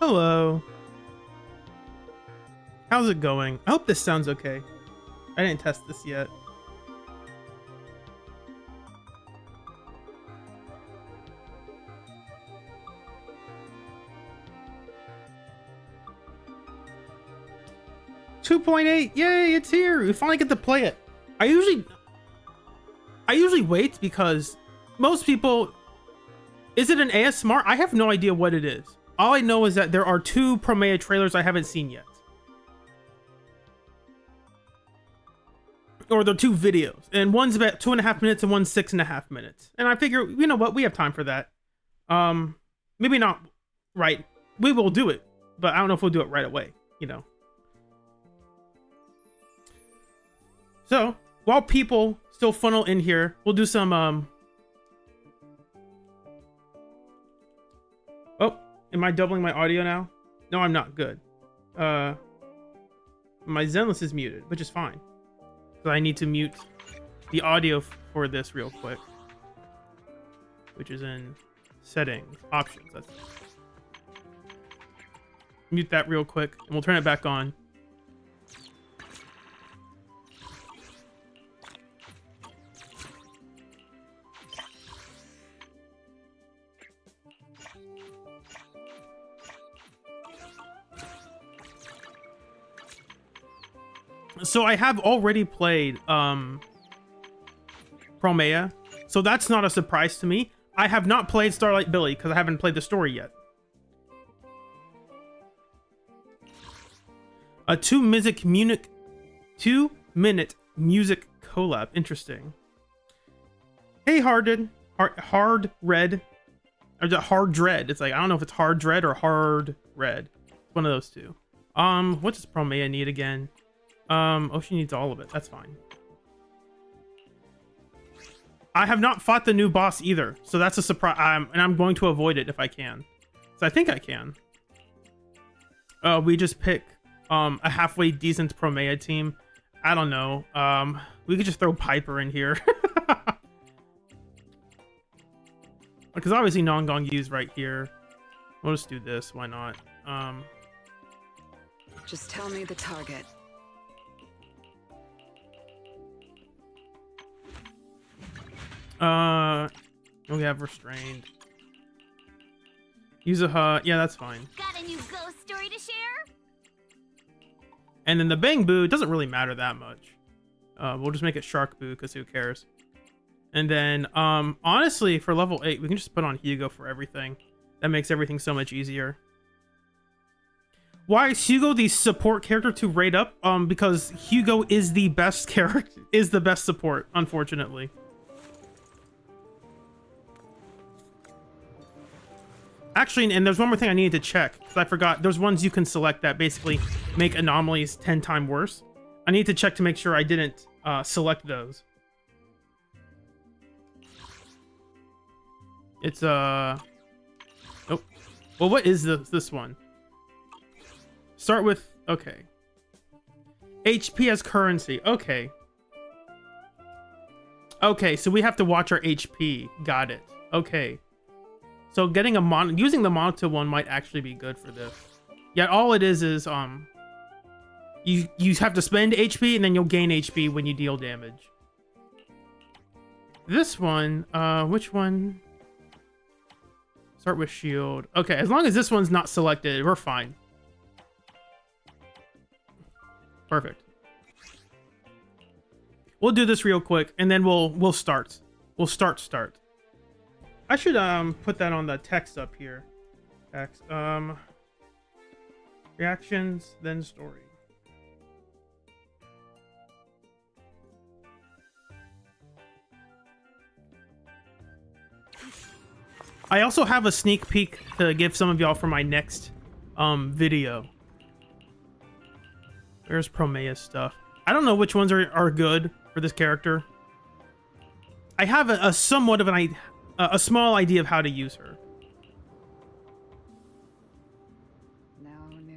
Hello. How's it going? I hope this sounds okay. I didn't test this yet. .8, yay, it's here. We finally get to play it. I usually wait because most people, is it an ASMR? I have no idea what it is. All I know is that there are 2 Promeia trailers I haven't seen yet. Or the 2 videos, and one's about 2.5 minutes and one's 6.5 minutes. And I figure, you know what, we have time for that. Maybe not right. We will do it, but I don't know if we'll do it right away, you know. So, while people still funnel in here, we'll do some, Oh, am I doubling my audio now? No, I'm not. Good. My Zenless is muted, which is fine. So I need to mute the audio for this real quick, which is in settings, options. That's mute that real quick, and we'll turn it back on. So I have already played Promeia, so that's not a surprise to me. I have not played Starlight Billy because I haven't played the story yet. A 2-minute music collab. Interesting. Hey, hard red, or the hard dread. It's like, I don't know if it's hard dread or hard red. One of those two. What does Promeia need again? Oh, she needs all of it. That's fine. I have not fought the new boss either, so that's a surprise. And I'm going to avoid it if I can. So I think I can. We just pick a halfway decent Promeia team. I don't know. We could just throw Piper in here. Because obviously Non-Gong-Yu's right here. We'll just do this. Why not? Just tell me the target. We have restrained. Use a yeah, that's fine. Got a new ghost story to share? And then the Bang Boo doesn't really matter that much. We'll just make it Shark Boo because who cares? And then honestly, for level 8, we can just put on Hugo for everything. That makes everything so much easier. Why is Hugo the support character to rate up? Because Hugo is the best character, is the best support, unfortunately. Actually, and there's one more thing I needed to check, because I forgot. There's ones you can select that basically make anomalies 10 times worse. I need to check to make sure I didn't select those. It's, oh. Well, what is this one? Start with, okay. HP as currency, okay. Okay, so we have to watch our HP. Got it. Okay. So getting a using the Monto one might actually be good for this. Yet all it is you have to spend HP and then you'll gain HP when you deal damage. This one, which one? Start with shield. Okay, as long as this one's not selected, we're fine. Perfect. We'll do this real quick and then we'll start. We'll start. I should put that on the text up here. Text. Reactions, then story. I also have a sneak peek to give some of y'all for my next video. There's Promeia stuff. I don't know which ones are good for this character. I have a somewhat of a small idea of how to use her.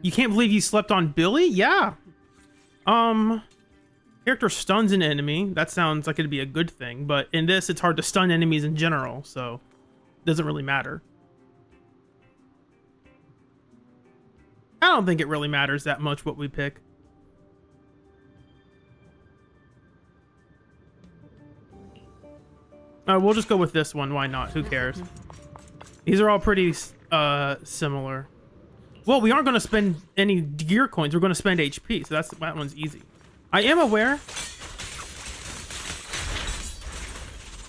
You can't believe you slept on Billy? Yeah. Character stuns an enemy. That sounds like it'd be a good thing, but in this, it's hard to stun enemies in general, so it doesn't really matter. I don't think it really matters that much what we pick. We'll just go with this one. Why not? Who cares? These are all pretty similar. Well, we aren't going to spend any gear coins. We're going to spend HP, so that one's easy. I am aware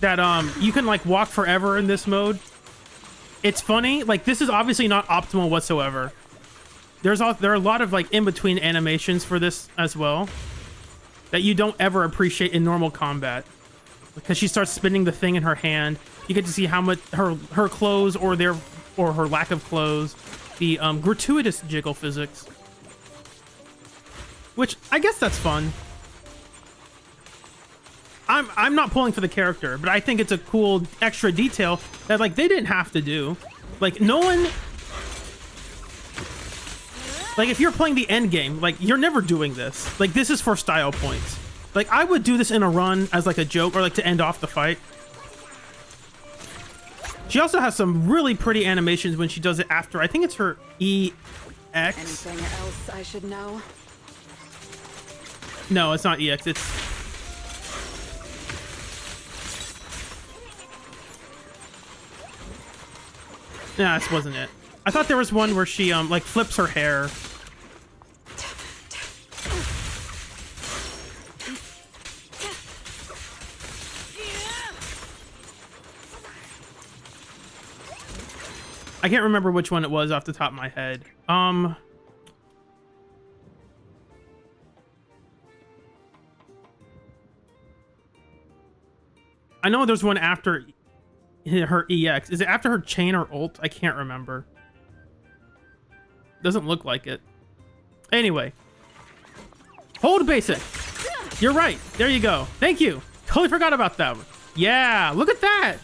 that you can like walk forever in this mode. It's funny, like this is obviously not optimal whatsoever. There are a lot of like in-between animations for this as well that you don't ever appreciate in normal combat. Because she starts spinning the thing in her hand, you get to see how much her clothes or her lack of clothes, the gratuitous jiggle physics, which I guess that's fun. I'm not pulling for the character, but I think it's a cool extra detail that like they didn't have to do. Like no one, like if you're playing the end game, like you're never doing this. Like this is for style points. Like, I would do this in a run as, like, a joke or, like, to end off the fight. She also has some really pretty animations when she does it after. I think it's her EX. Anything else I should know? No, it's not EX. It's... Nah, this wasn't it. I thought there was one where she, like, flips her hair. I can't remember which one it was off the top of my head. I know there's one after her EX. Is it after her chain or ult? I can't remember. Doesn't look like it. Anyway. Hold basic. You're right. There you go. Thank you. Totally forgot about that one. Yeah, look at that.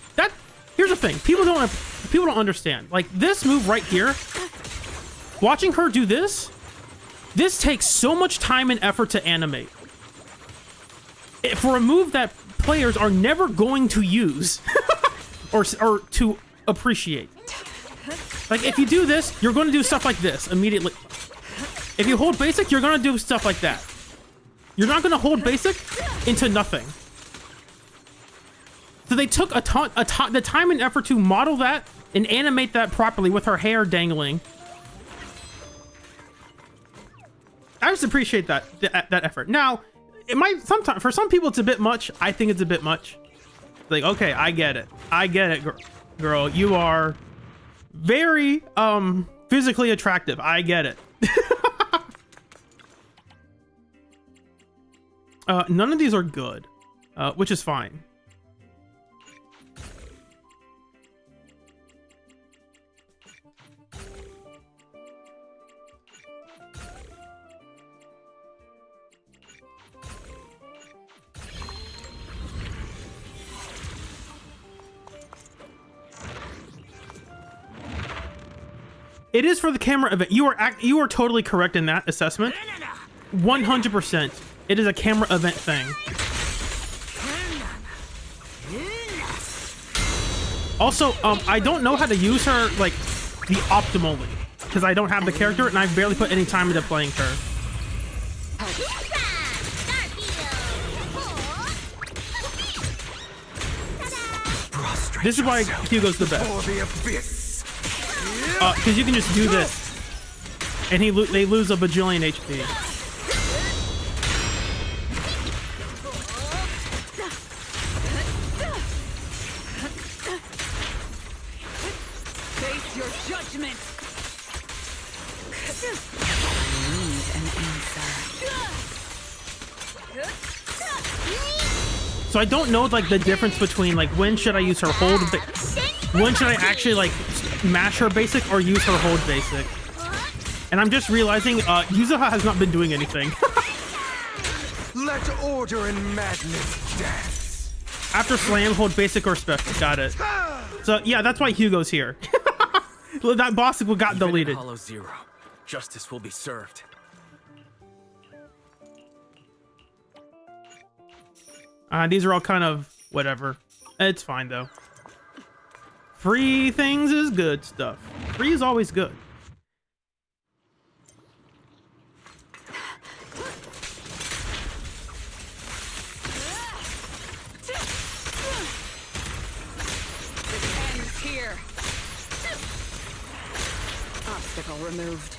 Here's the thing. People don't understand. Like this move right here, watching her do this takes so much time and effort to animate. For a move that players are never going to use or to appreciate. Like if you do this, you're going to do stuff like this immediately. If you hold basic, you're going to do stuff like that. You're not going to hold basic into nothing. So they took the time and effort to model that and animate that properly with her hair dangling. I just appreciate that effort. Now, it might sometimes for some people it's a bit much. I think it's a bit much. Like, okay, I get it, girl. You are very physically attractive. I get it. None of these are good, which is fine. It is for the camera event. You are totally correct in that assessment. 100%. It is a camera event thing. Also, I don't know how to use her like the optimally because I don't have the character and I've barely put any time into playing her. This is why Hugo's the best. Because you can just do this, and they lose a bajillion HP. Face your judgment. So I don't know like the difference between like when should I use her hold, when should I actually like mash her basic or use her hold basic. And I'm just realizing Yuzuha has not been doing anything. Let order and madness dance. After slam, hold basic or special. Got it. So yeah, that's why Hugo's here. That boss got deleted. Hollow Zero, justice will be served. These are all kind of whatever. It's fine though. Free things is good stuff. Free is always good. removed.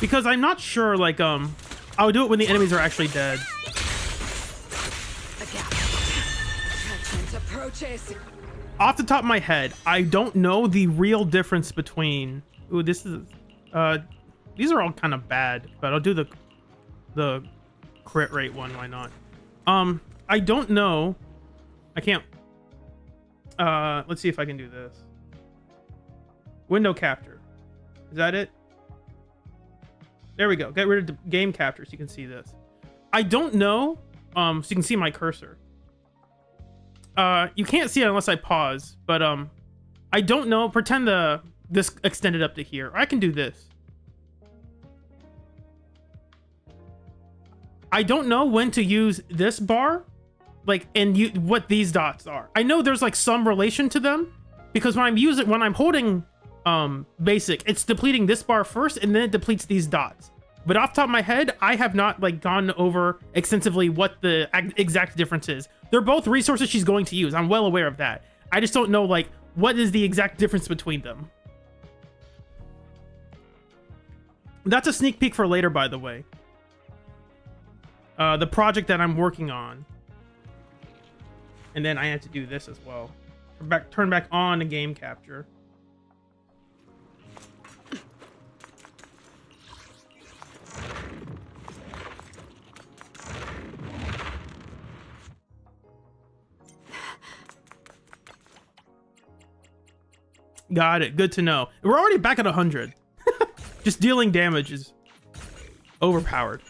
Because I'm not sure, like, I'll do it when the enemies are actually dead. A gap. Present approaches. Off the top of my head, I don't know the real difference between... Ooh, this is... these are all kind of bad, but I'll do the crit rate one, why not? I don't know. I can't... let's see if I can do this. Window capture. Is that it? There we go. Get rid of the game capture so you can see this. I don't know. So you can see my cursor. You can't see it unless I pause, but I don't know. Pretend this extended up to here. I can do this. I don't know when to use this bar, like, and what these dots are. I know there's like some relation to them because when I'm holding basic, it's depleting this bar first and then it depletes these dots. But off the top of my head, I have not like gone over extensively what the exact difference is. They're both resources she's going to use. I'm well aware of that. I just don't know like what is the exact difference between them. That's a sneak peek for later, by the way. The project that I'm working on. And then I had to do this as well. Turn back on the game capture. Got it. Good to know. We're already back at 100. Just dealing damage is overpowered.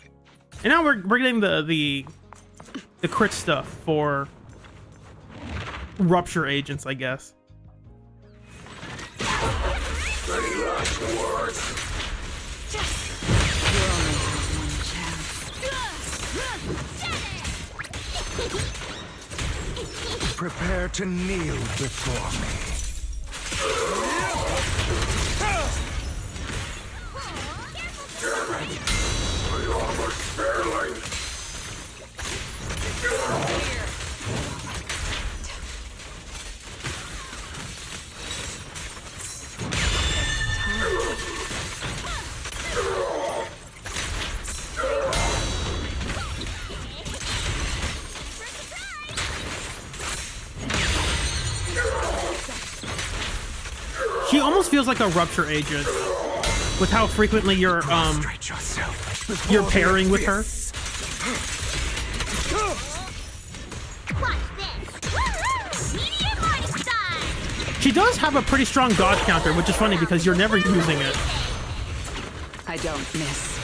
And now we're getting the crit stuff for rupture agents, I guess. Prepare to kneel before me. She almost feels like a rupture agent with how frequently you're pairing with her. She does have a pretty strong dodge counter, which is funny because you're never using it. I don't miss.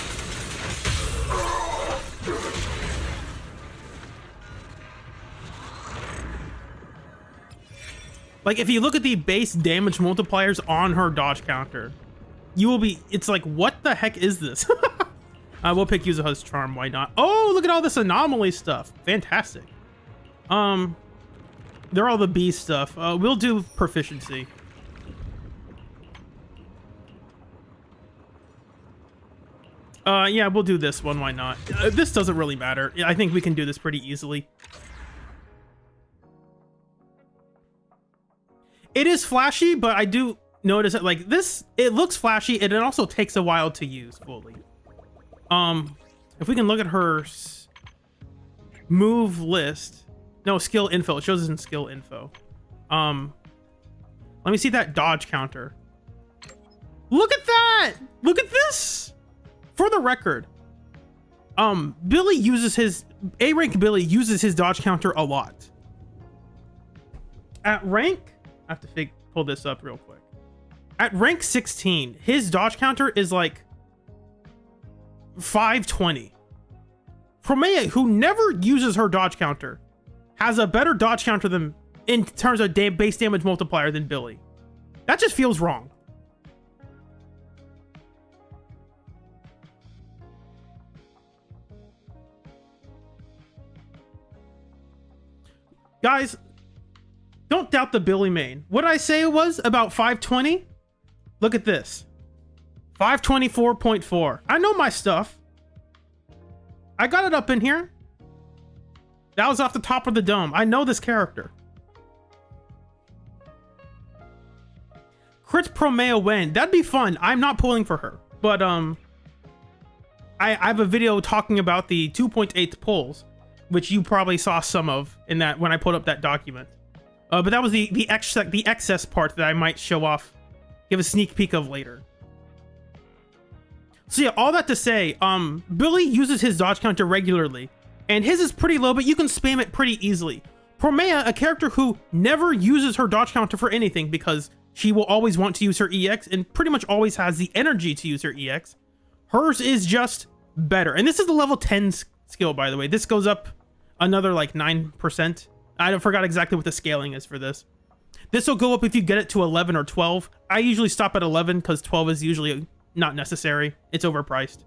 Like, if you look at the base damage multipliers on her dodge counter, you will be... It's like, what the heck is this? We'll pick Yuzuha's Charm, why not? Oh, look at all this anomaly stuff. Fantastic. They're all the B stuff. We'll do proficiency. Yeah, we'll do this one, why not? This doesn't really matter. I think we can do this pretty easily. It is flashy, but I do notice that like this, it looks flashy and it also takes a while to use fully. If we can look at her move list, no, skill info, it shows us in skill info. Let me see that dodge counter. Look at that! Look at this! For the record, Billy uses his, A-rank Billy uses his dodge counter a lot. At rank, I have to pull this up real quick. At rank 16, his dodge counter is like 520. Promeia, who never uses her dodge counter, has a better dodge counter than in terms of base damage multiplier than Billy. That just feels wrong. Guys, don't doubt the Billy main. What did I say it was about 520? Look at this. 524.4. I know my stuff. I got it up in here. That was off the top of the dome. I know this character. crit Promeia win. That'd be fun. I'm not pulling for her, but I have a video talking about the 2.8 pulls, which you probably saw some of in that when I put up that document. But that was the excess part that I might show off, give a sneak peek of later. So yeah, all that to say, Billy uses his dodge counter regularly, and his is pretty low, but you can spam it pretty easily. Promeia, a character who never uses her dodge counter for anything because she will always want to use her EX and pretty much always has the energy to use her EX. Hers is just better. And this is the level 10 skill, by the way. This goes up another like 9%. I forgot exactly what the scaling is for this. This will go up if you get it to 11 or 12. I usually stop at 11 because 12 is usually not necessary. It's overpriced.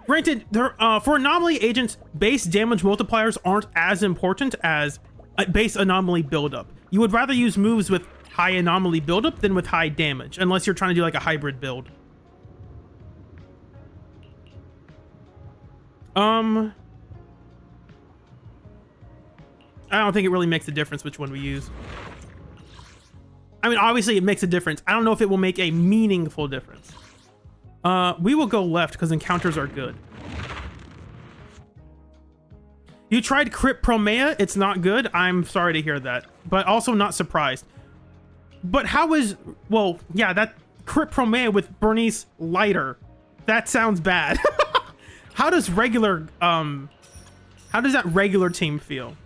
Granted, for anomaly agents, base damage multipliers aren't as important as a base anomaly buildup. You would rather use moves with high anomaly buildup than with high damage, unless you're trying to do like a hybrid build. I don't think it really makes a difference which one we use. I mean, obviously it makes a difference. I don't know if it will make a meaningful difference. We will go left because encounters are good. You tried crit Promeia, it's not good. I'm sorry to hear that, but also not surprised. But how is, well, yeah, that crit Promeia with Bernice lighter, that sounds bad. How does regular, how does that regular team feel?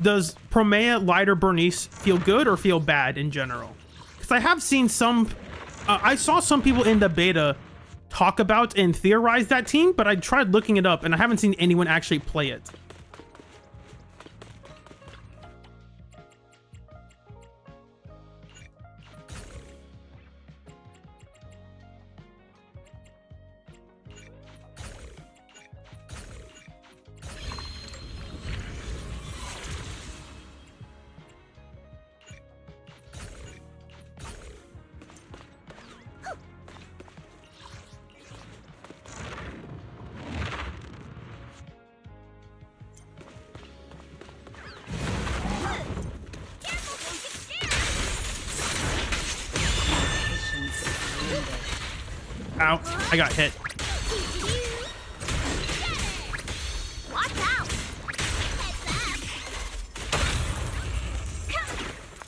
Does Promeia lighter Bernice feel good or feel bad in general? Because I have seen some, I saw some people in the beta talk about and theorize that team, but I tried looking it up and I haven't seen anyone actually play it. Ow, I got hit. Watch out!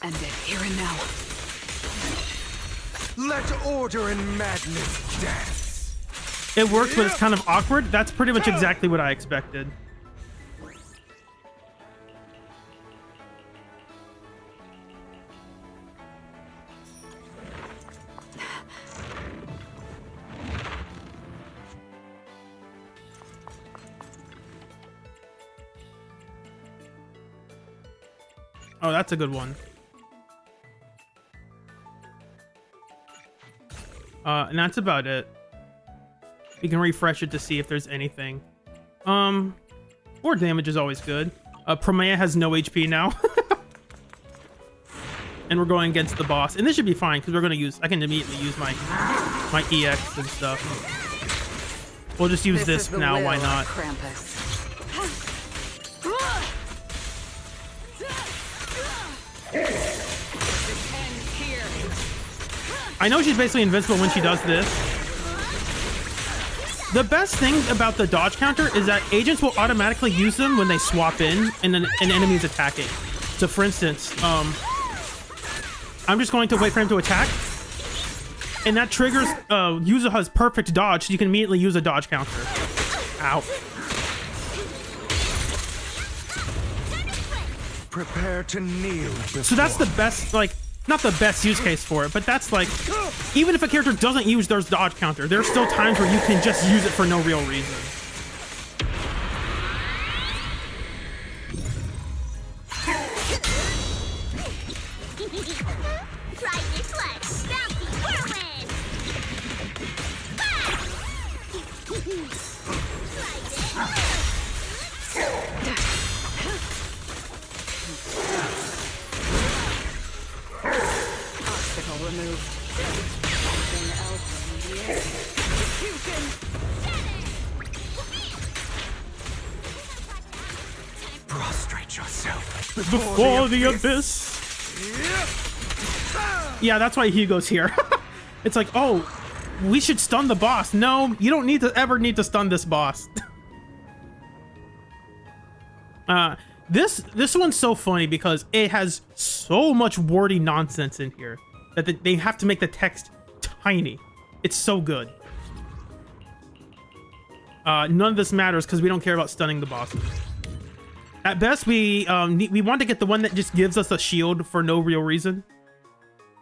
End it here and now. Let order and madness dance. It works, but it's kind of awkward. That's pretty much exactly what I expected. Oh, that's a good one. And that's about it. You can refresh it to see if there's anything. More damage is always good. Promeia has no HP now. And we're going against the boss. And this should be fine, because we're going to use... I can immediately use my EX and stuff. We'll just use this now, why not? Krampus. I know she's basically invincible when she does this. The best thing about the dodge counter is that agents will automatically use them when they swap in and then an enemy is attacking. So for instance, I'm just going to wait for him to attack. And that triggers Yuzuha's perfect dodge, so you can immediately use a dodge counter. Ow. Prepare to kneel before. So that's the best, like, not the best use case for it, but that's like, even if a character doesn't use their dodge counter, there's still times where you can just use it for no real reason. Try this one. Bouncy whirlwind. Obstacle removed. Anything else in the air? Execution! Prostrate yourself Before the abyss. Yeah, that's why Hugo's here. It's like, oh, we should stun the boss. No, you don't need to stun this boss. This one's so funny because it has so much wordy nonsense in here that they have to make the text tiny. It's so good. None of this matters because we don't care about stunning the bosses. At best, we want to get the one that just gives us a shield for no real reason.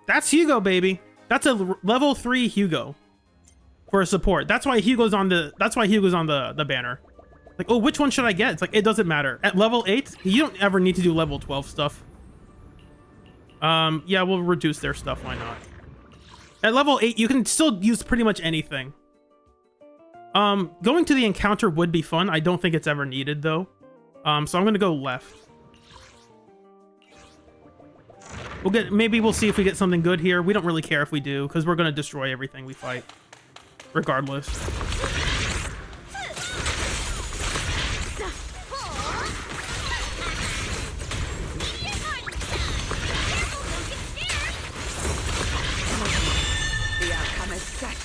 That's Hugo, baby. That's a level 3 Hugo for a support. That's why Hugo's on the banner. Like, oh, which one should I get? It's like, it doesn't matter. At level 8, you don't ever need to do level 12 stuff. Yeah, we'll reduce their stuff. Why not? At level 8, you can still use pretty much anything. Going to the encounter would be fun. I don't think it's ever needed though. So I'm gonna go left. Maybe we'll see if we get something good here. We don't really care if we do, because we're gonna destroy everything we fight, regardless. The outcome is set.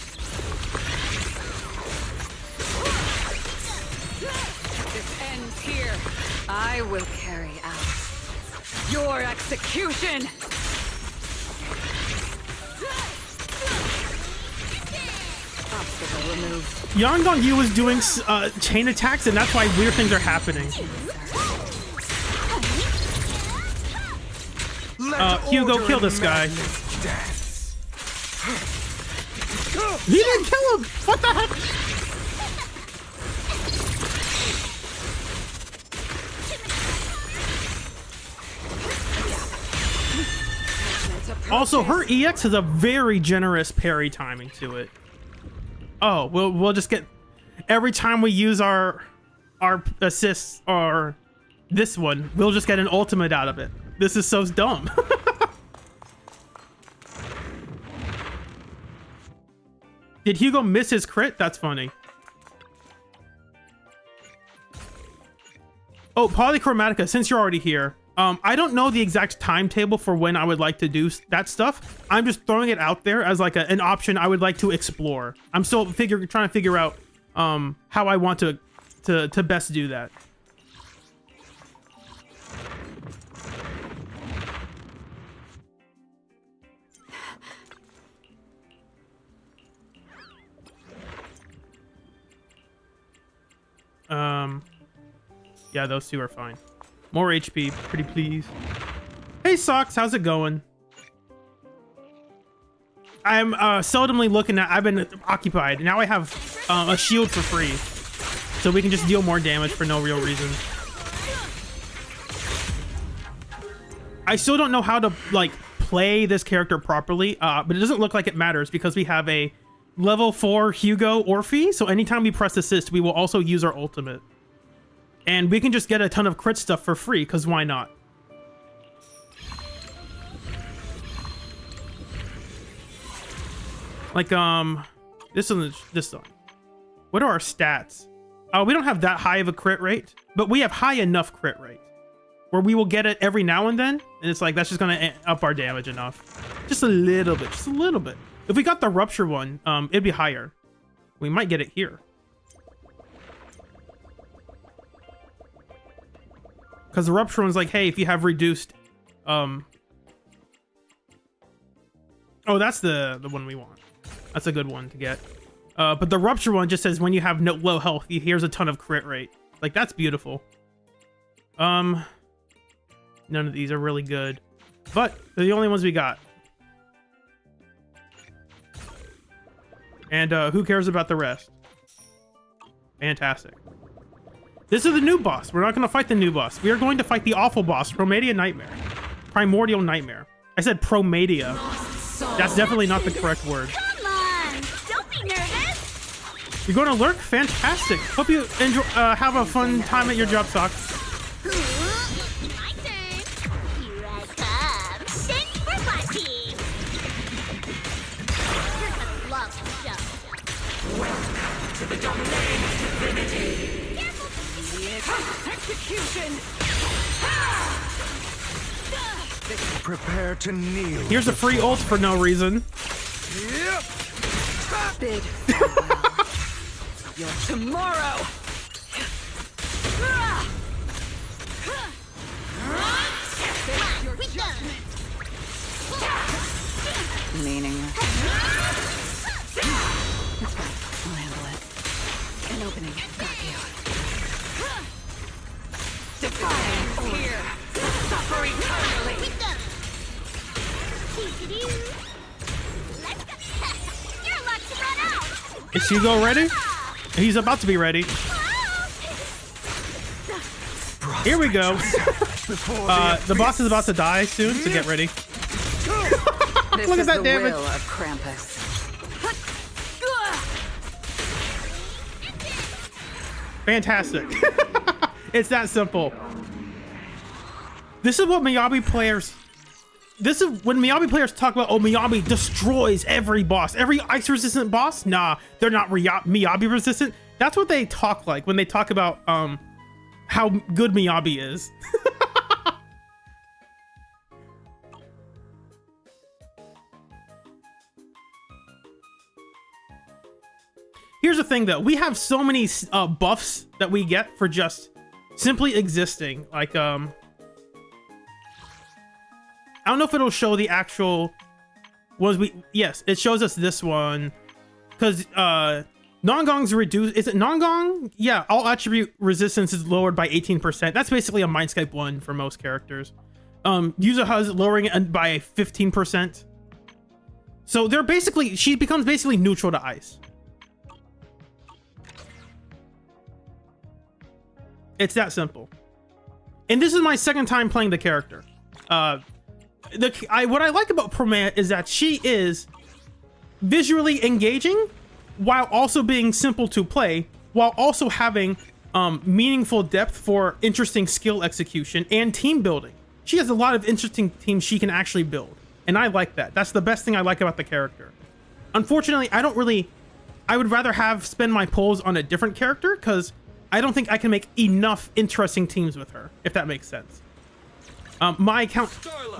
This ends here. I will carry out your execution. Obstacle removed. Yangdong Yu was doing chain attacks, and that's why weird things are happening. Hugo, kill this guy. He didn't kill him! What the heck? Also, her EX has a very generous parry timing to it. Oh, we'll just get... Every time we use our assists, or this one, we'll just get an ultimate out of it. This is so dumb. Did Hugo miss his crit? That's funny. Oh, Polychromatica, since you're already here. I don't know the exact timetable for when I would like to do that stuff. I'm just throwing it out there as like an option I would like to explore. I'm still trying to figure out how I want to best do that. Yeah, those two are fine. More HP, pretty please. Hey Socks, how's it going? I'm seldomly looking at. I've been occupied. Now I have a shield for free, so we can just deal more damage for no real reason. I still don't know how to like play this character properly, but it doesn't look like it matters because we have a level 4 Hugo Orphe. So anytime we press assist, we will also use our ultimate. And we can just get a ton of crit stuff for free, because why not? Like, this one. What are our stats? We don't have that high of a crit rate, but we have high enough crit rate where we will get it every now and then, and it's like, that's just gonna up our damage enough. Just a little bit, just a little bit. If we got the Rupture one, it'd be higher. We might get it here. Because the Rupture one's like, hey, if you have reduced... Oh, that's the one we want. That's a good one to get. But the Rupture one just says when you have no low health, here's a ton of crit rate. Like, that's beautiful. None of these are really good. But they're the only ones we got. And who cares about the rest? Fantastic. This is the new boss. We're not going to fight the new boss. We are going to fight the awful boss, Promeia Nightmare. Primordial Nightmare. I said Promeia. That's definitely not the correct word. Come on! Don't be nervous! You're going to lurk? Fantastic. Hope you enjoy, have a fun time at your job, Socks. My turn. Here I come. Send for party. You're gonna love the show. Welcome to the domain divinity. Execution. Prepare to kneel. Here's a free ult for no reason. Bid farewell. Your tomorrow. Face your judgment. Meaningless. It's fine. I'll handle it. An opening. Got you. Defiance here. Suffer eternally. Let's go. You're about to run out. Is Hugo ready? He's about to be ready. Here we go. The boss is about to die soon, so get ready. This Look at is that the damage. will of Krampus. Fantastic. It's that simple. This is what Miyabi players... This is when Miyabi players talk about, oh, Miyabi destroys every boss. Every ice-resistant boss? Nah, they're not Miyabi-resistant. That's what they talk like when they talk about how good Miyabi is. Here's the thing, though. We have so many buffs that we get for just simply existing. Like, I don't know if it'll show the actual ones we... Yes, it shows us this one. Because Non-Gong's reduced... Is it Non-Gong? Yeah, all attribute resistance is lowered by 18%. That's basically a Mindscape 1 for most characters. Yuzu has lowering it by 15%. So they're basically... She becomes basically neutral to ice. It's that simple. And this is my second time playing the character. What I like about Promeia is that she is visually engaging while also being simple to play, while also having meaningful depth for interesting skill execution and team building. She has a lot of interesting teams she can actually build, and I like that. That's the best thing I like about the character. Unfortunately, I would rather spend my pulls on a different character, because I don't think I can make enough interesting teams with her, if that makes sense. My account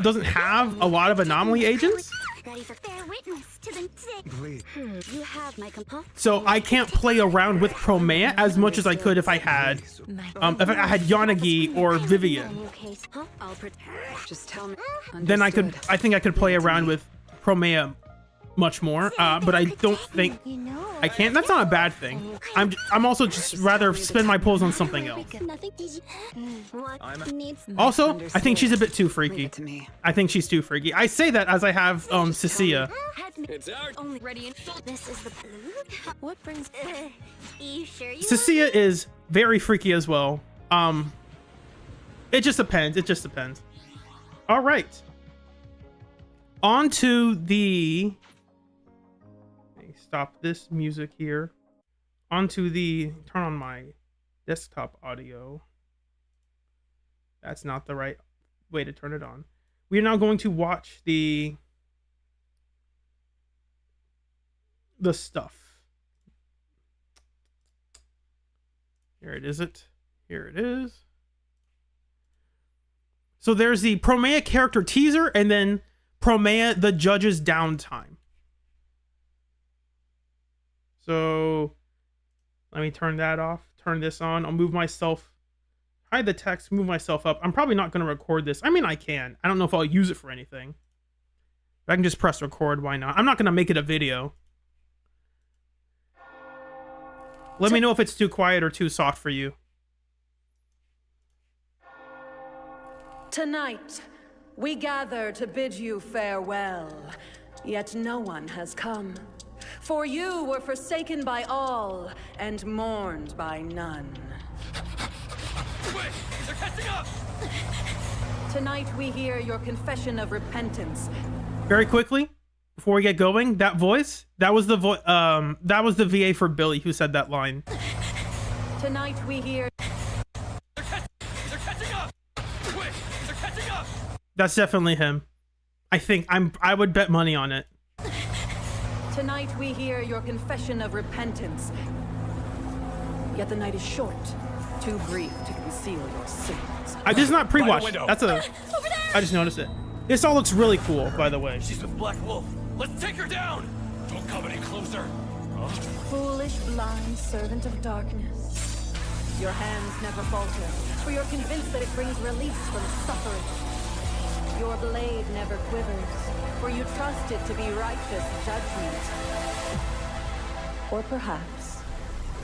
doesn't have a lot of anomaly agents, Ready for fair witness to the Please. You have my compo. so I can't play around with Promeia as much as I could if I had Yanagi or Vivian. I'll just tell me. Then I think I could play around with Promeia much more, but I don't think I can't. That's not a bad thing. I'm also just rather spend my pulls on something else. Also, I think she's a bit too freaky. To me. I think she's too freaky. I say that as I have Cecilia. It's out. Only ready in. This is the what brings you sure you Cecilia is very freaky as well. It just depends. It just depends. All right. On to the... Stop this music here. Onto the... Turn on my desktop audio. That's not the right way to turn it on. We are now going to watch the stuff. Here it is. Here it is. So there's the Promeia character teaser, and then Promeia the judge's downtime. So let me turn that off, turn this on. I'll move myself, hide the text, move myself up. I'm probably not going to record this. I mean, I can. I don't know if I'll use it for anything. If I can just press record, why not? I'm not going to make it a video. Let me know if it's too quiet or too soft for you. Tonight, we gather to bid you farewell, yet no one has come. For you were forsaken by all and mourned by none. Wait! They're catching up! Tonight we hear your confession of repentance. Very quickly, before we get going, that voice, that was the VA for Billy who said that line. Tonight we hear... They're catching up! Wait! They're catching up! That's definitely him. I would bet money on it. Tonight we hear your confession of repentance. Yet the night is short, too brief to conceal your sins. This is not pre-watch. window. That's a... I just noticed it. This all looks really cool, by the way. She's with Black Wolf. Let's take her down. Don't come any closer. Huh? Foolish, blind servant of darkness. Your hands never falter, for you're convinced that it brings release from suffering. Your blade never quivers, for you trust it to be righteous judgment. Or perhaps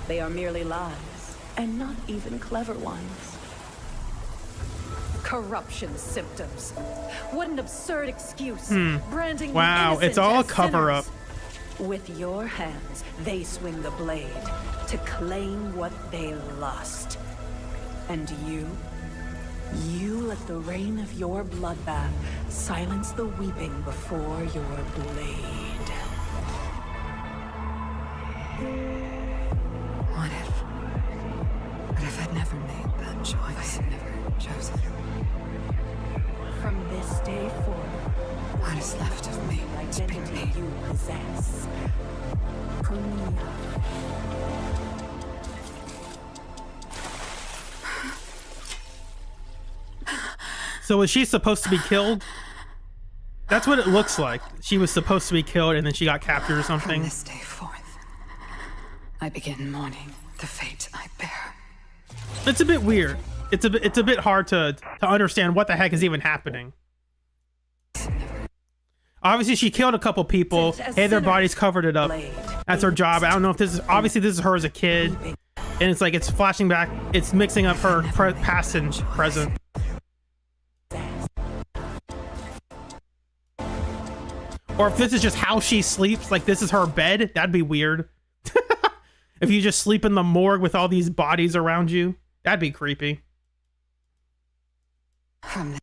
they are merely lies, and not even clever ones. Corruption symptoms. What an absurd excuse. Branding Wow, the it's innocent all a as cover-up. sinners. With your hands, they swing the blade to claim what they lost. And you let the rain of your bloodbath silence the weeping before your blade. What if I'd never made that choice? If I had never chosen. From this day forth, What is left of me the to be identity me? you possess. Promeia. So was she supposed to be killed? That's what it looks like. She was supposed to be killed and then she got captured or From something. this day forth, I begin mourning the fate I bear. It's a bit weird. It's a bit hard to understand what the heck is even happening. Obviously, she killed a couple people. Hey, their bodies covered it up. That's her job. I don't know if this is obviously this is her as a kid, and it's like it's flashing back. It's mixing up her past and present. Or if this is just how she sleeps, like this is her bed, that'd be weird. If you just sleep in the morgue with all these bodies around you, that'd be creepy. From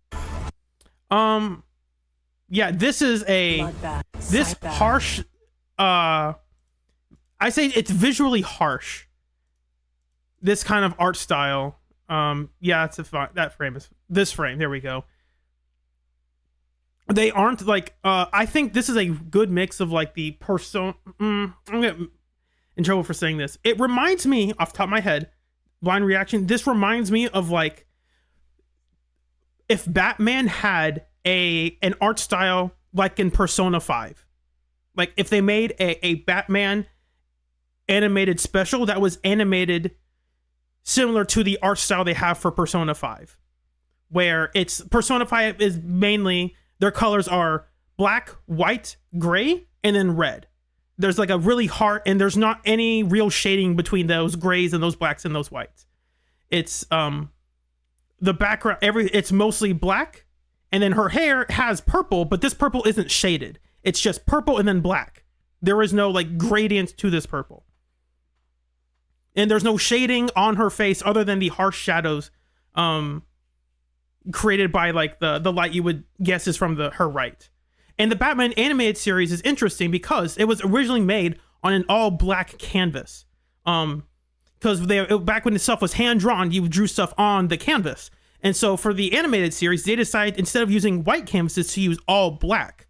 Yeah, this is this harsh, I say it's visually harsh. This kind of art style. Yeah, it's that frame is this frame. There we go. They aren't like, I think this is a good mix of like the person. I'm gonna get in trouble for saying this. It reminds me off the top of my head, blind reaction. This reminds me of like, if Batman had an art style like in Persona 5. Like if they made a Batman animated special that was animated similar to the art style they have for Persona 5. Where it's Persona 5 is mainly their colors are black, white, gray, and then red. There's like a really hard, and there's not any real shading between those grays and those blacks and those whites. It's the background, it's mostly black, and then her hair has purple, but this purple isn't shaded. It's just purple and then black. There is no like gradient to this purple. And there's no shading on her face other than the harsh shadows created by like the light you would guess is from her right. And the Batman animated series is interesting because it was originally made on an all black canvas. Because back when the stuff was hand drawn, you drew stuff on the canvas. And so for the animated series, they decided instead of using white canvases to use all black.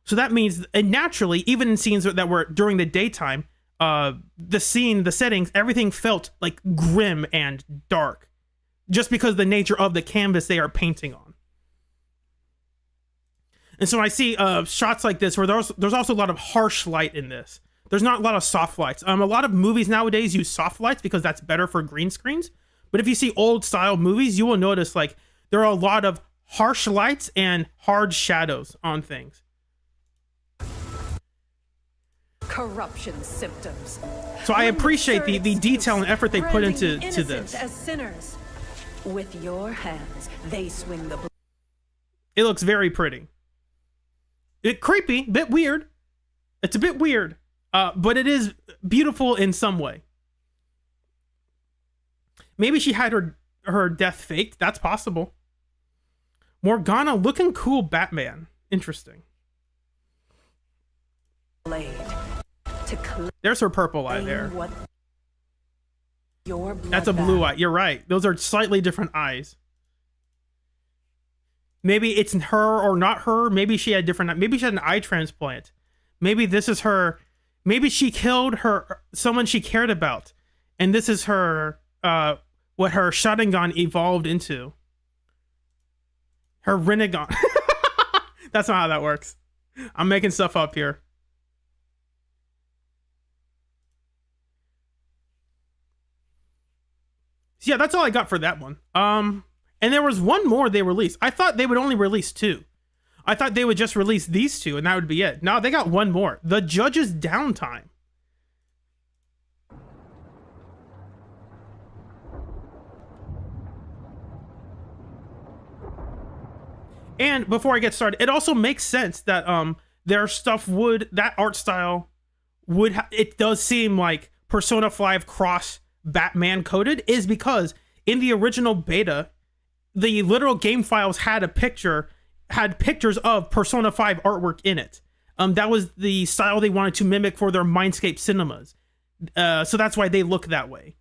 So that means, and naturally, even in scenes that were during the daytime, the settings, everything felt like grim and dark, just because of the nature of the canvas they are painting on. And so I see shots like this where there's also a lot of harsh light in this. There's not a lot of soft lights. A lot of movies nowadays use soft lights because that's better for green screens. But if you see old style movies, you will notice like there are a lot of harsh lights and hard shadows on things. Corruption symptoms. So I appreciate the detail and effort they put into this. As sinners. With your hands, they swing the blade. It looks very pretty. It creepy, bit weird. It's a bit weird, but it is beautiful in some way. Maybe she had her death faked. That's possible. Morgana looking cool Batman. Interesting. There's her purple eye there. That's a blue eye. You're right. Those are slightly different eyes. Maybe it's her or not her. Maybe she had different. Maybe she had an eye transplant. Maybe this is her. Maybe she killed someone she cared about, and this is her. What her Sharingan evolved into. Her Rinnegan. That's not how that works. I'm making stuff up here. So yeah, that's all I got for that one. And there was one more they released. I thought they would only release 2. I thought they would just release these 2 and that would be it. No, they got one more. The Judge's Downtime. And before I get started, it also makes sense that their stuff that art style it does seem like Persona 5 cross Batman coded, is because in the original beta, the literal game files had pictures of Persona 5 artwork in it. That was the style they wanted to mimic for their Mindscape cinemas. So that's why they look that way.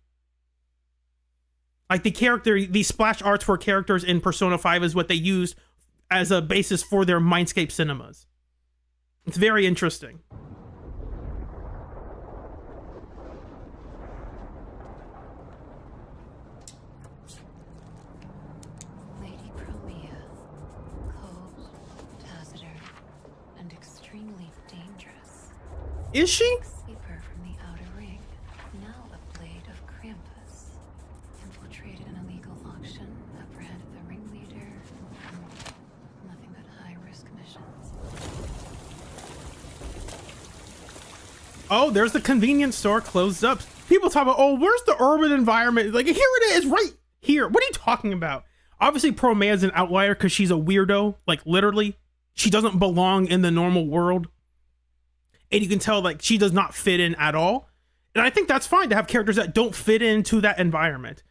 Like the splash arts for characters in Persona 5 is what they used as a basis for their Mindscape cinemas. It's very interesting. Lady Promeia, cold, taciturn, and extremely dangerous. Is she? Sleeper from the outer ring, now a blade of Krampus. Infiltrated an illegal auction, apprehended the ringleader. Nothing but high-risk missions. Oh, there's the convenience store closed up. People talk about, oh, where's the urban environment? Like, here it is, right here. What are you talking about? Obviously, Promeia is an outlier because she's a weirdo. Like, literally, she doesn't belong in the normal world. And you can tell, like, she does not fit in at all. And I think that's fine to have characters that don't fit into that environment.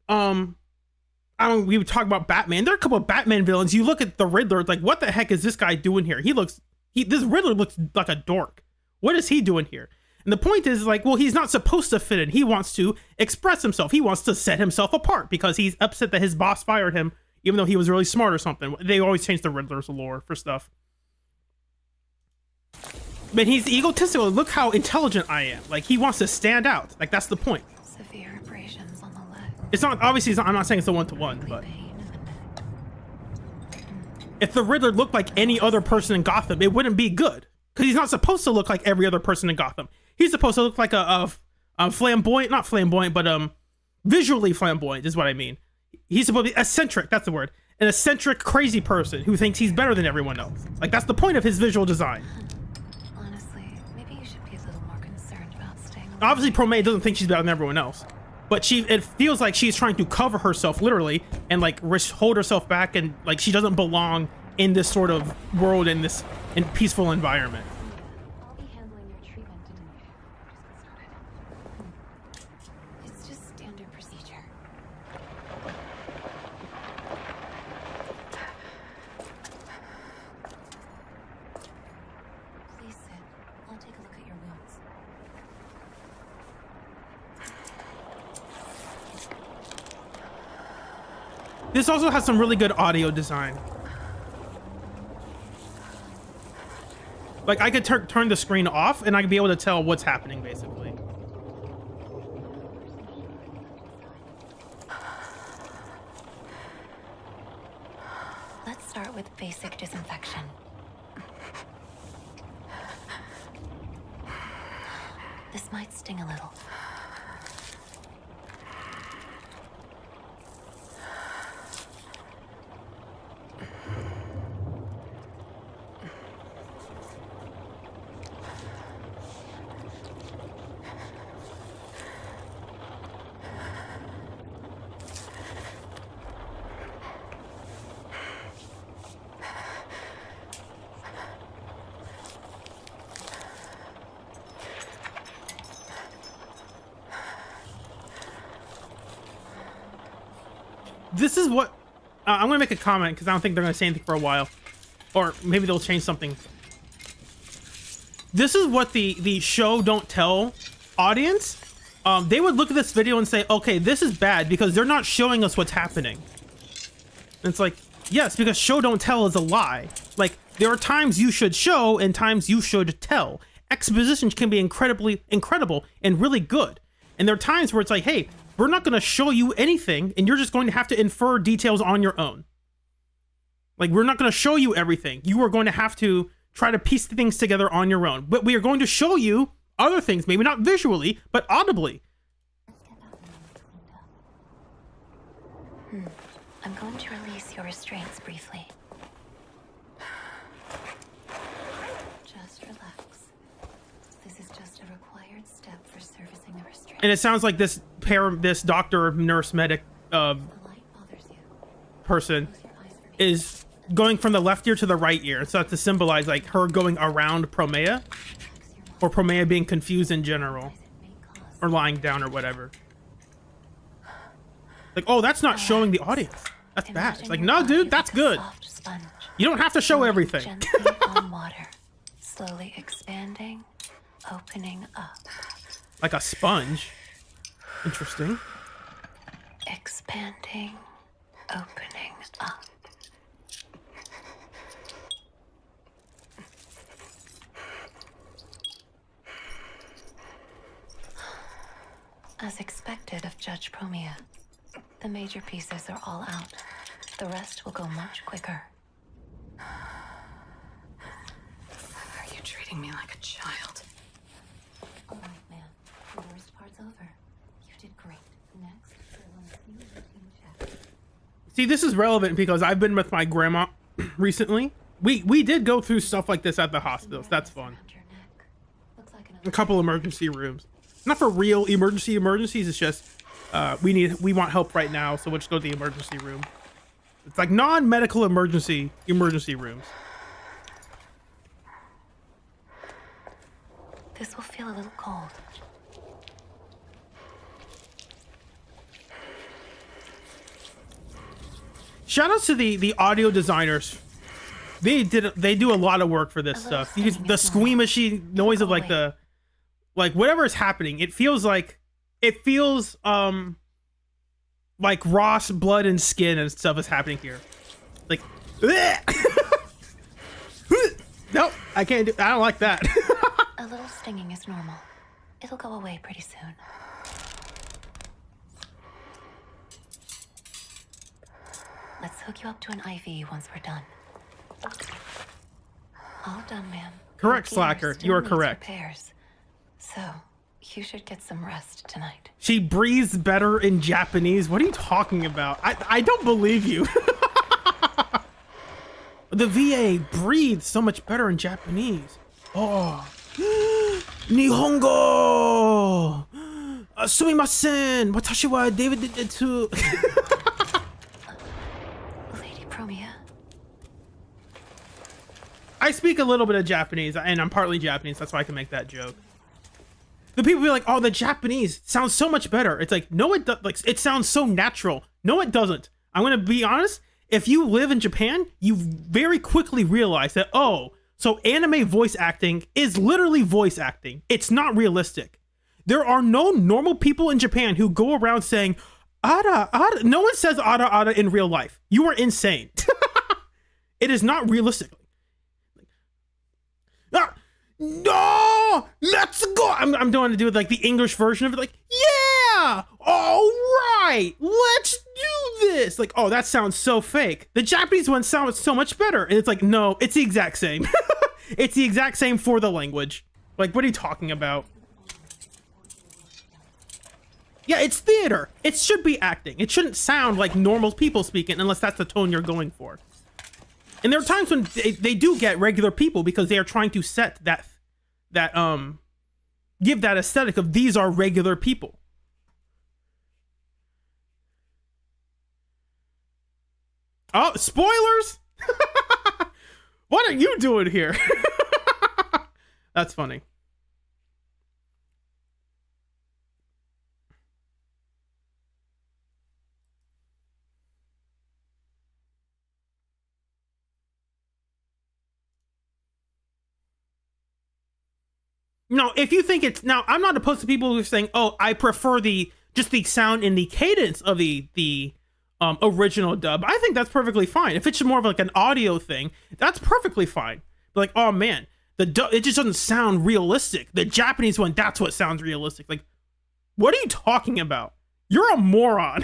We would talk about Batman. There are a couple of Batman villains. You look at the Riddler, it's like, what the heck is this guy doing here? This Riddler looks like a dork. What is he doing here? And the point is, like, well, he's not supposed to fit in. He wants to express himself. He wants to set himself apart because he's upset that his boss fired him, even though he was really smart or something. They always change the Riddler's lore for stuff. But he's egotistical. Look how intelligent I am. Like, he wants to stand out. Like, that's the point. Severe abrasions on the leg. It's not, obviously, I'm not saying it's a one-to-one, but Pain. if the Riddler looked like any other person in Gotham, it wouldn't be good. Because he's not supposed to look like every other person in Gotham. He's supposed to look like a flamboyant, not flamboyant, but visually flamboyant is what I mean. He's supposed to be eccentric, that's the word. An eccentric, crazy person who thinks he's better than everyone else. Like, that's the point of his visual design. Honestly, maybe you should be a little more concerned about staying alive. Obviously, Promeia doesn't think she's better than everyone else. But it feels like she's trying to cover herself, literally, and, like, hold herself back, and, like, she doesn't belong in this sort of world, in peaceful environment. I'll be handling your treatment and it's just standard procedure. Please sit. I'll take a look at your wounds. This also has some really good audio design. Like, I could turn the screen off and I could be able to tell what's happening, basically. Let's start with basic disinfection. This might sting a little. This is what I'm gonna make a comment because I don't think they're gonna say anything for a while, or maybe they'll change something. This is what the show don't tell audience. They would look at this video and say, okay, this is bad because they're not showing us what's happening. And it's like, yes, because show don't tell is a lie. Like, there are times you should show and times you should tell. Exposition can be incredible and really good. And there are times where it's like, hey, we're not going to show you anything and you're just going to have to infer details on your own. Like, we're not going to show you everything. You are going to have to try to piece things together on your own. But we are going to show you other things, maybe not visually, but audibly. I'm going to release your restraints briefly. Just relax. This is just a required step for servicing the restraint. And it sounds like this doctor, nurse, medic The light bothers you. person Close your eyes for me. is going from the left ear to the right ear. So that's to symbolize like her going around Promeia, Relax your mind. or Promeia being confused in general, It may cause or lying down or whatever. Like, oh, that's not showing the audience. That's bad. Imagine It's like, your no, body dude, that's like a good. soft sponge. You don't have to show Floating everything. Gently on water, slowly expanding, opening up, Like a sponge. Interesting. expanding, opening up. As expected of Judge Promeia, the major pieces are all out. The rest will go much quicker. Are you treating me like a child? All right, ma'am. The worst part's over. You did great. Next, we'll run a few routine checks. See, this is relevant because I've been with my grandma recently. We did go through stuff like this at the hospitals. That's fun. Around your neck. Looks like A couple emergency rooms. Not for real emergencies. It's just we want help right now, so we'll just go to the emergency room. It's like non-medical emergency rooms. This will feel a little cold. Shout out to the audio designers. They do a lot of work for this A little stuff. Because singing the is normal. squeamishy noise of like the whatever is happening. It feels like like Ross blood and skin and stuff is happening here. Like nope, I can't do I don't like that. A little stinging is normal. It'll go away pretty soon. Let's hook you up to an IV once we're done. All done, ma'am. Correct, Your ear Slacker. still You are needs correct. repairs. So, you should get some rest tonight. She breathes better in Japanese. What are you talking about? I don't believe you. The VA breathes so much better in Japanese. Oh. Nihongo! Sumimasen! Watashi wa David to... Lady Promeia, I speak a little bit of Japanese, and I'm partly Japanese. That's why I can make that joke. The people be like, "Oh, the Japanese sounds so much better." It's like, no, it like it sounds so natural. No, it doesn't. I'm gonna be honest. If you live in Japan, you very quickly realize that, oh, so anime voice acting is literally voice acting. It's not realistic. There are no normal people in Japan who go around saying "ara ara." No one says "ara ara" in real life. You are insane. It is not realistic. Ah, no, let's go. I'm doing to do like the English version of it. Like, yeah, all right, let's do this. Like, oh, that sounds so fake. The Japanese one sounds so much better. And it's like, no, it's the exact same. It's the exact same for the language. Like, what are you talking about? Yeah, it's theater. It should be acting. It shouldn't sound like normal people speaking unless that's the tone you're going for. And there are times when they do get regular people because they are trying to set that give that aesthetic of these are regular people. Oh, spoilers! What are you doing here? That's funny. No, if you think it's now, I'm not opposed to people who are saying, "Oh, I prefer just the sound and the cadence of the original dub." I think that's perfectly fine. If it's more of like an audio thing, that's perfectly fine. But like, oh man, the dub, it just doesn't sound realistic. The Japanese one, that's what sounds realistic. Like, what are you talking about? You're a moron.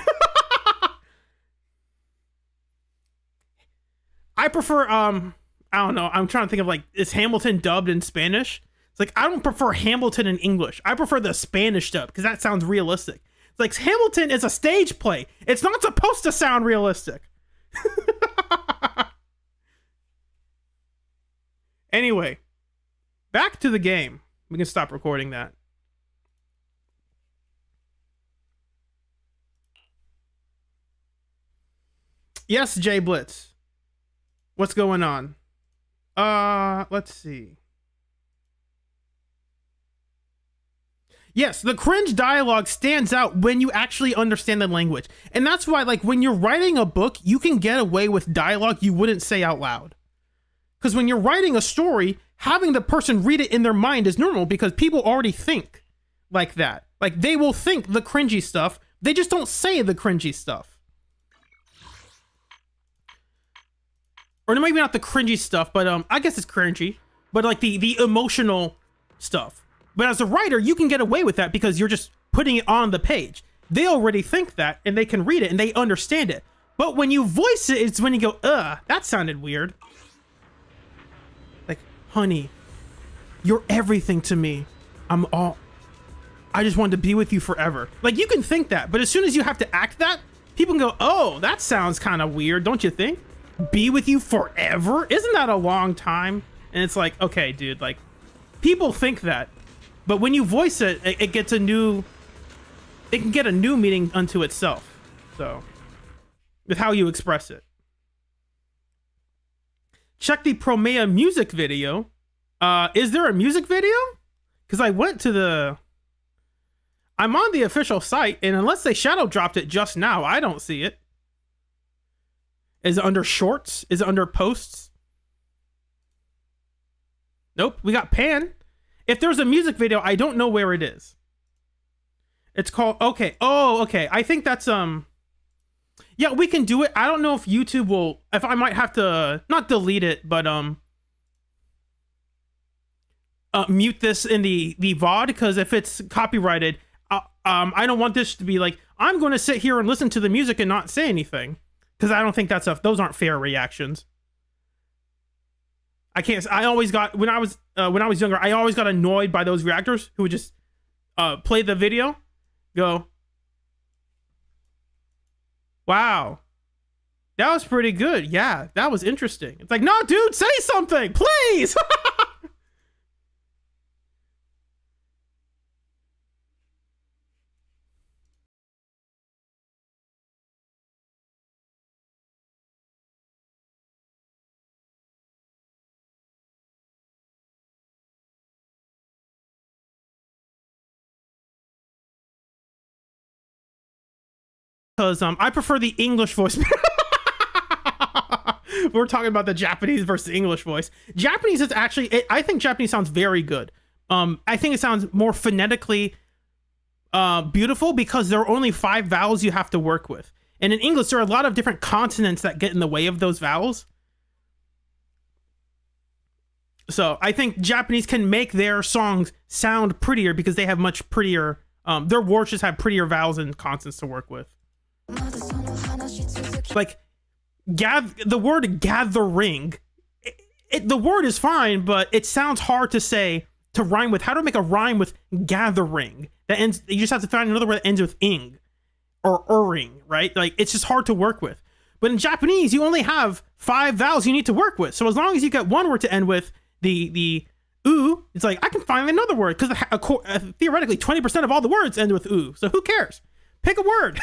I prefer I don't know. I'm trying to think of like, is Hamilton dubbed in Spanish? It's like I don't prefer Hamilton in English. I prefer the Spanish dub because that sounds realistic. It's like Hamilton is a stage play. It's not supposed to sound realistic. Anyway, back to the game. We can stop recording that. Yes, Jay Blitz. What's going on? Let's see. Yes, the cringe dialogue stands out when you actually understand the language. And that's why, like, when you're writing a book, you can get away with dialogue you wouldn't say out loud. Because when you're writing a story, having the person read it in their mind is normal because people already think like that. Like, they will think the cringy stuff. They just don't say the cringy stuff. Or maybe not the cringy stuff, but I guess it's cringy. But like the emotional stuff. But as a writer, you can get away with that because you're just putting it on the page. They already think that, and they can read it, and they understand it. But when you voice it, it's when you go, that sounded weird. Like, honey, you're everything to me. I just wanted to be with you forever. Like, you can think that, but as soon as you have to act that, people can go, oh, that sounds kind of weird, don't you think? Be with you forever? Isn't that a long time? And it's like, okay, dude, like, people think that. But when you voice it, it gets a new... It can get a new meaning unto itself. So, with how you express it. Check the Promeia music video. Is there a music video? Because I went to the... I'm on the official site, and unless they shadow dropped it just now, I don't see it. Is it under shorts? Is it under posts? Nope, we got Pan. If there's a music video, I don't know where it is. It's called, okay. Oh, okay. I think that's, yeah, we can do it. I don't know if YouTube will, if I might have to, not delete it, but, mute this in the VOD, because if it's copyrighted, I don't want this to be like, I'm going to sit here and listen to the music and not say anything. Because I don't think those aren't fair reactions. I always got, when I was younger, I always got annoyed by those reactors who would just play the video, go, wow, that was pretty good. Yeah, that was interesting. It's like, no, dude, say something, please. Because I prefer the English voice. We're talking about the Japanese versus English voice. Japanese is actually, I think Japanese sounds very good. I think it sounds more phonetically beautiful because there are only 5 vowels you have to work with. And in English, there are a lot of different consonants that get in the way of those vowels. So I think Japanese can make their songs sound prettier because they have much prettier, their words just have prettier vowels and consonants to work with. Like, the word gathering, the word is fine, but it sounds hard to say, to rhyme with. How to make a rhyme with gathering? That ends, you just have to find another word that ends with ing or ing, right? Like, it's just hard to work with. But in Japanese, you only have 5 vowels you need to work with. So as long as you get one word to end with the oo, it's like, I can find another word, because theoretically 20% of all the words end with oo. So who cares? Pick a word.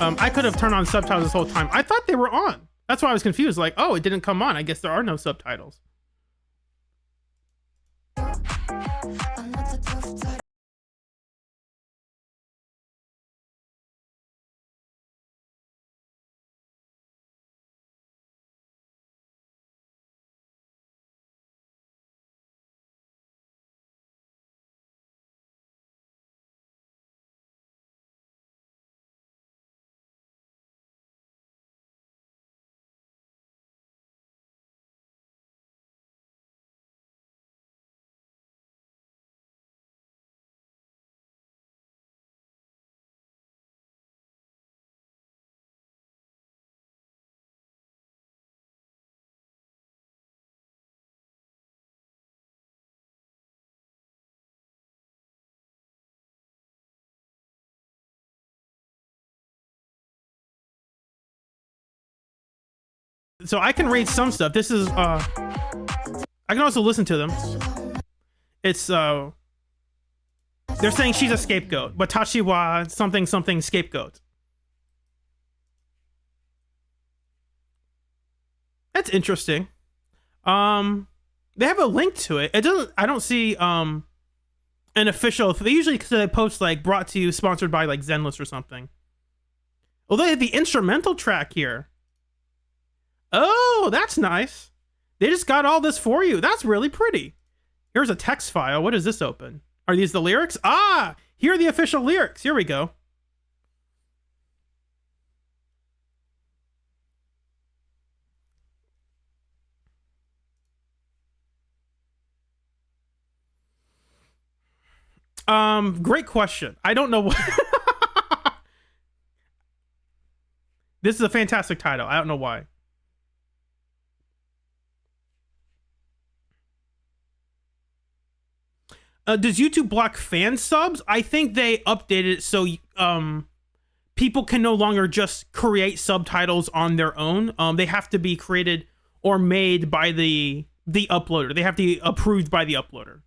I could have turned on subtitles this whole time. I thought they were on. That's why I was confused. Like, oh, it didn't come on. I guess there are no subtitles. So I can read some stuff. This is I can also listen to them. It's they're saying she's a scapegoat. Watashi wa something something scapegoat. That's interesting. They have a link to it. It doesn't, I don't see an official, they usually post like brought to you, sponsored by like Zenless or something. Well, they have the instrumental track here. Oh, that's nice. They just got all this for you. That's really pretty. Here's a text file. What does this open? Are these the lyrics? Ah, here are the official lyrics. Here we go. Great question. I don't know what. This is a fantastic title. I don't know why. Does YouTube block fan subs? I think they updated it so people can no longer just create subtitles on their own. They have to be created or made by the uploader. They have to be approved by the uploader.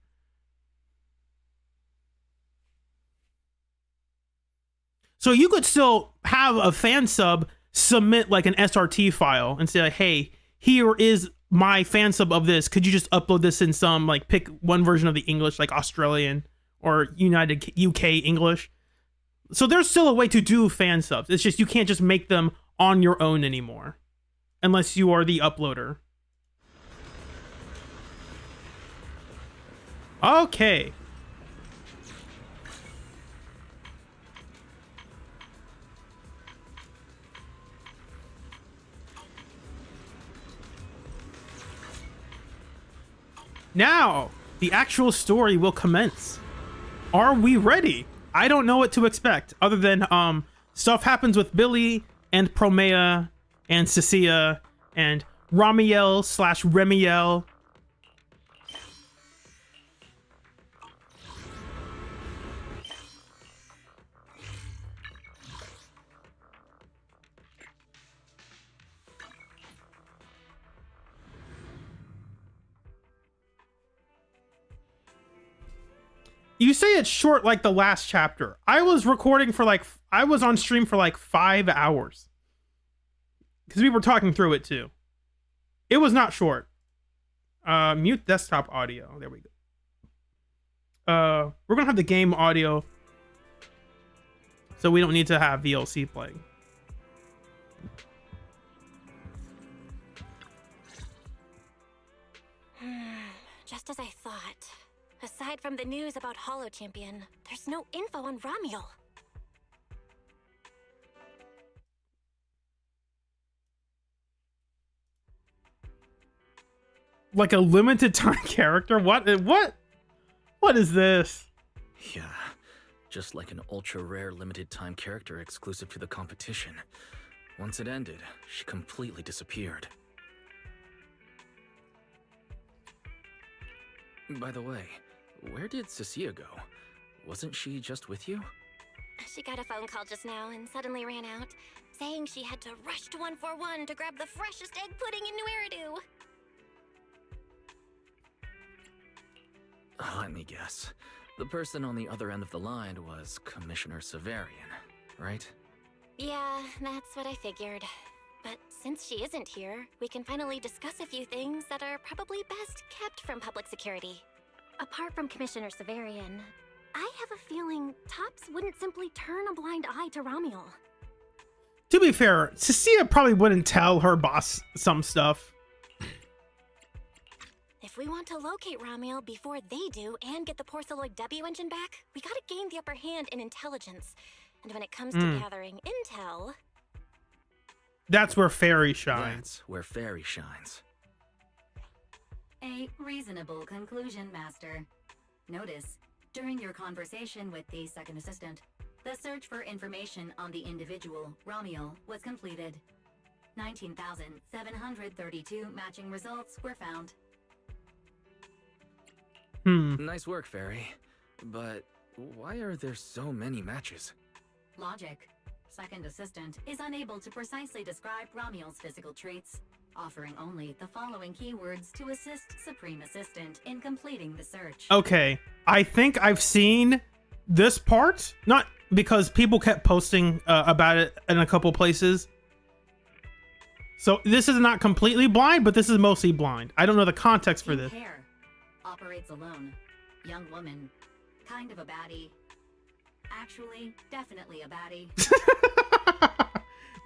So you could still have a fan sub submit like an SRT file and say like, hey, here is my fan sub of this. Could you just upload this in some, like, pick one version of the English, like Australian or United UK English. So there's still a way to do fan subs. It's just you can't just make them on your own anymore unless you are the uploader. Okay. Now, the actual story will commence. Are we ready? I don't know what to expect other than stuff happens with Billy and Promeia and Cecilia and Ramiel / Remiel. You say it's short like the last chapter. I was recording for like, I was on stream for like 5 hours. Because we were talking through it too. It was not short. Mute desktop audio. There we go. We're gonna have the game audio. So we don't need to have VLC playing. Just as I thought. Aside from the news about Hollow Champion, there's no info on Ramiel. Like a limited time character? What is this? Yeah, just like an ultra rare limited time character exclusive to the competition. Once it ended, she completely disappeared. By the way, where did Cecilia go? Wasn't she just with you? She got a phone call just now and suddenly ran out, saying she had to rush to 141 to grab the freshest egg pudding in New Eridu. Let me guess. The person on the other end of the line was Commissioner Severian, right? Yeah, that's what I figured. But since she isn't here, we can finally discuss a few things that are probably best kept from public security. Apart from Commissioner Severian, I have a feeling Tops wouldn't simply turn a blind eye to Romuald. To be fair, Cecilia probably wouldn't tell her boss some stuff. If we want to locate Romuald before they do and get the Porceloid W engine back, we gotta gain the upper hand in intelligence. And when it comes to gathering intel... That's where Fairy shines. That's where Fairy shines. A reasonable conclusion, Master. Notice, during your conversation with the second assistant, the search for information on the individual, Romuald, was completed. 19,732 matching results were found. Nice work, Fairy. But why are there so many matches? Logic. Second assistant is unable to precisely describe Romuald's physical traits, offering only the following keywords to assist Supreme Assistant in completing the search. Okay, I think I've seen this part, not because people kept posting about it in a couple places. So this is not completely blind, but this is mostly blind. I don't know the context for this. Hair. Operates alone. Young woman. Kind of a baddie. Actually, definitely a baddie.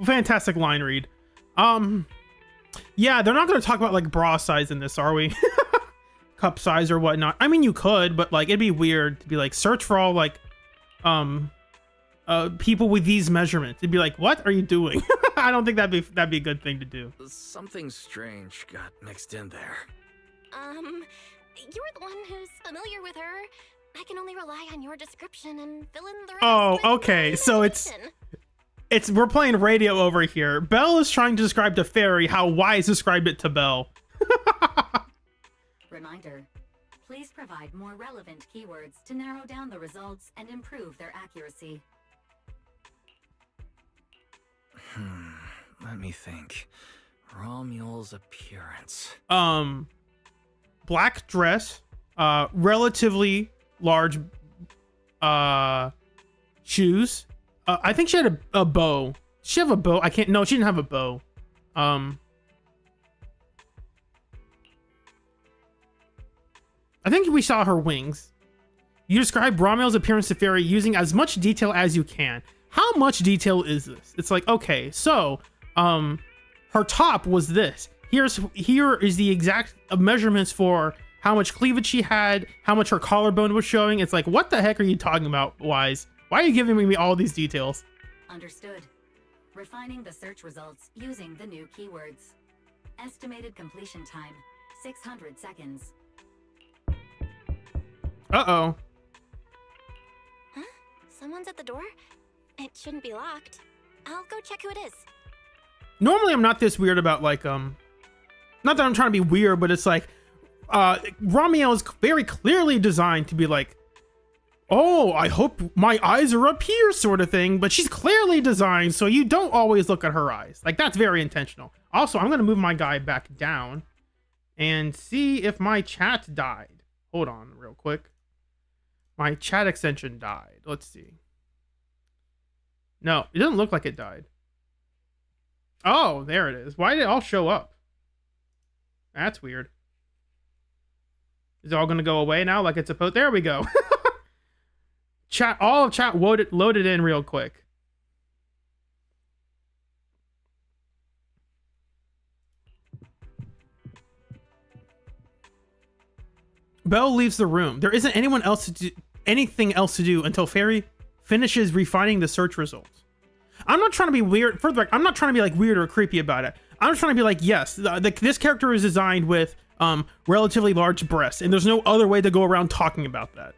Fantastic line read. Yeah, they're not going to talk about like bra size in this, are we? Cup size or whatnot. I mean, you could, but like it'd be weird to be like search for all like people with these measurements. It'd be like, what are you doing? I don't think that'd be a good thing to do. Something strange got mixed in there. You're the one who's familiar with her. I can only rely on your description and fill in the rest. Oh, with okay. my So imagination. it's we're playing radio over here. Belle is trying to describe to Fairy how Wise described it to Belle. Reminder. Please provide more relevant keywords to narrow down the results and improve their accuracy. Let me think. Romuald's appearance. Black dress, relatively large shoes. I think she had a bow. Did she have a bow? No, she didn't have a bow. I think we saw her wings. You describe Romuald's appearance to Fairy using as much detail as you can. How much detail is this? It's like, okay, so her top was this. Here is the exact measurements for how much cleavage she had, how much her collarbone was showing. It's like, what the heck are you talking about, Wise? Why are you giving me all these details? Understood. Refining the search results using the new keywords. Estimated completion time, 600 seconds. Uh-oh. Huh? Someone's at the door? It shouldn't be locked. I'll go check who it is. Normally I'm not this weird about like, not that I'm trying to be weird, but it's like, Romuald is very clearly designed to be like, oh, I hope my eyes are up here sort of thing, but she's clearly designed so you don't always look at her eyes. Like, that's very intentional. Also, I'm going to move my guy back down and see if my chat died. Hold on real quick. My chat extension died. Let's see. No, it doesn't look like it died. Oh, there it is. Why did it all show up? That's weird. Is it all going to go away now like it's supposed? There we go. All of chat loaded in real quick. Belle leaves the room. There isn't anything else to do until Fairy finishes refining the search results. I'm not trying to be weird. Further, I'm not trying to be like weird or creepy about it. I'm just trying to be like, yes, this character is designed with relatively large breasts, and there's no other way to go around talking about that.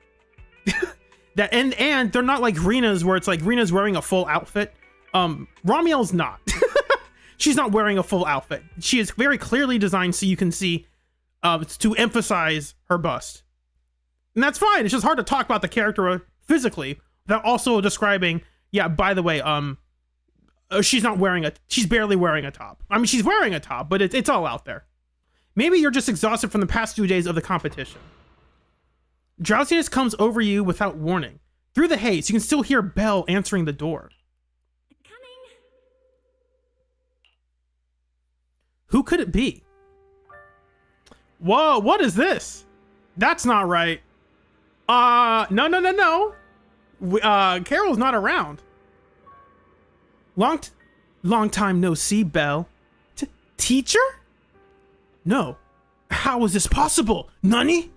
And they're not like Rena's, where it's like Rena's wearing a full outfit. Romuald's not. She's not wearing a full outfit. She is very clearly designed so you can see to emphasize her bust. And that's fine. It's just hard to talk about the character physically without also describing, yeah, by the way, she's barely wearing a top. I mean, she's wearing a top, but it's all out there. Maybe you're just exhausted from the past 2 days of the competition. Drowsiness comes over you without warning. Through the haze, you can still hear Belle answering the door. Coming. Who could it be? Whoa, what is this? That's not right. No. Carol's not around. Long time no see, Belle. Teacher? No. How is this possible? Nani?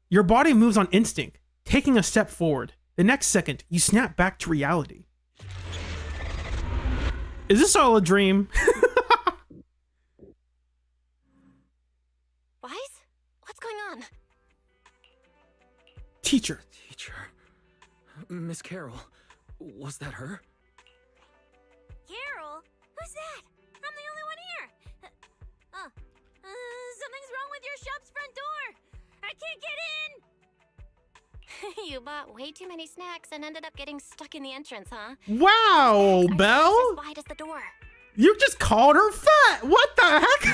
Your body moves on instinct, taking a step forward. The next second, you snap back to reality. Is this all a dream? Wise? What's going on? Teacher. Teacher. Miss Carol. Was that her? Carol? Who's that? I'm the only one here. Something's wrong with your shop's front door. I can't get in. You bought way too many snacks and ended up getting stuck in the entrance, huh? Wow, Are Belle. as wide as the door. You just called her fat. What the heck?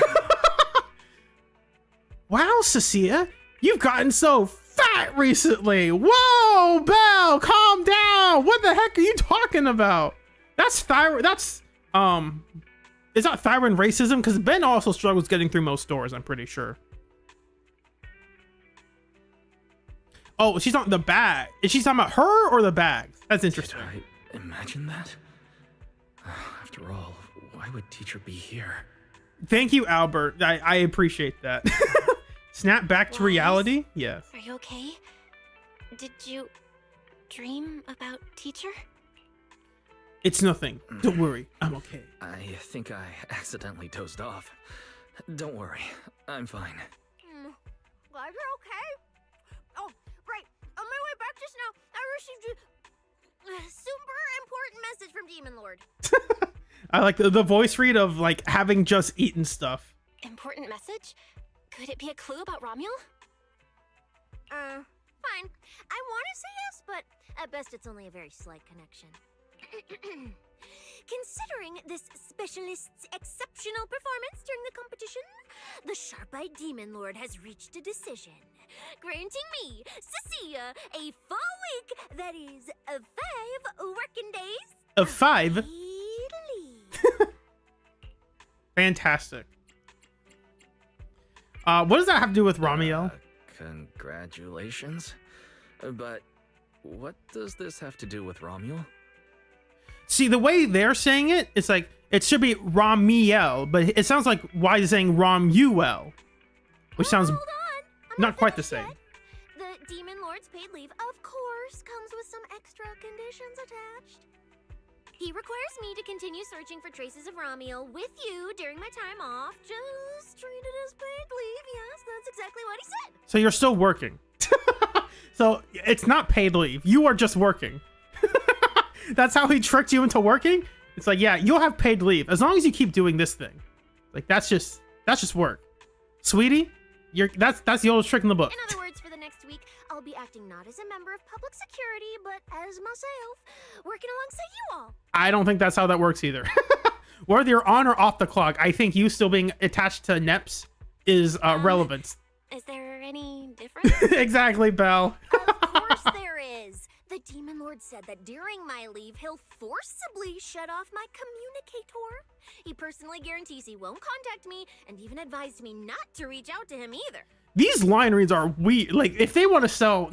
Wow, Cecilia, you've gotten so fat recently. Whoa, Belle, calm down. What the heck are you talking about? That's thyroid. That's is that thyroid racism? Because Ben also struggles getting through most stores, I'm pretty sure. Oh, she's on the bag. Is she talking about her or the bags? That's interesting. Did I imagine that? After all, why would teacher be here? Thank you, Albert. I appreciate that. Snap back to reality? Yes. Are you okay? Did you dream about teacher? It's nothing. Don't worry. I'm okay. I think I accidentally dozed off. Don't worry, I'm fine. Glad you're okay. Oh, right. On my way back just now, I received a super important message from Demon Lord. I like the voice read of like having just eaten stuff. Important message? Could it be a clue about Romuel? Fine. I want to say yes, but at best it's only a very slight connection. Considering this specialist's exceptional performance during the competition, the sharp-eyed Demon Lord has reached a decision, granting me, Cecilia, a full week, that is, 5 working days. Of 5? Leave. Fantastic. What does that have to do with Romuel? Congratulations. But what does this have to do with Romuel? See, the way they're saying it, it's like, it should be Romiel, but it sounds like why is saying Romuel, which sounds Hold on. I'm not quite the finished same. yet. The Demon Lord's paid leave, of course, comes with some extra conditions attached. He requires me to continue searching for traces of Romuel with you during my time off. Just treat it as paid leave. Yes, that's exactly what he said. So you're still working. So it's not paid leave. You are just working. That's how he tricked you into working. It's like, yeah, you'll have paid leave as long as you keep doing this thing. Like that's just work, sweetie. That's the oldest trick in the book. In other words, for the next week, I'll be acting not as a member of public security, but as myself, working alongside you all. I don't think that's how that works either. Whether you're on or off the clock, I think you still being attached to NEPS is relevant. Is there any difference? Exactly, Belle. Of course there is. The Demon Lord said that during my leave, he'll forcibly shut off my communicator. He personally guarantees he won't contact me and even advised me not to reach out to him either. These line reads are weird. Like, if they want to sell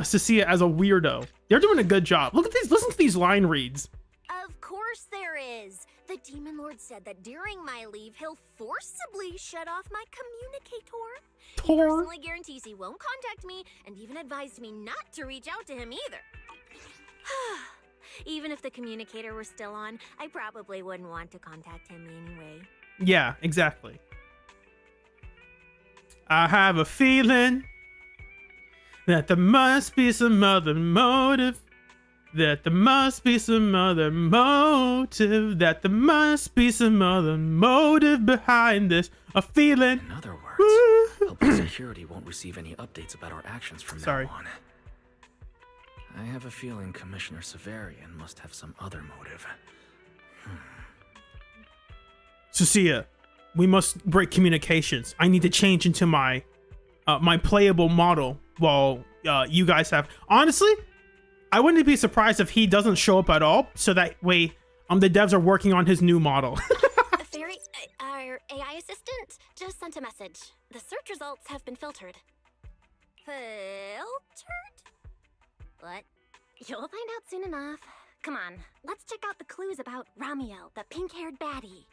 Cecilia as a weirdo, they're doing a good job. Look at these. Listen to these line reads. Of course there is. The Demon Lord said that during my leave, he'll forcibly shut off my communicator. He personally guarantees he won't contact me and even advised me not to reach out to him either. Even if the communicator were still on, I probably wouldn't want to contact him anyway. Yeah, exactly. I have a feeling that there must be some other motive. That there must be some other motive. That there must be some other motive behind this. A feeling. In other words, public security won't receive any updates about our actions from now on. I have a feeling Commissioner Severian must have some other motive. Cecilia, we must break communications. I need to change into my my playable model while you guys have. Honestly, I wouldn't be surprised if he doesn't show up at all, so that way the devs are working on his new model. Fairy, Your AI assistant just sent a message. The search results have been filtered. Filtered? What? You'll find out soon enough. Come on, let's check out the clues about Ramiel, the pink-haired baddie.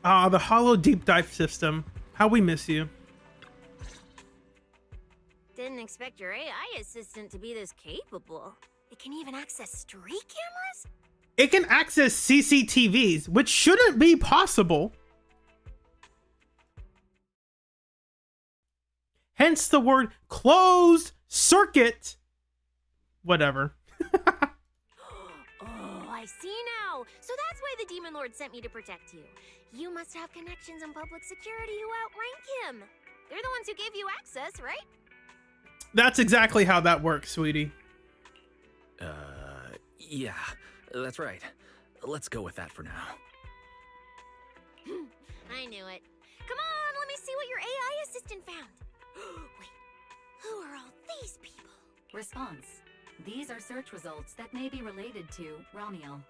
Ah, the hollow deep dive system. How we miss you. Didn't expect your AI assistant to be this capable. It can even access street cameras? It can access CCTVs, which shouldn't be possible. Hence the word closed circuit. Whatever. Oh, I see now. So that's why the Demon Lord sent me to protect you. You must have connections in public security who outrank him. They're the ones who gave you access, right? That's exactly how that works, sweetie. Yeah, that's right. Let's go with that for now. I knew it. Come on, let me see what your AI assistant found. Wait, who are all these people? Response. These are search results that may be related to Ramiel.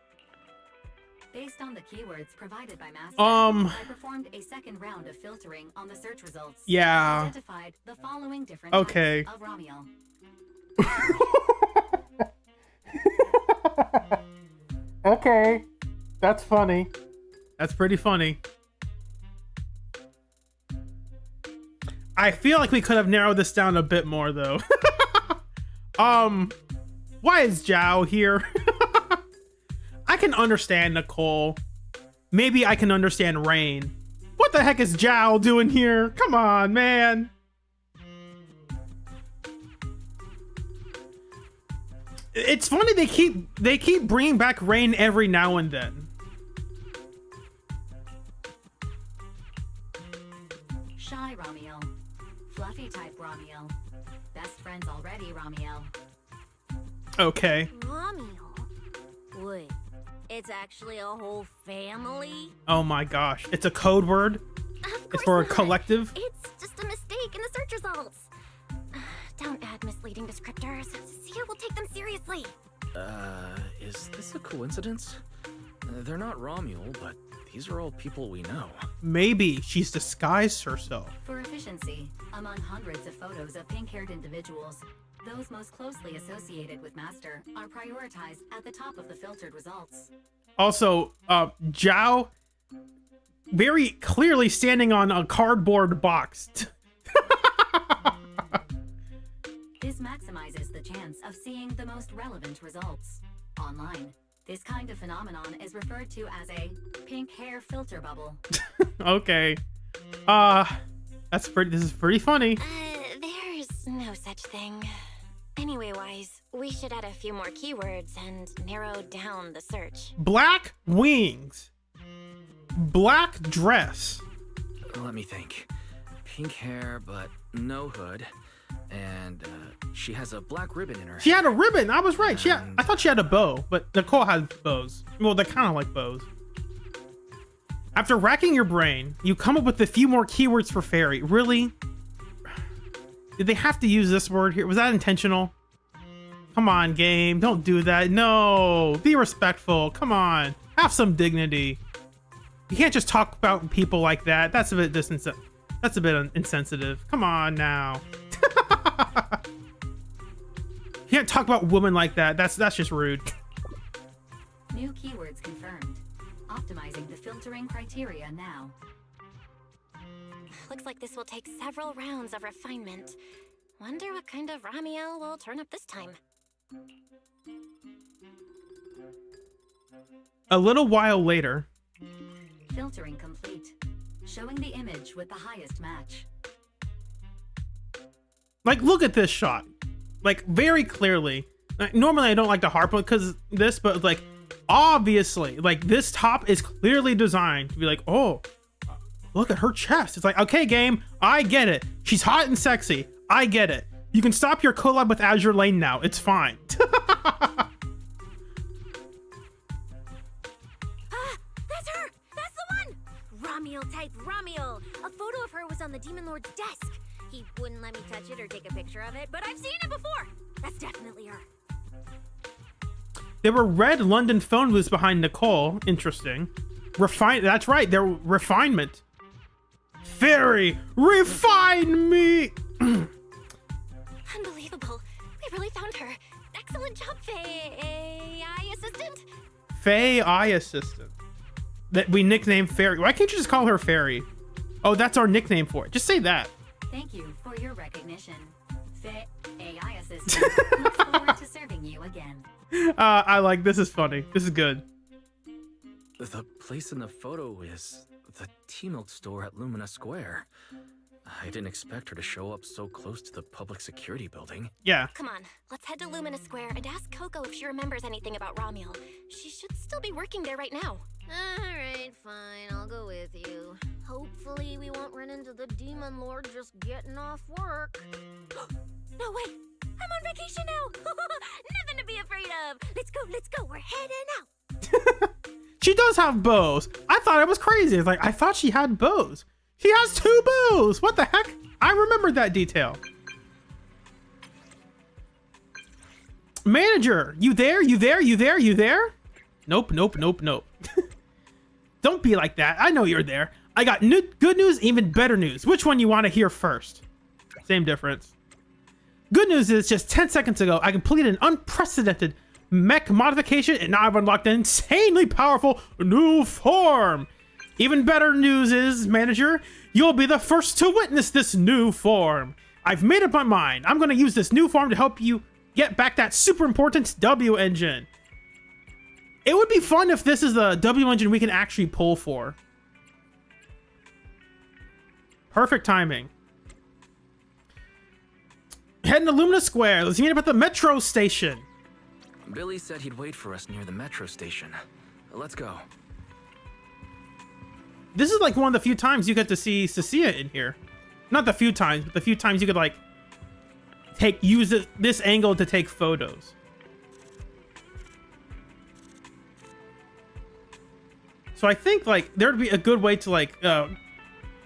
Based on the keywords provided by Master, I performed a second round of filtering on the search results. Yeah. And identified the following different Okay. types of Ramiel. Okay. That's funny. That's pretty funny. I feel like we could have narrowed this down a bit more though. Why is Zhao here? I can understand Nicole. Maybe I can understand Rain. What the heck is Zhao doing here? Come on, man. It's funny they keep bringing back Rain every now and then. Shy Ramiel. Fluffy type Ramiel. Best friends already Ramiel. Okay. Ramiel? Wait, it's actually a whole family? Oh my gosh. It's a code word. It's for a collective. It's just a mistake in the search results. Don't add misleading descriptors. Seer will take them seriously. Is this a coincidence? They're not Romuel, but these are all people we know. Maybe she's disguised herself. For efficiency, among hundreds of photos of pink-haired individuals, those most closely associated with Master are prioritized at the top of the filtered results. Also, Zhao very clearly standing on a cardboard box. This maximizes the chance of seeing the most relevant results. Online, this kind of phenomenon is referred to as a pink hair filter bubble. Okay. This is pretty funny. There's no such thing. Anyway-wise, we should add a few more keywords and narrow down the search. Black wings. Black dress. Let me think. Pink hair, but no hood. And she has a black ribbon in her She hair. had a ribbon. I was right. I thought she had a bow, but Nicole has bows. Well, they're kind of like bows. After racking your brain, you come up with a few more keywords for fairy. Really? Did they have to use this word here? Was that intentional? Come on, game. Don't do that. No. Be respectful. Come on. Have some dignity. You can't just talk about people like that. That's a bit insensitive. Come on now. You can't talk about women like that. That's just rude. New keywords confirmed. Optimizing the filtering criteria now. Looks like this will take several rounds of refinement. Wonder what kind of Ramiel will turn up this time. A little while later. Filtering complete. Showing the image with the highest match. Like, look at this shot. Like, very clearly. Like, normally I don't like to harp on because this, but like, obviously, like, this top is clearly designed to be like, oh, look at her chest. It's like, okay, game, I get it. She's hot and sexy. I get it. You can stop your collab with Azure Lane now. It's fine. Ah, that's her! That's the one! Ramiel type Ramiel. A photo of her was on the Demon Lord's desk. He wouldn't let me touch it or take a picture of it, but I've seen it before. That's definitely her. There were red London phone booths behind Nicole. Interesting. That's right. They're refinement. Fairy, refine me. Unbelievable. We really found her. Excellent job, Faye Assistant. Faye Eye Assistant. That we nicknamed Fairy. Why can't you just call her Fairy? Oh, that's our nickname for it. Just say that. Thank you for your recognition. Faye AI Assistant looks forward to serving you again. I like this. Is funny. This is good. The place in the photo is the tea milk store at Lumina Square. I didn't expect her to show up so close to the public security building. Yeah. Come on, let's head to Lumina Square and ask Coco if she remembers anything about Romuel. She should still be working there right now. Alright, fine, I'll go with you. Hopefully we won't run into the demon lord just getting off work. No way! I'm on vacation now! Nothing to be afraid of! Let's go, we're heading out! She does have bows. I thought I was crazy. It's like, I thought she had bows. She has 2 bows. What the heck? I remembered that detail. Manager, you there? You there? You there? You there? Nope, nope, nope, nope. Don't be like that. I know you're there. I got good news, even better news. Which one you want to hear first? Same difference. Good news is just 10 seconds ago, I completed an unprecedented mech modification and now I've unlocked an insanely powerful new form. Even better news is, manager, you'll be the first to witness this new form. I've made up my mind. I'm going to use this new form to help you get back that super important W engine. It would be fun if this is the W engine we can actually pull for. Perfect timing. Heading to Lumina Square. Let's meet up at the metro station. Billy said he'd wait for us near the metro station. Let's go. This is like one of the few times you get to see Cecilia in here. Not the few times, but the few times you could like use this angle to take photos. So I think like there'd be a good way to like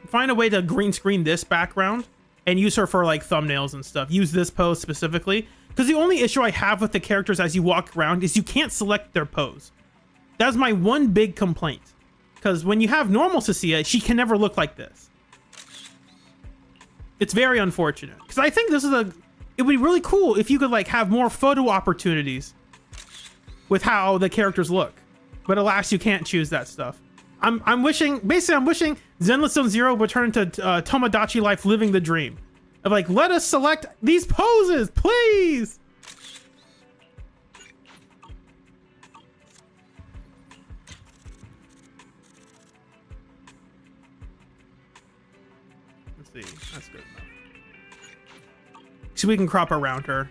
find a way to green screen this background and use her for like thumbnails and stuff. Use this pose specifically. Because the only issue I have with the characters as you walk around is you can't select their pose. That's my one big complaint. Because when you have normal Cecilia, she can never look like this. It's very unfortunate. Because I think it would be really cool if you could like have more photo opportunities with how the characters look. But alas, you can't choose that stuff. I'm wishing Zenless Zone Zero would turn into Tomodachi Life living the dream. Of like, let us select these poses, please! Let's see, that's good enough. So we can crop around her.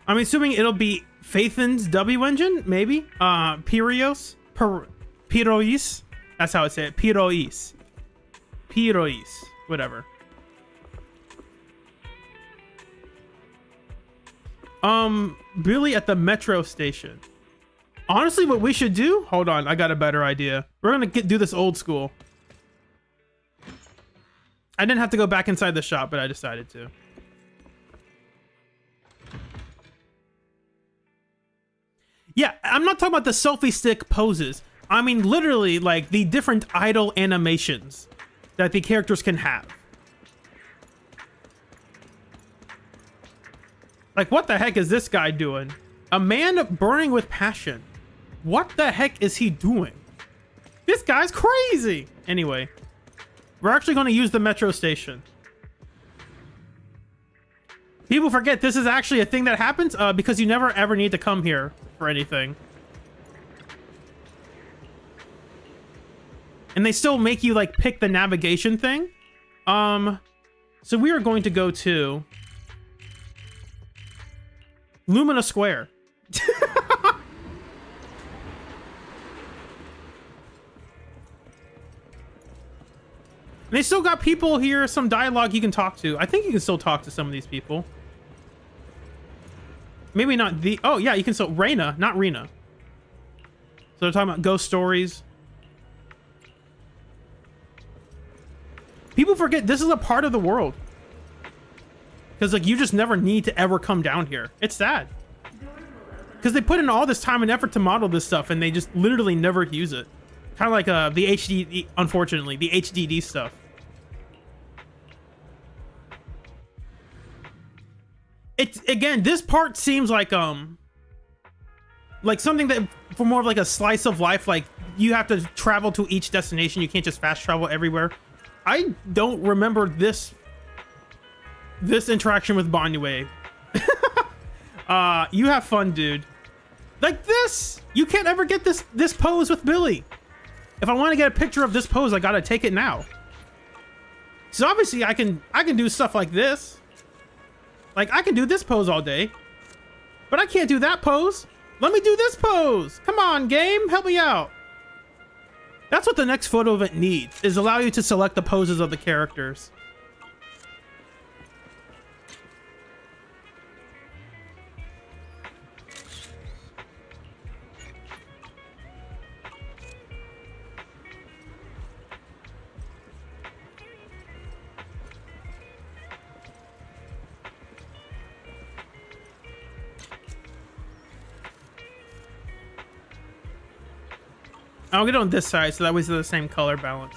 I'm assuming it'll be Faithin's W engine, maybe? Pirois? That's how I say it. Pirois. Whatever. Billy at the metro station. Honestly, what we should do... Hold on, I got a better idea. We're gonna do this old school. I didn't have to go back inside the shop, but I decided to. Yeah, I'm not talking about the selfie stick poses. I mean, literally, like, the different idle animations that the characters can have. Like, what the heck is this guy doing? A man burning with passion. What the heck is he doing? This guy's crazy! Anyway, we're actually going to use the metro station. People forget this is actually a thing that happens because you never ever need to come here for anything. And they still make you like pick the navigation thing. So we are going to go to Lumina Square. They still got people here, some dialogue you can talk to. I think you can still talk to some of these people. Maybe not the... Oh, yeah, you can still... Reina, not Rena. So they're talking about ghost stories. People forget this is a part of the world. Because, like, you just never need to ever come down here. It's sad. Because they put in all this time and effort to model this stuff, and they just literally never use it. Kind of like the HDD, unfortunately, the HDD stuff. It's, again, this part seems like something that, for more of like a slice of life, like, you have to travel to each destination. You can't just fast travel everywhere. I don't remember this interaction with Banyue. You have fun, dude. Like this, you can't ever get this pose with Billy. If I want to get a picture of this pose, I gotta take it now. So obviously I can do stuff like this. Like I can do this pose all day, but I can't do that pose. Let me do this pose. Come on, game, help me out. That's what the next photo event needs, is allow you to select the poses of the characters. I'll get on this side so that way it's the same color balance.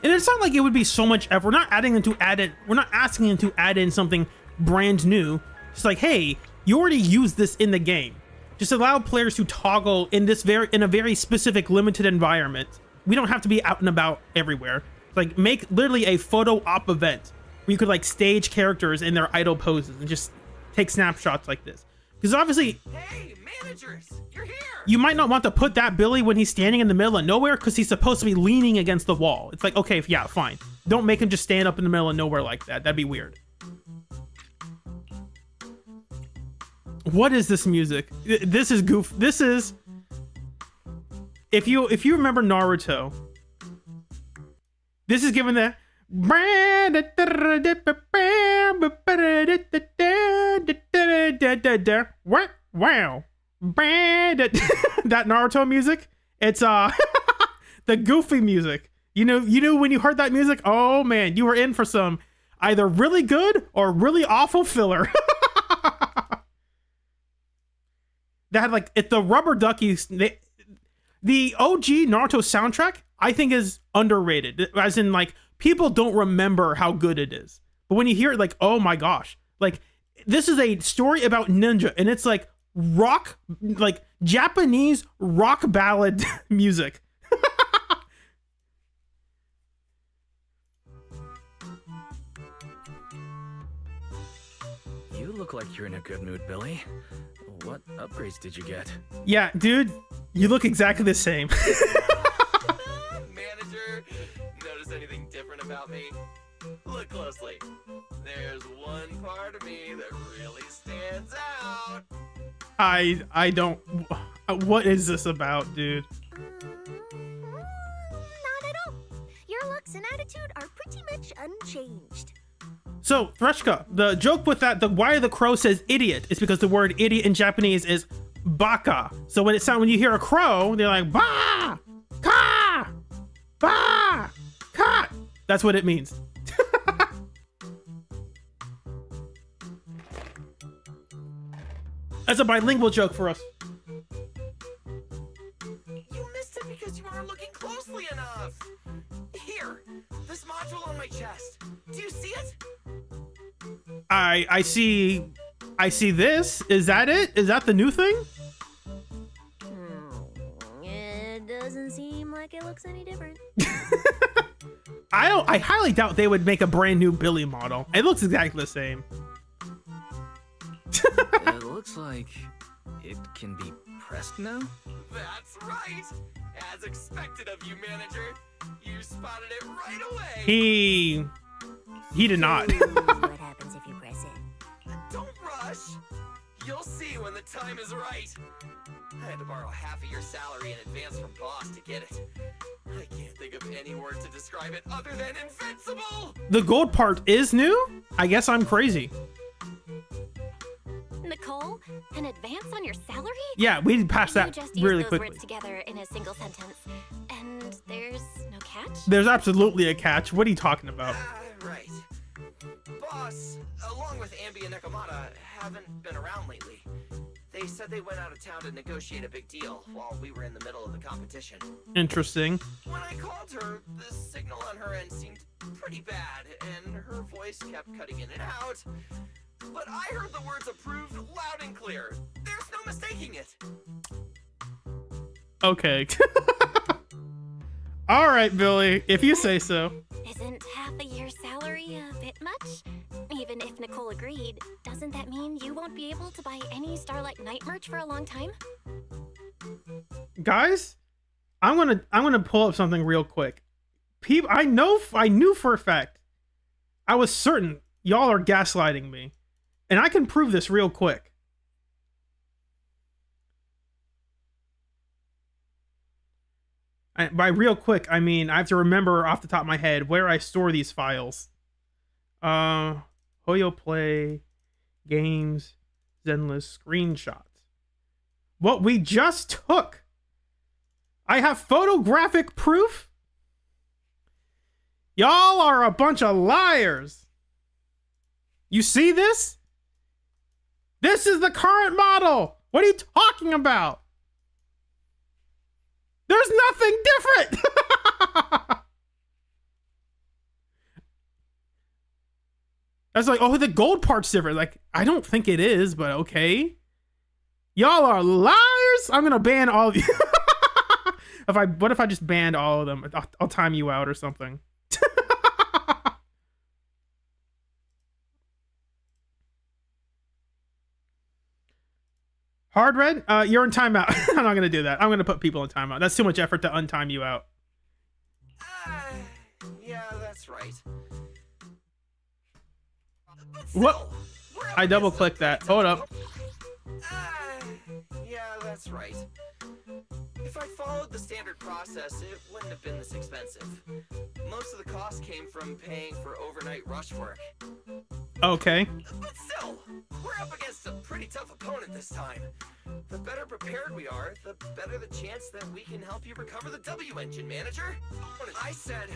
And it's not like it would be so much effort. We're not adding them to add it. We're not asking them to add in something brand new. It's like, hey, you already used this in the game. Just allow players to toggle in a very specific limited environment. We don't have to be out and about everywhere. Like, make literally a photo op event where you could like stage characters in their idle poses and just take snapshots like this. Because obviously, hey, managers, you're here. You might not want to put that Billy when he's standing in the middle of nowhere because he's supposed to be leaning against the wall. It's like, okay, yeah, fine. Don't make him just stand up in the middle of nowhere like that. That'd be weird. What is this music? This is goof. This is... If you remember Naruto, this is given the wow that Naruto music. It's the goofy music. You know when you heard that music, oh man, you were in for some either really good or really awful filler. That had like the rubber duckies. The OG Naruto soundtrack, I think, is underrated. As in, like, people don't remember how good it is. But when you hear it, like, oh my gosh. Like, this is a story about ninja, and it's like rock, like Japanese rock ballad music. You look like you're in a good mood, Billy. What upgrades did you get? Yeah, dude, you look exactly the same. Manager, notice anything different about me? Look closely. There's one part of me that really stands out. I don't... What is this about, dude? Not at all. Your looks and attitude are pretty much unchanged. So, Threshka, the joke with that, why the crow says idiot is because the word idiot in Japanese is baka. So when you hear a crow, they're like ba, ka, ba, ka. That's what it means. That's a bilingual joke for us. You missed it because you weren't looking closely enough. Here, this module on my chest. Do you see it? I see this. Is that it? Is that the new thing? It doesn't seem like it looks any different. I highly doubt they would make a brand new Billy model. It looks exactly the same. It looks like it can be pressed now? That's right. As expected of you, manager. You spotted it right away. He did not. What happens if you press it? Don't rush. You'll see when the time is right. I had to borrow half of your salary in advance from boss to get it. I can't think of any word to describe it other than invincible! The gold part is new? I guess I'm crazy. Nicole, an advance on your salary? Yeah, we passed You that just use really those quickly. words together in a single sentence. And there's no catch? There's absolutely a catch. What are you talking about? Right. Boss, along with Ambi and Nekomata, haven't been around lately. They said they went out of town to negotiate a big deal while we were in the middle of the competition. Interesting. When I called her, the signal on her end seemed pretty bad, and her voice kept cutting in and out. But I heard the words approved loud and clear. There's no mistaking it. Okay. All right, Billy, if you say so. Isn't half a year's salary a bit much? Even if Nicole agreed, doesn't that mean you won't be able to buy any Starlight Knight merch for a long time? Guys, I'm gonna pull up something real quick. I knew for a fact, I was certain y'all are gaslighting me, and I can prove this real quick. By real quick, I mean I have to remember off the top of my head where I store these files. Hoyo Play, Games, Zenless, Screenshots. What we just took. I have photographic proof. Y'all are a bunch of liars. You see this? This is the current model. What are you talking about? There's nothing different. That's like, oh, the gold part's different. Like, I don't think it is, but okay. Y'all are liars. I'm gonna ban all of you. What if I just banned all of them? I'll time you out or something. Hard Red, you're in timeout. I'm not gonna do that. I'm gonna put people in timeout. That's too much effort to untime you out. Yeah, that's right. What? I double clicked that. Hold up. Yeah, that's right. If I followed the standard process, it wouldn't have been this expensive. Most of the cost came from paying for overnight rush work. Okay. But still, we're up against a pretty tough opponent this time. The better prepared we are, the better the chance that we can help you recover the W engine, manager. I said,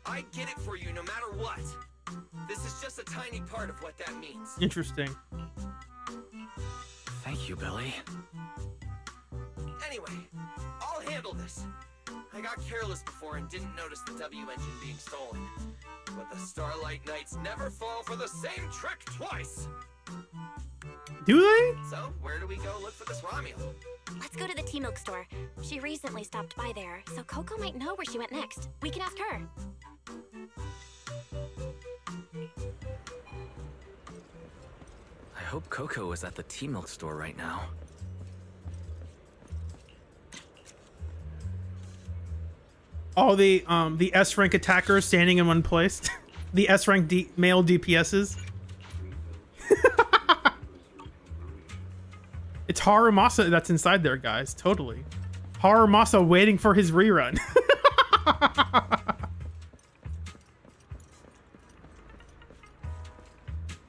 I'd get it for you no matter what. This is just a tiny part of what that means. Interesting. Thank you, Billy. Anyway, I'll handle this. I got careless before and didn't notice the W engine being stolen. But the Starlight Knights never fall for the same trick twice. Do they? So, where do we go look for this Romulo? Let's go to the tea milk store. She recently stopped by there, so Coco might know where she went next. We can ask her. I hope Coco is at the tea milk store right now. All the S rank attackers standing in one place. The S rank male DPSs. It's Harumasa that's inside there, guys. Totally. Harumasa waiting for his rerun.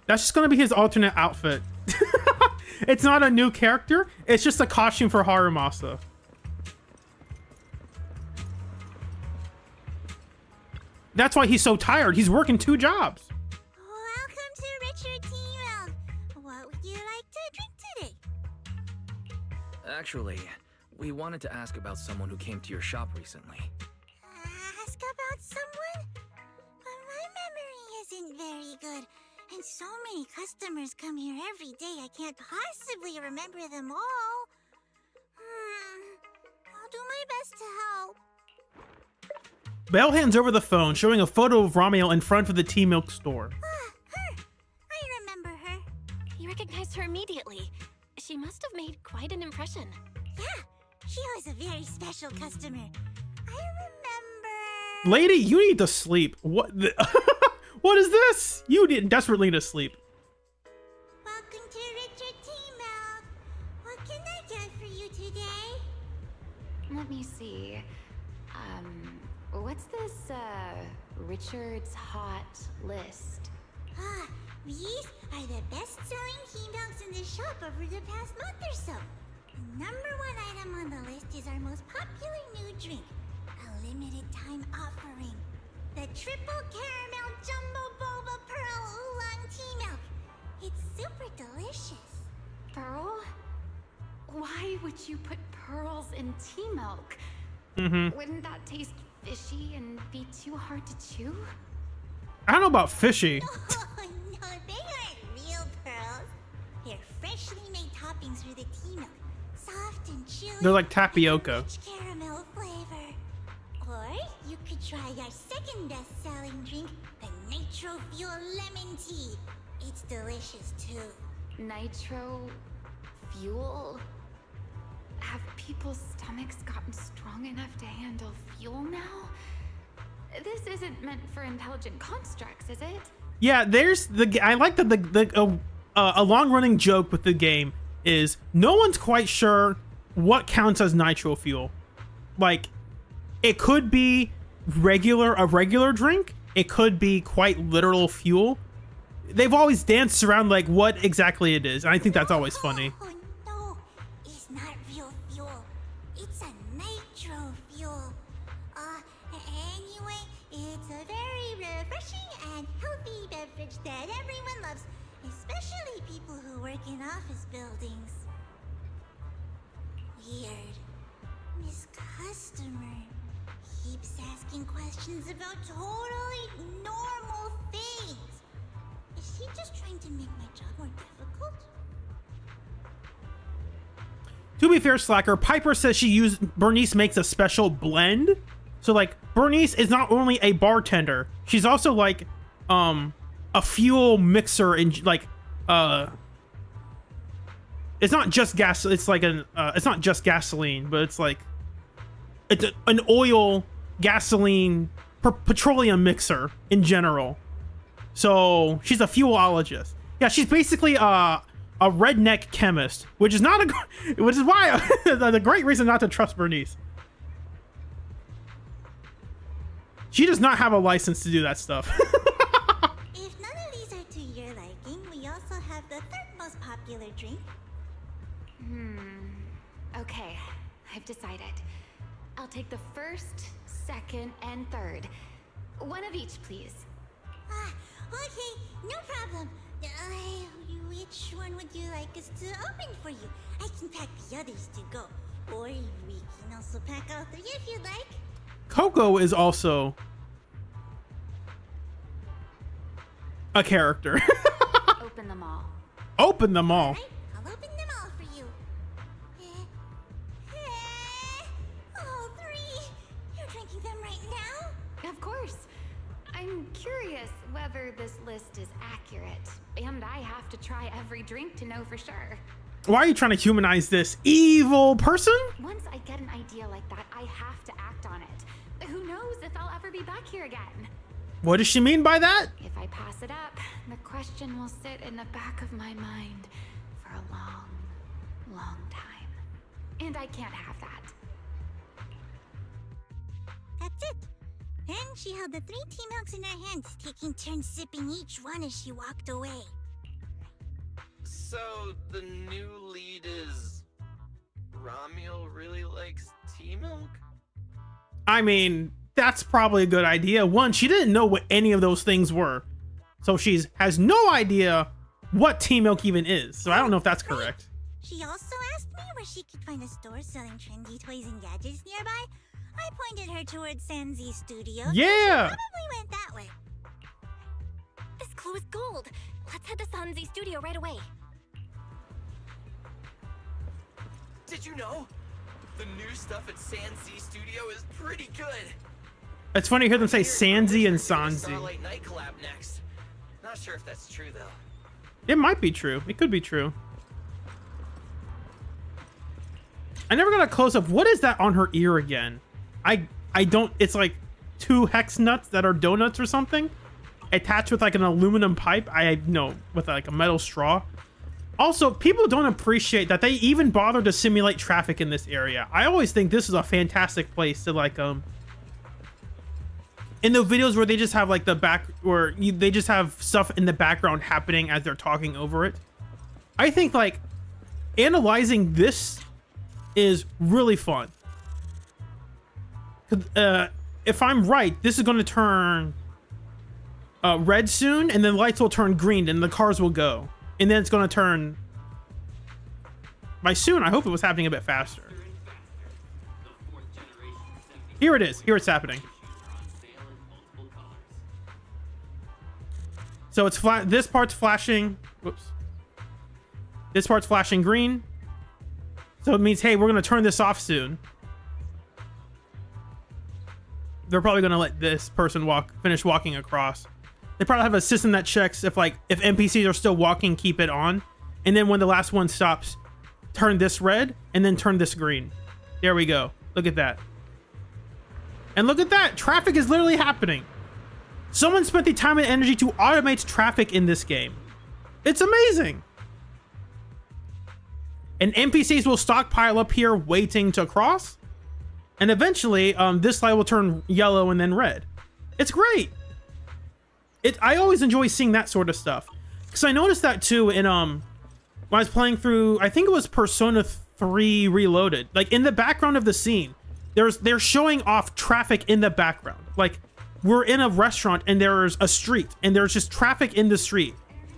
That's just gonna be his alternate outfit. It's not a new character. It's just a costume for Harumasa. That's why he's so tired. He's working 2 jobs. Welcome to Richard Tea Milk. What would you like to drink today? Actually, we wanted to ask about someone who came to your shop recently. Ask about someone? Well, my memory isn't very good. And so many customers come here every day, I can't possibly remember them all. I'll do my best to help. Belle hands over the phone, showing a photo of Romulo in front of the tea milk store. Her! I remember her. You recognized her immediately. She must have made quite an impression. Yeah, she was a very special customer. I remember... Lady, you need to sleep. What? What is this? You desperately need to sleep. Welcome to Richard Tea Milk. What can I get for you today? Let me see. What what's this, Richard's hot list? These are the best-selling tea milks in the shop over the past month or so. The #1 item on the list is our most popular new drink, a limited-time offering. The Triple Caramel Jumbo Boba Pearl Oolong Tea Milk. It's super delicious. Pearl? Why would you put pearls in tea milk? Wouldn't that taste fishy and be too hard to chew? I don't know about fishy. Oh, no, they aren't real pearls. They're freshly made toppings for the tea milk. Soft and chewy. They're like tapioca. Rich caramel flavor. Or you could try our second best-selling drink, the Nitro Fuel Lemon Tea. It's delicious too. Nitro fuel? Have people's stomachs gotten strong enough to handle fuel now? This isn't meant for intelligent constructs, is it? Yeah, there's I like that a long-running joke with the game is no one's quite sure what counts as nitro fuel. Like, it could be a regular drink. It could be quite literal fuel. They've always danced around like what exactly it is. And I think that's always funny. Oh no, it's not real fuel. It's a nitro fuel. Anyway, it's a very refreshing and healthy beverage that everyone loves, especially people who work in office buildings. Weird. This customer keeps asking questions about totally normal things. Is he just trying to make my job more difficult? To be fair, Slacker, Piper says Bernice makes a special blend. So like Bernice is not only a bartender, she's also like a fuel mixer and like it's not just gas, it's like it's not just gasoline, but it's like it's an oil, gasoline, petroleum mixer in general. So she's a fuelologist. Yeah, she's basically a redneck chemist, which is not which is why the great reason not to trust Bernice. She does not have a license to do that stuff. If none of these are to your liking, we also have the third most popular drink. Okay, I've decided. I'll take the first, second, and third. One of each, please. Okay, no problem. Which one would you like us to open for you? I can pack the others to go. Or we can also pack all three if you'd like. Coco is also a character. Open them all. Open them all. Right, I'll open them all for you. All three. You're drinking them right now? Of course. I'm curious whether this list is accurate, and I have to try every drink to know for sure. Why are you trying to humanize this evil person? Once I get an idea like that, I have to act on it. Who knows if I'll ever be back here again? What does she mean by that? If I pass it up, the question will sit in the back of my mind for a long, long time. And I can't have that. That's it. Then she held the 3 tea milks in her hands, taking turns sipping each one as she walked away. So, the new lead is... Ramiel really likes tea milk? I mean, that's probably a good idea. One, she didn't know what any of those things were. So she has no idea what tea milk even is. So I don't know if that's correct. She also asked me where she could find a store selling trendy toys and gadgets nearby. I pointed her towards Sanzi's studio. Yeah! She probably went that way. This clue is gold. Let's head to Sanzi's studio right away. Did you know? The new stuff at Sanzi Studio is pretty good. It's funny to hear them say Sanzi and Sanzi. Starlight Night collab next. Not sure if that's true though. It might be true. It could be true. I never got a close up. What is that on her ear again? I don't. It's like 2 hex nuts that are donuts or something, attached with like an aluminum pipe. I know, with like a metal straw. Also, people don't appreciate that they even bother to simulate traffic in this area. I always think this is a fantastic place to like in the videos where they just have like the back, or they just have stuff in the background happening as they're talking over it. I think like analyzing this is really fun. If I'm right, this is going to turn red soon, and then lights will turn green, and the cars will go, and then it's going to turn. By soon, I hope it was happening a bit faster. Here it is. Here it's happening. So it's flat. This part's flashing. Whoops. This part's flashing green. So it means, hey, we're going to turn this off soon. They're probably going to let this person finish walking across. They probably have a system that checks if NPCs are still walking, keep it on. And then when the last one stops, turn this red and then turn this green. There we go. Look at that. And look at that. Traffic is literally happening. Someone spent the time and energy to automate traffic in this game. It's amazing. And NPCs will stockpile up here waiting to cross. And eventually, this light will turn yellow and then red. It's great. I always enjoy seeing that sort of stuff. Because I noticed that too in when I was playing through, I think it was Persona 3 Reloaded. Like in the background of the scene, they're showing off traffic in the background. Like we're in a restaurant and there's a street and there's just traffic in the street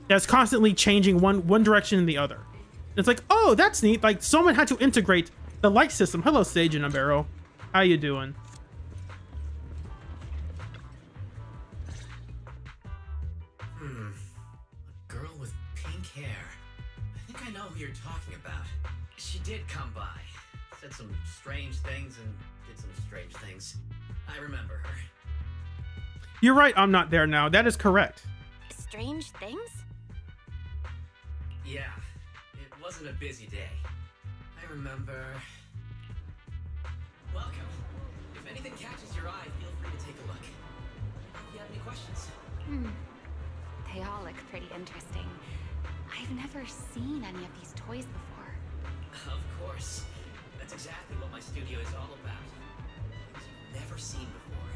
that's constantly changing one direction and the other. And it's like, oh, that's neat. Like someone had to integrate the light system. Hello, Sage and Umbrero. How you doing? A girl with pink hair. I think I know who you're talking about. She did come by. Said some strange things and did some strange things. I remember her. You're right, I'm not there now. That is correct. Strange things? Yeah, it wasn't a busy day. I remember... Welcome. If anything catches your eye, feel free to take a look. If you have any questions. They all look pretty interesting. I've never seen any of these toys before. Of course. That's exactly what my studio is all about. Things you've never seen before.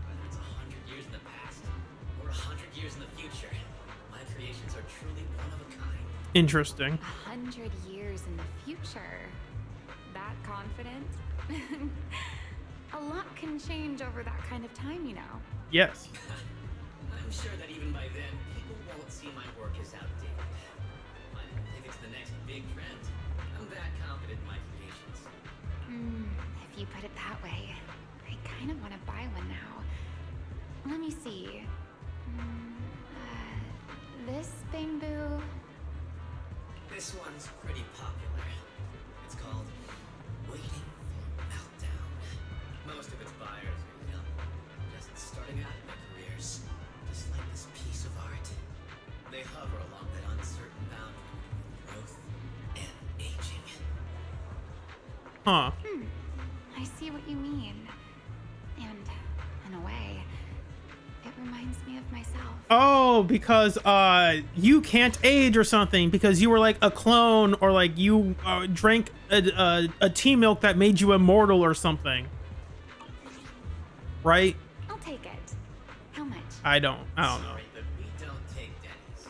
Whether it's 100 years in the past or 100 years in the future, my creations are truly one of a kind. Interesting. 100 years in the future? That confident? A lot can change over that kind of time, you know. Yes. I'm sure that even by then, people won't see my work as outdated. I don't think it's the next big trend. I'm that confident in my creations. If you put it that way, I kind of want to buy one now. Let me see. This thing, boo? This one's pretty popular. It's called Waiting for Meltdown. Most of its buyers are young, just starting out in their careers, just like this piece of art. They hover along that uncertain boundary between growth and aging. Huh. I see what you mean. And, in a way, it reminds me of myself. Oh, because you can't age or something because you were like a clone, or like you drank a tea milk that made you immortal or something, right? I'll take it. How much? I don't know. Sorry, but we don't take pennies.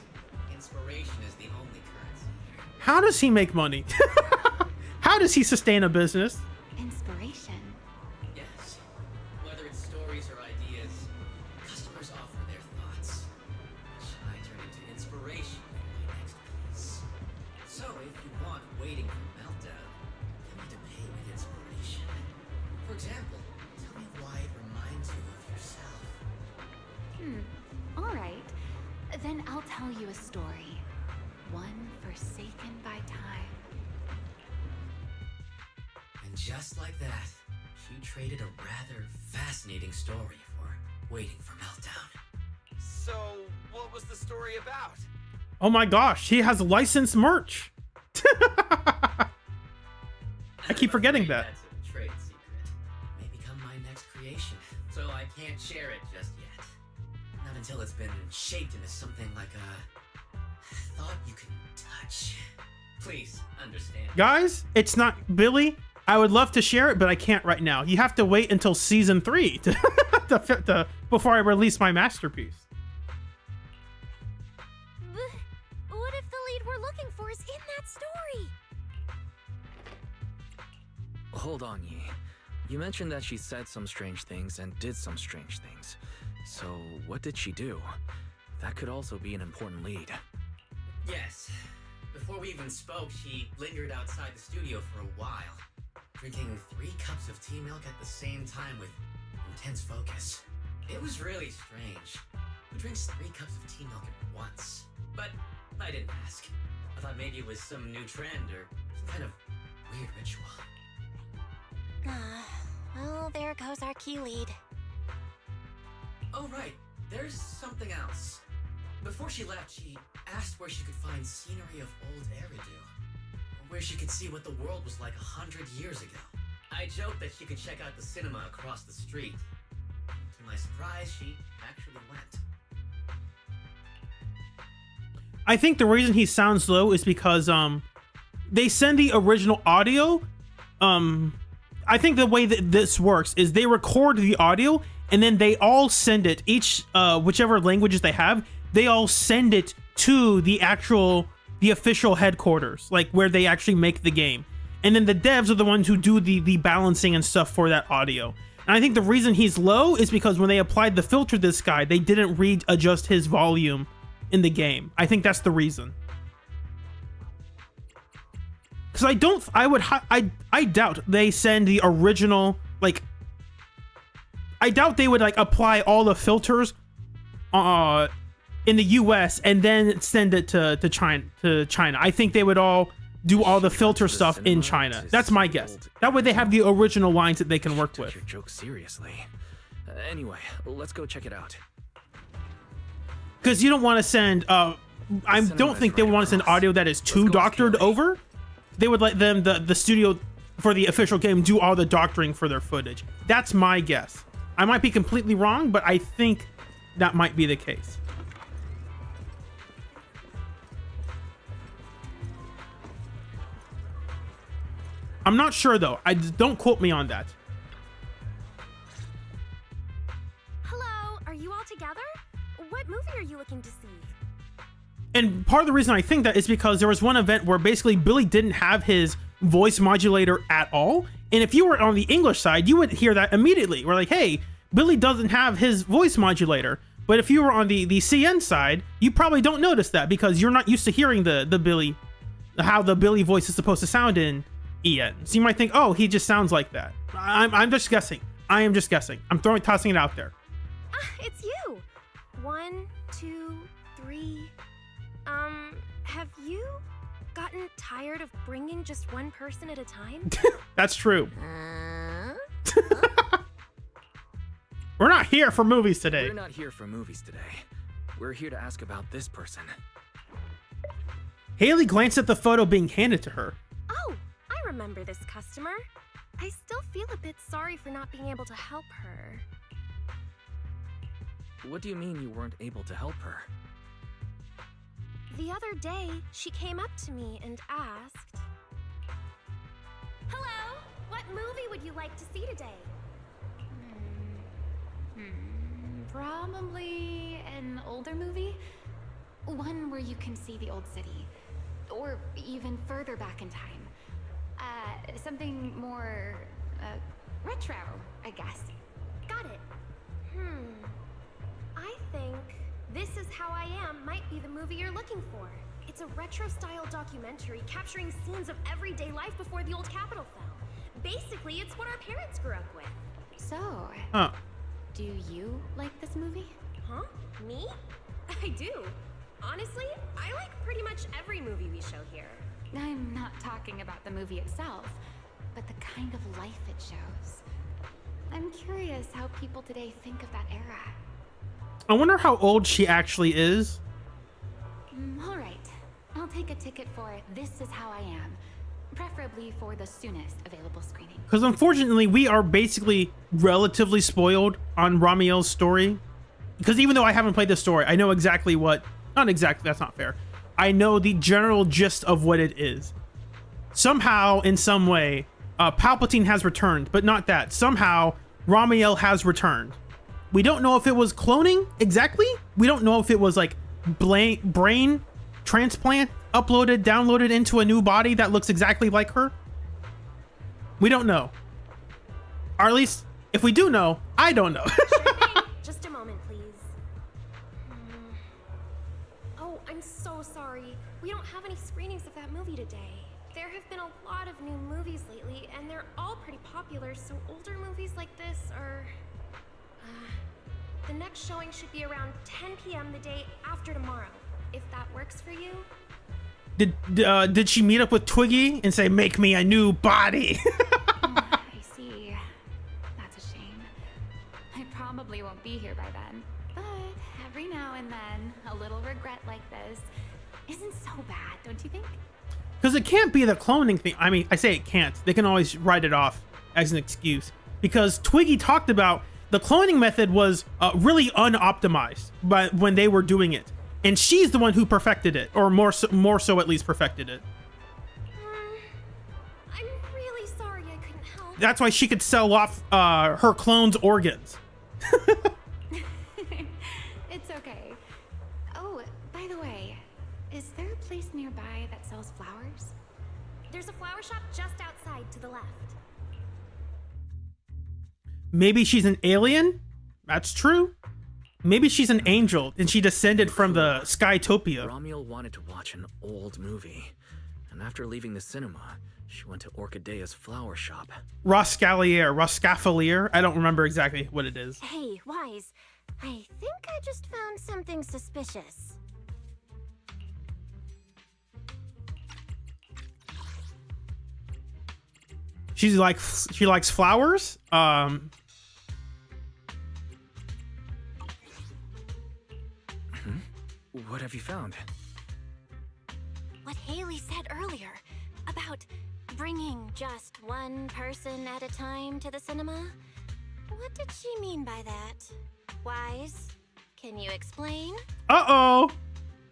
Inspiration is the only currency here. How does he make money? How does he sustain a business? Inspiration. Yes. Whether it's stories or ideas, customers offer their thoughts, which I turn into inspiration for my next piece. So if you want Waiting for Meltdown, you need to pay with inspiration. For example, tell me why it reminds you of yourself. All right. Then I'll tell you a story. One forsaken by time. And just like that, she traded a rather fascinating story for Waiting for Meltdown. So, what was the story about? Oh my gosh, he has licensed merch. I keep forgetting that. That's a trade secret. May become my next creation, so I can't share it just yet. Not until it's been shaped into something like a thought you can touch. Please understand. Guys, it's not Billy. I would love to share it, but I can't right now. You have to wait until season 3 before I release my masterpiece. What if the lead we're looking for is in that story? Hold on, Yi. You mentioned that she said some strange things and did some strange things. So, what did she do? That could also be an important lead. Yes. Before we even spoke, she lingered outside the studio for a while, drinking 3 cups of tea milk at the same time with intense focus. It was really strange. Who drinks 3 cups of tea milk at once? But I didn't ask. I thought maybe it was some new trend or some kind of weird ritual. Well, there goes our key lead. Oh, right. There's something else. Before she left, she asked where she could find scenery of old Eridu, where she could see what the world was like 100 years ago. I joked that she could check out the cinema across the street. To my surprise, she actually went. I think the reason he sounds low is because they send the original audio. I think the way that this works is they record the audio and then they all send it, each whichever languages they have, they all send it to the official headquarters, like where they actually make the game. And then the devs are the ones who do the balancing and stuff for that audio. And I think the reason he's low is because when they applied the filter to this guy, they didn't readjust his volume in the game. I think that's the reason. Because I doubt they send the original, like, I doubt they would like apply all the filters in the US and then send it to China. I think they would all do all the filter stuff in China. That's my guess. That way they have the original lines that they can work with. Your joke seriously. Anyway, let's go check it out. Because you don't want to send I don't think they would want to send audio that is too doctored over. They would let them, the studio for the official game, do all the doctoring for their footage. That's my guess. I might be completely wrong, but I think that might be the case. I'm not sure though. Don't quote me on that. Hello, are you all together? What movie are you looking to see? And part of the reason I think that is because there was one event where basically Billy didn't have his voice modulator at all. And if you were on the English side, you would hear that immediately. We're like, hey, Billy doesn't have his voice modulator. But if you were on the CN side, you probably don't notice that because you're not used to hearing the Billy, how the Billy voice is supposed to sound in EN. So you might think, oh, he just sounds like that. I'm just guessing. I am just guessing. I'm tossing it out there. It's you. 1, 2, 3. Have you gotten tired of bringing just one person at a time? That's true. We're not here for movies today. We're not here for movies today. We're here to ask about this person. Haley glanced at the photo being handed to her. Oh, I remember this customer. I still feel a bit sorry for not being able to help her. What do you mean you weren't able to help her? The other day, she came up to me and asked, "Hello, what movie would you like to see today?" Probably an older movie. One where you can see the old city. Or even further back in time. Something more, retro, I guess. Got it. I think This Is How I Am might be the movie you're looking for. It's a retro-style documentary capturing scenes of everyday life before the old Capitol fell. Basically, it's what our parents grew up with. So, do you like this movie? Huh? Me? I do. Honestly, I like pretty much every movie we show here. I'm not talking about the movie itself, but the kind of life it shows. I'm curious how people today think of that era. I wonder how old she actually is. All right. I'll take a ticket for This Is How I Am. Preferably for the soonest available screening. Because unfortunately, we are basically relatively spoiled on Ramiel's story. Because even though I haven't played the story, I know exactly what... Not exactly, that's not fair. I know the general gist of what it is. Somehow, in some way, Palpatine has returned, but not that. Somehow, Ramiel has returned. We don't know if it was cloning exactly. We don't know if it was like brain transplant uploaded, downloaded into a new body that looks exactly like her. We don't know. Or at least, if we do know, I don't know. Just a moment, please. Oh, I'm so sorry. We don't have any screenings of that movie today. There have been a lot of new movies lately, and they're all pretty popular, so older movies like this are... the next showing should be around 10 p.m. the day after tomorrow, if that works for you. Did she meet up with Twiggy and say, make me a new body? I see. That's a shame. I probably won't be here by then. But every now and then, a little regret like this isn't so bad, don't you think? Because it can't be the cloning thing. I mean, I say it can't. They can always write it off as an excuse. Because Twiggy talked about the cloning method was really unoptimized when they were doing it. And she's the one who perfected it, or more so at least perfected it. I'm really sorry I couldn't help. That's why she could sell off her clone's organs. It's okay. Oh, by the way, is there a place nearby that sells flowers? There's a flower shop just outside to the left. Maybe she's an alien? That's true. Maybe she's an angel and she descended from the Skytopia. Ramiel wanted to watch an old movie, and after leaving the cinema, she went to Orchidea's flower shop. Roscafalier. I don't remember exactly what it is. Hey, Wise. I think I just found something suspicious. She likes flowers. What have you found? What Haley said earlier about bringing just one person at a time to the cinema. What did she mean by that? Wise, can you explain? Uh-oh.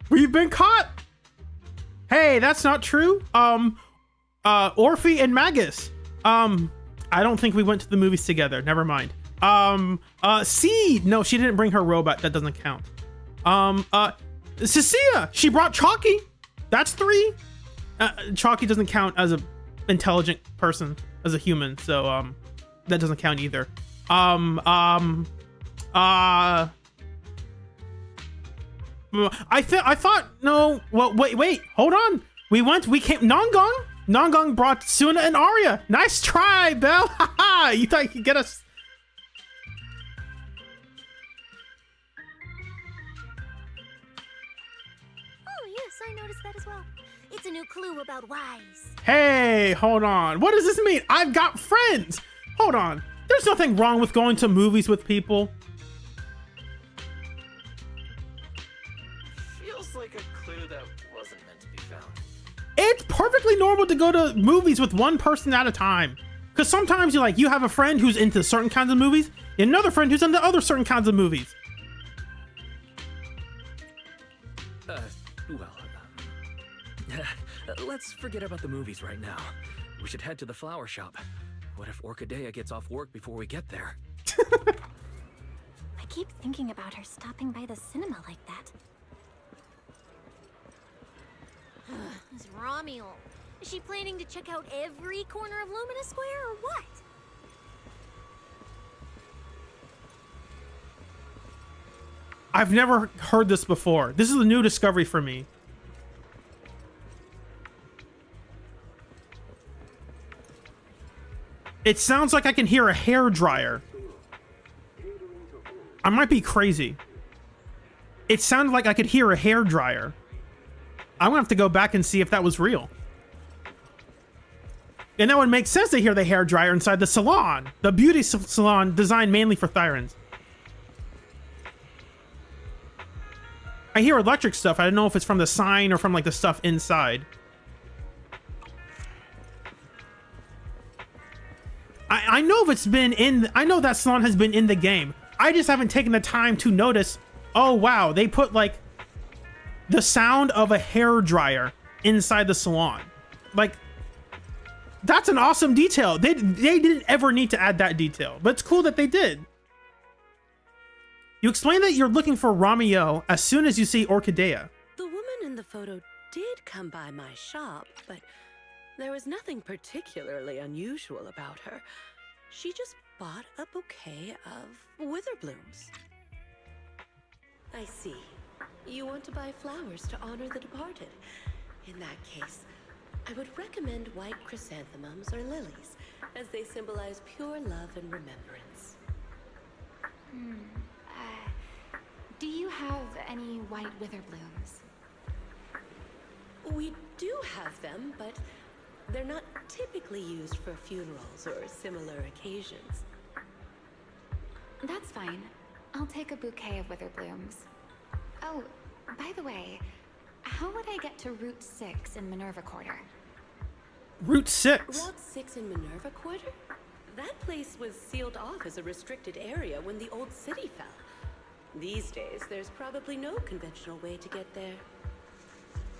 We've been caught. Hey, that's not true. Orphe and Magus. I don't think we went to the movies together. Never mind. C. No, she didn't bring her robot. That doesn't count. Cecilia, she brought Chalky. That's 3. Chalky doesn't count as a intelligent person, as a human, so that doesn't count either. I thought no. Well, wait, hold on. We came. Nongong brought Suna and Arya. Nice try, Belle. Haha. You thought you could get us? Yes, I noticed that as well. It's a new clue about Wise. Hey, hold on. What does this mean? I've got friends. Hold on. There's nothing wrong with going to movies with people. Feels like a clue that wasn't meant to be found. It's perfectly normal to go to movies with one person at a time. Because sometimes you have a friend who's into certain kinds of movies, and another friend who's into other certain kinds of movies. Let's forget about the movies right now. We should head to the flower shop. What if Orchidea gets off work before we get there? I keep thinking about her stopping by the cinema like that. This Ramiel. Is she planning to check out every corner of Lumina Square or what? I've never heard this before. This is a new discovery for me. It sounds like I can hear a hair dryer. I might be crazy. It sounded like I could hear a hair dryer. I'm gonna have to go back and see if that was real. And that would make sense to hear the hair dryer inside the salon. The beauty salon designed mainly for Thyrans. I hear electric stuff. I don't know if it's from the sign or from like the stuff inside. I know if it's been in, I know that salon has been in the game. I just haven't taken the time to notice, oh wow, they put like the sound of a hair dryer inside the salon. Like, That's an awesome detail. They didn't ever need to add that detail, but it's cool that they did. You explain that you're looking for Ramiel as soon as you see Orchidea. The woman in the photo did come by my shop, but there was nothing particularly unusual about her. She just bought a bouquet of witherblooms. I see. You want to buy flowers to honor the departed. In that case, I would recommend white chrysanthemums or lilies, as they symbolize pure love and remembrance. Do you have any white witherblooms? We do have them, but they're not typically used for funerals or similar occasions. That's fine. I'll take a bouquet of witherblooms. Oh, by the way, how would I get to Route 6 in Minerva Quarter? Route 6? Route 6 in Minerva Quarter? That place was sealed off as a restricted area when the old city fell. These days, there's probably no conventional way to get there.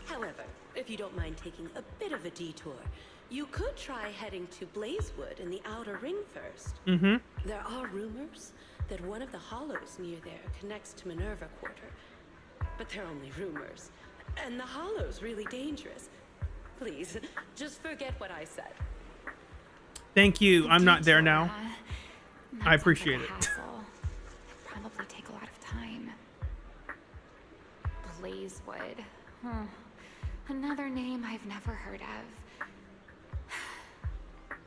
However, if you don't mind taking a bit of a detour, you could try heading to Blazewood in the Outer Ring first. There are rumors that one of the hollows near there connects to Minerva Quarter. But they're only rumors, and the hollow's really dangerous. Please, just forget what I said. Thank you. I'm not there now. That I sounds appreciate like a it. hassle. It'd probably take a lot of time. Blazewood. Another name I've never heard of.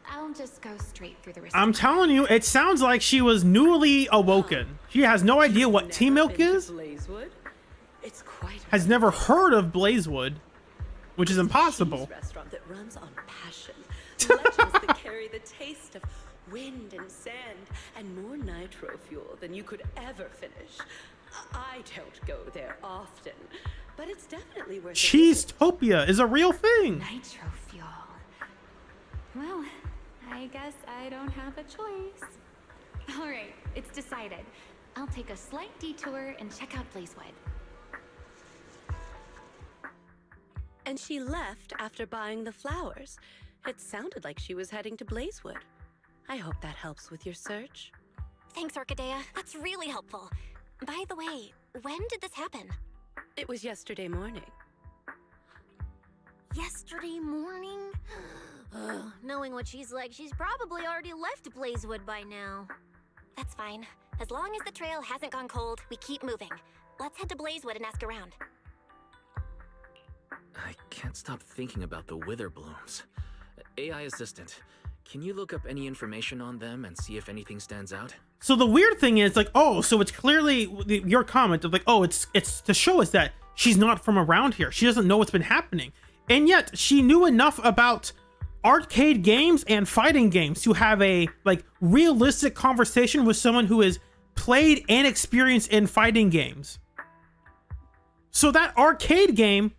I'll just go straight through the reception. I'm telling you, it sounds like she was newly awoken. She has no idea what tea milk is. Blazewood? It's quite Has never heard of Blazewood, which is impossible. Cheese restaurant that runs on passion. Legends that carry the taste of wind and sand and more nitro fuel than you could ever finish. I don't go there often, but it's definitely worth it. Cheesetopia is a real thing. Nitro fuel. Well, I guess I don't have a choice. All right, it's decided. I'll take a slight detour and check out Blazewood. And she left after buying the flowers. It sounded like she was heading to Blazewood. I hope that helps with your search. Thanks, Orchidea. That's really helpful. By the way, when did this happen? It was yesterday morning. Yesterday morning? Knowing what she's like, she's probably already left Blazewood by now. That's fine. As long as the trail hasn't gone cold, we keep moving. Let's head to Blazewood and ask around. I can't stop thinking about the witherblooms. AI assistant, can you look up any information on them and see if anything stands out? So the weird thing is, like, oh, so it's clearly your comment of like, oh, it's to show us that she's not from around here. She doesn't know what's been happening. And yet she knew enough about arcade games and fighting games to have a like realistic conversation with someone who has played and experienced in fighting games. So that arcade game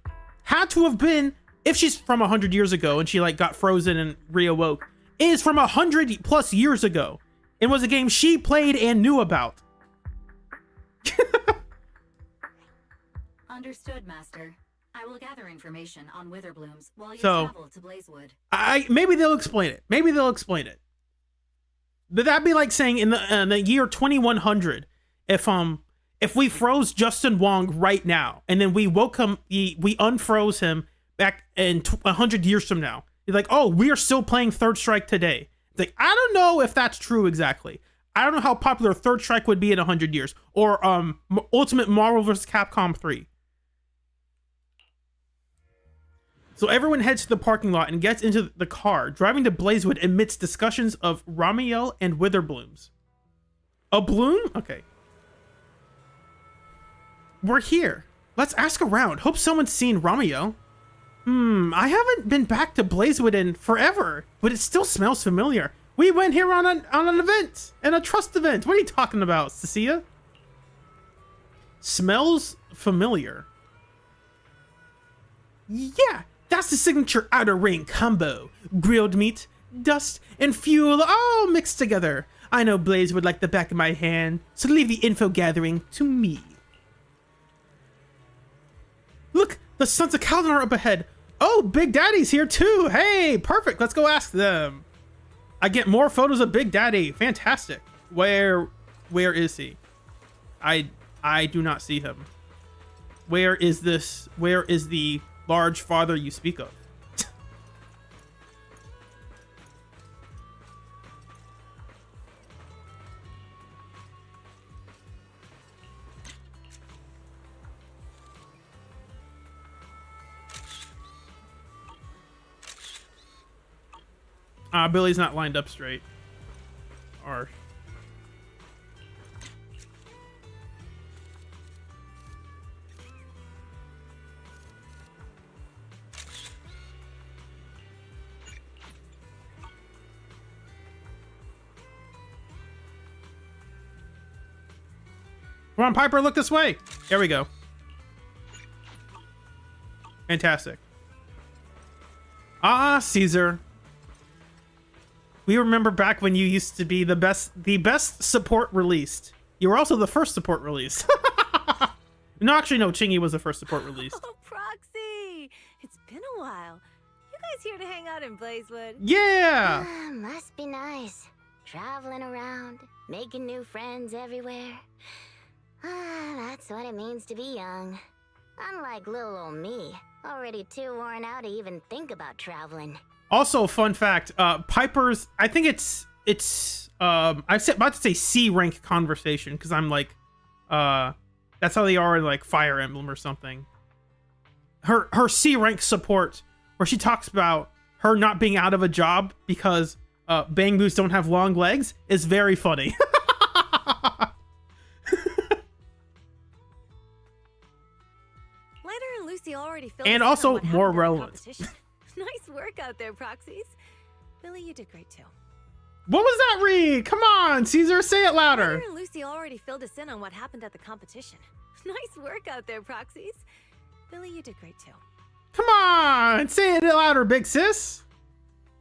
had to have been, if she's from 100 years ago and she like got frozen and reawoke, is from 100+ years ago. It was a game she played and knew about. Understood, Master. I will gather information on witherblooms while you So, travel to Blazewood. Maybe they'll explain it. Maybe they'll explain it. But that'd be like saying in the year 2100, if we froze Justin Wong right now and then we woke him, we unfroze him back in 100 years from now. You're like, oh, we are still playing Third Strike today. It's like, I don't know if that's true exactly. I don't know how popular Third Strike would be in 100 years or Ultimate Marvel vs. Capcom 3. So everyone heads to the parking lot and gets into the car, driving to Blazewood amidst discussions of Ramiel and witherblooms. A bloom? Okay. We're here. Let's ask around. Hope someone's seen Ramiel. I haven't been back to Blazewood in forever, but it still smells familiar. We went here on an event, a trust event. What are you talking about, Cecilia? Smells familiar. Yeah, that's the signature outer ring combo. Grilled meat, dust, and fuel all mixed together. I know Blazewood like the back of my hand, so leave the info gathering to me. Look, the Sons of Kaladin are up ahead. Oh, Big Daddy's here too. Hey, perfect. Let's go ask them. I get more photos of Big Daddy. Fantastic. Where is he? I do not see him. Where is this? Where is the large father you speak of? Billy's not lined up straight. Or come on, Piper, look this way. There we go. Fantastic. Ah, Caesar. We remember back when you used to be the best support released. You were also the first support released. No, actually, no. Chingy was the first support released. Oh, Proxy! It's been a while. You guys here to hang out in Blazewood? Yeah! Must be nice. Traveling around, making new friends everywhere. That's what it means to be young. Unlike little old me, already too worn out to even think about traveling. Also, fun fact, Piper's, I think it's I'm about to say C rank conversation, because I'm like, that's how they are in like Fire Emblem or something. Her C rank support, where she talks about her not being out of a job because Bang Boos don't have long legs, is very funny. Lighter and Lucy already filled And us in also on what more happened at the relevant. competition. Nice work out there, Proxies. Billy, you did great too. What was that read? Come on, Caesar, say it louder. Lighter and Lucy already filled us in on what happened at the competition. Nice work out there, Proxies. Billy, you did great too. Come on, say it louder, big sis.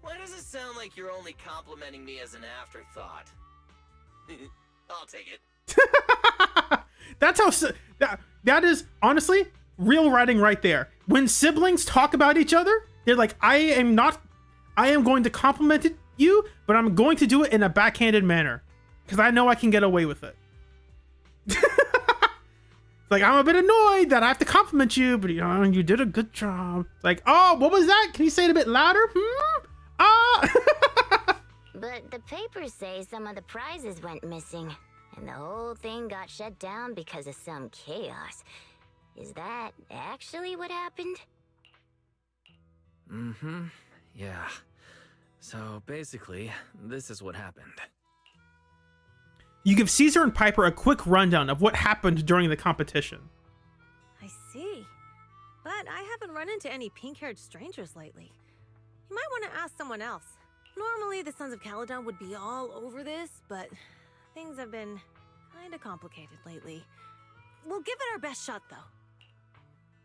Why does it sound like you're only complimenting me as an afterthought? I'll take it. That's how that is honestly real writing right there. When siblings talk about each other, they're like, I am going to compliment you, but I'm going to do it in a backhanded manner because I know I can get away with it. It's like, I'm a bit annoyed that I have to compliment you, but you did a good job. It's like, oh, what was that? Can you say it a bit louder? But the papers say some of the prizes went missing, and the whole thing got shut down because of some chaos. Is that actually what happened? Mm-hmm. Yeah. So basically, this is what happened. You give Caesar and Piper a quick rundown of what happened during the competition. I see. But I haven't run into any pink-haired strangers lately. You might want to ask someone else. Normally, the Sons of Caledon would be all over this, but things have been kinda complicated lately. We'll give it our best shot, though.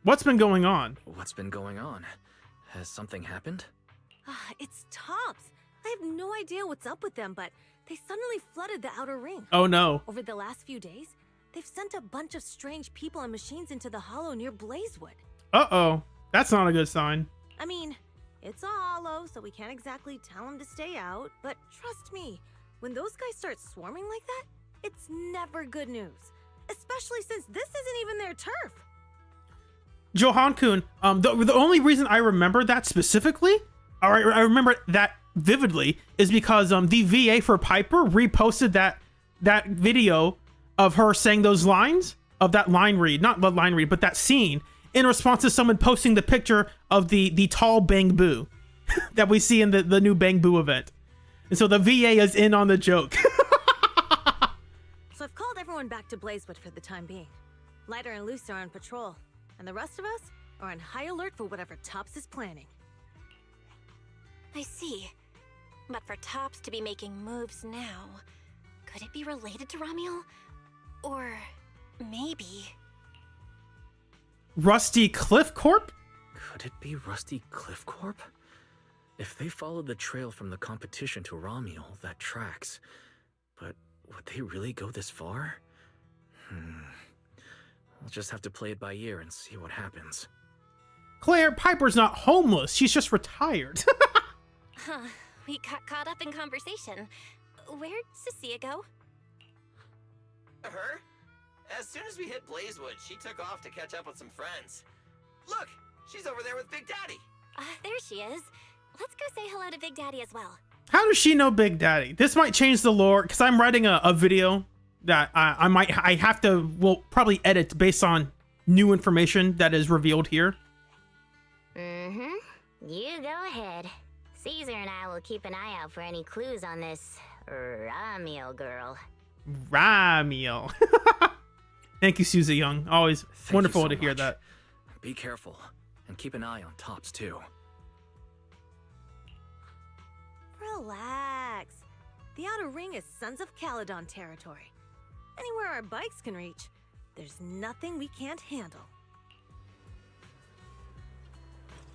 What's been going on? What's been going on? Has something happened? It's Tops. I have no idea what's up with them, but they suddenly flooded the outer ring. Oh no. Over the last few days, they've sent a bunch of strange people and machines into the hollow near Blazewood. Uh-oh. That's not a good sign. I mean, it's a hollow, so we can't exactly tell them to stay out, but trust me, when those guys start swarming like that, it's never good news. Especially since this isn't even their turf. Johan-kun, the only reason I remember that specifically, or I remember that vividly, is because the VA for Piper reposted that video of her saying those lines, of that line read, not the line read, but that scene, in response to someone posting the picture of the tall Bang Boo that we see in the new Bang Boo event. And so the VA is in on the joke. So I've called everyone back to Blazewood for the time being. Lighter and Luce are on patrol, and the rest of us are on high alert for whatever Tops is planning. I see. But for Tops to be making moves now, could it be related to Ramiel? Or maybe... Rusty Cliff Corp? Could it be Rusty Cliff Corp? If they followed the trail from the competition to Ramiel, that tracks. But would they really go this far? We'll just have to play it by ear and see what happens. Claire, Piper's not homeless. She's just retired. Huh. We got caught up in conversation. Where'd Cecilia go? Her? As soon as we hit Blazewood, she took off to catch up with some friends. Look, she's over there with Big Daddy. There she is. Let's go say hello to Big Daddy as well. How does she know Big Daddy? This might change the lore because I'm writing a video that I have to, will probably edit based on new information that is revealed here. Mm-hmm. You go ahead. Caesar and I will keep an eye out for any clues on this Ramiel girl. Ramiel. Thank you, Susie Young. Always wonderful to hear that. Be careful, and keep an eye on Tops too. Relax. The Outer Ring is Sons of Caledon territory. Anywhere our bikes can reach, there's nothing we can't handle.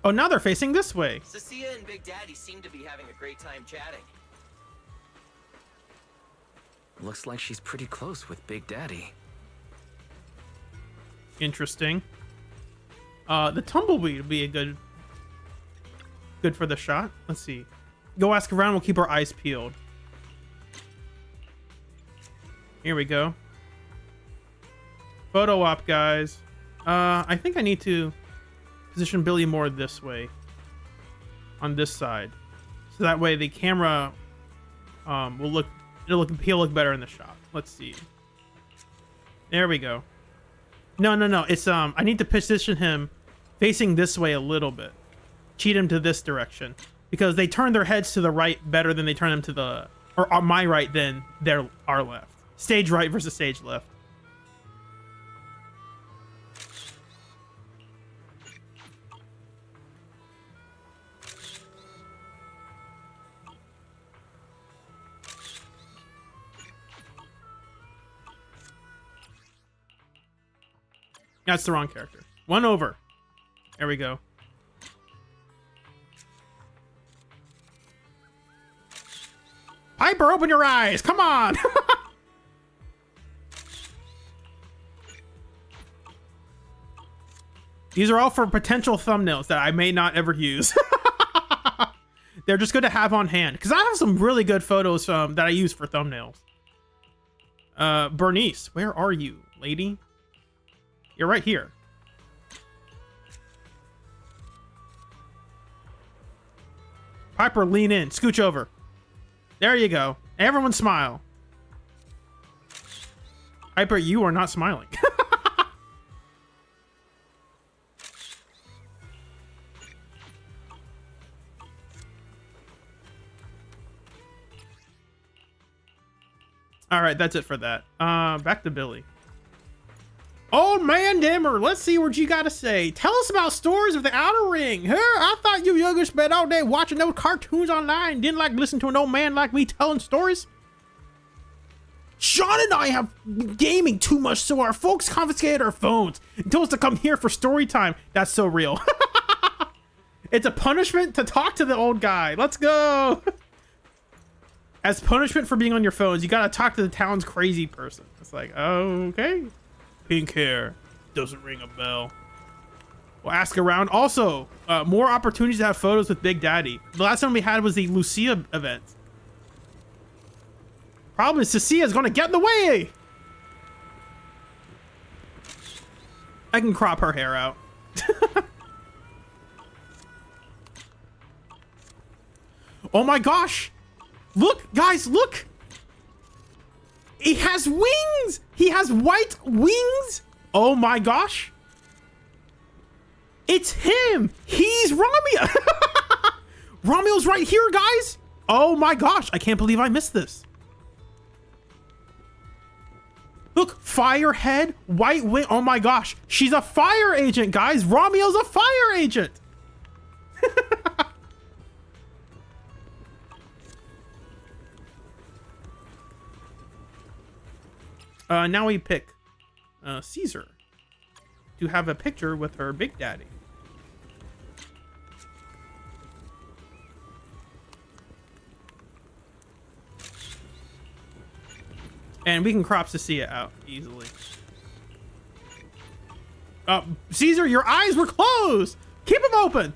Oh, now they're facing this way. Cecilia and Big Daddy seem to be having a great time chatting. Looks like she's pretty close with Big Daddy. Interesting. The tumbleweed would be a good for the shot. Let's see. Go ask around. We'll keep our eyes peeled. Here we go. Photo op, guys. I think I need to position Billy more this way, on this side, so that way the camera will look. He'll look better in the shot. Let's see. There we go. No. It's I need to position him facing this way a little bit. Cheat him to this direction because they turn their heads to the right better than they turn them to the or on my right than our left. Stage right versus stage left. That's the wrong character. One over. There we go. Piper, open your eyes. Come on. These are all for potential thumbnails that I may not ever use. They're just good to have on hand because I have some really good photos that I use for thumbnails. Bernice, where are you, lady? You're right here. Piper, lean in. Scooch over. There you go. Everyone smile. Piper, you are not smiling. All right, that's it for that. Back to Billy. Old man Dimmer, let's see what you got to say. Tell us about stories of the Outer Ring. Huh? I thought you youngers spent all day watching those cartoons online. Didn't like listen to an old man like me telling stories. Sean and I have been gaming too much, so our folks confiscated our phones and told us to come here for story time. That's so real. It's a punishment to talk to the old guy. Let's go. As punishment for being on your phones, you gotta talk to the town's crazy person. It's like, oh, okay. Pink hair. Doesn't ring a bell. We'll ask around. Also, more opportunities to have photos with Big Daddy. The last one we had was the Lucia event. Problem is Cecilia's gonna get in the way. I can crop her hair out. Oh my gosh. Look, guys, look. He has wings. He has white wings. Oh my gosh. It's him. He's Romeo. Romeo's right here, guys. Oh my gosh. I can't believe I missed this. Look, fire head, white wing. Oh my gosh. She's a fire agent, guys. Romeo's a fire agent. Now we pick Caesar to have a picture with her Big Daddy. And we can crop Cecilia out easily. Caesar, your eyes were closed! Keep them open.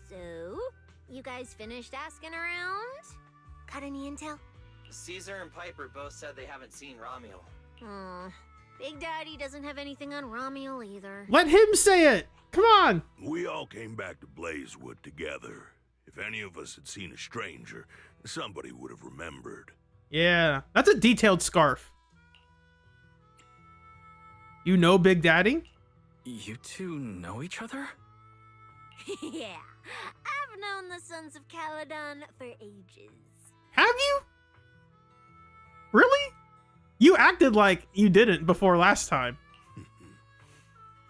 So, you guys finished asking around? Got any intel? Caesar and Piper both said they haven't seen Romuel. Big Daddy doesn't have anything on Romuel either. Let him say it. Come on. We all came back to Blazewood together. If any of us had seen a stranger, somebody would have remembered. Yeah, that's a detailed scarf. You know Big Daddy? You two know each other? Yeah, I've known the Sons of Caledon for ages. Have you? Really? You acted like you didn't before last time.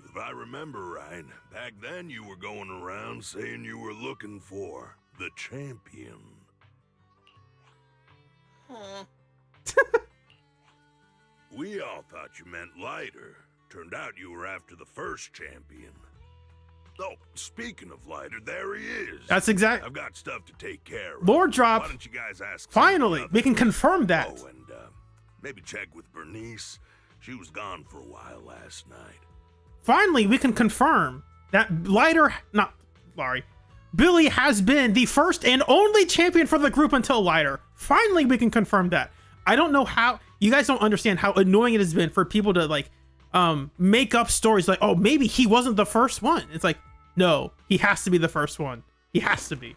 If I remember right, back then you were going around saying you were looking for the champion. We all thought you meant Lighter. Turned out you were after the first champion. Oh, speaking of Lighter, there he is. That's exact. I've got stuff to take care of. Lord drop. Why don't you guys ask? Finally, we can confirm that. Oh, and maybe check with Bernice. She was gone for a while last night. Finally, we can confirm that Billy has been the first and only champion for the group until Lighter. Finally, we can confirm that. I don't know how, you guys don't understand how annoying it has been for people to like, make up stories like, oh, maybe he wasn't the first one. It's like, no, he has to be the first one. He has to be.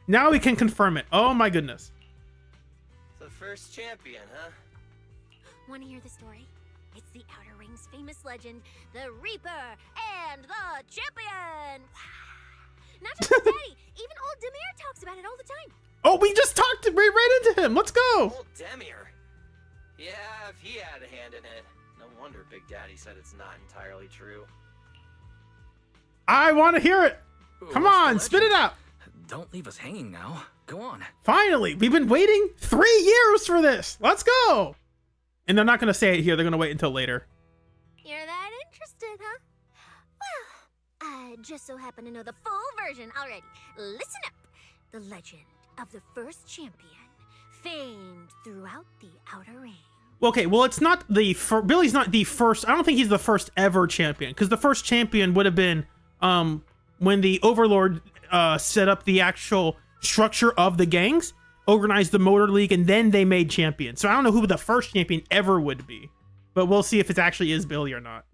Now we can confirm it. Oh my goodness. The first champion, huh? Want to hear the story? It's the Outer Ring's famous legend, the Reaper and the Champion. Not just today, even old Demir talks about it all the time. Oh, we just talked right into him. Let's go. Old Demir. Yeah, if he had a hand in it. No wonder Big Daddy said it's not entirely true. I want to hear it. Come on, spit it out. Don't leave us hanging now. Go on. Finally, we've been waiting 3 years for this. Let's go. And they're not going to say it here. They're going to wait until later. You're that interested, huh? Well, I just so happen to know the full version already. Listen up. The legend of the first champion, famed throughout the Outer Ring. Okay, well, it's not Billy's not the first. I don't think he's the first ever champion, because the first champion would have been when the Overlord set up the actual structure of the gangs, organized the Motor League, and then they made champions. So I don't know who the first champion ever would be, but we'll see if it actually is Billy or not.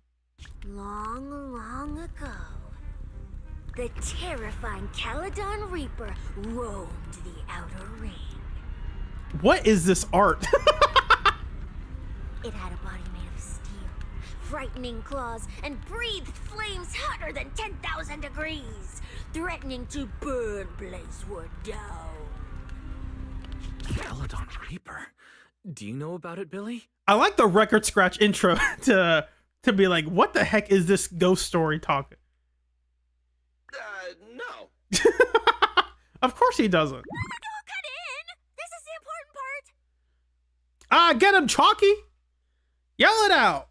Long, long ago, the terrifying Caledon Reaper roamed the Outer Ring. What is this art? It had a body made of steel, frightening claws, and breathed flames hotter than 10,000 degrees, threatening to burn Blazewood down. Caledon Reaper. Do you know about it, Billy? I like the record scratch intro to be like, what the heck is this ghost story talking? No. Of course he doesn't. Don't cut in! This is the important part! Get him, Chalky! Yell it out!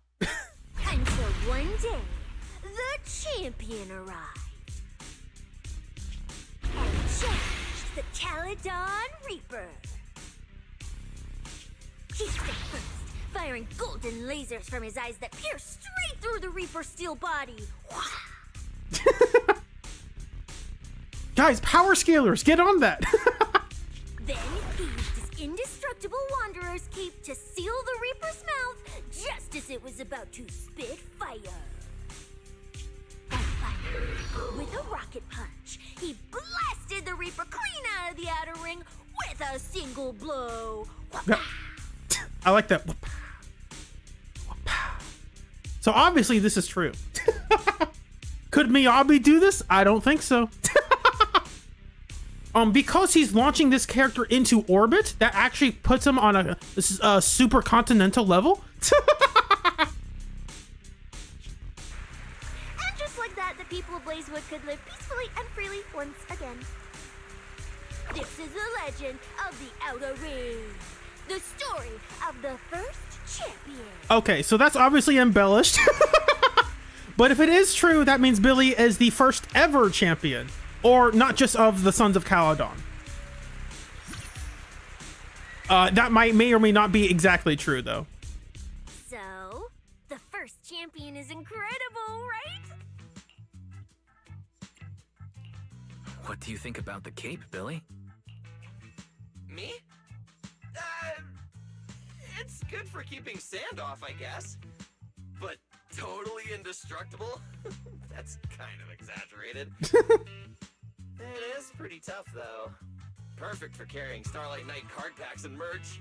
Until one day, the champion arrived. And challenged the Caledon Reaper. He struck first, firing golden lasers from his eyes that pierced straight through the Reaper's steel body. Guys, power scalers, get on that! Then he used his indestructible Wanderer's cape to seal the Reaper's mouth just as it was about to spit fire. And finally, with a rocket punch, he blasted the Reaper clean out of the Outer Ring with a single blow. I like that. So obviously this is true. Could Miyabi do this? I don't think so. Because he's launching this character into orbit, that actually puts him on a super continental level. And just like that, the people of Blazewood could live peacefully and freely once again. This is the legend of the Outer Ring. The story of the first champion. Okay, so that's obviously embellished. But if it is true, that means Billy is the first ever champion. Or not just of the Sons of Caledon. That may or may not be exactly true, though. So, the first champion is incredible, right? What do you think about the cape, Billy? Me? It's good for keeping sand off, I guess. But totally indestructible? That's kind of exaggerated. It is pretty tough, though. Perfect for carrying Starlight Knight card packs and merch.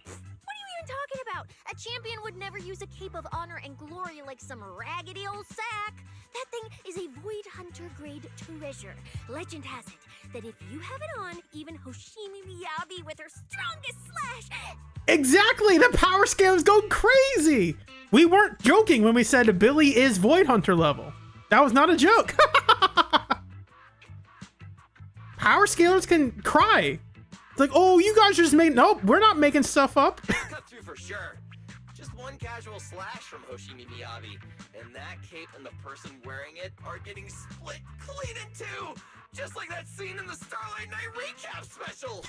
What are you even talking about? A champion would never use a cape of honor and glory like some raggedy old sack. That thing is a Void Hunter grade treasure. Legend has it that if you have it on, even Hoshimi Miyabi with her strongest slash... Exactly! The power scale is going crazy! We weren't joking when we said Billy is Void Hunter level. That was not a joke. Power scalers can cry. It's like, oh, you guys just made... Nope, we're not making stuff up. Cut through for sure. Just one casual slash from Hoshimi Miyabi, and that cape and the person wearing it are getting split clean in two, just like that scene in the Starlight Knight recap special.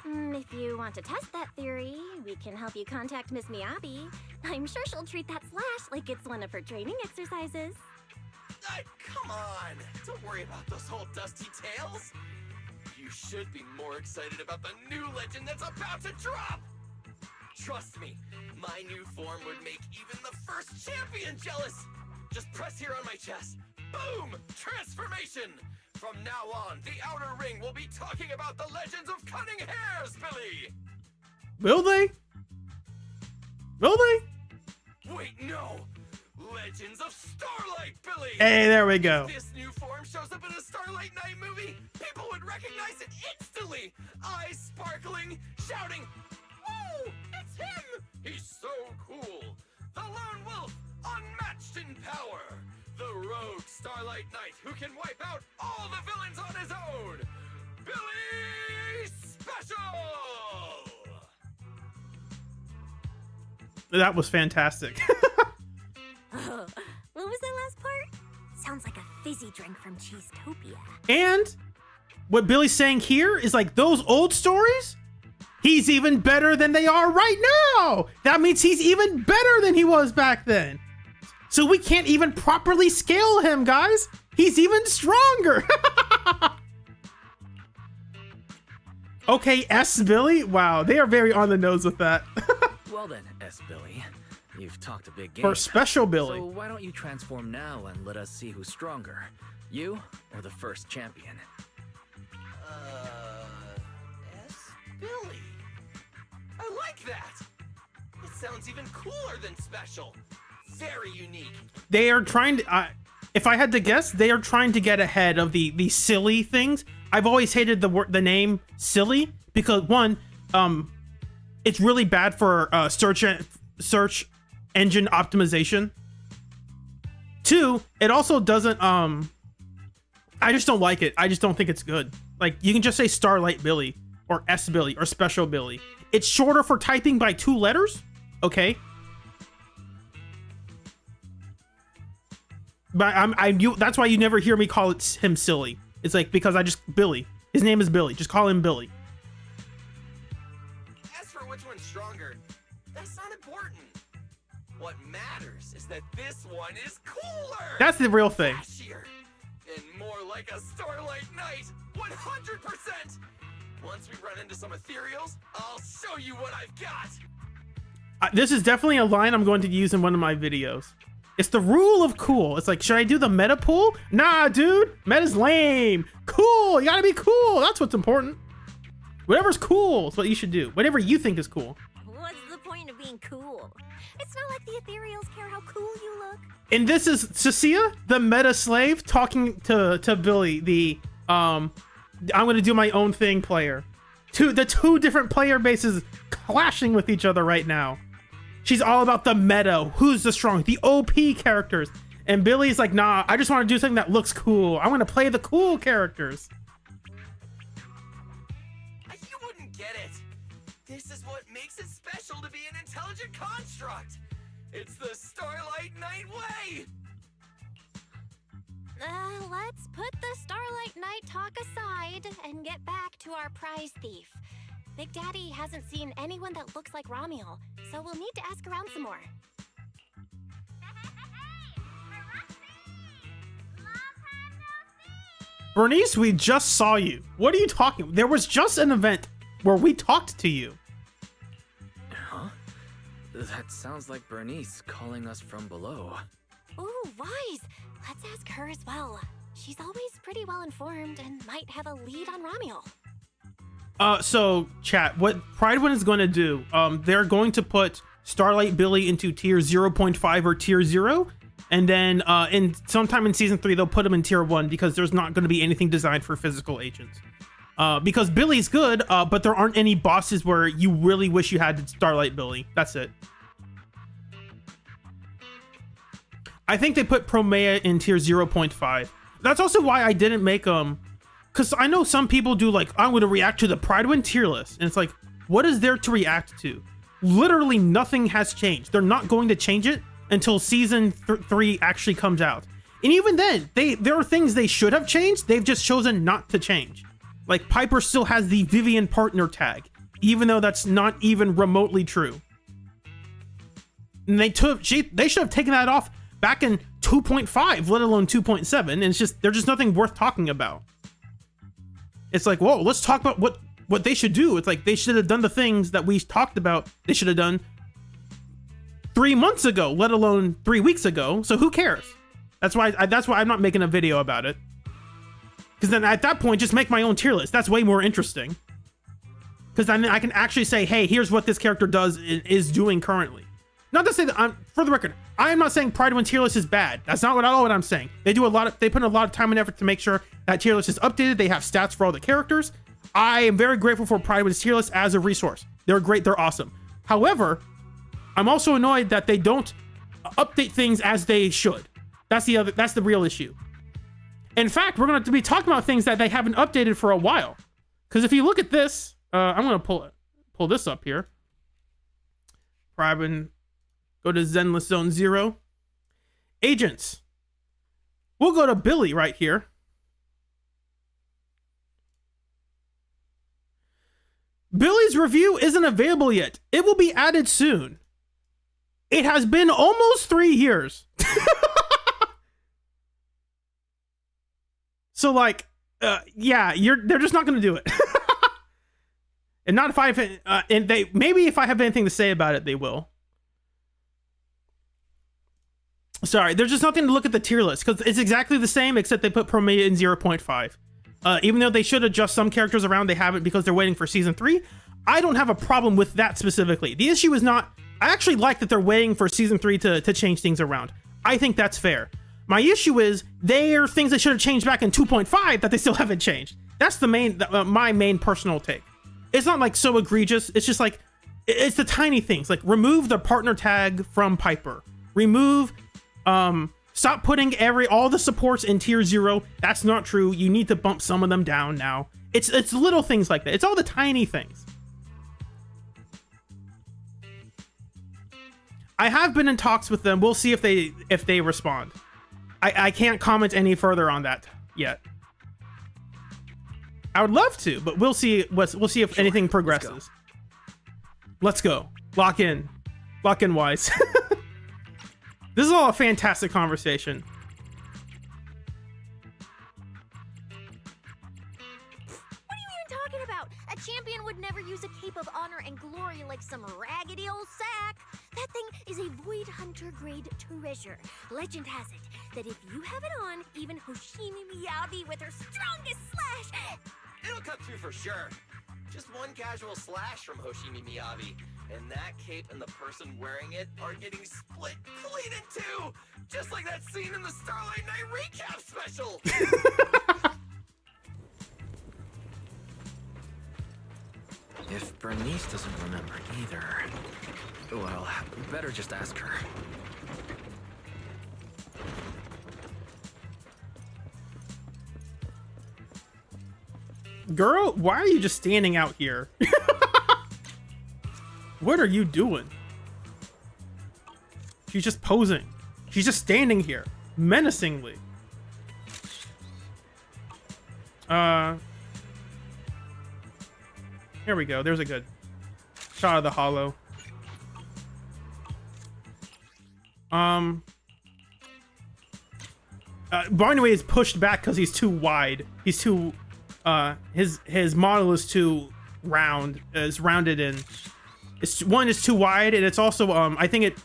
If you want to test that theory, we can help you contact Miss Miyabi. I'm sure she'll treat that slash like it's one of her training exercises. Come on, don't worry about those old dusty tales. You should be more excited about the new legend that's about to drop. Trust me, my new form would make even the first champion jealous. Just press here on my chest. Boom! Transformation! From now on, the Outer Ring will be talking about the legends of Cunning Hairs, Billy! Will they? Will they? Wait, no! Legends of Starlight, Billy! Hey, there we go. If this new form shows up in a Starlight Knight movie, people would recognize it instantly! Eyes sparkling, shouting, "Whoa! It's him! He's so cool! The Lone Wolf, unmatched in power! The rogue Starlight Knight who can wipe out all the villains on his own! Billy Special!" That was fantastic. What was that last part? Sounds like a fizzy drink from Cheesetopia. And what Billy's saying here is like those old stories, he's even better than they are right now. That means he's even better than he was back then. So we can't even properly scale him, guys. He's even stronger. Okay, S. Billy. Wow, they are very on the nose with that. Well then, S. Billy. You've talked a big game. For Special Billy. So why don't you transform now and let us see who's stronger? You or the first champion? S. Billy. I like that. It sounds even cooler than Special. Very unique. They are trying to, if I had to guess, they are trying to get ahead of the silly things. I've always hated the name silly because one, it's really bad for search engine optimization. Two, it also doesn't, I just don't like it. I just don't think it's good. Like, you can just say Starlight Billy or S Billy or Special Billy. It's shorter for typing by 2 letters. Okay. But that's why you never hear me call him silly. It's like, because Billy. His name is Billy. Just call him Billy. As for which one's stronger, that's not important. What matters is that this one is cooler. That's the real thing. Flashier, and more like a Starlight Knight. 100%. Once we run into some ethereals, I'll show you what I've got. This is definitely a line I'm going to use in one of my videos. It's the rule of cool. It's like, should I do the meta pool? Nah, dude. Meta's lame. Cool. You gotta be cool. That's what's important. Whatever's cool is what you should do. Whatever you think is cool. What's the point of being cool? It's not like the ethereals care how cool you look. And this is Cecilia, the meta slave, talking to Billy, the I'm gonna do my own thing player. The two different player bases clashing with each other right now. She's all about the meta, who's the strong, the OP characters. And Billy's like, nah, I just want to do something that looks cool. I want to play the cool characters. You wouldn't get it. This is what makes it special to be an intelligent construct. It's the Starlight Knight way. let's put the Starlight Night talk aside and get back to our prize thief. Big Daddy hasn't seen anyone that looks like Ramiel, so we'll need to ask around some more. Bernice, we just saw you. What are you talking? There was just an event where we talked to you. Huh? That sounds like Bernice calling us from below. Ooh, wise. Let's ask her as well. She's always pretty well informed and might have a lead on Ramiel. So chat, what Pridewind is going to do, they're going to put Starlight Billy into tier 0.5 or tier 0, and then in sometime in season 3 they'll put him in tier 1 because there's not going to be anything designed for physical agents. Because Billy's good, but there aren't any bosses where you really wish you had Starlight Billy. That's it. I think they put Promeia in tier 0.5. That's also why I didn't make because I know some people do like, I'm going to react to the Pridewind tier list. And it's like, what is there to react to? Literally nothing has changed. They're not going to change it until season 3 actually comes out. And even then, there are things they should have changed. They've just chosen not to change. Like Piper still has the Vivian partner tag, even though that's not even remotely true. And they should have taken that off back in 2.5, let alone 2.7. And it's just, there's just nothing worth talking about. It's like, whoa, let's talk about what they should do. It's like they should have done the things that we talked about they should have done 3 months ago, let alone 3 weeks ago. So who cares? That's why I'm not making a video about it. Because then at that point, just make my own tier list. That's way more interesting. Because then I can actually say, hey, here's what this character is doing currently. Not to say that for the record, I am not saying Pridewind tier list is bad. That's not what I'm saying. They put a lot of time and effort to make sure that tier list is updated. They have stats for all the characters. I am very grateful for Pridewind's tier list as a resource. They're great. They're awesome. However, I'm also annoyed that they don't update things as they should. That's the real issue. In fact, we're going to be talking about things that they haven't updated for a while. Because if you look at this, I'm going to pull this up here. Pridewind. Go to Zenless Zone 0. Agents. We'll go to Billy right here. Billy's review isn't available yet. It will be added soon. It has been almost 3 years. So like, yeah, they're just not going to do it. And not if maybe if I have anything to say about it, they will. Sorry, there's just nothing to look at the tier list because it's exactly the same except they put Promeia in 0.5. Even though they should adjust some characters around, they haven't because they're waiting for season 3. I don't have a problem with that specifically. The issue is not, I actually like that they're waiting for season 3 to change things around. I think that's fair. My issue is they are things that should have changed back in 2.5 that they still haven't changed. That's my main personal take. It's not like so egregious. It's just like, it's the tiny things like remove the partner tag from Piper. Remove stop putting all the supports in tier 0. That's not true. You need to bump some of them down now. It's little things like that. It's all the tiny things. I have been in talks with them. We'll see if they respond. I can't comment any further on that yet. I would love to, but we'll see if anything progresses. Let's go. Lock in. Lock in, Wise. This is all a fantastic conversation. What are you even talking about? A champion would never use a cape of honor and glory like some raggedy old sack. That thing is a Void Hunter grade treasure. Legend has it that if you have it on, even Hoshimi Miyabi with her strongest slash... It'll cut through for sure. Just one casual slash from Hoshimi Miyabi, and that cape and the person wearing it are getting split clean in two, just like that scene in the Starlight Night recap special. If Bernice doesn't remember either, well, better just ask her. Girl, why are you just standing out here? What are you doing? She's just posing. She's just standing here, menacingly. Here we go. There's a good shot of the hollow. Barnway is pushed back because he's too wide. He's too his model is too round. Is rounded in. One is too wide, and it's also I think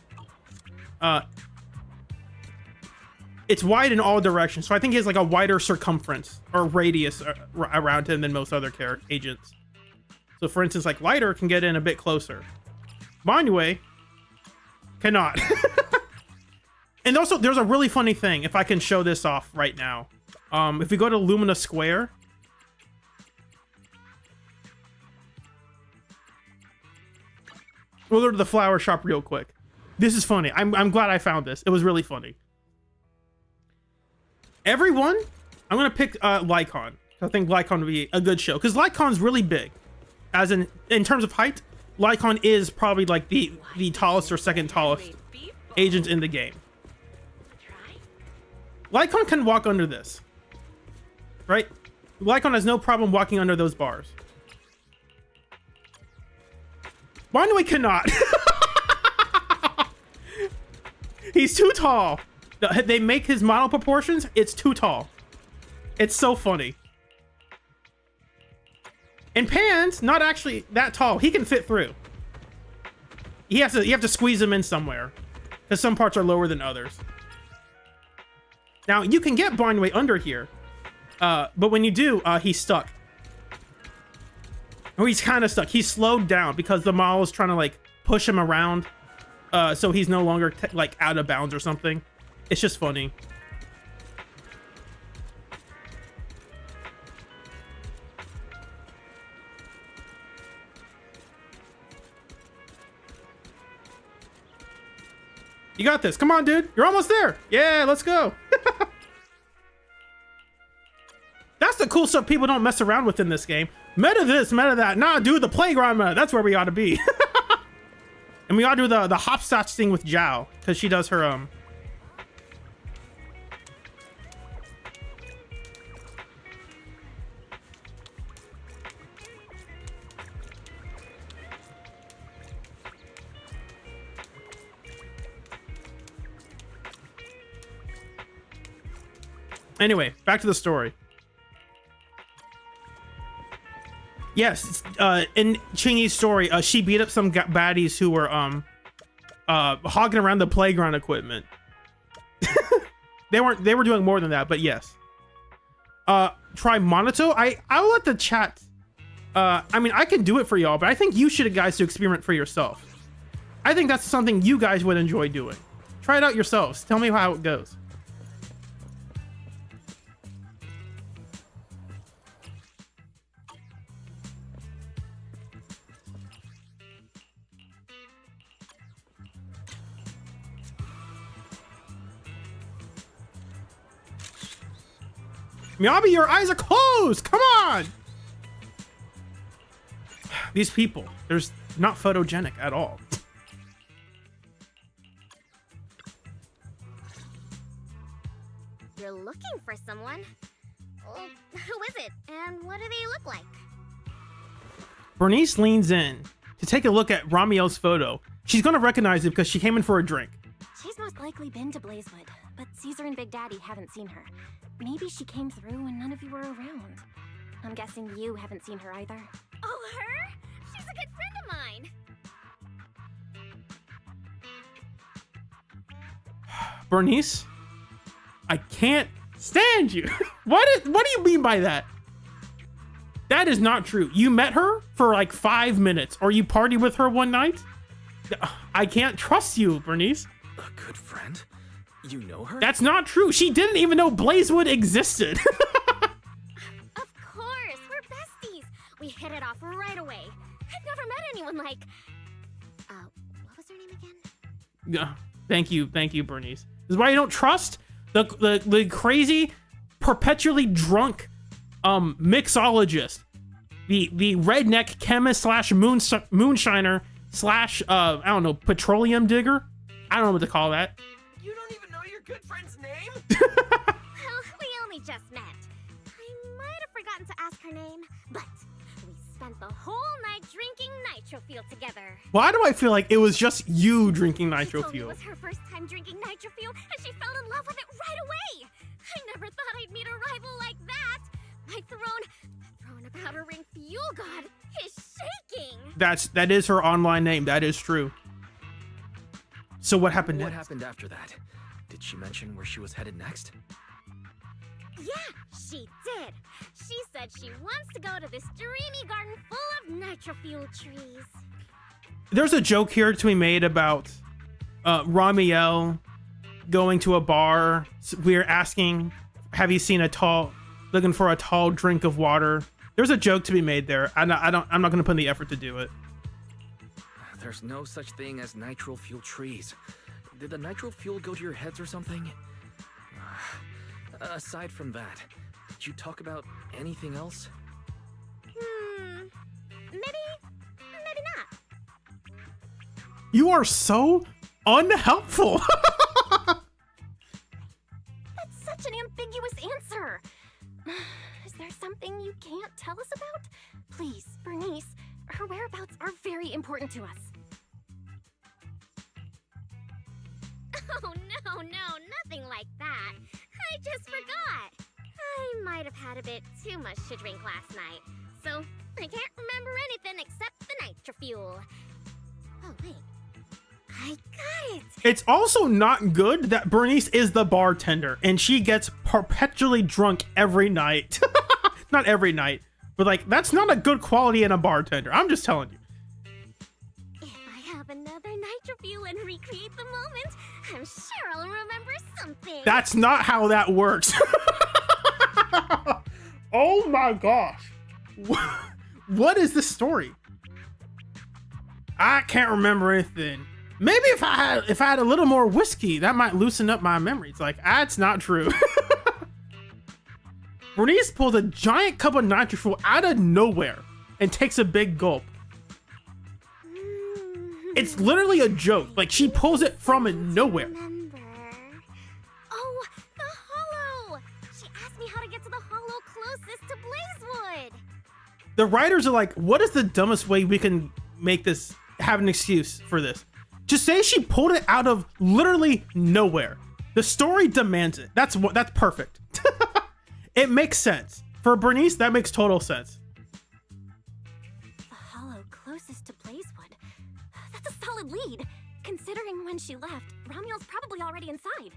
it's wide in all directions. So I think he has like a wider circumference or radius around him than most other agents. So for instance, like Lighter can get in a bit closer. Barnway cannot. And also, there's a really funny thing, if I can show this off right now. If we go to Lumina Square. We'll go to the flower shop real quick. This is funny. I'm glad I found this. It was really funny. Everyone, I'm going to pick Lycon. I think Lycon would be a good show. Because Lycon's really big. As in terms of height, Lycon is probably like the tallest or second tallest agent in the game. Lycon can walk under this, right? Lycon has no problem walking under those bars. Barnway cannot. He's too tall. They make his model proportions. It's too tall. It's so funny. And Pan's not actually that tall. He can fit through. You have to squeeze him in somewhere, because some parts are lower than others. Now, you can get Barnway under here, but when you do, he's stuck. Or he's kind of stuck. He's slowed down because the model is trying to, like, push him around, so he's no longer, like, out of bounds or something. It's just funny. You got this. Come on, dude. You're almost there. Yeah, let's go. That's the cool stuff people don't mess around with in this game. Meta this, meta that. Nah, dude, the playground meta. That's where we ought to be. And we ought to do the hopscotch thing with Zhao, because she does her, Anyway, back to the story. Yes, in Chingy's story, she beat up some baddies who were hogging around the playground equipment. They were doing more than that, but yes. Try Monato. I'll let the chat. I mean, I can do it for y'all, but I think you should guys to experiment for yourself. I think that's something you guys would enjoy doing. Try it out yourselves. Tell me how it goes. Miyabi, your eyes are closed! Come on! These people, they're not photogenic at all. You're looking for someone? Well, who is it? And what do they look like? Bernice leans in to take a look at Ramiel's photo. She's gonna recognize it because she came in for a drink. She's most likely been to Blazewood, but Caesar and Big Daddy haven't seen her. Maybe she came through when none of you were around. I'm guessing you haven't seen her either. Oh, her? She's a good friend of mine. Bernice, I can't stand you. What do you mean by that? That is not true. You met her for like 5 minutes, or you partied with her one night? I can't trust you, Bernice. A good friend? You know her? That's not true. She didn't even know Blazewood existed. Of course, we're besties. We hit it off right away. I've never met anyone like... what was her name again? Yeah, thank you, Bernice. This is why you don't trust the crazy, perpetually drunk mixologist, the redneck chemist slash moonshiner slash I don't know, petroleum digger. I don't know what to call that. You don't even know your good friend's name? Well, we only just met. I might have forgotten to ask her name, but we spent the whole night drinking nitro fuel together. Why do I feel like it was just you drinking nitro She told me fuel? it was her first time drinking nitro fuel, and she fell in love with it right away. I never thought I'd meet a rival like that. My throne powder ring fuel god is shaking. That is her online name. That is true. So what happened What next? happened after that? Did she mention where she was headed next? Yeah, she did. She said she wants to go to this dreamy garden full of nitro fuel trees. There's a joke here to be made about Ramiel going to a bar. We're asking, have you seen looking for a tall drink of water? There's a joke to be made there. I'm not going to put in the effort to do it. There's no such thing as nitro fuel trees. Did the nitro fuel go to your heads or something? Aside from that, did you talk about anything else? Maybe not. You are so unhelpful. That's such an ambiguous answer. Is there something you can't tell us about? Please, Bernice, her whereabouts are very important to us. Oh, no, nothing like that. I just forgot. I might have had a bit too much to drink last night, so I can't remember anything except the nitro fuel. Oh, wait. I got it. It's also not good that Bernice is the bartender and she gets perpetually drunk every night. Not every night, but like, that's not a good quality in a bartender. I'm just telling you. If I have another nitro fuel and recreate the moment, I'm sure I'll remember something. That's not how that works. Oh my gosh. What is this story? I can't remember anything. Maybe if I had a little more whiskey, that might loosen up my memories. Like, that's not true. Bernice pulls a giant cup of nitro fuel out of nowhere and takes a big gulp. It's literally a joke. Like, she pulls it from nowhere. Remember. Oh, the hollow. She asked me how to get to the hollow closest to Blazewood. The writers are like, what is the dumbest way we can make this, have an excuse for this? Just say she pulled it out of literally nowhere. The story demands it. That's perfect. It makes sense. For Bernice, that makes total sense. The hollow closest to Blazewood. That's a solid lead. Considering when she left, Romuel's probably already inside.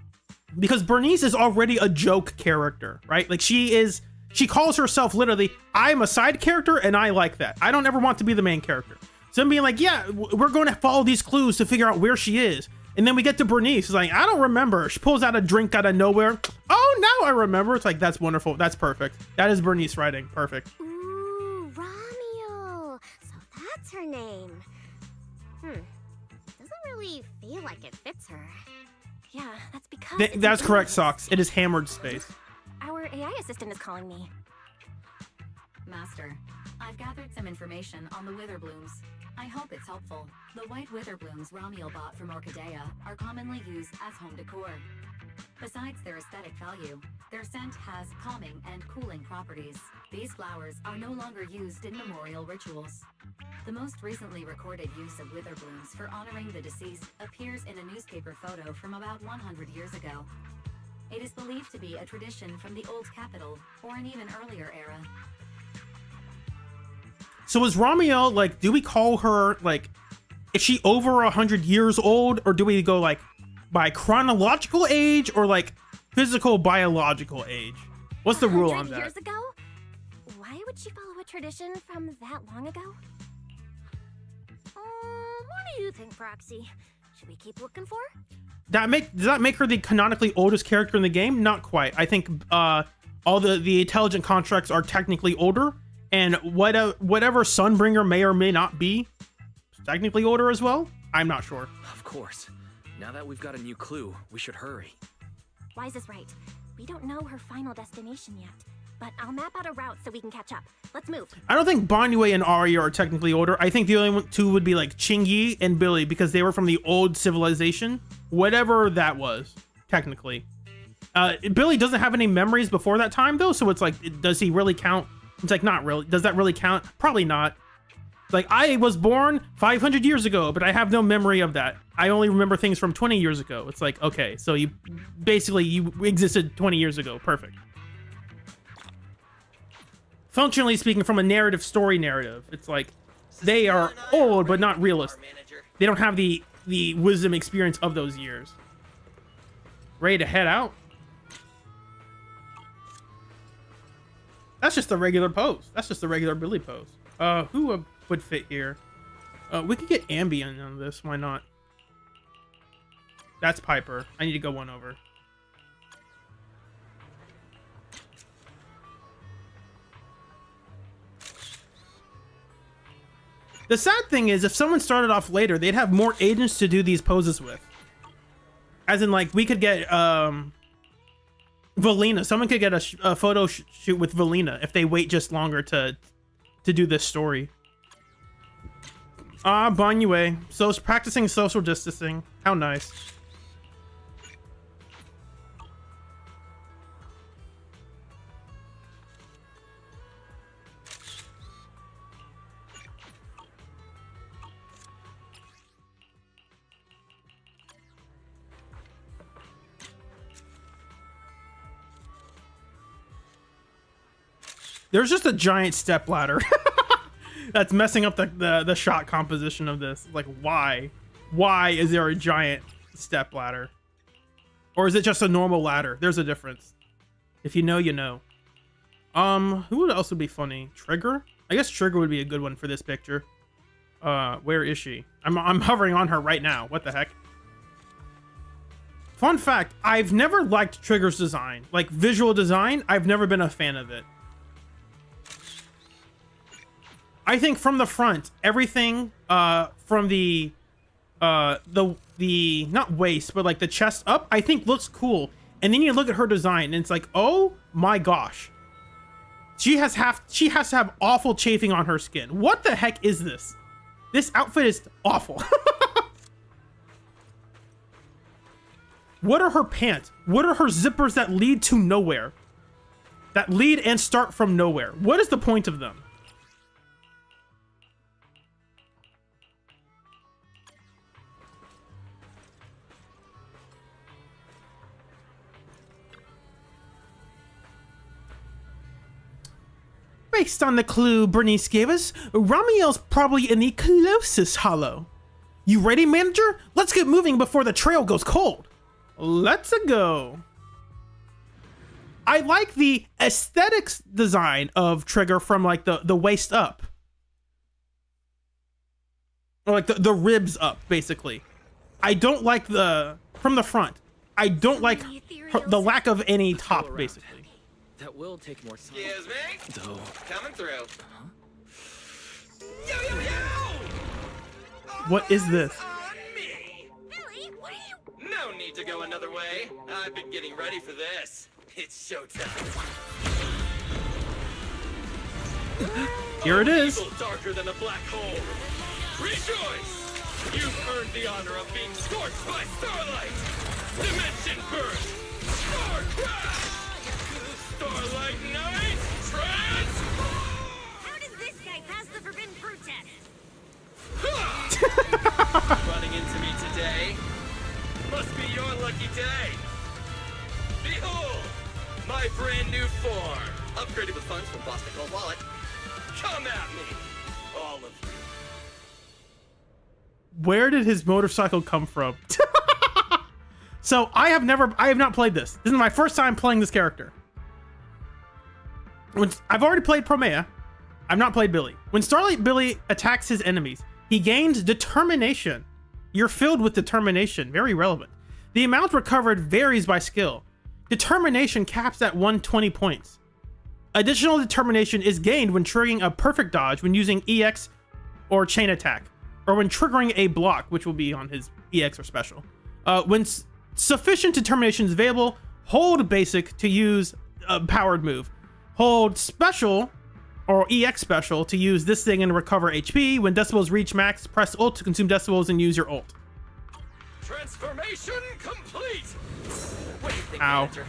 Because Bernice is already a joke character, right? Like, she calls herself literally, I'm a side character and I like that. I don't ever want to be the main character. So I'm being like, yeah, we're going to follow these clues to figure out where she is. And then we get to Bernice. It's like, I don't remember. She pulls out a drink out of nowhere. Oh, now I remember. It's like, that's wonderful. That's perfect. That is Bernice writing. Perfect. Ooh, Romuel. So that's her name. Doesn't really feel like it fits her. Yeah, that's because That's correct, Socks. It is hammered space. Our AI assistant is calling me. Master, I've gathered some information on the wither blooms. I hope it's helpful. The white wither blooms Romuel bought from Orchidea are commonly used as home decor. Besides their aesthetic value, their scent has calming and cooling properties. These flowers are no longer used in memorial rituals. The most recently recorded use of wither blooms for honoring the deceased appears in a newspaper photo from about 100 years ago. It is believed to be a tradition from the Old Capital or an even earlier era. So is Ramiel, like, do we call her, like, is she over 100 years old? Or do we go, like, by chronological age or, like, physical biological age? What's the rule on 100 that? years ago? Why would she follow a tradition from that long ago? What do you think, Proxy? Should we keep looking for her? Does that make her the canonically oldest character in the game? Not quite. I think all the intelligent contracts are technically older, and whatever Sunbringer may or may not be, technically older as well. I'm not sure. Of course. Now that we've got a new clue, we should hurry. Wise is right. We don't know her final destination yet, but I'll map out a route so we can catch up. Let's move. I don't think Banyue and Arya are technically older. I think the only two would be like Chingy and Billy because they were from the old civilization, whatever that was, technically. Billy doesn't have any memories before that time though, so it's like, does he really count It's like, not really. Does that really count? Probably not. Like, I was born 500 years ago, but I have no memory of that. I only remember things from 20 years ago. It's like, okay, so you existed 20 years ago. Perfect. Functionally speaking, from a narrative story narrative, it's like they are old but not realist. They don't have the wisdom experience of those years. Ready to head out? That's just the regular pose. That's just the regular Billy pose. Who would fit here? We could get ambient on this. Why not? That's Piper. I need to go one over. The sad thing is, if someone started off later, they'd have more agents to do these poses with. As in, like, we could get Valina. Someone could get a photo shoot with Valina if they wait just longer to do this story. Ah, Banyue. So practicing social distancing. How nice. There's just a giant step ladder that's messing up the shot composition of this. Like, why? Why is there a giant step ladder? Or is it just a normal ladder? There's a difference. If you know, you know. Who else would be funny? Trigger? I guess Trigger would be a good one for this picture. Where is she? I'm hovering on her right now. What the heck? Fun fact, I've never liked Trigger's design. Like, visual design, I've never been a fan of it. I think from the front, everything from the not waist, but like the chest up, I think looks cool. And then you look at her design and it's like, oh my gosh. She has to have awful chafing on her skin. What the heck is this? This outfit is awful. What are her pants? What are her zippers that lead to nowhere? That lead and start from nowhere. What is the point of them? Based on the clue Bernice gave us, Ramiel's probably in the closest hollow. You ready, manager? Let's get moving before the trail goes cold. Let's go. I like the aesthetics design of Trigger from like the waist up. Or like the ribs up, basically. I don't like from the front. I don't like the lack of any top, basically. That will take more time. Excuse me? Though. Coming through. Huh? Yo, yo, yo! What is this? Me. Billy, what are you? No need to go another way. I've been getting ready for this. It's showtime. Here it is. Evil darker than a black hole. Rejoice! You've earned the honor of being scorched by starlight. Dimension burst. Star crash. Starlight Night, transform! How does this guy pass the forbidden fruit test? Running into me today must be your lucky day. Behold, my brand new form, upgraded with funds from Boston Gold Wallet. Come at me, all of you. Where did his motorcycle come from? So I have not played this. This is my first time playing this character. I've already played Promeia. I've not played Billy. When Starlight Billy attacks his enemies, he gains determination. You're filled with determination. Very relevant. The amount recovered varies by skill. Determination caps at 120 points. Additional determination is gained when triggering a perfect dodge when using EX or chain attack, or when triggering a block, which will be on his EX or special. When sufficient determination is available, hold basic to use a powered move. Hold special or EX special to use this thing and recover HP. When decibels reach max, press ult to consume decibels and use your ult. Transformation complete. What do you think, Ow. manager?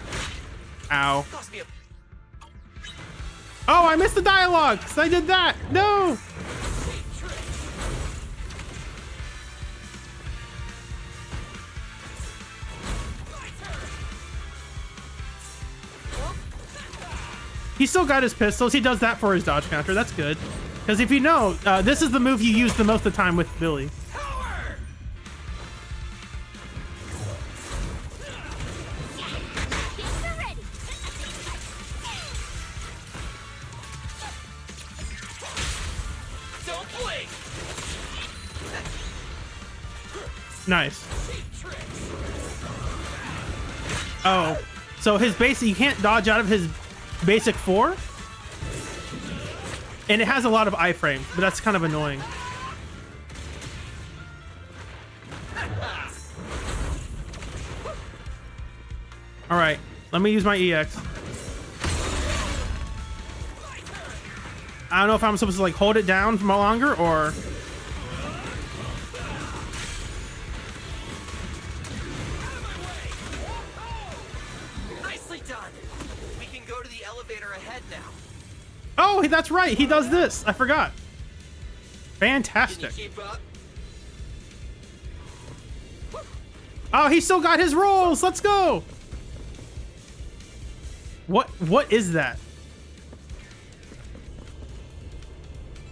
Ow. Toss me a... Oh, I missed the dialogue because I did that. No. He still got his pistols. He does that for his dodge counter. That's good. Because if you know, this is the move you use the most of the time with Billy. Nice. Oh, so his basic, you can't dodge out of his basic 4? And it has a lot of iframes, but that's kind of annoying. All right, let me use my EX. I don't know if I'm supposed to like hold it down for longer or... Oh, that's right. He does this. I forgot. Fantastic. Oh, he still got his rolls. Let's go. What is that?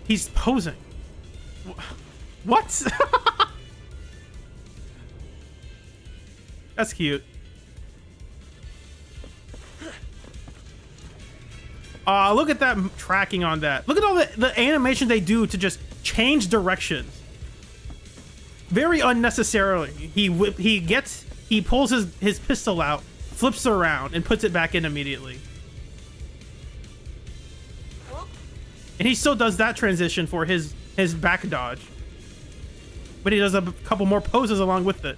He's posing. What? That's cute. Look at that tracking on that. Look at all the animation they do to just change directions. Very unnecessarily. He pulls his pistol out, flips it around, and puts it back in immediately. And he still does that transition for his back dodge. But he does a couple more poses along with it.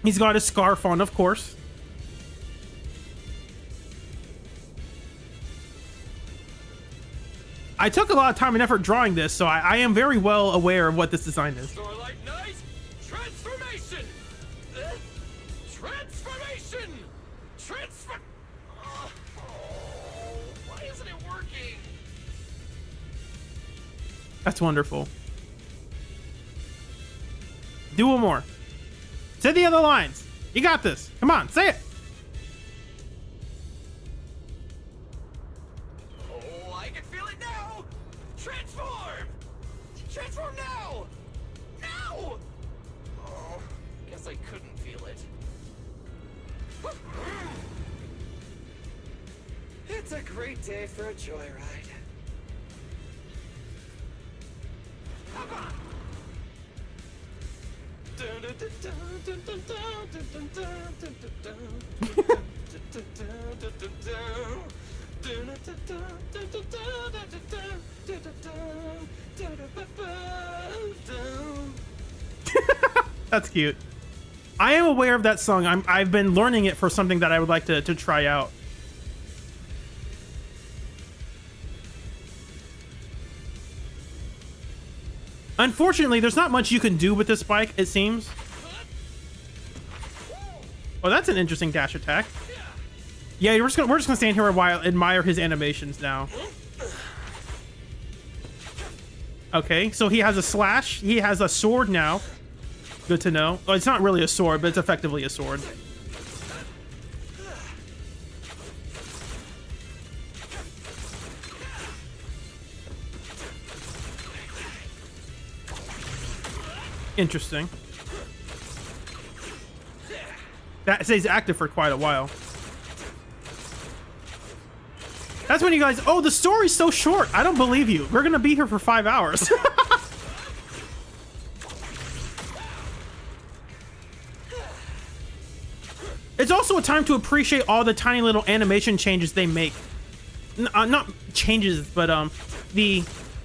He's got his scarf on, of course. I took a lot of time and effort drawing this, so I am very well aware of what this design is. Starlight Knight, transformation! Transformation! Why isn't it working? That's wonderful. Do one more. Say the other lines. You got this. Come on, say it. Oh, I can feel it now. Transform! Transform now! Now! Oh, guess I couldn't feel it. It's a great day for a joyride. Come on! That's cute. I am aware of that song. I've been learning it for something that I would like to try out. Unfortunately, there's not much you can do with this bike, it seems. Oh, that's an interesting dash attack. Yeah, we're just gonna stand here a while, admire his animations now. Okay, so he has a slash. He has a sword now. Good to know. Well, it's not really a sword, but it's effectively a sword. Interesting. That stays active for quite a while. That's when you guys... Oh, the story's so short. I don't believe you. We're gonna be here for 5 hours. It's also a time to appreciate all the tiny little animation changes they make. Not changes, but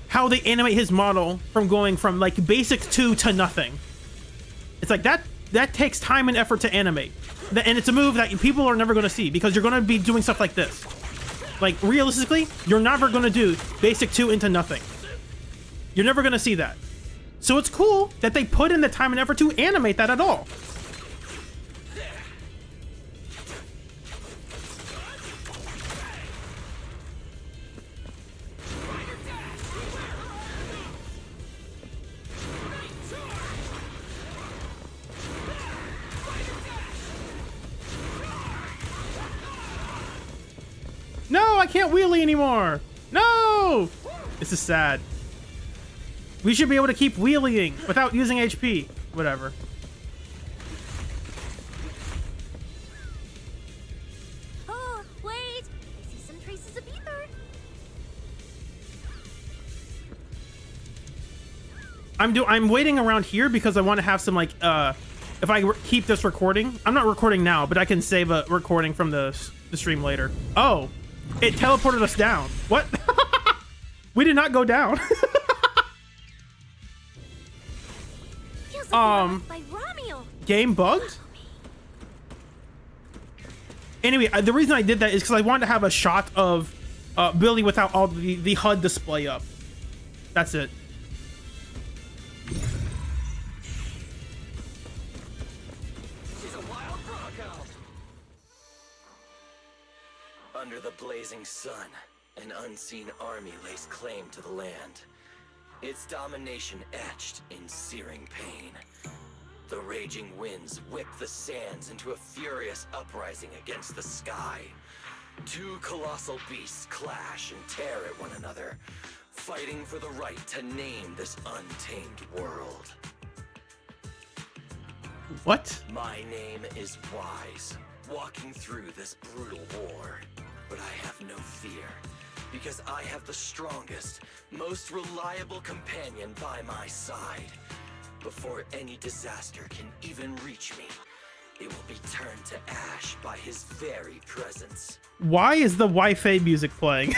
how they animate his model from going from like basic 2 to nothing. It's like that takes time and effort to animate. And it's a move that people are never going to see because you're going to be doing stuff like this. Like realistically, you're never going to do basic 2 into nothing. You're never going to see that. So it's cool that they put in the time and effort to animate that at all. I can't wheelie anymore. No! This is sad. We should be able to keep wheeling without using HP. Whatever. Oh, wait! I see some traces of ether. I'm waiting around here because I want to have some like if I keep this recording. I'm not recording now, but I can save a recording from the stream later. Oh, it teleported us down. What? We did not go down. Feels like by Romeo. Game bugged? Anyway, the reason I did that is because I wanted to have a shot of Billy without all the HUD display up. That's it. She's a wild bronco. Under the blazing sun, an unseen army lays claim to the land. Its domination etched in searing pain. The raging winds whip the sands into a furious uprising against the sky. Two colossal beasts clash and tear at one another, fighting for the right to name this untamed world. What? My name is Wise, walking through this brutal war. But I have no fear, because I have the strongest, most reliable companion by my side. Before any disaster can even reach me, it will be turned to ash by his very presence. Why is the Wi-Fi music playing?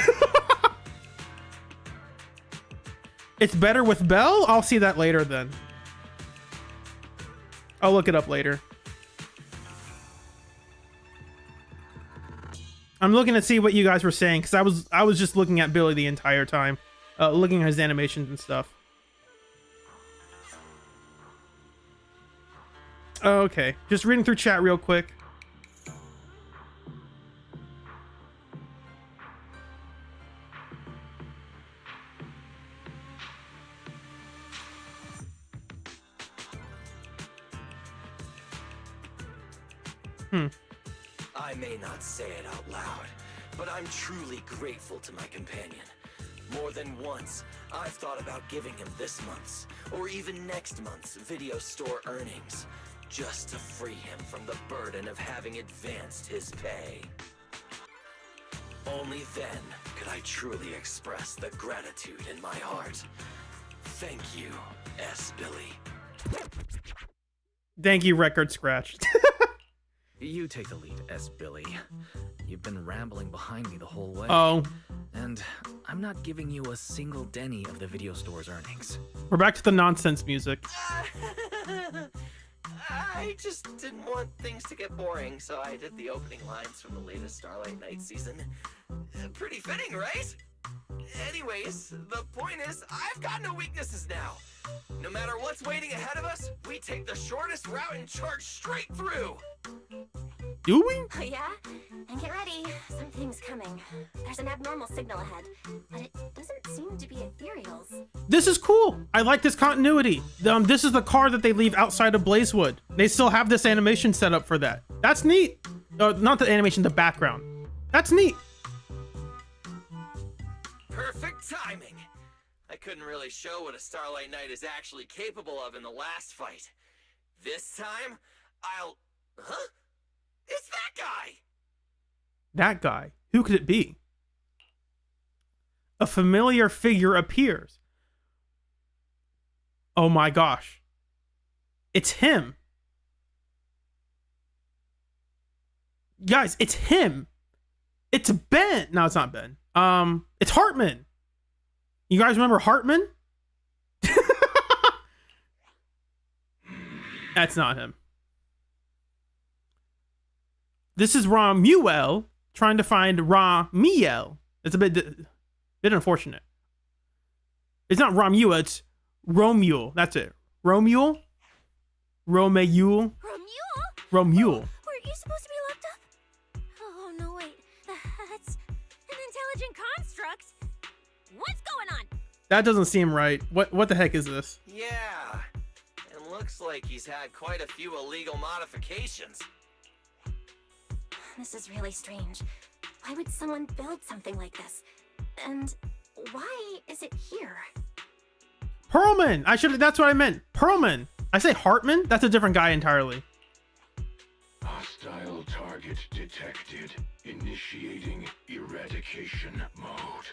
It's better with Belle? I'll see that later then. I'll look it up later. I'm looking to see what you guys were saying because I was just looking at Billy the entire time, looking at his animations and stuff. Okay, just reading through chat real quick. I may not say it out loud, but I'm truly grateful to my companion. More than once, I've thought about giving him this month's, or even next month's, video store earnings, just to free him from the burden of having advanced his pay. Only then could I truly express the gratitude in my heart. Thank you, S. Billy. Thank you, Record Scratched. You take the lead, S. Billy. You've been rambling behind me the whole way. Oh. And I'm not giving you a single penny of the video store's earnings. We're back to the nonsense music. I just didn't want things to get boring, so I did the opening lines from the latest Starlight Night season. Pretty fitting, right? Anyways, the point is, I've got no weaknesses now. No matter what's waiting ahead of us, we take the shortest route and charge straight through. Do we? Oh, yeah? And get ready. Something's coming. There's an abnormal signal ahead, but it doesn't seem to be ethereals. This is cool. I like this continuity. This is the car that they leave outside of Blazewood. They still have this animation set up for that. That's neat. Not the animation, the background. That's neat. Perfect timing. I couldn't really show what a Starlight Knight is actually capable of in the last fight. This time, I'll... Huh? It's that guy! That guy. Who could it be? A familiar figure appears. Oh my gosh. It's him. Guys, it's him. It's Ben. No, it's not Ben. It's Hartman. You guys remember Hartman? That's not him. This is Ramuel trying to find Ramiel. It's a bit unfortunate. It's not Ramuel, it's Romuel. That's it. Romuel? Romuel? Romuel. Were you supposed to be locked up? Oh, no, wait. That's an intelligent construct. What's going on? That doesn't seem right. What the heck is this? Yeah. And looks like he's had quite a few illegal modifications. This is really strange. Why would someone build something like this? And why is it here? Perlman! That's what I meant. Perlman! I say Hartman? That's a different guy entirely. Hostile target detected. Initiating eradication mode.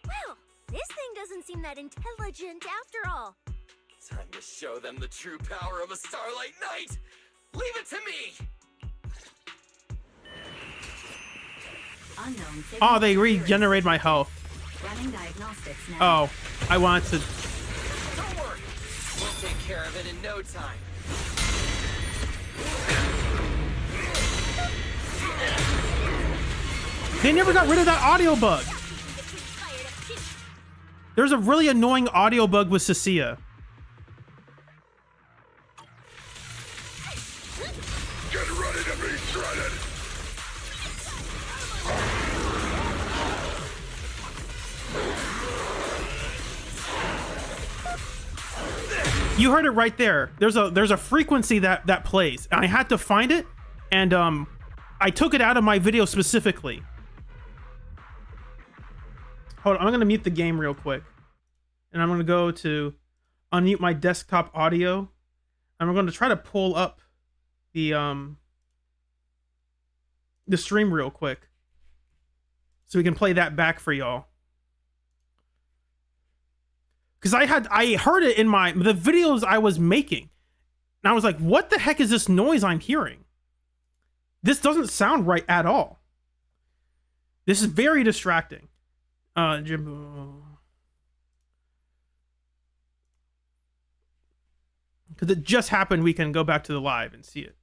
Well, this thing doesn't seem that intelligent after all. Time to show them the true power of a Starlight Knight! Leave it to me! Unknown Oh, they regenerate my health. Running diagnostics now. Oh, I want to... Don't worry! We'll take care of it in no time. They never got rid of that audio bug. There's a really annoying audio bug with Cecilia. Get ready to be shredded! You heard it right there. There's a frequency that plays. I had to find it, and I took it out of my video specifically. Hold on, I'm gonna mute the game real quick, and I'm gonna go to unmute my desktop audio, and I'm gonna try to pull up the stream real quick, so we can play that back for y'all. Because I heard it in the videos I was making, and I was like, what the heck is this noise I'm hearing? This doesn't sound right at all. This is very distracting. Because it just happened, we can go back to the live and see it.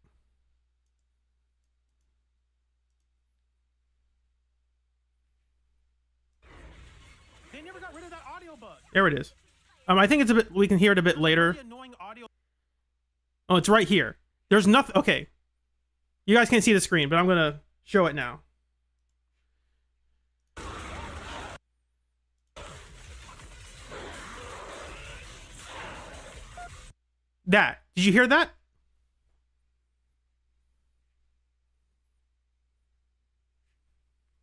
They never got rid of that audio bug. There it is. I think it's a bit, we can hear it a bit later. Oh, it's right here. There's nothing. Okay. You guys can't see the screen, but I'm going to show it now. That. Did you hear that?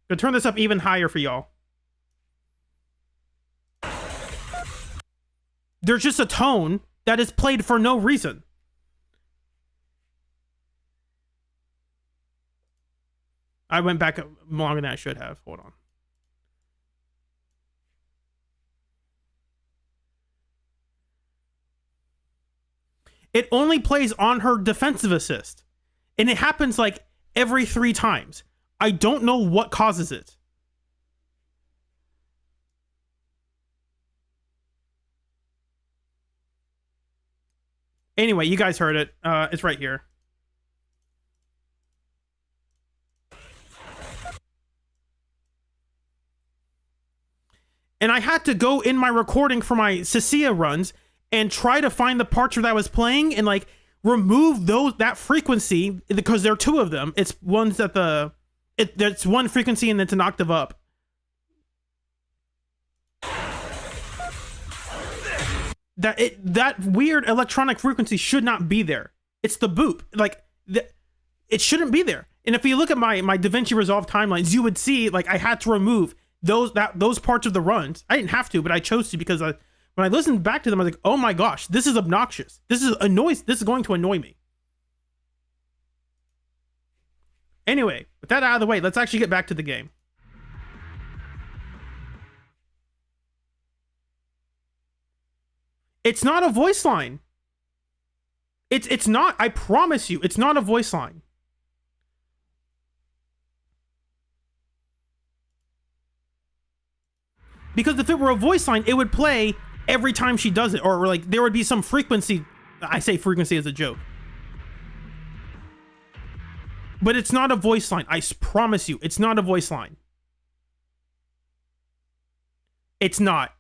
Gonna turn this up even higher for y'all. There's just a tone that is played for no reason. I went back longer than I should have. Hold on. It only plays on her defensive assist. And it happens like every 3 times. I don't know what causes it. Anyway, you guys heard it. It's right here. And I had to go in my recording for my Cecilia runs and try to find the parts where that was playing and like remove that frequency, because there are 2 of them. It's ones that it's one frequency and it's an octave up. That weird electronic frequency should not be there. It's the boop. Like it shouldn't be there. And if you look at my DaVinci Resolve timelines, you would see like I had to remove those parts of the runs. I didn't have to, but I chose to, because when I listened back to them, I was like, oh my gosh, this is obnoxious. This is a noise. This is going to annoy me. Anyway, with that out of the way, let's actually get back to the game. It's not a voice line. It's not, I promise you, it's not a voice line. Because if it were a voice line, it would play every time she does it, or like there would be some frequency. I say frequency as a joke. But it's not a voice line. I promise you, it's not a voice line. It's not.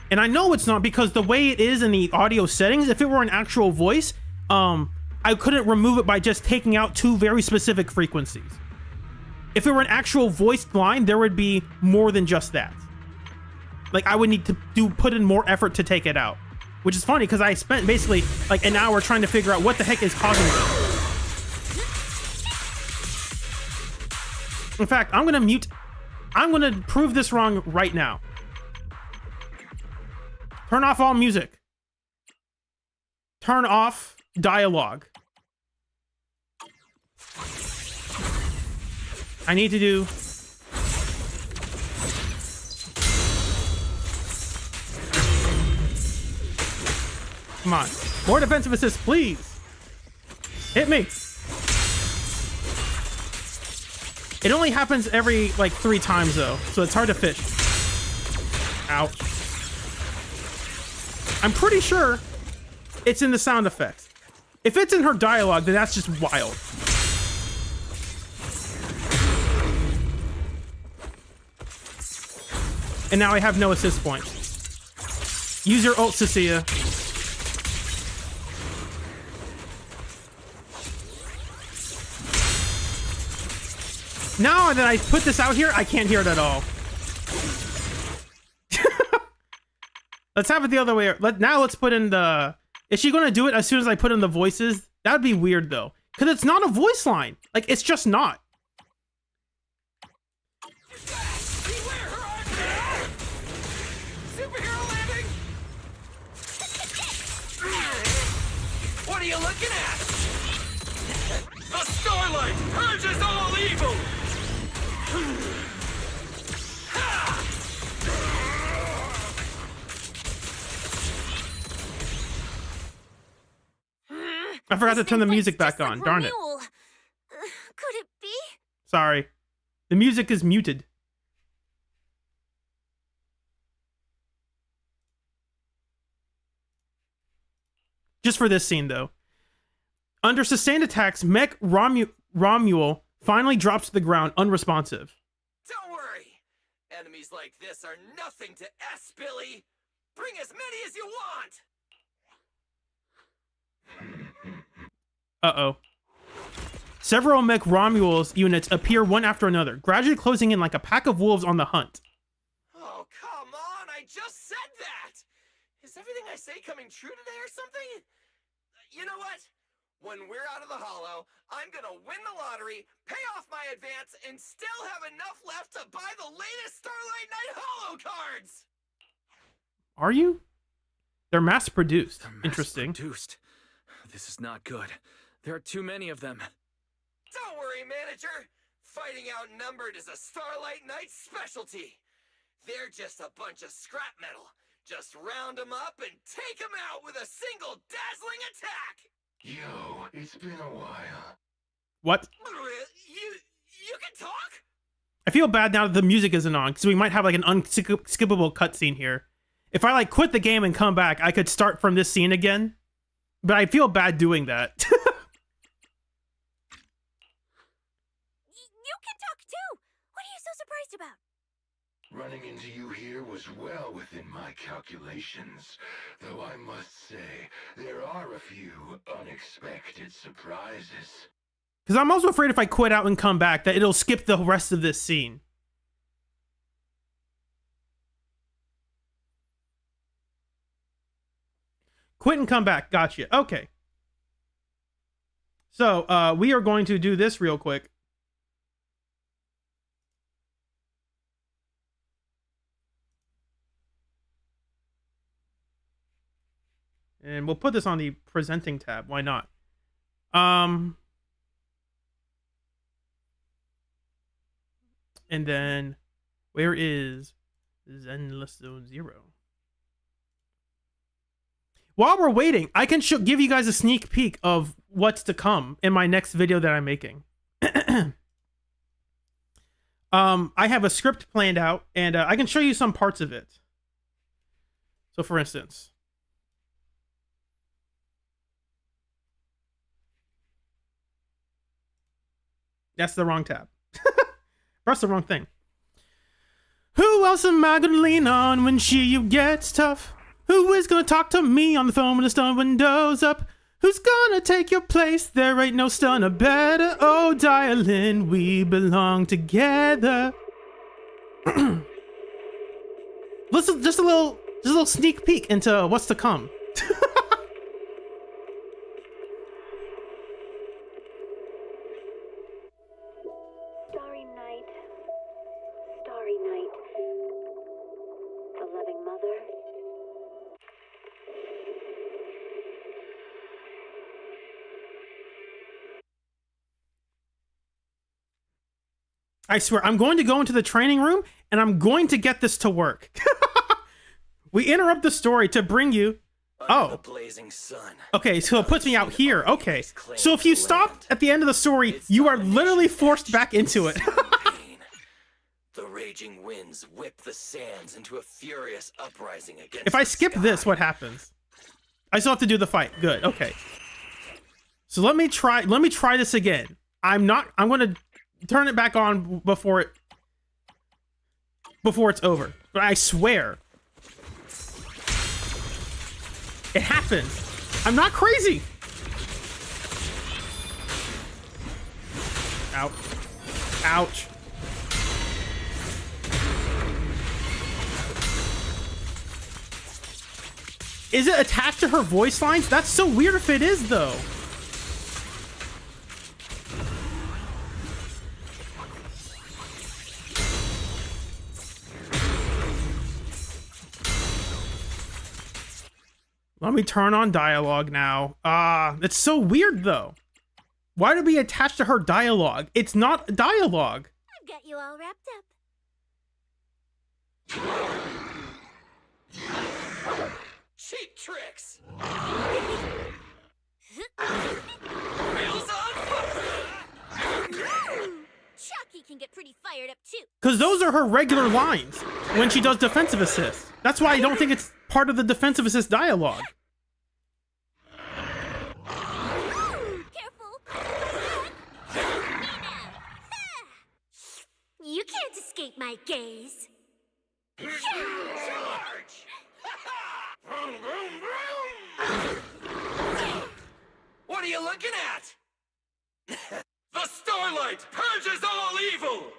And I know it's not, because the way it is in the audio settings, if it were an actual voice, I couldn't remove it by just taking out 2 very specific frequencies. If it were an actual voiced line, there would be more than just that. like I would need to put in more effort to take it out. Which is funny because I spent basically like an hour trying to figure out what the heck is causing this. In fact, I'm gonna prove this wrong right now. Turn off all music. Turn off dialogue. I need to do... Come on. More defensive assist, please. Hit me. It only happens every, like, 3 times, though, so it's hard to fish. Ow. I'm pretty sure it's in the sound effects. If it's in her dialogue, then that's just wild. And now I have no assist points. Use your ult, Cecilia. Now that I put this out here, I can't hear it at all. Let's have it the other way. Now let's put in the... Is she going to do it as soon as I put in the voices? That would be weird, though. Because it's not a voice line. Like, it's just not. What are you looking at? The starlight purges all evil! I forgot to turn the music back on. Darn it. Could it be? Sorry. The music is muted. Just for this scene, though. Under sustained attacks, Mech Romual finally drops to the ground, unresponsive. Don't worry. Enemies like this are nothing to S, Billy. Bring as many as you want. Uh-oh. Several Mech Romual's units appear one after another, gradually closing in like a pack of wolves on the hunt. Oh, come on. I just said that. Is everything I say coming true today or something? You know what? When we're out of the hollow, I'm gonna win the lottery, pay off my advance, and still have enough left to buy the latest Starlight Knight Hollow cards! Are you? They're mass-produced. Interesting. Mass-produced? This is not good. There are too many of them. Don't worry, manager. Fighting outnumbered is a Starlight Knight specialty. They're just a bunch of scrap metal. Just round them up and take them out with a single dazzling attack! Yo, it's been a while. What? You can talk? I feel bad now that the music isn't on, because we might have like an unskippable cutscene here. If I like quit the game and come back, I could start from this scene again. But I feel bad doing that. You can talk too! What are you so surprised about? Running into you here was well within my calculations, though I must say, there are a few unexpected surprises. Because I'm also afraid if I quit out and come back, that it'll skip the rest of this scene. Quit and come back. Gotcha. Okay. So, we are going to do this real quick. And we'll put this on the presenting tab. Why not? And then, where is Zenless Zone 0? While we're waiting, I can give you guys a sneak peek of what's to come in my next video that I'm making. I have a script planned out, and I can show you some parts of it. So, for instance... That's the wrong tab. Press the wrong thing. Who else am I gonna lean on when she gets tough? Who is gonna talk to me on the phone when the stun window's up? Who's gonna take your place? There ain't no stunner better. Oh, darling, we belong together. Listen, just a little sneak peek into what's to come. Starry night. Starry night. The loving mother. I swear, I'm going to go into the training room and I'm going to get this to work. We interrupt the story to bring you. Oh. Blazing sun. Okay, so it puts me out here. Okay. So if you stop at the end of the story, you are literally forced back into it. The raging winds whip the sands into a furious uprising against. If I skip this, what happens? I still have to do the fight. Good. Okay. So let me try this again. I'm going to turn it back on before it's over. But I swear. It happens. I'm not crazy. Ouch. Ouch. Is it attached to her voice lines? That's so weird if it is, though. Let me turn on dialogue now. It's so weird, though. Why do we attach to her dialogue? It's not dialogue. I've got you all wrapped up. Cheap tricks. Chucky can get pretty fired up too. Because those are her regular lines when she does defensive assist. That's why I don't think it's part of the defensive assist dialogue. You can't escape my gaze. What are you looking at? The starlight purges all evil.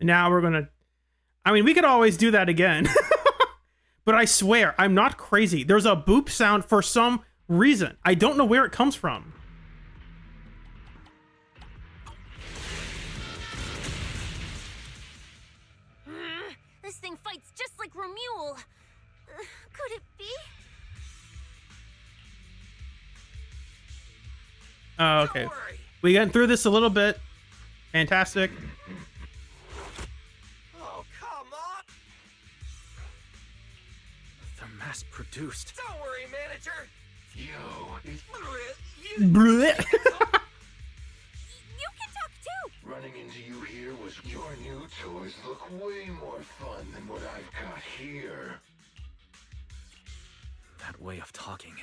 Now we're gonna... I mean, we could always do that again. But I swear, I'm not crazy. There's a boop sound for some reason. I don't know where it comes from. This thing fights just like Romuald. Could it be? Oh, okay. We got through this a little bit. Fantastic. Oh, come on. They're mass-produced. Don't worry, manager. Blech. You can talk too. Running into you here was your new toys look way more fun than what I've got here. That way of talking.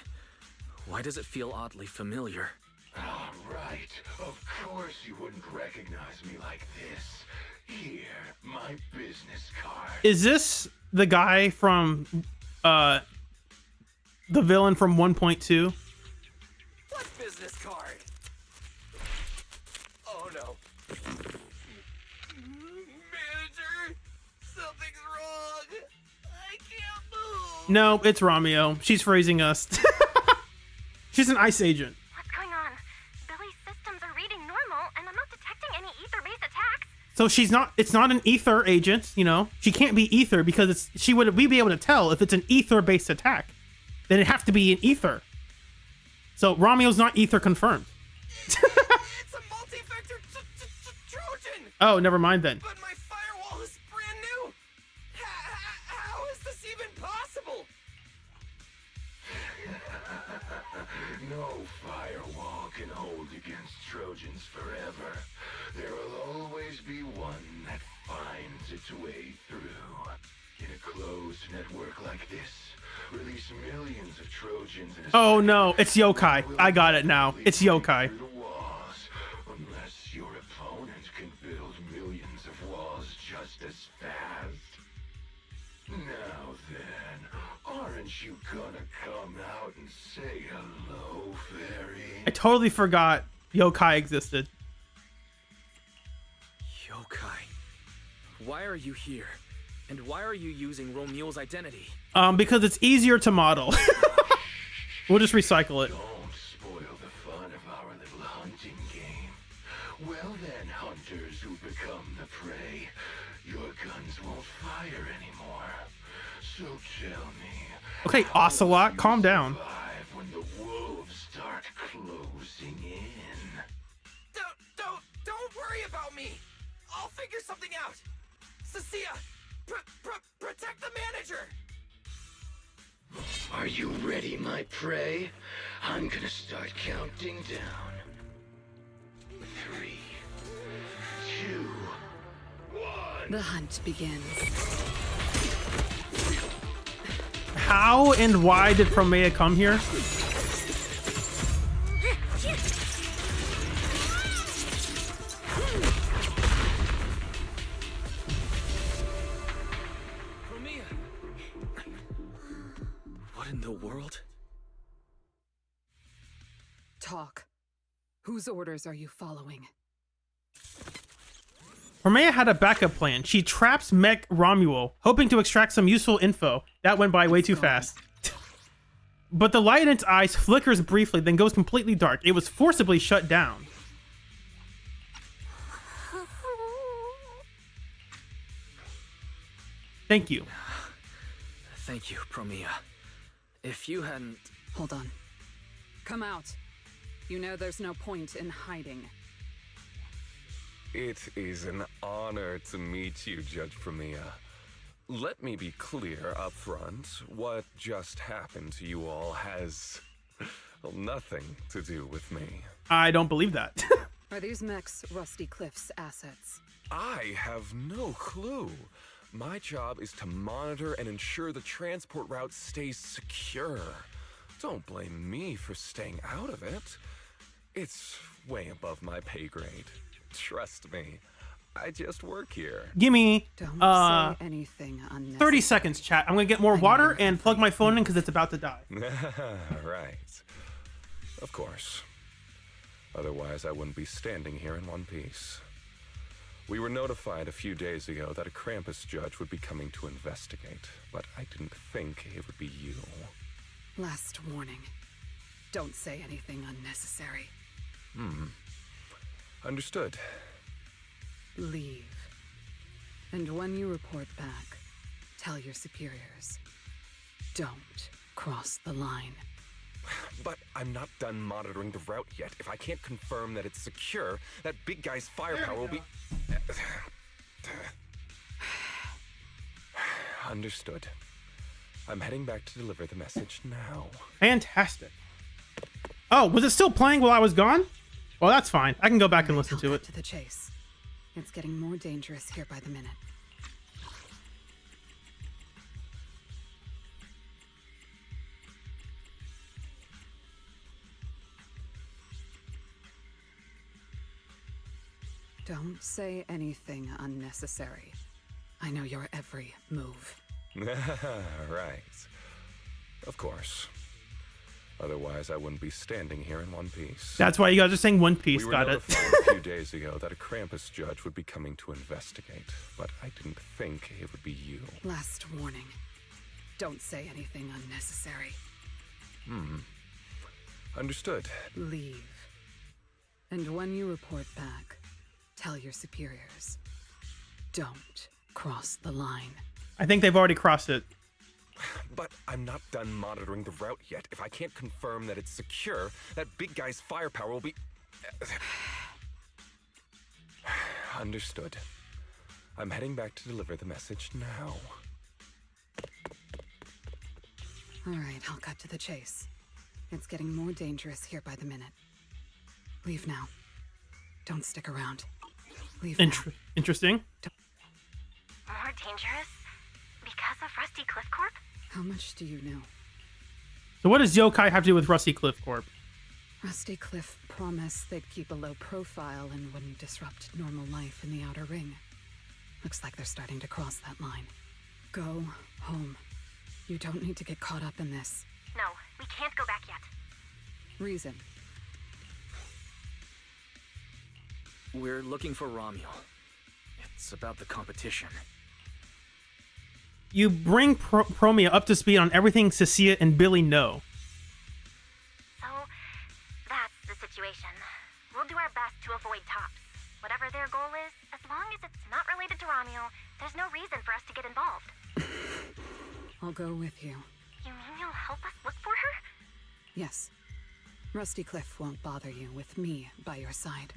Why does it feel oddly familiar? Ah, right. Of course you wouldn't recognize me like this. Here, my business card. Is this the guy from, the villain from 1.2? What business card? Oh no. Manager, something's wrong. I can't move. No, it's Romeo. She's phrasing us. She's an ICE agent. What's going on? Billy's systems are reading normal, and I'm not detecting any ether-based attacks. So it's not an ether agent, you know. She can't be ether because we'd be able to tell if it's an ether-based attack. Then it'd have to be an ether. So Romeo's not ether confirmed. It's a multi-vector Trojan. Oh, never mind then. But my firewall is brand new. How is this even possible? No firewall can hold against Trojans forever. There will always be one that finds its way through. In a closed network like this, release millions of Trojans in a Oh no, it's yokai. I got it now. It's yokai. through the walls, unless your opponent can build millions of walls just as fast. Now then, Aren't you gonna come out and say hello, fairy? I totally forgot yokai existed. Yokai. Why are you here? And why are you using Romeo's identity? Because it's easier to model. We'll just recycle it. Don't spoil the fun of our little hunting game. Well then, hunters who become the prey, your guns won't fire anymore. So tell me. Okay, Ocelot, calm down. When the wolves start closing in. Don't worry about me. I'll figure something out. Cecilia, protect the manager. Are you ready, my prey? I'm gonna start counting down. 3, 2, 1. The hunt begins. How and why did Promeia come here? Promeia! What in the world? Talk. Whose orders are you following? Promeia had a backup plan. She traps Mech Romulo, hoping to extract some useful info. That went by way too fast. But the light in its eyes flickers briefly, then goes completely dark. It was forcibly shut down. Thank you. Thank you, Promeia. If you hadn't... Hold on. Come out. You know there's no point in hiding. It is an honor to meet you, Judge Promeia. Let me be clear up front. What just happened to you all has well, nothing to do with me. I don't believe that. Are these mechs Rusty Cliff's assets? I have no clue. My job is to monitor and ensure the transport route stays secure. Don't blame me for staying out of it. It's way above my pay grade. Trust me, I just work here. Give me Don't say anything unnecessary. 30 seconds, chat. I'm gonna get more water and plug my phone in because it's about to die. Right. Of course. Otherwise, I wouldn't be standing here in one piece. We were notified a few days ago that a Krampus judge would be coming to investigate, but I didn't think it would be you. Last warning. Don't say anything unnecessary. Understood. Leave. And when you report back, tell your superiors. Don't cross the line. But I'm not done monitoring the route yet. If I can't confirm that it's secure, that big guy's firepower will be... Understood. I'm heading back to deliver the message now. Fantastic. Oh, was it still playing while I was gone? Well, that's fine. I can go back and listen to it. To the chase. It's getting more dangerous here by the minute. Don't say anything unnecessary. I know your every move. Right. Of course. Otherwise, I wouldn't be standing here in one piece. That's why you guys are saying One Piece. We were Got it. notified a few days ago that a Krampus judge would be coming to investigate, but I didn't think it would be you. Last warning. Don't say anything unnecessary. Understood. Leave. And when you report back, tell your superiors. Don't cross the line. I think they've already crossed it. But I'm not done monitoring the route yet. If I can't confirm that it's secure, that big guy's firepower will be... Understood. I'm heading back to deliver the message now. All right, I'll cut to the chase. It's getting more dangerous here by the minute. Leave now. Don't stick around. Leave now. Interesting. More dangerous? Because of Rusty Cliff Corp? How much do you know? So what does yokai have to do with Rusty Cliff Corp? Rusty Cliff promised they'd keep a low profile and wouldn't disrupt normal life in the Outer Ring. Looks like they're starting to cross that line. Go home. You don't need to get caught up in this. No, we can't go back yet. Reason. We're looking for Romuel. It's about the competition. You bring Promeia up to speed on everything Cecilia and Billy know. So, that's the situation. We'll do our best to avoid tops. Whatever their goal is, as long as it's not related to Romuel, there's no reason for us to get involved. I'll go with you. You mean you'll help us look for her? Yes. Rusty Cliff won't bother you with me by your side.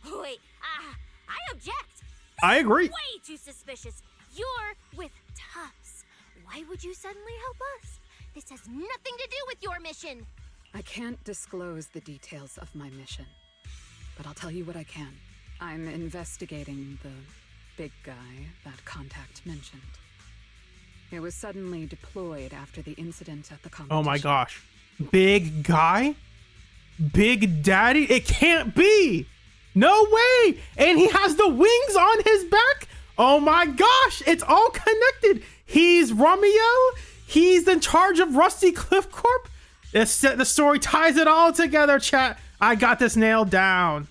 Wait, I object. I agree. Way too suspicious. You're with Tubbs. Why would you suddenly help us? This has nothing to do with your mission. I can't disclose the details of my mission, but I'll tell you what I can. I'm investigating the big guy that Contact mentioned. It was suddenly deployed after the incident at the competition. Oh my gosh. Big guy? Big Daddy? It can't be! No way! And he has the wings on his back? Oh my gosh! It's all connected! He's Romeo? He's in charge of Rusty Cliff Corp? The story ties it all together, chat. I got this nailed down.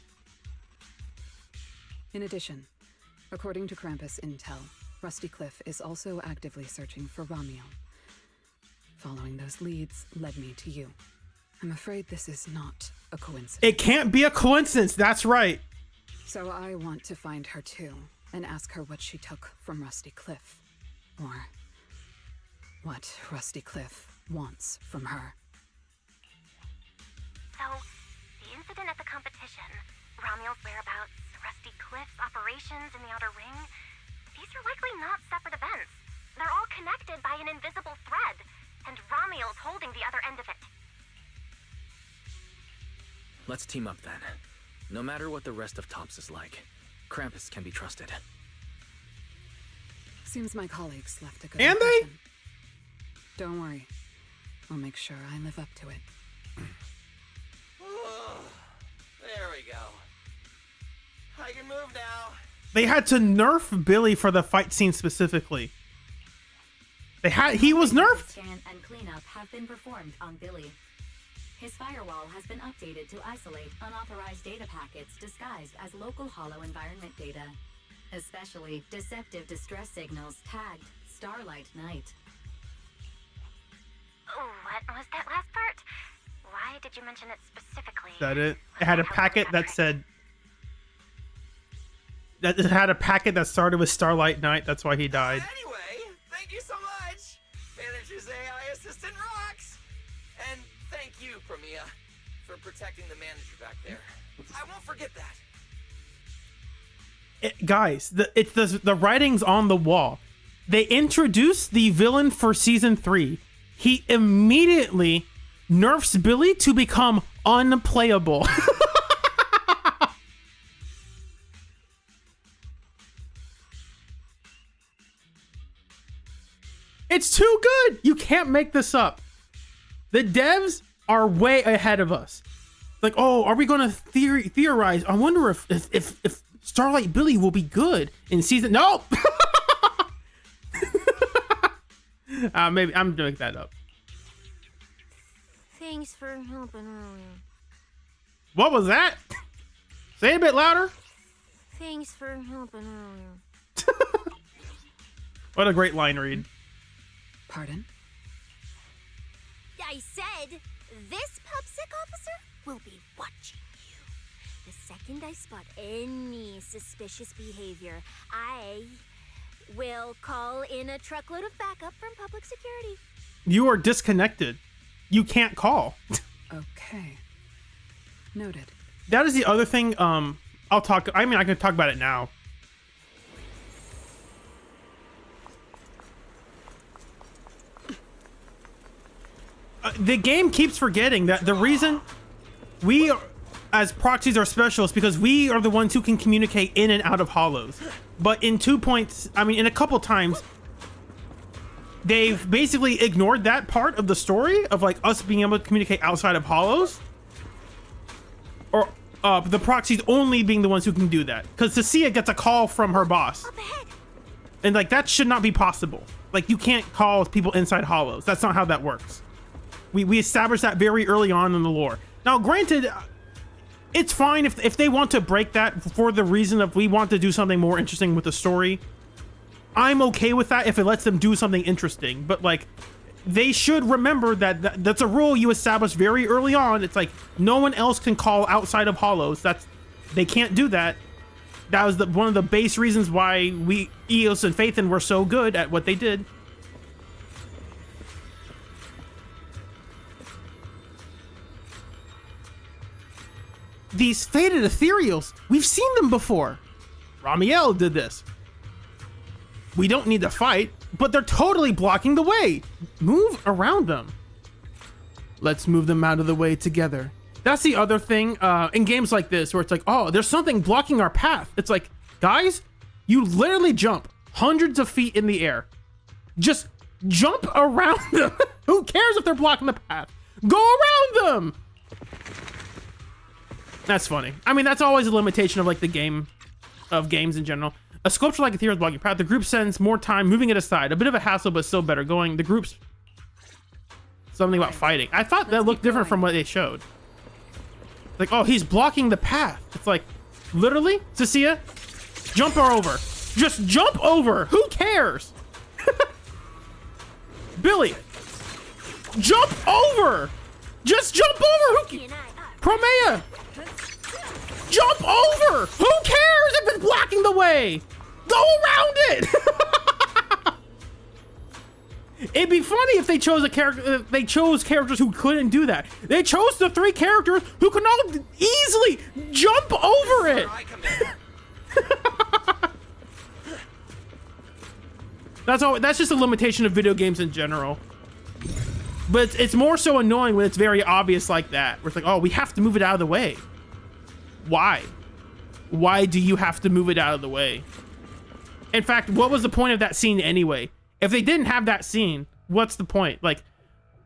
In addition, according to Krampus intel, Rusty Cliff is also actively searching for Romuel. Following those leads led me to you. I'm afraid this is not a coincidence. It can't be a coincidence, that's right. So I want to find her too, and ask her what she took from Rusty Cliff. Or what Rusty Cliff wants from her. So, the incident at the competition, Romuel's whereabouts, Rusty Cliff's operations in the Outer Ring, these are likely not separate events. They're all connected by an invisible thread, and Romuel's holding the other end of it. Let's team up then. No matter what the rest of Tops is like, Krampus can be trusted. Seems my colleagues left a good And impression. Don't worry. I'll make sure I live up to it. There we go. I can move now. They had to nerf Billy for the fight scene specifically. He was nerfed. Scan and cleanup have been performed on Billy. His firewall has been updated to isolate unauthorized data packets disguised as local hollow environment data, especially deceptive distress signals tagged Starlight Night. What was that last part? Why did you mention it specifically? Is that it? It had a packet that said... It had a packet that started with Starlight Night, that's why he died. Anyway, thank you so much. Manager's AI assistant rocks. And thank you, Promeia, for protecting the manager back there. I won't forget that. Guys, the writing's on the wall. They introduced the villain for season 3. He immediately nerfs Billy to become unplayable. It's too good. You can't make this up. The devs are way ahead of us. Like, oh, are we going to theorize? I wonder if Starlight Billy will be good in season. Nope. Maybe I'm doing that up. Thanks for helping earlier. What was that? Say it a bit louder. Thanks for helping earlier. What a great line read. Pardon? I said, this PubSec officer will be watching you. The second I spot any suspicious behavior, I will call in a truckload of backup from public security. You are disconnected. You can't call. Okay. Noted. That is the other thing. I can talk about it now. The game keeps forgetting that the reason we are, as proxies are specialists because we are the ones who can communicate in and out of hollows. But in in a couple times, they've basically ignored that part of the story of like us being able to communicate outside of hollows. Or the proxies only being the ones who can do that. Because Cecilia gets a call from her boss. Up ahead. And like that should not be possible. Like you can't call people inside hollows. That's not how that works. We established that very early on in the lore. Now, granted, it's fine if they want to break that for the reason of we want to do something more interesting with the story. I'm okay with that if it lets them do something interesting. But like, they should remember that that's a rule you established very early on. It's like no one else can call outside of hollows. They can't do that. That was one of the base reasons why Eos and Phaethon were so good at what they did. These faded ethereals, we've seen them before. Ramiel did this. We don't need to fight, but they're totally blocking the way. Move around them. Let's move them out of the way together. That's the other thing in games like this where it's like, oh, there's something blocking our path. It's like, guys, you literally jump hundreds of feet in the air. Just jump around them. Who cares if they're blocking the path? Go around them. That's funny. I mean, that's always a limitation of like the game, of games in general. A sculpture like Ethereal is blocking path. The group spends more time moving it aside. A bit of a hassle, but still better. Going, the group's something about fighting. I thought that looked different from what they showed. Like, oh, he's blocking the path. It's like, literally, Cecilia, jump her over. Just jump over. Who cares? Billy, jump over. Just jump over. Promeia, jump over. Who cares if it's blocking the way? Go around it. It'd be funny if they chose a character. They chose characters who couldn't do that. They chose the 3 characters who can all easily jump over it. That's just a limitation of video games in general. But it's more so annoying when it's very obvious like that. Where it's like, oh, we have to move it out of the way. Why? Why do you have to move it out of the way? In fact, what was the point of that scene anyway? If they didn't have that scene, what's the point? Like,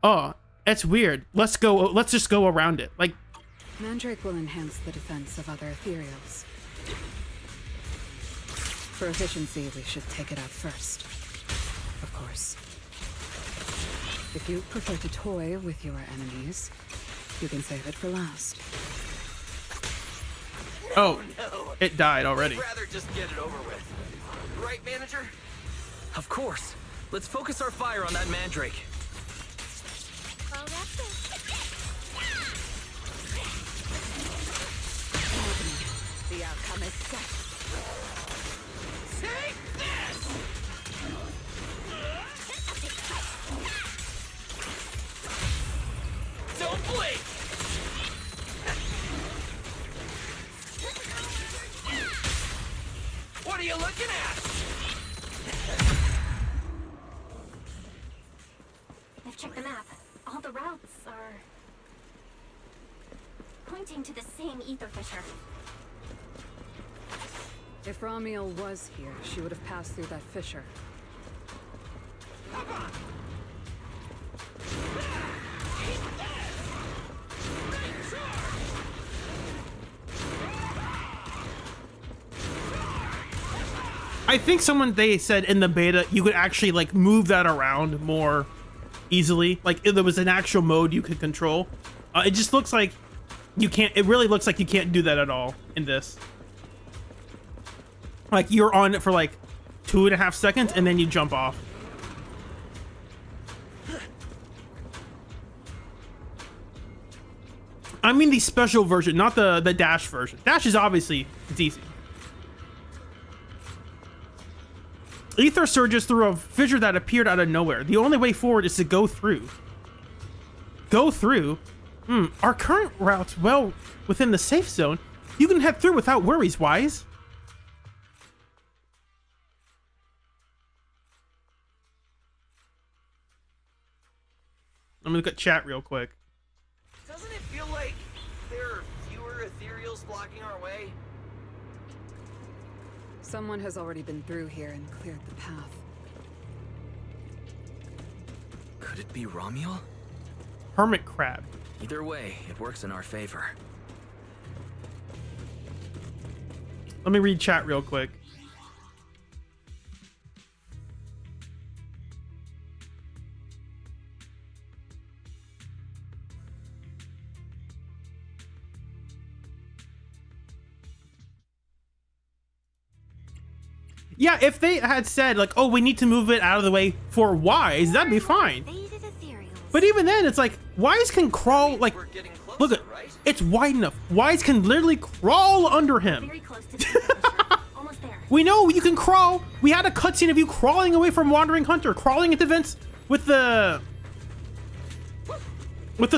oh, that's weird. Let's just go around it. Like, Mandrake will enhance the defense of other ethereals. For efficiency, we should take it out first. Of course. If you prefer to toy with your enemies, you can save it for last. oh, it died already. I'd rather just get it over with. Right, manager? Of course. Let's focus our fire on that mandrake. The outcome is set. Take this! Don't blink! What are you looking at? I've checked the map. All the routes are pointing to the same ether fissure. If Ramiel was here, she would have passed through that fissure. I think they said in the beta you could actually like move that around more easily. Like if there was an actual mode you could control. It just looks like you can't. It really looks like you can't do that at all in this. Like you're on it for like 2.5 seconds and then you jump off. I mean the special version, not the dash version. Dash is obviously, it's easy. Ether surges through a fissure that appeared out of nowhere. The only way forward is to go through. Go through? Our current route's well within the safe zone. You can head through without worries, Wise. I'm gonna look at chat real quick. Doesn't it feel like there are fewer ethereals blocking our way? Someone has already been through here and cleared the path. Could it be Ramiel? Hermit crab. Either way, it works in our favor. Let me read chat real quick. Yeah, if they had said like, oh, we need to move it out of the way for Wise, that'd be fine. But even then, it's like Wise can crawl. Like, look at, it's wide enough. Wise can literally crawl under him. We know you can crawl. We had a cutscene of you crawling away from Wandering Hunter, crawling into vents with the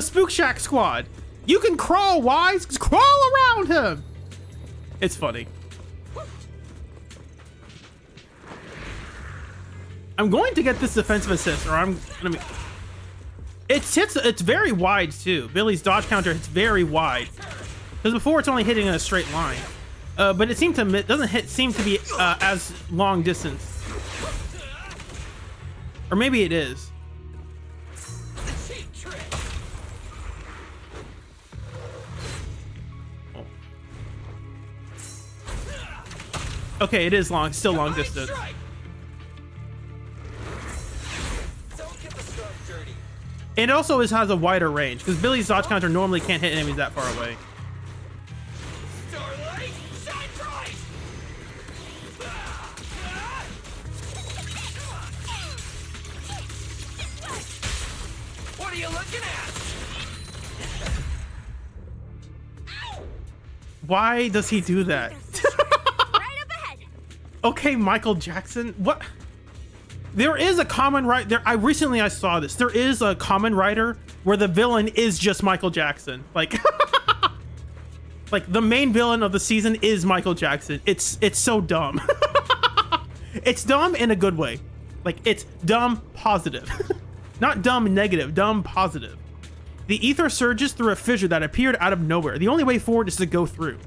Spook Shack squad. You can crawl, Wise. Just crawl around him. It's funny. I'm going to get this defensive assist, or I'm gonna be. It's very wide too. Billy's dodge counter hits very wide, because before it's only hitting in a straight line, but it doesn't seem to be as long distance, or maybe it is. Oh. Okay, it is long, still long distance. And it also has a wider range, because Billy's dodge counter normally can't hit enemies that far away. Starlight, shine bright! What are you looking at? Why does he do that? Okay, Michael Jackson. What? There is a common right there. I saw this. There is a common writer where the villain is just Michael Jackson. Like, like the main villain of the season is Michael Jackson. It's so dumb. It's dumb in a good way. Like, it's dumb positive. Not dumb negative, dumb positive. The ether surges through a fissure that appeared out of nowhere. The only way forward is to go through.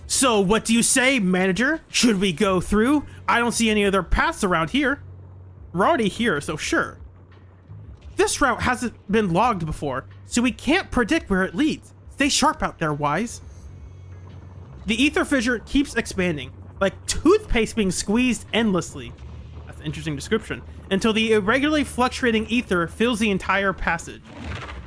So what do you say, manager? Should we go through? I don't see any other paths around here. We're already here, so sure. This route hasn't been logged before, so we can't predict where it leads. Stay sharp out there, Wise. The ether fissure keeps expanding, like toothpaste being squeezed endlessly. That's an interesting description. Until the irregularly fluctuating ether fills the entire passage.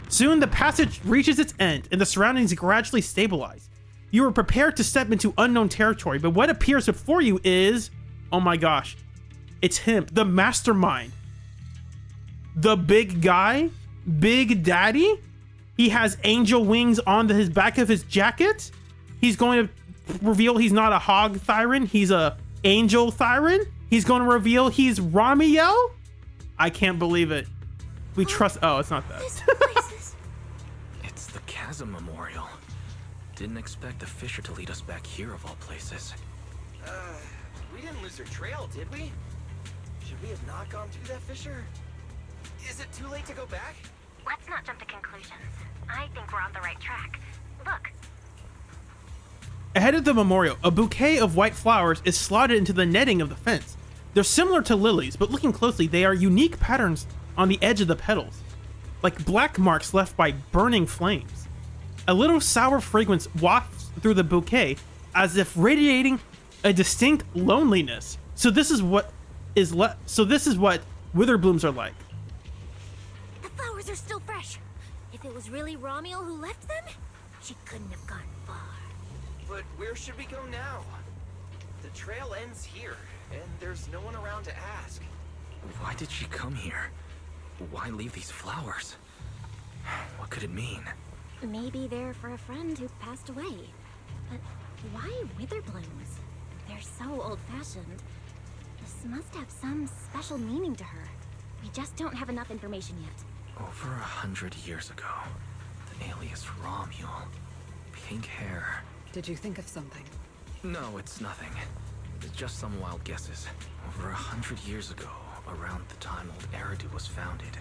Soon the passage reaches its end, and the surroundings gradually stabilize. You are prepared to step into unknown territory, but what appears before you is, oh my gosh, it's him, the mastermind. The big guy, Big Daddy. He has angel wings on his back of his jacket. He's going to reveal he's not a hog Thyron, he's a angel Thyron. He's going to reveal he's Ramiel. I can't believe it. We trust, oh, it's not that. It's the Chasm Memorial. Didn't expect the fissure to lead us back here of all places. We didn't lose our trail, did we? Should we have not gone through that fissure? Is it too late to go back? Let's not jump to conclusions. I think we're on the right track. Look. Ahead of the memorial, a bouquet of white flowers is slotted into the netting of the fence. They're similar to lilies, but looking closely, they are unique patterns on the edge of the petals, like black marks left by burning flames. A little sour fragrance wafts through the bouquet, as if radiating a distinct loneliness. So this is what wither blooms are like. The flowers are still fresh. If it was really Ramiel who left them, she couldn't have gone far. But where should we go now? The trail ends here, and there's no one around to ask. Why did she come here? Why leave these flowers? What could it mean? Maybe they're for a friend who passed away. But why wither blooms? They're so old-fashioned. This must have some special meaning to her. We just don't have enough information yet. Over 100 years ago, the alias Ramiel. Pink hair. Did you think of something? No, it's nothing. It's just some wild guesses. Over 100 years ago, around the time old Eridu was founded.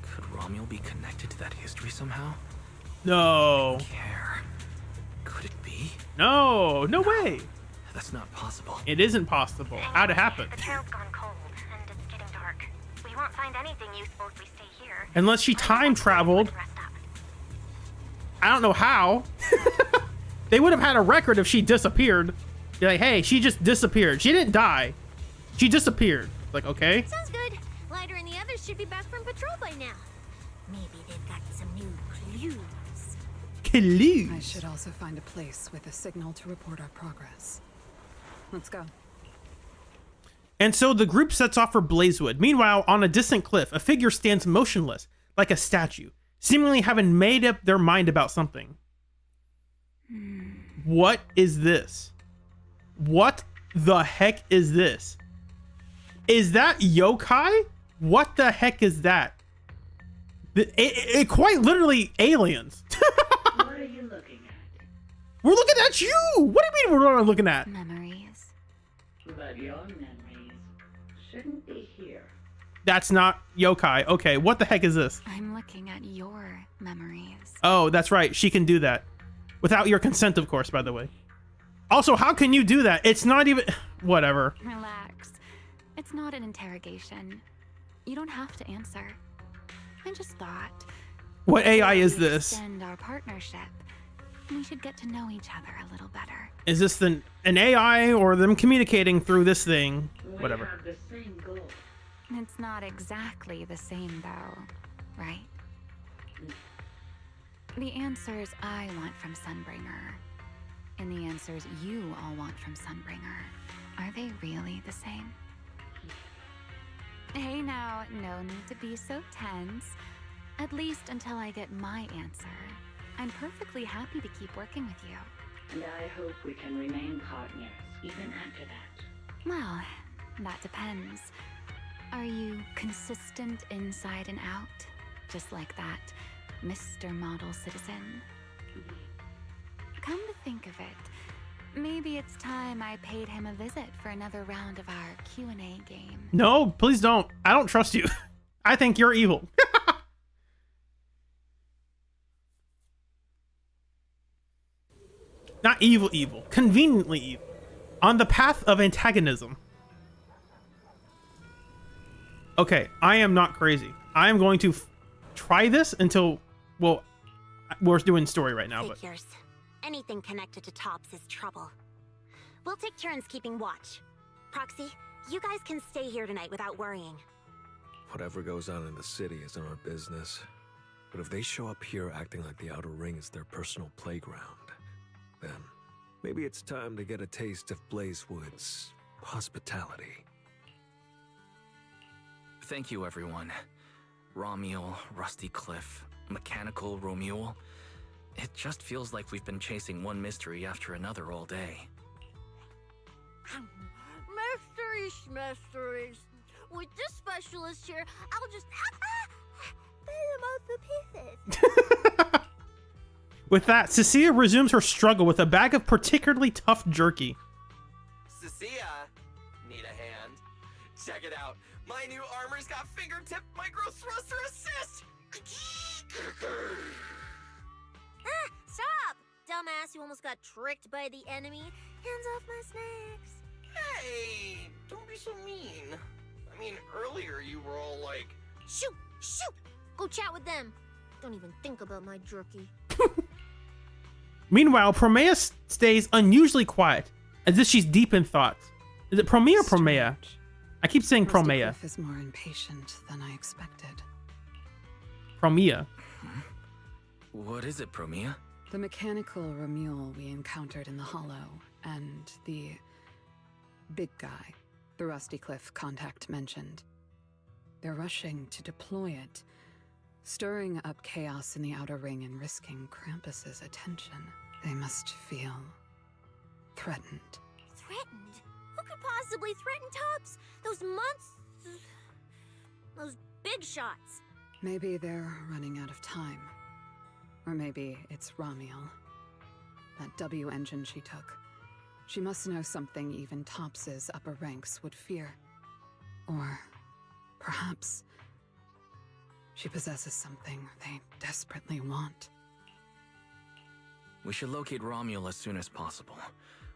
Could Ramiel be connected to that history somehow? No. Hair. Could it be? No, no way. That's not possible. It isn't possible. How'd it happen? The trail's gone cold, and it's getting dark. We won't find anything useful if we stay here. Unless she time traveled. I don't know how. They would have had a record if she disappeared. Be like, hey, she just disappeared. She didn't die. She disappeared. Like, okay. Sounds good. Lighter and the others should be back from patrol by now. Maybe they've got some new clues. I should also find a place with a signal to report our progress. Let's go. And so the group sets off for Blazewood. Meanwhile, on a distant cliff, a figure stands motionless, like a statue, seemingly having made up their mind about something. What is this? What the heck is this? Is that yokai? What the heck is that? It quite literally aliens. What are you looking at? We're looking at you! What do you mean we're not looking at? Memories. But your memories shouldn't be here. That's not yokai. Okay, what the heck is this? I'm looking at your memories. Oh, that's right. She can do that. Without your consent, of course, by the way. Also, how can you do that? It's not even... Whatever. Relax. It's not an interrogation. You don't have to answer. I just thought... What AI is this? Extend our partnership. We should get to know each other a little better. Is this an AI or them communicating through this thing? Whatever. We have the same goal. It's not exactly the same, though, right? The answers I want from Sunbringer and the answers you all want from Sunbringer, are they really the same? Hey now, no need to be so tense. At least until I get my answer. I'm perfectly happy to keep working with you. And I hope we can remain partners even after that. Well, that depends. Are you consistent inside and out? Just like that Mr. Model Citizen? Come to think of it, maybe it's time I paid him a visit for another round of our Q&A game. No, please don't. I don't trust you. I think you're evil. Not evil, evil. Conveniently evil. On the path of antagonism. Okay, I am not crazy. I am going to try this until... Well, we're doing story right now, but... Figures. Anything connected to Tops is trouble. We'll take turns keeping watch. Proxy, you guys can stay here tonight without worrying. Whatever goes on in the city isn't our business. But if they show up here acting like the Outer Ring is their personal playground, then maybe it's time to get a taste of Blazewood's hospitality. Thank you, everyone. Romiel, Rusty Cliff, Mechanical Romuel. It just feels like we've been chasing one mystery after another all day. Mysteries. With this specialist here, I'll just put him off the pieces. With that, Cecilia resumes her struggle with a bag of particularly tough jerky. Cecilia, need a hand? Check it out. My new armor's got fingertip micro thruster assist. Stop! Dumbass who almost got tricked by the enemy. Hands off my snacks. Hey, don't be so mean. I mean, earlier you were all like, Shoot! Shoot! Go chat with them. Don't even think about my jerky. Meanwhile, Promeia stays unusually quiet, as if she's deep in thoughts. Is it Promeia or Promeia? I keep saying Promeia. Cliff is more impatient than I expected. Promeia. What is it, Promeia? The mechanical Romuel we encountered in the Hollow, and the big guy the Rusty Cliff contact mentioned. They're rushing to deploy it, stirring up chaos in the Outer Ring and risking Krampus's attention. They must feel threatened. Threatened? Who could possibly threaten Tops? Those months... Those big shots. Maybe they're running out of time. Or maybe it's Romiel. That W engine she took. She must know something even Tops's upper ranks would fear. Or perhaps she possesses something they desperately want. We should locate Romuel as soon as possible.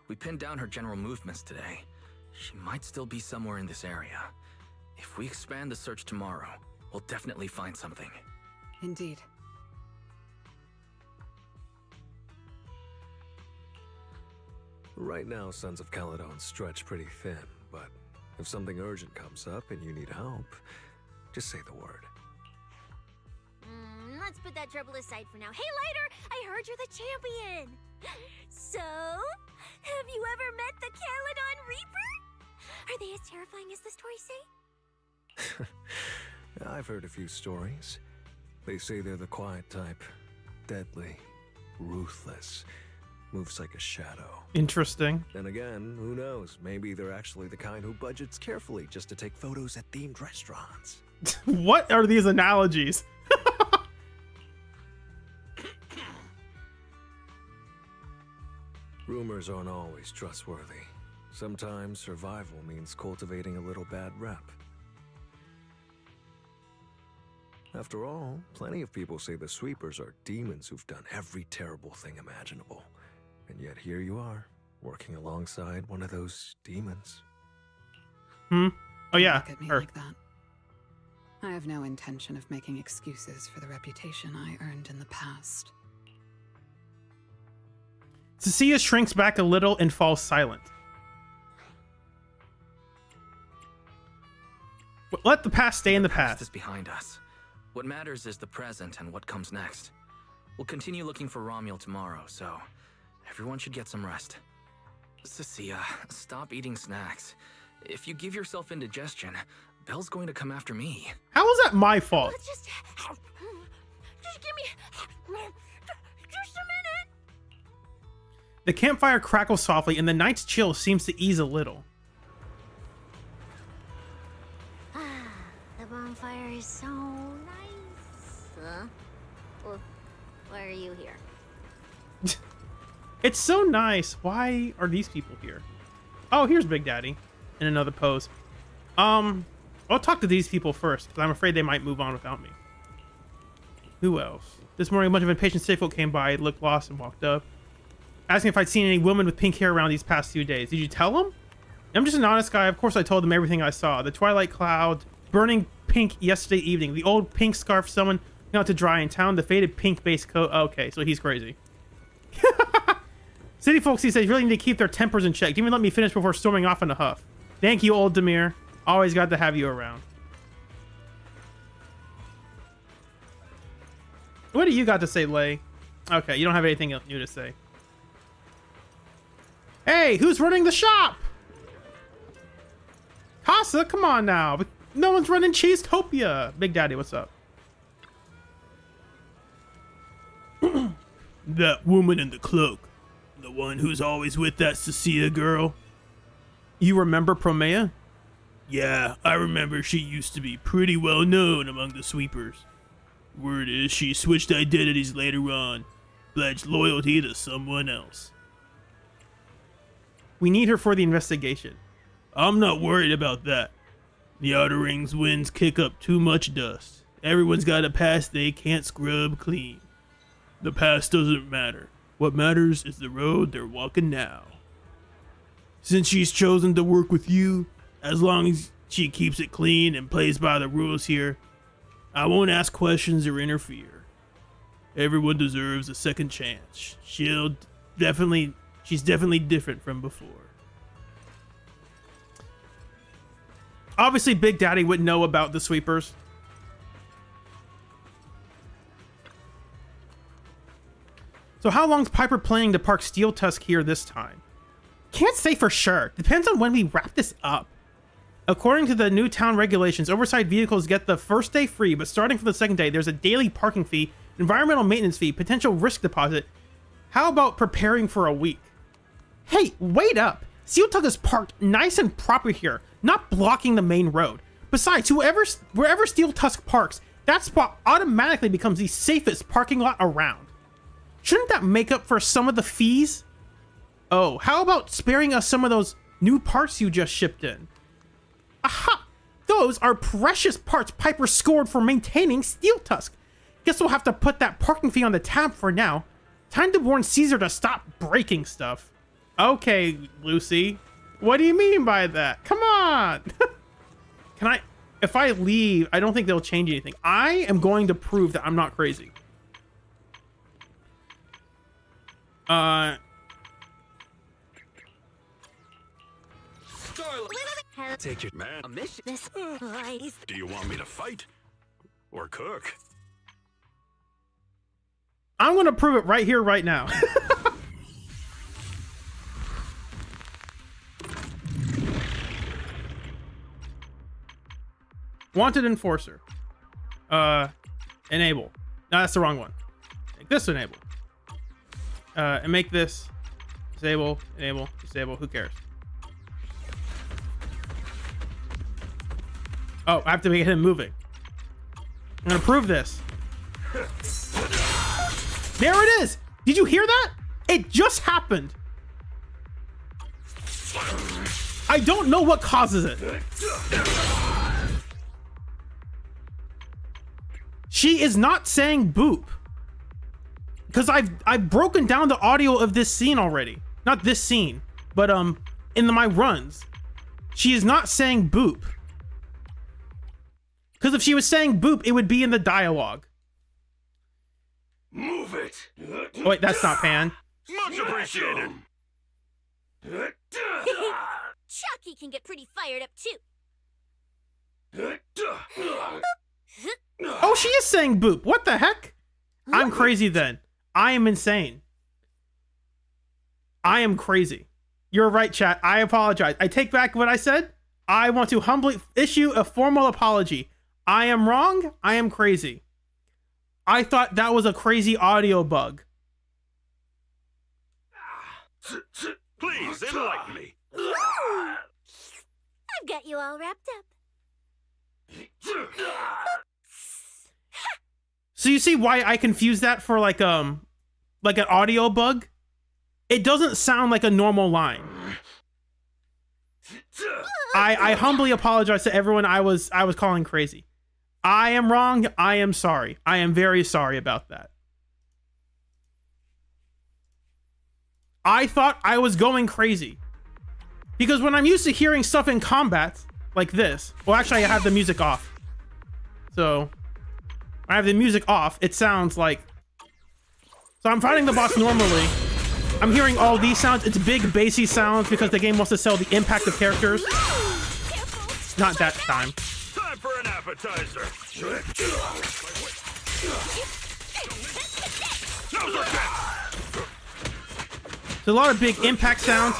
We pinned down her general movements today. She might still be somewhere in this area. If we expand the search tomorrow, we'll definitely find something. Indeed. Right now, Sons of Caledon stretch pretty thin, but if something urgent comes up and you need help, just say the word. Let's put that trouble aside for now. Hey, Lighter! I heard you're the champion! So, have you ever met the Caledon Reaper? Are they as terrifying as the stories say? I've heard a few stories. They say they're the quiet type. Deadly. Ruthless. Moves like a shadow. Interesting. Then again, who knows? Maybe they're actually the kind who budgets carefully just to take photos at themed restaurants. What are these analogies? Rumors aren't always trustworthy. Sometimes survival means cultivating a little bad rep. After all, plenty of people say the sweepers are demons who've done every terrible thing imaginable. And yet here you are, working alongside one of those demons. Oh yeah, Look at me like that. I have no intention of making excuses for the reputation I earned in the past. Cecilia shrinks back a little and falls silent. Let the past stay in the past. Is behind us. What matters is the present and what comes next. We'll continue looking for Romuald tomorrow, so everyone should get some rest. Cecilia, stop eating snacks. If you give yourself indigestion, Belle's going to come after me. How is that my fault? Just give me just a minute. The campfire crackles softly and the night's chill seems to ease a little. The bonfire is so nice. Well, why are you here? It's so nice. Why are these people here? Oh, here's Big Daddy in another pose. I'll talk to these people first because I'm afraid they might move on without me. Who else? This morning, a bunch of impatient city folk came by, looked lost, and walked up, asking if I'd seen any woman with pink hair around these past few days. Did you tell them? I'm just an honest guy. Of course, I told them everything I saw. The twilight cloud, burning pink yesterday evening, the old pink scarf someone hung out to dry in town, the faded pink base coat. Okay, so he's crazy. City folks, he says, really need to keep their tempers in check. Didn't even let me finish before storming off in a huff. Thank you, old Demir. Always got to have you around. What do you got to say, Lay? Okay, you don't have anything new to say. Hey, who's running the shop? Casa, come on now. No one's running Cheesetopia. Big Daddy, what's up? That woman in the cloak. The one who's always with that Cecilia girl. You remember Promeia? Yeah, I remember. She used to be pretty well known among the sweepers. Word is she switched identities later on, pledged loyalty to someone else. We need her for the investigation. I'm not worried about that. The Outer Rings winds kick up too much dust. Everyone's got a past they can't scrub clean. The past doesn't matter. What matters is the road they're walking now. Since she's chosen to work with you, as long as she keeps it clean and plays by the rules here, I won't ask questions or interfere. Everyone deserves a second chance. She's definitely different from before. Obviously, Big Daddy wouldn't know about the sweepers. So how long's Piper planning to park Steel Tusk here this time? Can't say for sure. Depends on when we wrap this up. According to the new town regulations, oversized vehicles get the first day free, but starting from the second day, there's a daily parking fee, environmental maintenance fee, potential risk deposit. How about preparing for a week? Hey, wait up. Steel Tusk is parked nice and proper here, not blocking the main road. Besides, wherever Steel Tusk parks, that spot automatically becomes the safest parking lot around. Shouldn't that make up for some of the fees? Oh, how about sparing us some of those new parts you just shipped in? Aha! Those are precious parts Piper scored for maintaining Steel Tusk. Guess we'll have to put that parking fee on the tab for now. Time to warn Caesar to stop breaking stuff. Okay, Lucy. What do you mean by that? Come on! If I leave, I don't think they'll change anything. I am going to prove that I'm not crazy. Take your man. A mission. Do you want me to fight or cook? I'm gonna prove it right here, right now. Wanted enforcer. Enable. No, that's the wrong one. Make this enable. And make this disable, enable, disable. Who cares? Oh, I have to make him moving. I'm gonna prove this. There it is. Did you hear that? It just happened. I don't know what causes it. She is not saying boop. Because I've broken down the audio of this scene already. Not this scene, but in my runs. She is not saying boop. Because if she was saying boop, it would be in the dialogue. Move it. Oh, wait, that's not Pan. Much appreciated. Chucky can get pretty fired up too. Oh, she is saying boop. What the heck? I'm crazy then. I am insane. I am crazy. You're right, chat. I apologize. I take back what I said. I want to humbly issue a formal apology. I am wrong. I am crazy. I thought that was a crazy audio bug. Please, enlighten me. I've got you all wrapped up. So you see why I confuse that for like an audio bug? It doesn't sound like a normal line. I humbly apologize to everyone I was calling crazy. I am wrong. I am sorry. I am very sorry about that. I thought I was going crazy. Because when I'm used to hearing stuff in combat like this, well, actually I have the music off. So I have the music off. It sounds like, so I'm fighting the boss normally. I'm hearing all these sounds. It's big bassy sounds because the game wants to sell the impact of characters. Not that time. Time for an appetizer. There's a lot of big impact sounds.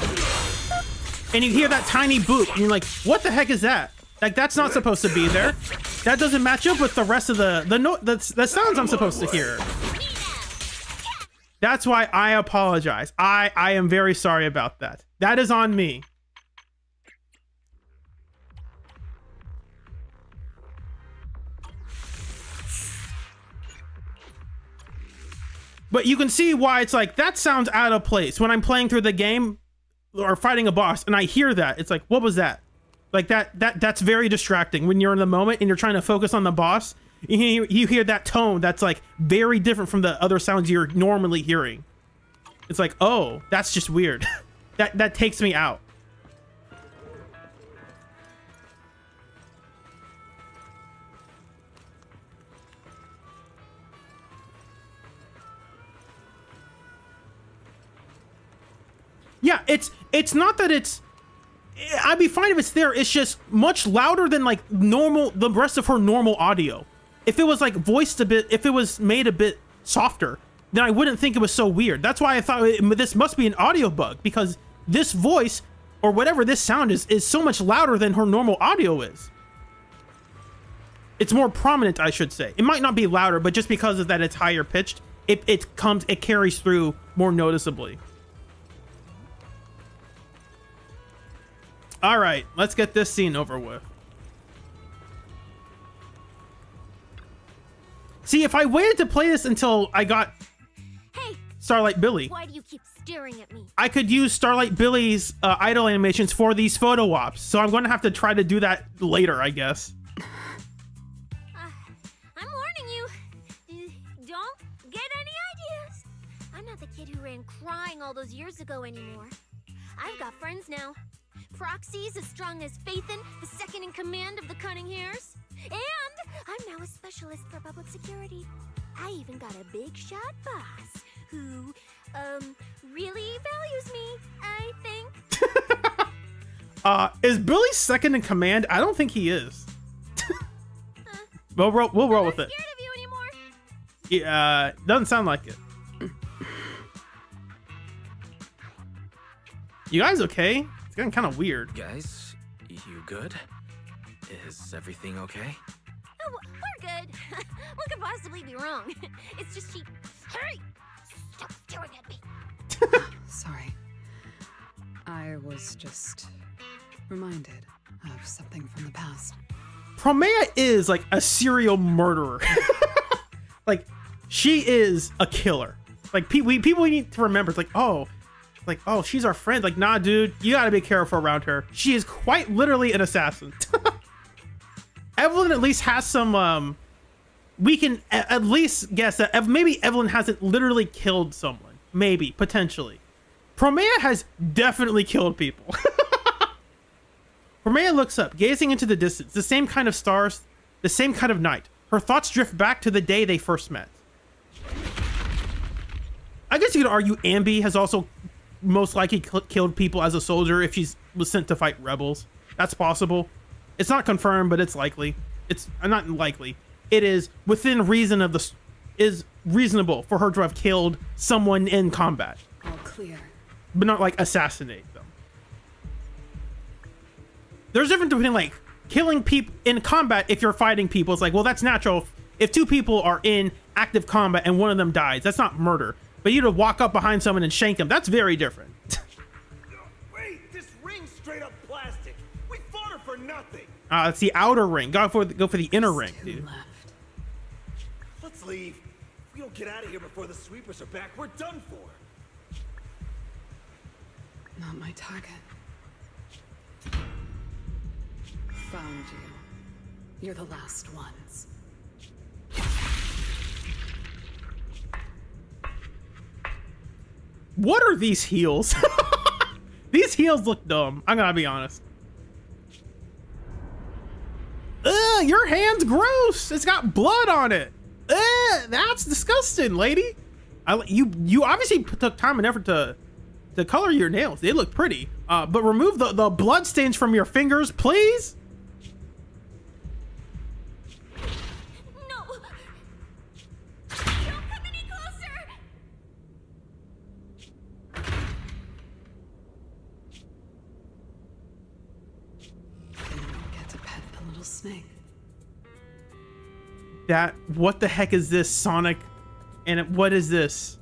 And you hear that tiny boop and you're like, what the heck is that? Like, that's not supposed to be there. That doesn't match up with the rest of the sounds I'm supposed to hear. That's why I apologize. I am very sorry about that. That is on me. But you can see why it's like, that sounds out of place. When I'm playing through the game or fighting a boss and I hear that, it's like, what was that? Like that's very distracting when you're in the moment and you're trying to focus on the boss. You hear that tone that's like very different from the other sounds you're normally hearing. It's like, oh, that's just weird. that takes me out. Yeah, it's not that it's, I'd be fine if it's there. It's just much louder than like the rest of her normal audio. If it was like voiced a bit, if it was made a bit softer, then I wouldn't think it was so weird. That's why I thought this must be an audio bug, because this voice or whatever this sound is so much louder than her normal audio is. It's more prominent, I should say. It might not be louder, but just because of that it's higher pitched, it carries through more noticeably. All right, let's get this scene over with. See, if I waited to play this until I got Starlight Billy, Why do you keep staring at me? I could use Starlight Billy's idle animations for these photo ops. So I'm going to have to try to do that later, I guess. I'm warning you. Don't get any ideas. I'm not the kid who ran crying all those years ago anymore. I've got friends now. Proxies as strong as Phaethon, the second in command of the Cunning Hares. And I'm now a specialist for public security. I even got a big shot boss who, really values me, I think. Is Billy second in command? I don't think he is. We'll roll with it. Scared of you anymore? Yeah, doesn't sound like it. You guys okay? It's getting kind of weird. Guys, you good? Is everything okay? Oh, we're good. What could possibly be wrong? It's just she... Hurry! Stop staring at me! Sorry. I was just reminded of something from the past. Promeia is like a serial murderer. Like, she is a killer. Like, people need to remember, it's like, oh, she's our friend. Like, nah, dude, you gotta be careful around her. She is quite literally an assassin. Evelyn at least has some, we can at least guess that maybe Evelyn hasn't literally killed someone. Maybe, potentially. Promeia has definitely killed people. Promeia looks up, gazing into the distance. The same kind of stars, the same kind of night. Her thoughts drift back to the day they first met. I guess you could argue Ambi has also most likely killed people as a soldier if she was sent to fight rebels. That's possible. It's not confirmed, but it's likely. It's not likely. It is within reason of the... is reasonable for her to have killed someone in combat. All clear. But not like assassinate them. There's a difference between like killing people in combat if you're fighting people. It's like, well, that's natural. If two people are in active combat and one of them dies, that's not murder. But you to walk up behind someone and shank them, that's very different. Wait, this ring's straight up plastic. We fought her for nothing. It's the outer ring. Go for the inner ring, dude. Let's leave. If we don't get out of here before the sweepers are back, we're done for. Not my target. Found you. You're the last ones. What are these heels? These heels look dumb. I'm gonna be honest. Ugh, your hand's gross. It's got blood on it. Ugh, that's disgusting, lady. You obviously took time and effort to color your nails. They look pretty. But remove the blood stains from your fingers, please. No! Don't come any closer! Didn't get to pet the little snake. What the heck is this, Sonic? And what is this?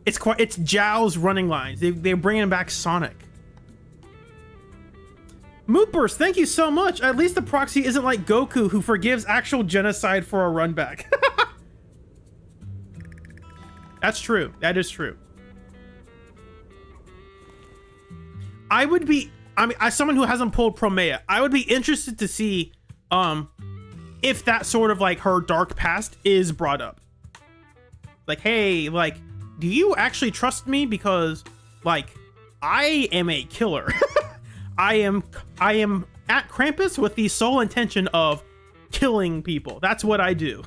It's Zhao's running lines. They're bringing back Sonic. Moopers, thank you so much. At least the proxy isn't like Goku, who forgives actual genocide for a run back. That's true. That is true. I mean, as someone who hasn't pulled Promeia, I would be interested to see if that sort of like her dark past is brought up. Like, hey, like, do you actually trust me? Because like, I am a killer. I am at Krampus with the sole intention of killing people. That's what I do.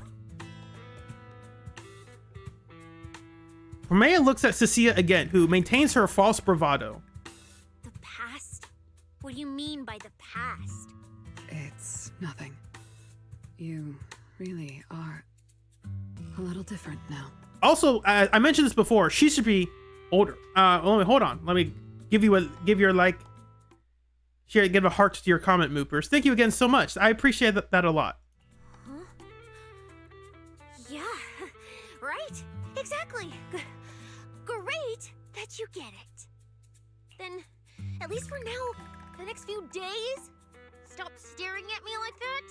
Promeia looks at Cecilia again, who maintains her false bravado. The past? What do you mean by the past? It's nothing. You really are a little different now. Also, I mentioned this before. She should be older. Hold on. Let me give your like. Share, give a heart to your comment, Moopers. Thank you again so much. I appreciate that a lot. Huh? Yeah, right? Exactly. Great that you get it. Then, at least for now, the next few days, stop staring at me like that.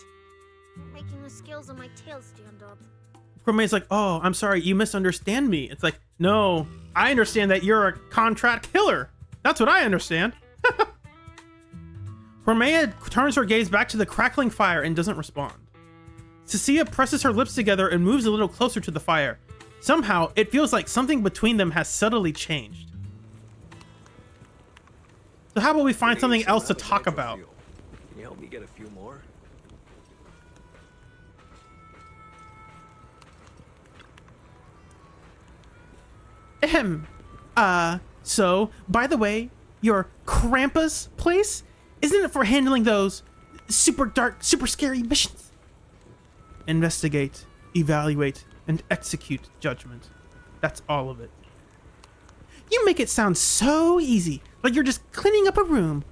You're making the scales on my tail stand up. Promeia's like, oh, I'm sorry, you misunderstand me. It's like, no, I understand that you're a contract killer. That's what I understand. Promeia turns her gaze back to the crackling fire and doesn't respond. Cecilia presses her lips together and moves a little closer to the fire. Somehow, it feels like something between them has subtly changed. So how about we find something else to talk about? Can you help me get a few more? Ahem. So, by the way, your Krampus place? Isn't it for handling those super dark, super scary missions? Investigate, evaluate, and execute judgment. That's all of it. You make it sound so easy, like you're just cleaning up a room.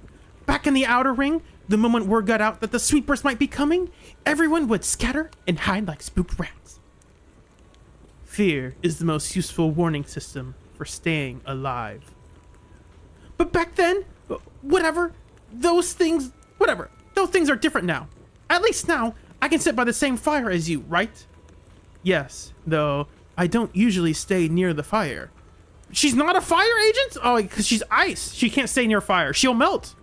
Back in the outer ring, the moment word got out that the sweepers might be coming, everyone would scatter and hide like spooked rats. Fear is the most useful warning system for staying alive. But back then, whatever, those things are different now. At least now, I can sit by the same fire as you, right? Yes, though I don't usually stay near the fire. She's not a fire agent? Oh, because she's ice. She can't stay near fire. She'll melt.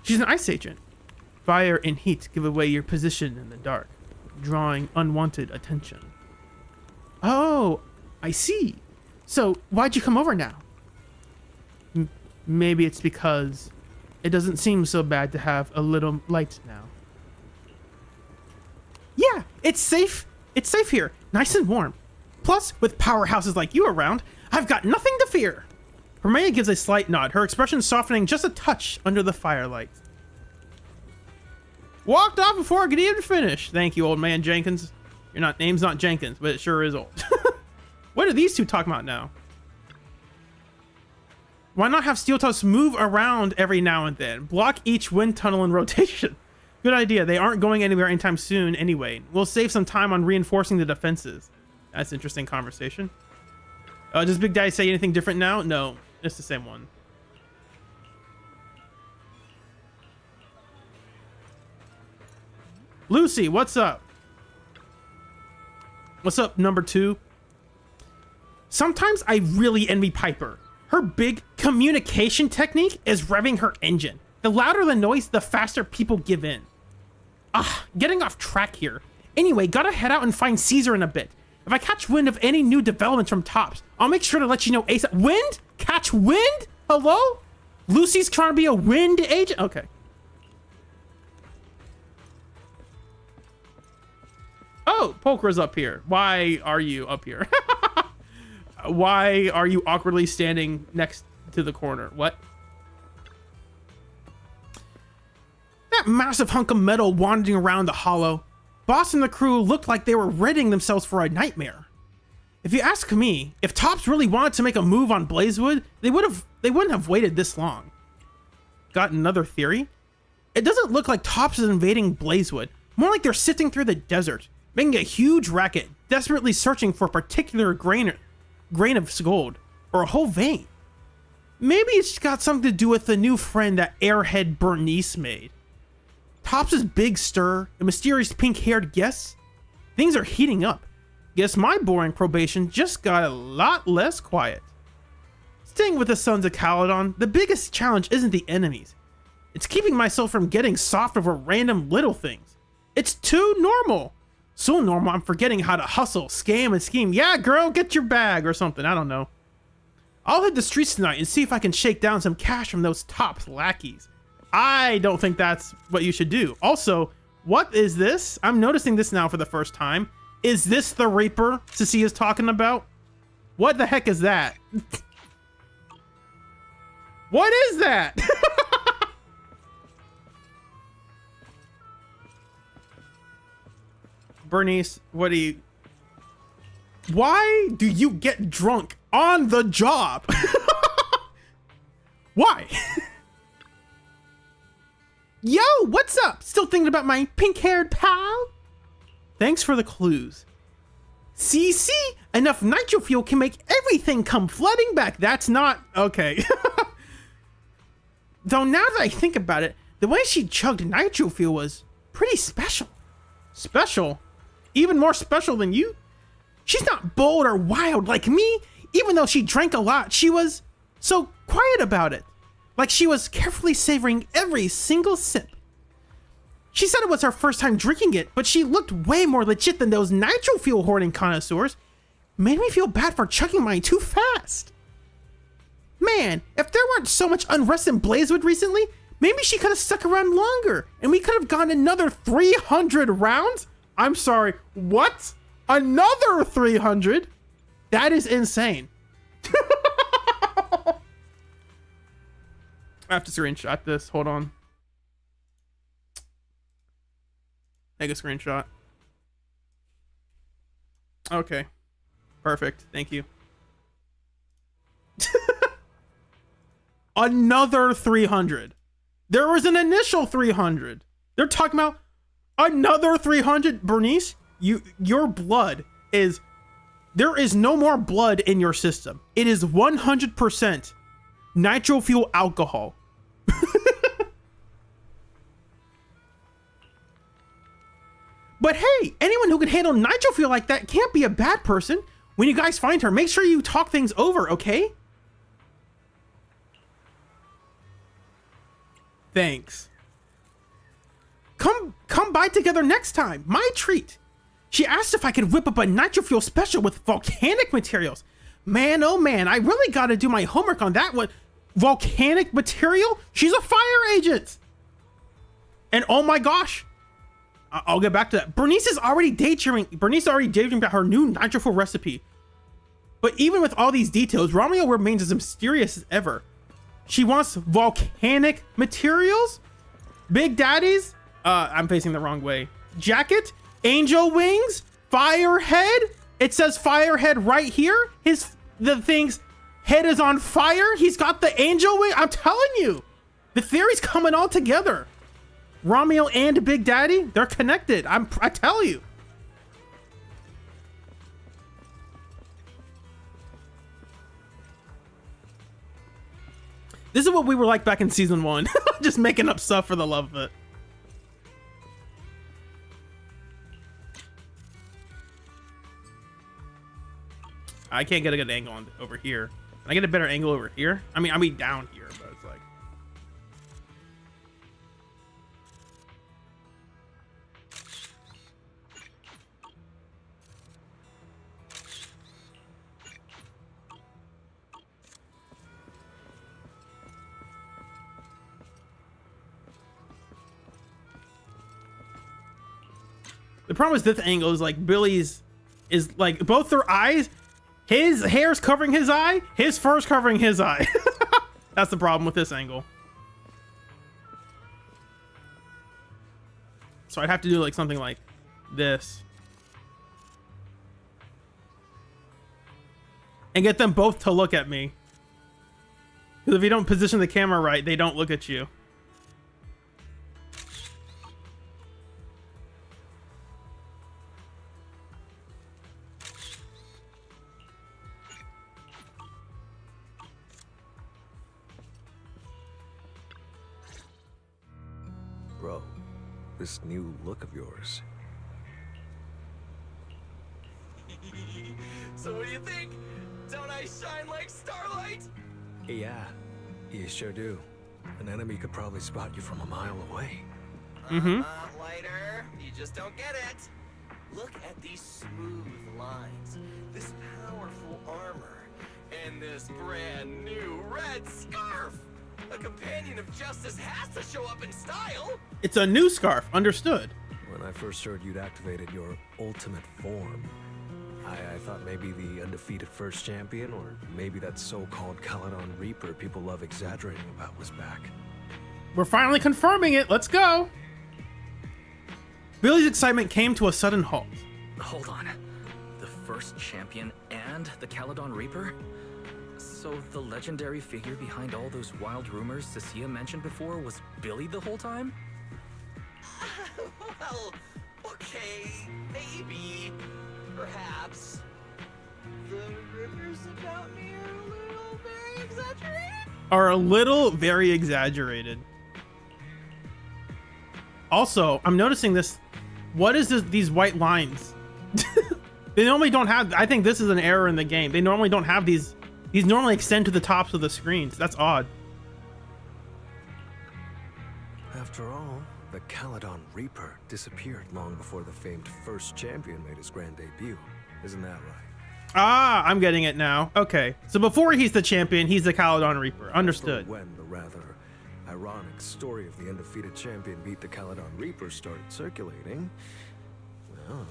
She's an ice agent. Fire and heat give away your position in the dark, drawing unwanted attention. Oh, I see. So, why'd you come over now? Maybe it's because it doesn't seem so bad to have a little light now. Yeah, it's safe. It's safe here. Nice and warm. Plus, with powerhouses like you around, I've got nothing to fear. Promeia gives a slight nod, her expression softening just a touch under the firelight. Walked off before I could even finish. Thank you, old man Jenkins. Your name's not Jenkins, but it sure is old. What are these two talking about now? Why not have steel toes move around every now and then? Block each wind tunnel in rotation. Good idea. They aren't going anywhere anytime soon anyway. We'll save some time on reinforcing the defenses. That's interesting conversation. Does Big Daddy say anything different now? No, it's the same one. Lucy, what's up? What's up, number 2? Sometimes I really envy Piper. Her big communication technique is revving her engine. The louder the noise, the faster people give in. Getting off track here. Anyway, gotta head out and find Caesar in a bit. If I catch wind of any new developments from Tops, I'll make sure to let you know ASAP. Wind? Catch wind? Hello? Lucy's trying to be a wind agent? Okay. Oh, Polkra's up here. Why are you up here? Why are you awkwardly standing next to the corner? What? That massive hunk of metal wandering around the hollow. Boss and the crew looked like they were readying themselves for a nightmare. If you ask me, if Tops really wanted to make a move on Blazewood, they wouldn't have waited this long. Got another theory? It doesn't look like Tops is invading Blazewood, more like they're sifting through the desert, making a huge racket, desperately searching for a particular grain of gold, or a whole vein. Maybe it's got something to do with the new friend that airhead Bernice made. Tops' big stir, a mysterious pink-haired guest. Things are heating up. Guess my boring probation just got a lot less quiet. Staying with the Sons of Caledon, the biggest challenge isn't the enemies. It's keeping myself from getting soft over random little things. It's too normal. So normal I'm forgetting how to hustle, scam, and scheme. Yeah, girl, get your bag or something. I don't know. I'll hit the streets tonight and see if I can shake down some cash from those Tops lackeys. I don't think that's what you should do. Also, what is this? I'm noticing this now for the first time. Is this the Reaper Ceci is talking about? What the heck is that? What is that? Bernice, what do you... Why do you get drunk on the job? Why? Yo, what's up? Still thinking about my pink-haired pal? Thanks for the clues. See, enough nitro fuel can make everything come flooding back. That's not... Okay. Though now that I think about it, the way she chugged nitro fuel was pretty special. Special? Even more special than you? She's not bold or wild like me. Even though she drank a lot, she was so quiet about it. Like she was carefully savoring every single sip. She said it was her first time drinking it, but she looked way more legit than those nitro fuel hoarding connoisseurs. Made me feel bad for chugging mine too fast. Man, if there weren't so much unrest in Blazewood recently, maybe she could have stuck around longer, and we could have gone another 300 rounds? I'm sorry, what? Another 300? That is insane. I have to screenshot this. Hold on. Make a screenshot. Okay. Perfect. Thank you. another 300. There was an initial 300. They're talking about another 300. Bernice, your blood is, there is no more blood in your system. It is 100% nitro fuel alcohol. But hey, anyone who can handle nitro fuel like that can't be a bad person. When you guys find her, make sure you talk things over, okay? Thanks. Come by together next time. My treat. She asked if I could whip up a nitro fuel special with volcanic materials. Man, oh man, I really got to do my homework on that one. Volcanic material? She's a fire agent. And oh my gosh, I'll get back to that. Bernice is already daydreaming about her new nitro fuel recipe. But even with all these details, Romeo remains as mysterious as ever. She wants volcanic materials? Big Daddies? I'm facing the wrong way. Jacket? Angel wings? Firehead? It says Firehead right here. The thing's head is on fire. He's got the angel wing. I'm telling you, the theory's coming all together. Romeo and Big Daddy, they're connected. I tell you. This is what we were like back in season 1. Just making up stuff for the love of it. I can't get a good angle on over here. Can I get a better angle over here? I mean down here, but it's like. The problem with this angle is like Billy's is like both their eyes, his hair's covering his eye, his fur's covering his eye. That's the problem with this angle. So I'd have to do like something like this. And get them both to look at me. Because if you don't position the camera right, they don't look at you. Bro, this new look of yours. So what do you think? Don't I shine like starlight? Yeah, you sure do. An enemy could probably spot you from a mile away. Lighter. You just don't get it. Look at these smooth lines, this powerful armor, and this brand new red scarf. A companion of justice has to show up in style. It's a new scarf, understood. When I first heard you'd activated your ultimate form, I thought maybe the undefeated first champion, or maybe that so-called Caledon Reaper people love exaggerating about was back. We're finally confirming it. Let's go. Billy's excitement came to a sudden halt. Hold on. The first champion and the Caledon Reaper? So the legendary figure behind all those wild rumors Cecilia mentioned before was Billy the whole time? Well, okay, maybe, perhaps. The rumors about me are a little very exaggerated. Also, I'm noticing this. What is this? These white lines? They normally don't have. I think this is an error in the game. They normally don't have these. These normally extend to the tops of the screens. That's odd. After all, the Caledon Reaper disappeared long before the famed first champion made his grand debut. Isn't that right? Ah, I'm getting it now. Okay. So before he's the champion, he's the Caledon Reaper. Understood. When the rather ironic story of the undefeated champion beat the Caledon Reaper started circulating, well,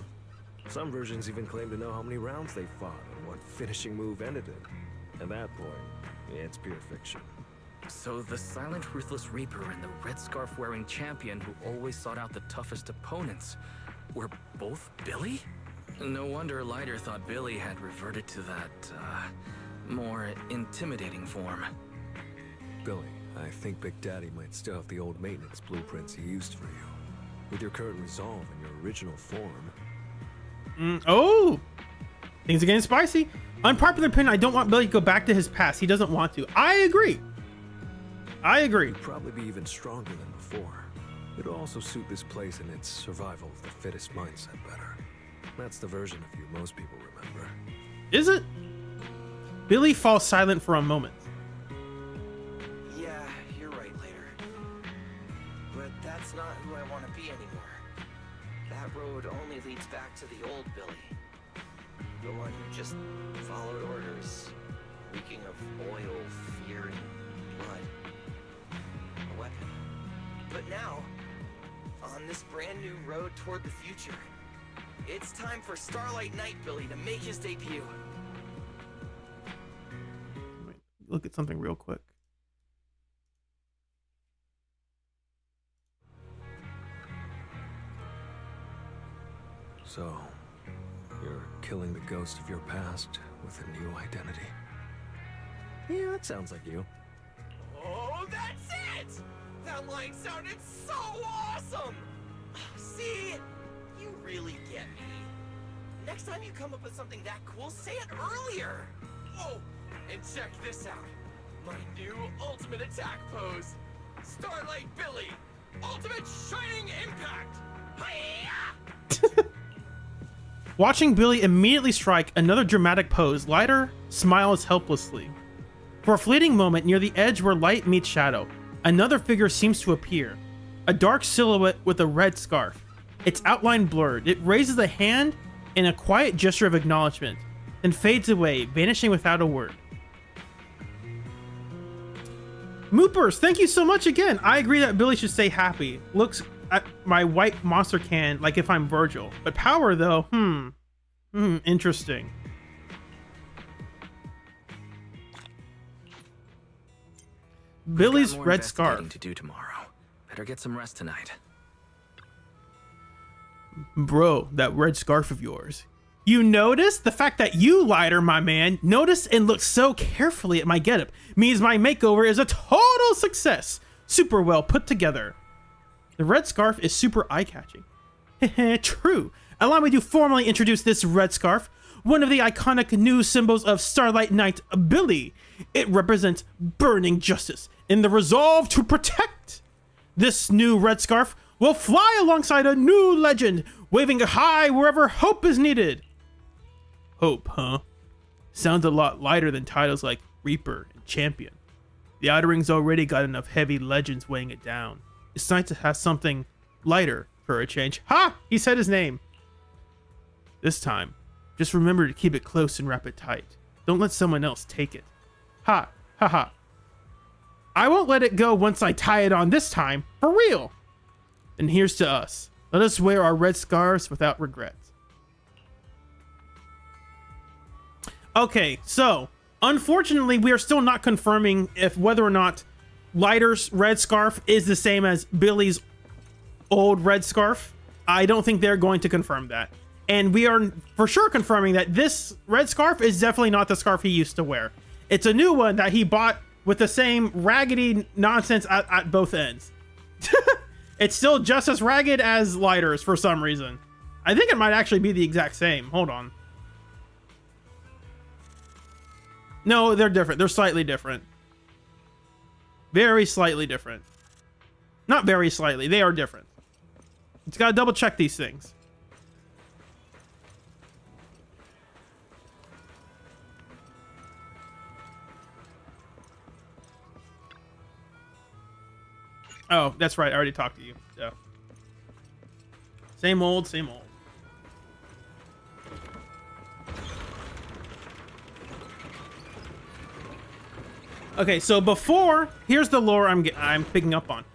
some versions even claim to know how many rounds they fought and what finishing move ended it. At that point, it's pure fiction. So the silent, ruthless Reaper and the red scarf-wearing champion who always sought out the toughest opponents were both Billy? No wonder Lighter thought Billy had reverted to that, more intimidating form. Billy, I think Big Daddy might still have the old maintenance blueprints he used for you. With your current resolve in your original form. Oh! Things are getting spicy. Unpopular opinion, I don't want Billy to go back to his past. He doesn't want to. I agree. I agree. He'd probably be even stronger than before. It'll also suit this place and its survival of the fittest mindset better. That's the version of you most people remember. Is it? Billy falls silent for a moment. Yeah, you're right, later. But that's not who I want to be anymore. That road only leads back to the old Billy. The one who just followed orders, reeking of oil, fear, and blood. A weapon. But now, on this brand new road toward the future, it's time for Starlight Knight Billy to make his debut. Wait, look at something real quick. So, you're killing the ghost of your past with a new identity. Yeah, that sounds like you. Oh, that's it! That line sounded so awesome! See? You really get me. Next time you come up with something that cool, say it earlier! Oh, and check this out. My new ultimate attack pose. Starlight Billy. Ultimate Shining Impact. Hi-ya! Watching Billy immediately strike another dramatic pose, Lighter smiles helplessly. For a fleeting moment near the edge where light meets shadow, another figure seems to appear. A dark silhouette with a red scarf. Its outline blurred. It raises a hand in a quiet gesture of acknowledgement, then fades away, vanishing without a word. Moopers, thank you so much again. I agree that Billy should stay happy. Looks at my white monster can like if I'm Virgil. But power though, interesting. Billy's Got more red scarf. investigating to do tomorrow. Better get some rest tonight. Bro, that red scarf of yours. You notice? The fact that you, Lighter, my man, notice and look so carefully at my getup means my makeover is a total success. Super well put together. The red scarf is super eye-catching. True. Allow me to formally introduce this red scarf, one of the iconic new symbols of Starlight Knight Billy. It represents burning justice and the resolve to protect. This new red scarf will fly alongside a new legend, waving high wherever hope is needed. Hope, huh? Sounds a lot lighter than titles like Reaper and Champion. The Outer Ring's already got enough heavy legends weighing it down. It's nice to have something lighter for a change. Ha! He said his name. This time, just remember to keep it close and wrap it tight. Don't let someone else take it. Ha! Ha ha. I won't let it go once I tie it on this time. For real! And here's to us. Let us wear our red scarves without regret. Okay, so unfortunately, we are still not confirming if whether or not Lighter's red scarf is the same as Billy's old red scarf. I don't think they're going to confirm that. And we are for sure confirming that this red scarf is definitely not the scarf he used to wear. It's a new one that he bought with the same raggedy nonsense at both ends. It's still just as ragged as Lighter's for some reason. I think it might actually be the exact same. Hold on. No, they're different. They're slightly different. Very slightly different. Not very slightly. They are different. It's got to double check these things. Oh, that's right. I already talked to you. So. Same old, same old. Okay, so before, here's the lore I'm picking up on.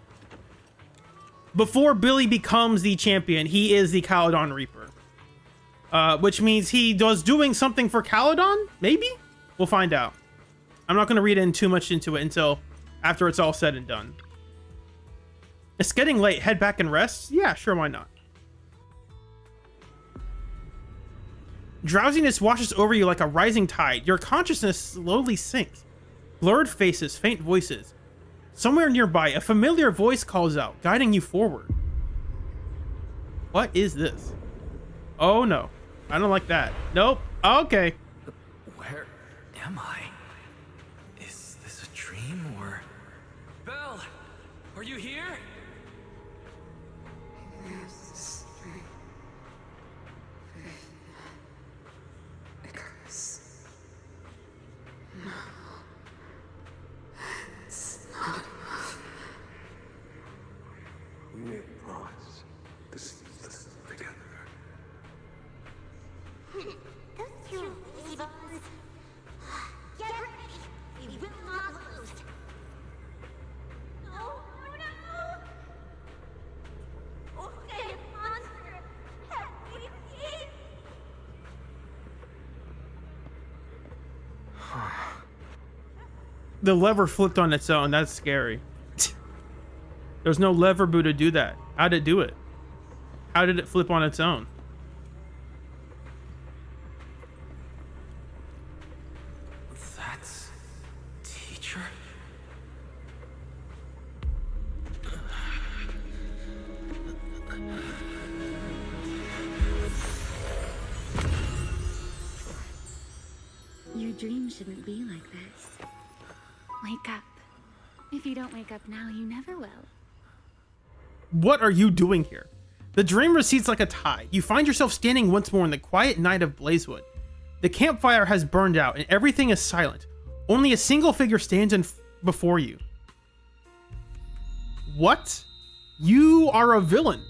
Before Billy becomes the champion, he is the Caledon Reaper. Which means he was doing something for Caledon? Maybe? We'll find out. I'm not going to read in too much into it until after it's all said and done. It's getting late. Head back and rest? Yeah, sure, why not? Drowsiness washes over you like a rising tide. Your consciousness slowly sinks. Blurred faces, faint voices. Somewhere nearby, a familiar voice calls out, guiding you forward. What is this? Oh no. I don't like that. Nope. Okay. Where am I? Is this a dream or... Belle! Are you here? We made a promise to see this together. Those two lazy bones. Get ready. We will not lose. No, no. Okay, monster. Help me, please. The lever flipped on its own. That's scary. There's no lever boo to do that. How did it do it? How did it flip on its own? That's... teacher? Your dream shouldn't be like this. Wake up. If you don't wake up now, you never will. What are you doing here? The dream recedes like a tide. You find yourself standing once more in the quiet night of Blazewood. The campfire has burned out and everything is silent. Only a single figure stands before you. What? You are a villain.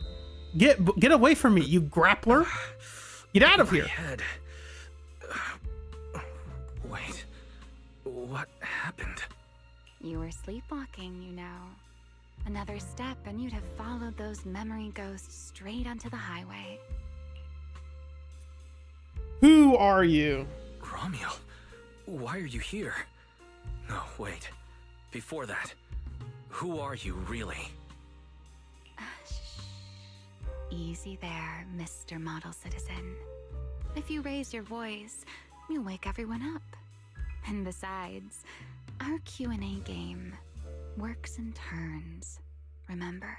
Get away from me, you grappler. Get out of here. Head. Wait. What happened? You were sleepwalking, you know. Another step and you'd have followed those memory ghosts straight onto the highway. Who are you? Romiel, why are you here? No, wait. Before that, who are you really? Easy there, Mr. Model Citizen. If you raise your voice, you'll wake everyone up. And besides, our Q&A game works in turns, remember?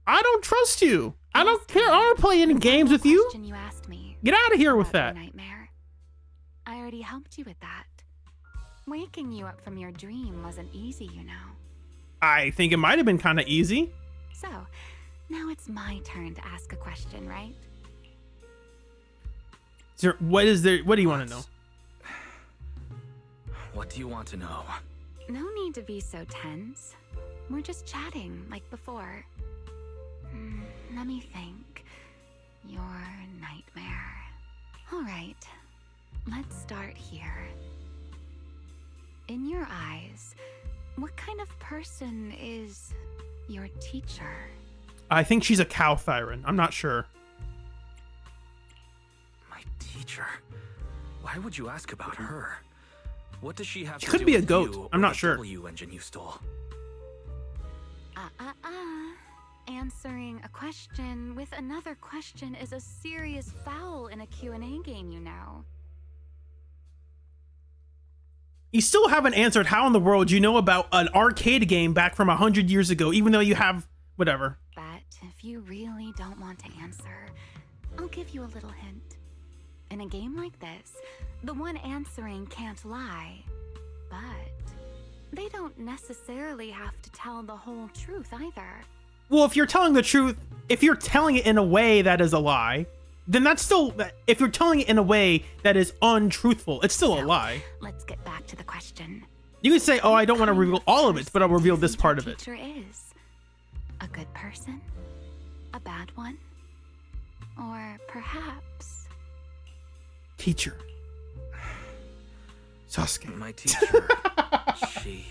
I don't trust you. I don't care. I don't play any games with you. You asked me. Get out of here with that. Nightmare. I already helped you with that. Waking you up from your dream wasn't easy, you know. I think it might have been kind of easy. So, now it's my turn to ask a question, right? What do you want to know? What do you want to know? No need to be so tense. We're just chatting like before. Let me think. Your nightmare. All right, let's start here. In your eyes, what kind of person is your teacher? I think she's a cow thyron. I'm not sure. My teacher? Why would you ask about her? What does she have She to could do be a with goat. you I'm or not the sure. W engine you stole? Answering a question with another question is a serious foul in a Q&A game, you know. You still haven't answered how in the world you know about an arcade game back from 100 years ago, even though you have whatever. But if you really don't want to answer, I'll give you a little hint. In a game like this, the one answering can't lie, but they don't necessarily have to tell the whole truth either. Well, if you're telling the truth, if you're telling it in a way that is a lie, then that's still, if you're telling it in a way that is untruthful, it's still a lie. Let's get back to the question. You can say, oh, I don't want to reveal all of it, but I'll reveal this part of it. Teacher is a good person, a bad one, or perhaps Teacher. Sasuke. My teacher. She.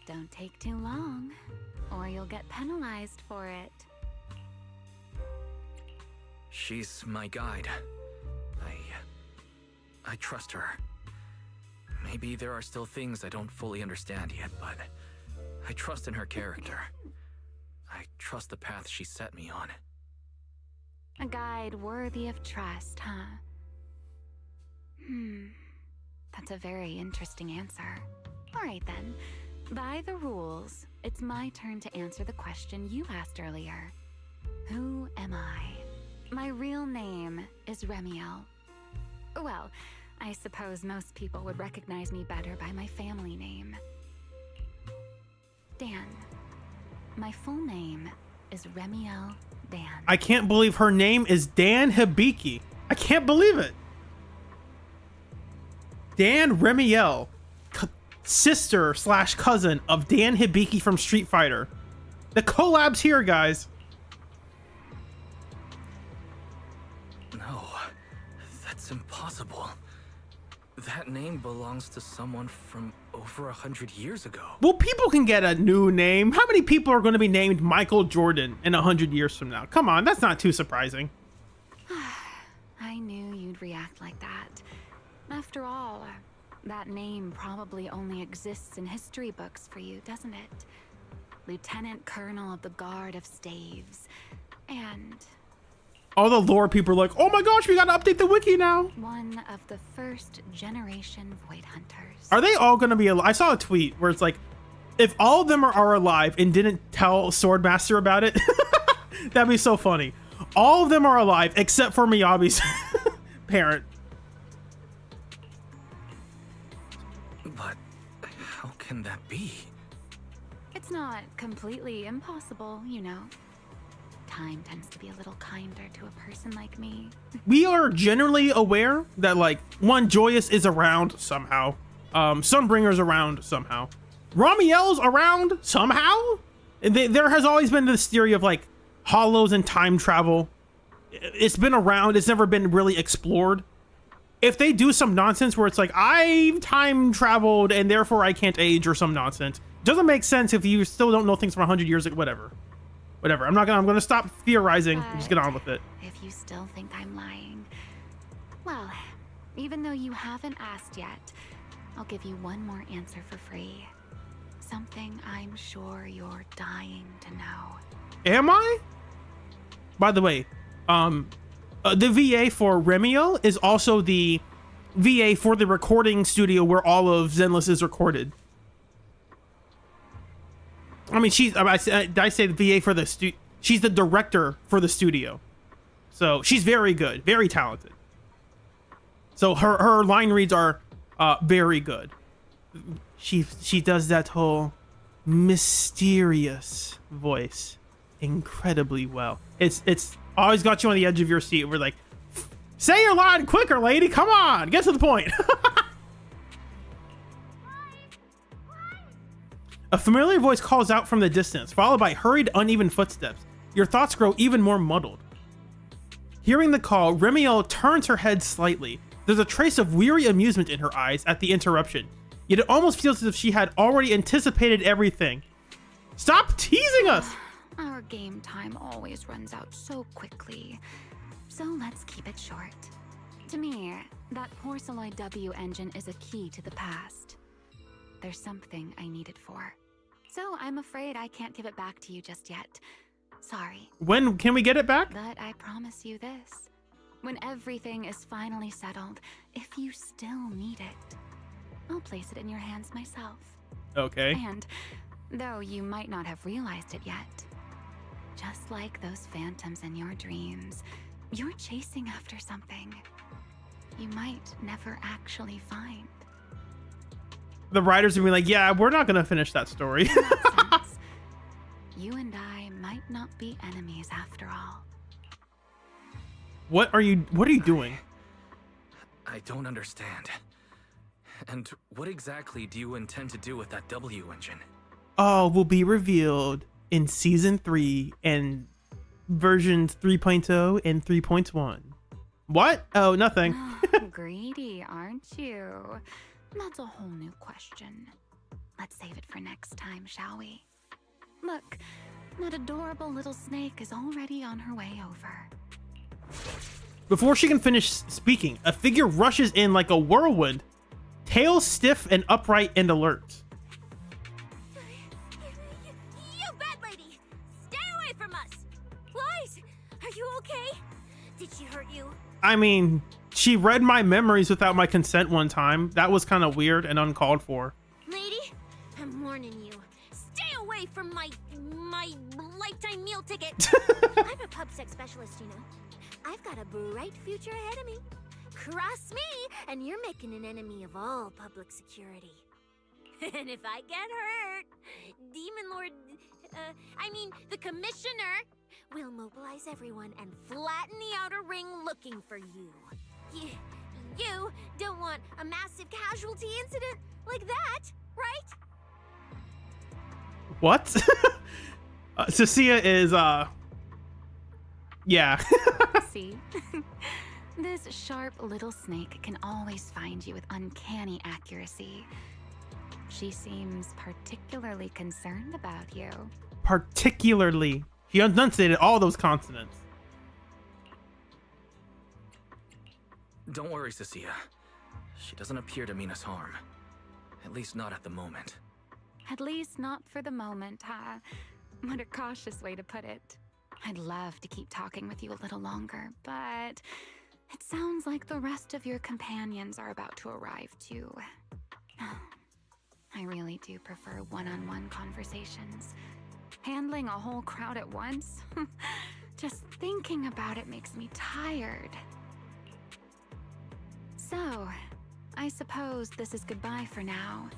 Don't take too long, or you'll get penalized for it. She's my guide. I trust her. Maybe there are still things I don't fully understand yet, but I trust in her character. I trust the path she set me on. A guide worthy of trust, huh? That's a very interesting answer. All right then, By the rules, it's my turn to answer the question you asked earlier. Who am I? My real name is Remiel. Well, I suppose most people would recognize me better by my family name. Dan. My full name is Remiel Dan. I can't believe her name is Dan Hibiki. I can't believe it. Dan Remiel, sister / cousin of Dan Hibiki from Street Fighter. The collab's here, guys. No, that's impossible. That name belongs to someone from over 100 years ago. Well, people can get a new name. How many people are going to be named Michael Jordan in 100 years from now? Come on, that's not too surprising. I knew you'd react like that. After all, that name probably only exists in history books for you, doesn't it? Lieutenant Colonel of the Guard of Staves. And All the lore people are like, oh my gosh, we gotta update the wiki now. one of the first generation Void Hunters. Are they all gonna be alive? I saw a tweet where it's like, if all of them are alive and didn't tell Swordmaster about it, that'd be so funny. All of them are alive except for Miyabi's parent. But how can that be? It's not completely impossible, you know. Time tends to be a little kinder to a person like me. We are generally aware that, like, one, Joyous is around somehow. Sunbringer's around somehow. Ramiel's around somehow? There has always been this theory of, like, hollows and time travel. It's been around. It's never been really explored. If they do some nonsense where it's like, I've time traveled and therefore I can't age or some nonsense, doesn't make sense if you still don't know things from 100 years ago, whatever. Whatever. I'm gonna stop theorizing and just get on with it. If you still think I'm lying, well, even though you haven't asked yet, I'll give you one more answer for free. Something I'm sure you're dying to know. Am I? By the way, the VA for Remiel is also the VA for the recording studio where all of Zenless is recorded. I mean, I say the VA for the she's the director for the studio. So she's very good, very talented. So her line reads are very good. She does that whole mysterious voice incredibly well. It's always got you on the edge of your seat. We're like, say your line quicker, lady. Come on, get to the point. A familiar voice calls out from the distance, followed by hurried, uneven footsteps. Your thoughts grow even more muddled. Hearing the call, Remiel turns her head slightly. There's a trace of weary amusement in her eyes at the interruption, yet it almost feels as if she had already anticipated everything. Stop teasing us! Our game time always runs out so quickly, so let's keep it short. To me, that Porceloid W engine is a key to the past. There's something I need it for. So I'm afraid I can't give it back to you just yet. Sorry. When can we get it back? But I promise you this. When everything is finally settled, if you still need it, I'll place it in your hands myself. Okay. And, though you might not have realized it yet, just like those phantoms in your dreams, you're chasing after something you might never actually find. The writers are gonna be like, yeah, we're not gonna finish that story. In that sense, you and I might not be enemies after all. What are you doing? I don't understand. And what exactly do you intend to do with that W engine? All will be revealed in season 3 and versions 3.0 and 3.1. What? Oh, nothing. Greedy, aren't you? That's a whole new question. Let's save it for next time, shall we? Look, that adorable little snake is already on her way over. Before she can finish speaking, a figure rushes in like a whirlwind, tail stiff and upright and alert. You bad lady! Stay away from us! Lies! Are you okay? Did she hurt you? I mean, she read my memories without my consent one time. That was kind of weird and uncalled for. Lady, I'm warning you. Stay away from my lifetime meal ticket. I'm a pubsec specialist, you know. I've got a bright future ahead of me. Cross me, and you're making an enemy of all public security. And if I get hurt, Demon Lord, the Commissioner, will mobilize everyone and flatten the outer ring looking for you. You don't want a massive casualty incident like that, right? What? Cecilia is, yeah. See? This sharp little snake can always find you with uncanny accuracy. She seems particularly concerned about you. Particularly. He enunciated all those consonants. Don't worry, Cecilia. She doesn't appear to mean us harm. At least not at the moment. At least not for the moment, huh? What a cautious way to put it. I'd love to keep talking with you a little longer, but it sounds like the rest of your companions are about to arrive too. I really do prefer one-on-one conversations. Handling a whole crowd at once? Just thinking about it makes me tired. So, I suppose this is goodbye for now.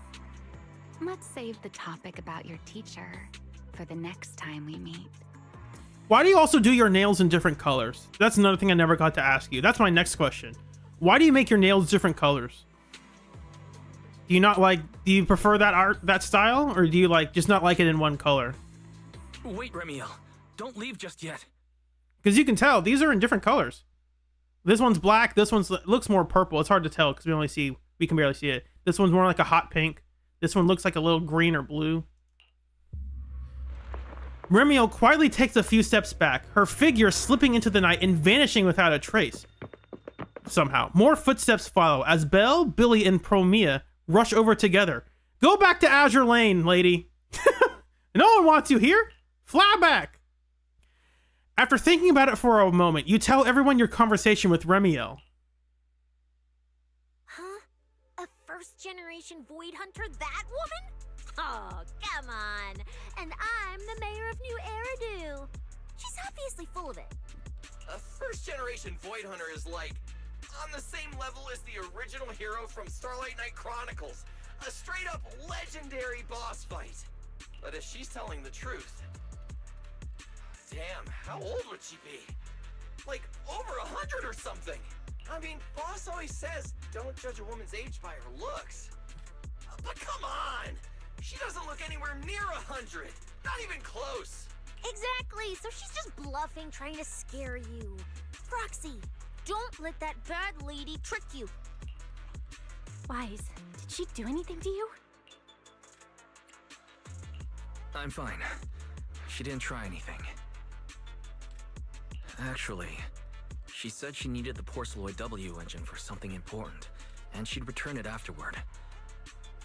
Let's save the topic about your teacher for the next time we meet. Why do you also do your nails in different colors? That's another thing I never got to ask you. That's my next question. Why do you make your nails different colors? Do you prefer that art, that style? Or do you just not like it in one color? Wait, Remiel. Don't leave just yet. Because you can tell, these are in different colors. This one's black, this one's looks more purple. It's hard to tell because we can barely see it. This one's more like a hot pink. This one looks like a little green or blue. Remiel quietly takes a few steps back, her figure slipping into the night and vanishing without a trace. Somehow, more footsteps follow as Belle, Billy, and Promeia rush over together. Go back to Azure Lane, lady. No one wants you here. Fly back. After thinking about it for a moment, you tell everyone your conversation with Remiel. Huh? A first-generation Void Hunter, that woman? Oh, come on. And I'm the mayor of New Eridu. She's obviously full of it. A first-generation Void Hunter is on the same level as the original hero from Starlight Knight Chronicles. A straight-up legendary boss fight. But if she's telling the truth... Damn, how old would she be? Over 100 or something. I mean, boss always says, don't judge a woman's age by her looks. But come on! She doesn't look anywhere near 100. Not even close. Exactly, so she's just bluffing, trying to scare you. Proxy, don't let that bad lady trick you. Wise, did she do anything to you? I'm fine. She didn't try anything. Actually, she said she needed the Porceloid W engine for something important, and she'd return it afterward.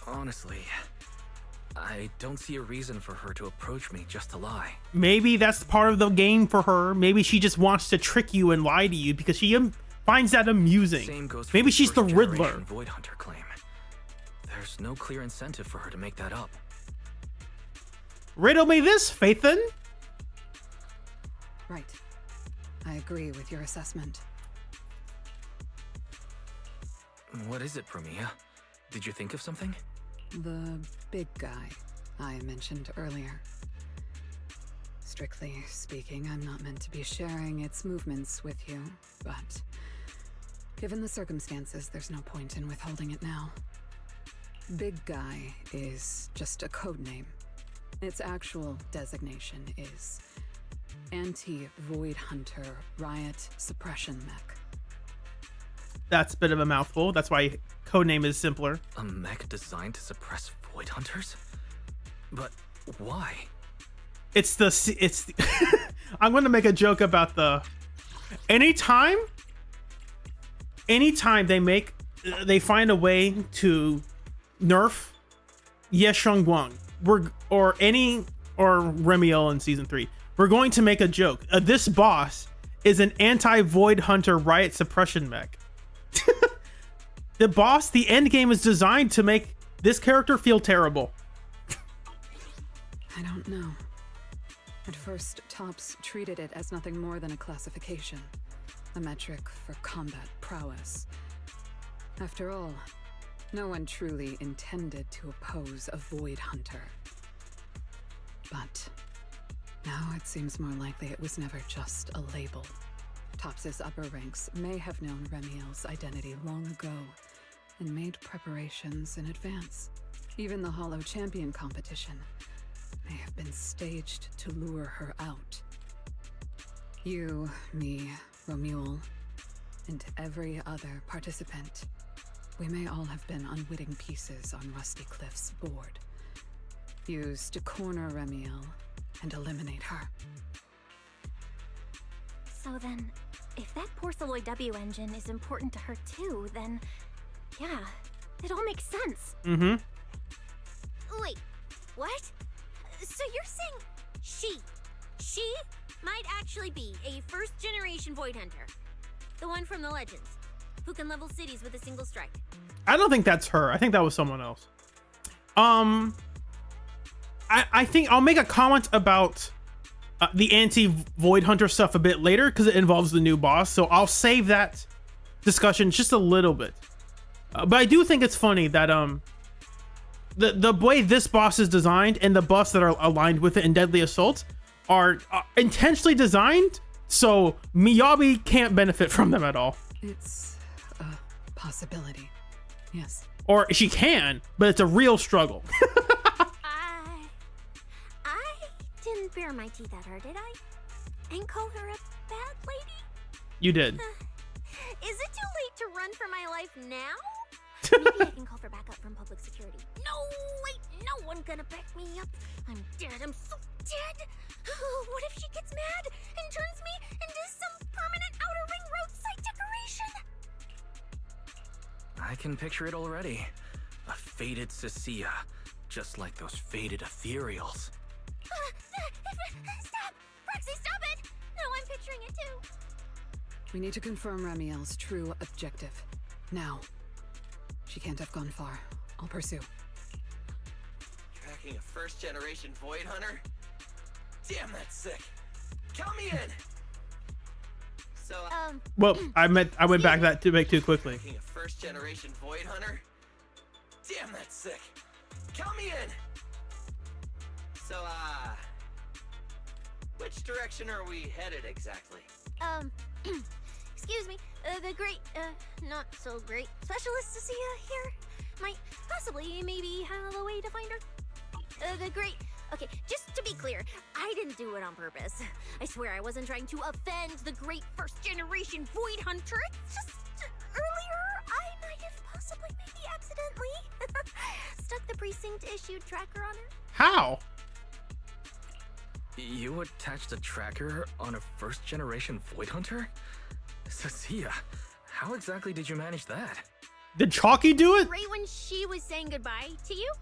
Honestly, I don't see a reason for her to approach me just to lie. Maybe that's part of the game for her. Maybe she just wants to trick you and lie to you because she finds that amusing. Same goes for Maybe she's the Riddler. first-generation Void Hunter claim. There's no clear incentive for her to make that up. Riddle me this, Phaethon. Right. I agree with your assessment. What is it, Promeia? Did you think of something? The big guy I mentioned earlier. Strictly speaking, I'm not meant to be sharing its movements with you, but given the circumstances, there's no point in withholding it now. Big guy is just a code name. Its actual designation is Anti-Void Hunter Riot Suppression Mech. That's a bit of a mouthful. That's why codename is simpler. A mech designed to suppress Void Hunters? But why? It's the I'm going to make a joke about the anytime they find a way to nerf Ye Xiongguang or Remiel in season 3, we're going to make a joke. This boss is an anti-Void Hunter Riot Suppression mech. The end game is designed to make this character feel terrible. I don't know. At first, Tops treated it as nothing more than a classification, a metric for combat prowess. After all, no one truly intended to oppose a Void Hunter. But now it seems more likely it was never just a label. Tops's upper ranks may have known Remiel's identity long ago and made preparations in advance. Even the Hollow Champion competition may have been staged to lure her out. You, me, Romuald, and every other participant, we may all have been unwitting pieces on Rusty Cliff's board, used to corner Remiel and eliminate her. So then, if that Porceloid W engine is important to her too, then yeah, it all makes sense. Mm-hmm. Wait, what? So you're saying she might actually be a first-generation Void Hunter, the one from the Legends, who can level cities with a single strike? I don't think that's her. I think that was someone else. I think I'll make a comment about the anti-Void Hunter stuff a bit later because it involves the new boss. So I'll save that discussion just a little bit. But I do think it's funny that the way this boss is designed and the buffs that are aligned with it in Deadly Assault are intentionally designed so Miyabi can't benefit from them at all. It's a possibility, yes. Or she can, but it's a real struggle. I didn't bare my teeth at her, did I? And call her a bad lady? You did. Is it too late to run for my life now? Maybe I can call for backup from public security. No, wait, no one gonna back me up. I'm dead, I'm so dead. What if she gets mad and turns me into some permanent outer ring roadside decoration? I can picture it already. A faded Cecilia, just like those faded ethereals. Stop! Roxy, stop it! No, I'm picturing it too. We need to confirm Remiel's true objective. Now. She can't have gone far. I'll pursue. Tracking a first-generation Void Hunter? Damn, that's sick. Count me in! So, Well, I went back that too quickly. Tracking a first-generation Void Hunter? Damn, that's sick. Count me in! So, which direction are we headed exactly? Excuse me, the great, not so great specialist Cecilia here might possibly maybe have a way to find her. Okay, just to be clear, I didn't do it on purpose. I swear I wasn't trying to offend the great first-generation Void Hunter. It's just, earlier, I might have possibly maybe accidentally stuck the precinct-issued tracker on her. How? You attached a tracker on a first-generation Void Hunter? Cecilia, how exactly did you manage that? Did Chalky do it? Right when she was saying goodbye to you?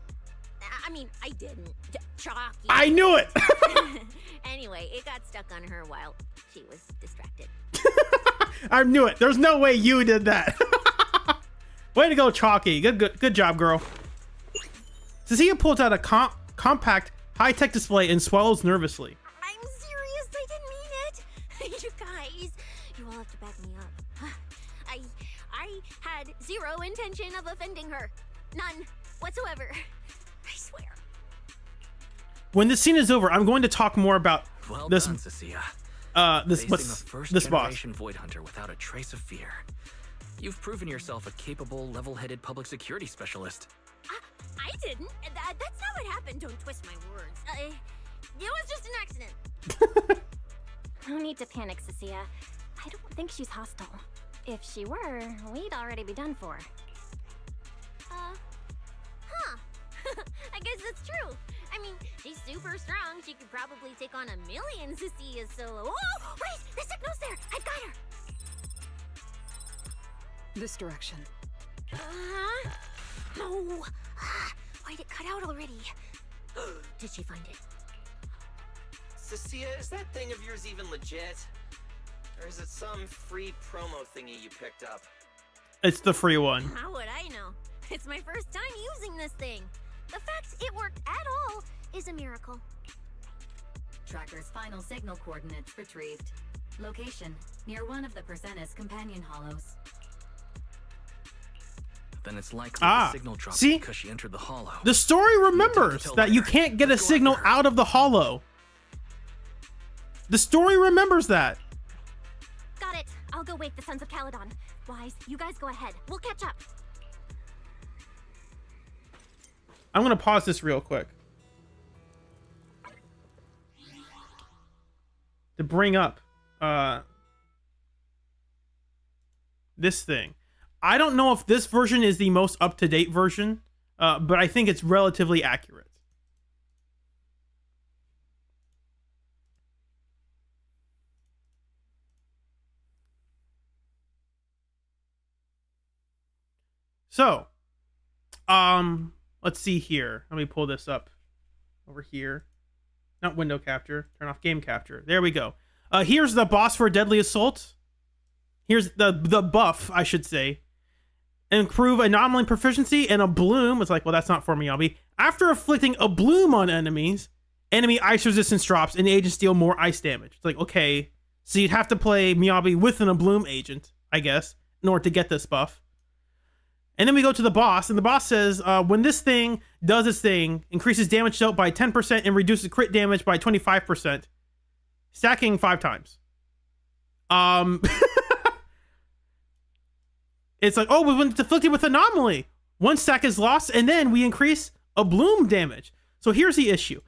I mean, I didn't. Chalky. I knew it! Anyway, it got stuck on her while she was distracted. I knew it. There's no way you did that. Way to go, Chalky. Good job, girl. Cecilia pulls out a compact, high-tech display and swallows nervously. I'm serious. I didn't mean it. You guys, you all have to back me up. I had zero intention of offending her. None whatsoever. I swear. When this scene is over, I'm going to talk more about Well this. done, Cecilia. This Facing a this boss. first-generation Void Hunter without a trace of fear. You've proven yourself a capable, level-headed public security specialist. I didn't. That's not what happened. Don't twist my words. It was just an accident. No need to panic, Cecilia. I don't think she's hostile. If she were, we'd already be done for. I guess that's true. I mean, she's super strong. She could probably take on 1,000,000 Cecilias solo. Oh, wait! The signal's there! I've got her! This direction. No! Why'd it cut out already? Did she find it? Cecilia, is that thing of yours even legit? Or is it some free promo thingy you picked up? It's the free one. How would I know? It's my first time using this thing. The fact it worked at all is a miracle. Tracker's final signal coordinates retrieved. Location, near one of the Persena's companion hollows. Then it's likely Ah, the signal dropped see? because she entered the hollow. The story remembers that you can't get a signal out of the hollow. The story remembers that. Got it. I'll go wake the Sons of Caledon. Wise, you guys go ahead. We'll catch up. I'm gonna pause this real quick to bring up this thing. I don't know if this version is the most up-to-date version, but I think it's relatively accurate. So, let's see here. Let me pull this up over here. Not window capture. Turn off game capture. There we go. Here's the boss for Deadly Assault. Here's the buff, I should say. Improve anomaly proficiency and a bloom. It's like, well, that's not for Miyabi. After inflicting a bloom on enemies, enemy ice resistance drops and agents deal more ice damage. It's like, okay, so you'd have to play Miyabi with an Abloom agent, I guess, in order to get this buff. And then we go to the boss, and the boss says, when this thing does its thing, increases damage dealt by 10% and reduces crit damage by 25%, stacking 5 times. It's like, oh, we went afflicted with anomaly. 1 stack is lost, and then we increase a bloom damage. So here's the issue.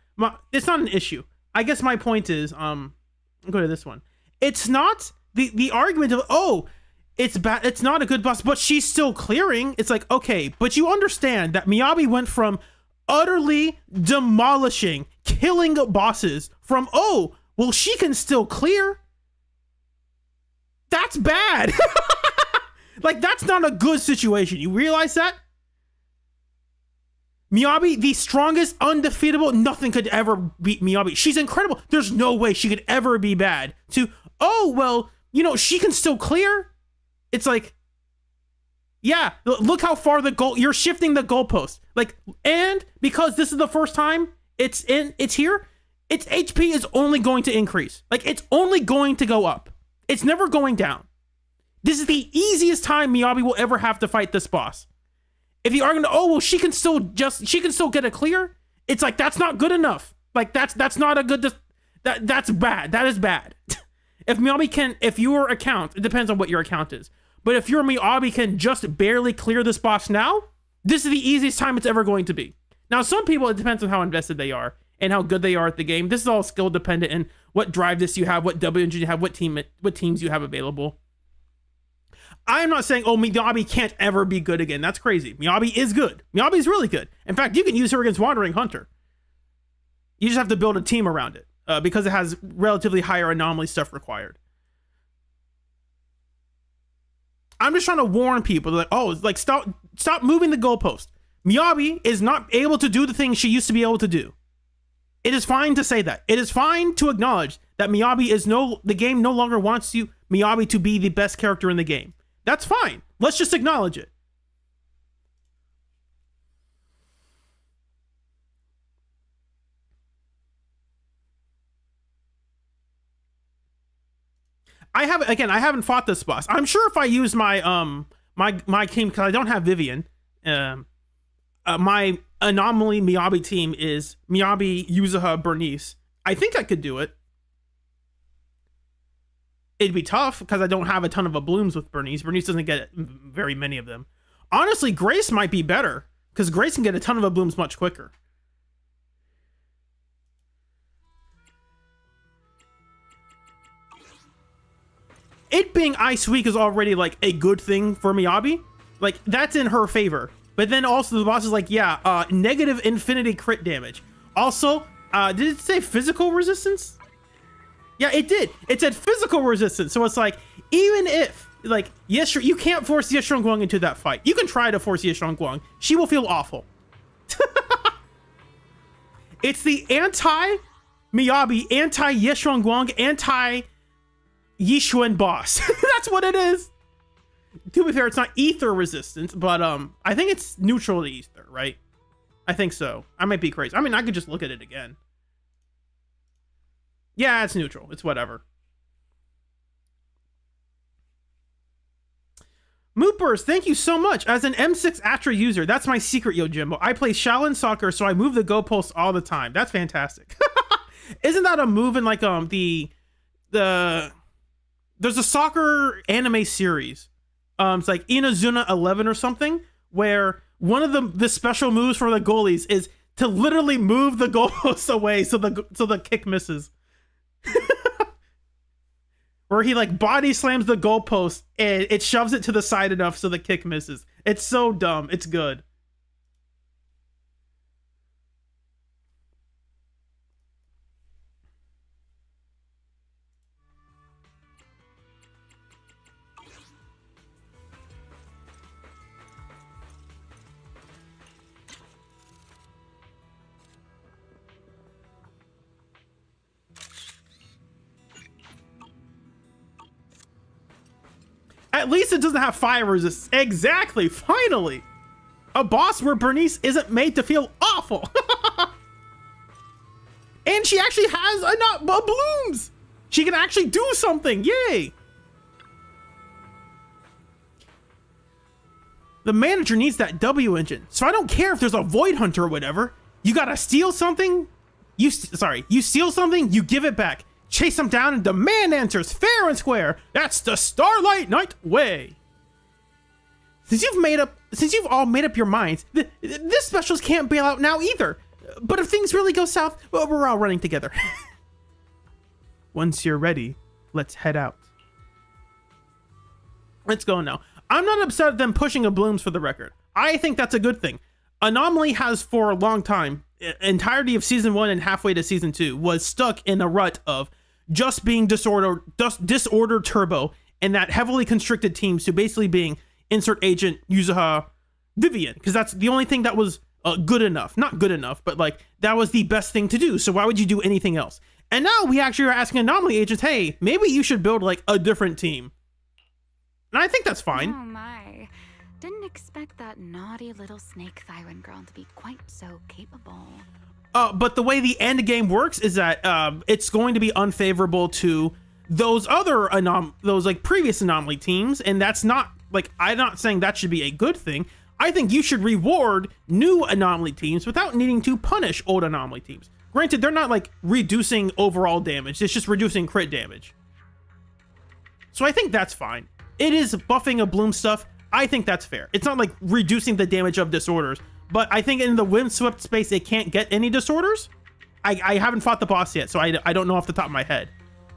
It's not an issue. I guess my point is, I'll go to this one. It's not the argument of, oh, it's bad. It's not a good boss, but she's still clearing. It's like, okay, but you understand that Miyabi went from utterly demolishing, killing bosses from, oh, well, she can still clear. That's bad. Like, that's not a good situation. You realize that? Miyabi, the strongest, undefeatable, nothing could ever beat Miyabi. She's incredible. There's no way she could ever be bad. To, oh, well, you know, she can still clear. It's like, yeah, look how far you're shifting the goalpost. Like, and because this is the first time it's here, its HP is only going to increase. Like, it's only going to go up. It's never going down. This is the easiest time Miyabi will ever have to fight this boss. If you are going to, oh, well, she can still get a clear. It's like, that's not good enough. Like, that's not a good, that's bad. That is bad. If your account, it depends on what your account is, but if your Miyabi can just barely clear this boss now, this is the easiest time it's ever going to be. Now, some people, it depends on how invested they are and how good they are at the game. This is all skill dependent and what drive this you have, what W engine you have, what teams you have available. I'm not saying, oh, Miyabi can't ever be good again. That's crazy. Miyabi is good. Miyabi is really good. In fact, you can use her against Wandering Hunter. You just have to build a team around it because it has relatively higher anomaly stuff required. I'm just trying to warn people. Like, oh, it's like, stop moving the goalpost. Miyabi is not able to do the things she used to be able to do. It is fine to say that. It is fine to acknowledge that the game no longer wants Miyabi to be the best character in the game. That's fine. Let's just acknowledge it. I haven't fought this boss. I'm sure if I use my my team, because I don't have Vivian, my anomaly Miyabi team is Miyabi, Yuzuha, Bernice. I think I could do it. It'd be tough because I don't have a ton of Ablooms with Bernice. Bernice doesn't get very many of them. Honestly, Grace might be better because Grace can get a ton of Ablooms much quicker. It being Ice Week is already like a good thing for Miyabi. Like, that's in her favor. But then also the boss is like, yeah, negative infinity crit damage. Also, did it say physical resistance? Yeah, it did. It said physical resistance. So it's like, even if, like, you can't force Yeshurun Guang into that fight. You can try to force Yeshurun Guang. She will feel awful. It's the anti-Miyabi, anti-Yeshurun Guang, anti-Yishuan boss. That's what it is. To be fair, it's not ether resistance, but I think it's neutral to ether, right? I think so. I might be crazy. I mean, I could just look at it again. Yeah, it's neutral. It's whatever. Moopers, thank you so much. As an M6 Atra user, that's my secret, Yojimbo. I play Shaolin soccer, so I move the goalposts all the time. That's fantastic. Isn't that a move in like there's a soccer anime series. It's like Inazuna 11 or something, where one of the special moves for the goalies is to literally move the goalposts away so the kick misses. Where he like body slams the goalpost and it shoves it to the side enough so the kick misses. It's so dumb. It's good. At least it doesn't have fire resist. Exactly. Finally. A boss where Bernice isn't made to feel awful. And she actually has a blooms. She can actually do something. Yay. The manager needs that W engine. So I don't care if there's a Void Hunter or whatever. You gotta steal something. You steal something, you give it back. Chase them down and demand answers fair and square. That's the Starlight Knight way. Since you've all made up your minds, this specials can't bail out now either. But if things really go south, well, we're all running together. Once you're ready, let's head out. Let's go now. I'm not upset at them pushing a Blooms for the record. I think that's a good thing. Anomaly has for a long time, entirety of season 1 and halfway to season 2, was stuck in a rut of just being disorder turbo and that heavily constricted teams to basically being insert agent Yuzuha Vivian, because that's the only thing that was good enough. Not good enough, but like that was the best thing to do. So why would you do anything else? And now we actually are asking Anomaly agents, hey, maybe you should build like a different team. And I think that's fine. Oh my. Didn't expect that naughty little snake Thyron girl to be quite so capable. But the way the end game works is that it's going to be unfavorable to those other previous Anomaly teams, and that's not like, I'm not saying that should be a good thing. I think you should reward new Anomaly teams without needing to punish old Anomaly teams. Granted, they're not like reducing overall damage, it's just reducing crit damage. So I think that's fine. It is buffing a Bloom stuff. I think that's fair. It's not like reducing the damage of disorders, but I think in the Windswept space, it can't get any disorders. I haven't fought the boss yet, so I don't know off the top of my head.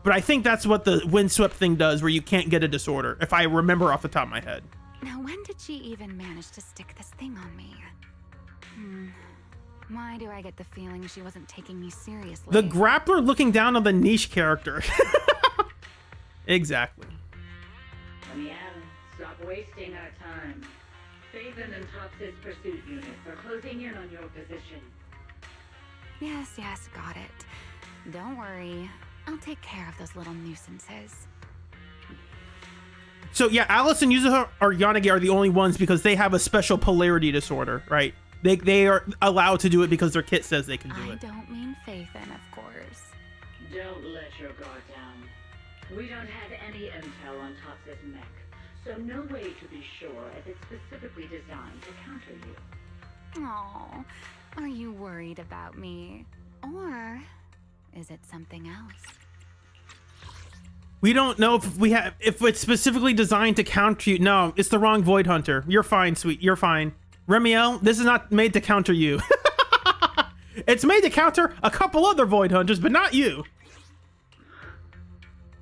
But I think that's what the Windswept thing does, where you can't get a disorder, if I remember off the top of my head. Now, when did she even manage to stick this thing on me? Why do I get the feeling she wasn't taking me seriously? The grappler looking down on the niche character. Exactly. Promeia, stop wasting our time. Faven and Tops's pursuit units are closing in on your position. Yes, got it. Don't worry. I'll take care of those little nuisances. So yeah, Alice and Yuzuha or Yanagi are the only ones because they have a special polarity disorder, right? They are allowed to do it because their kit says they can do it. I don't mean Faven, of course. Don't let your guard down. We don't have any intel on Tops's mech, so no way to be sure if it's specifically designed to counter you. Oh, are you worried about me? Or is it something else? We don't know if it's specifically designed to counter you. No, it's the wrong Void Hunter. You're fine, sweet. You're fine. Remiel, this is not made to counter you. It's made to counter a couple other Void Hunters, but not you.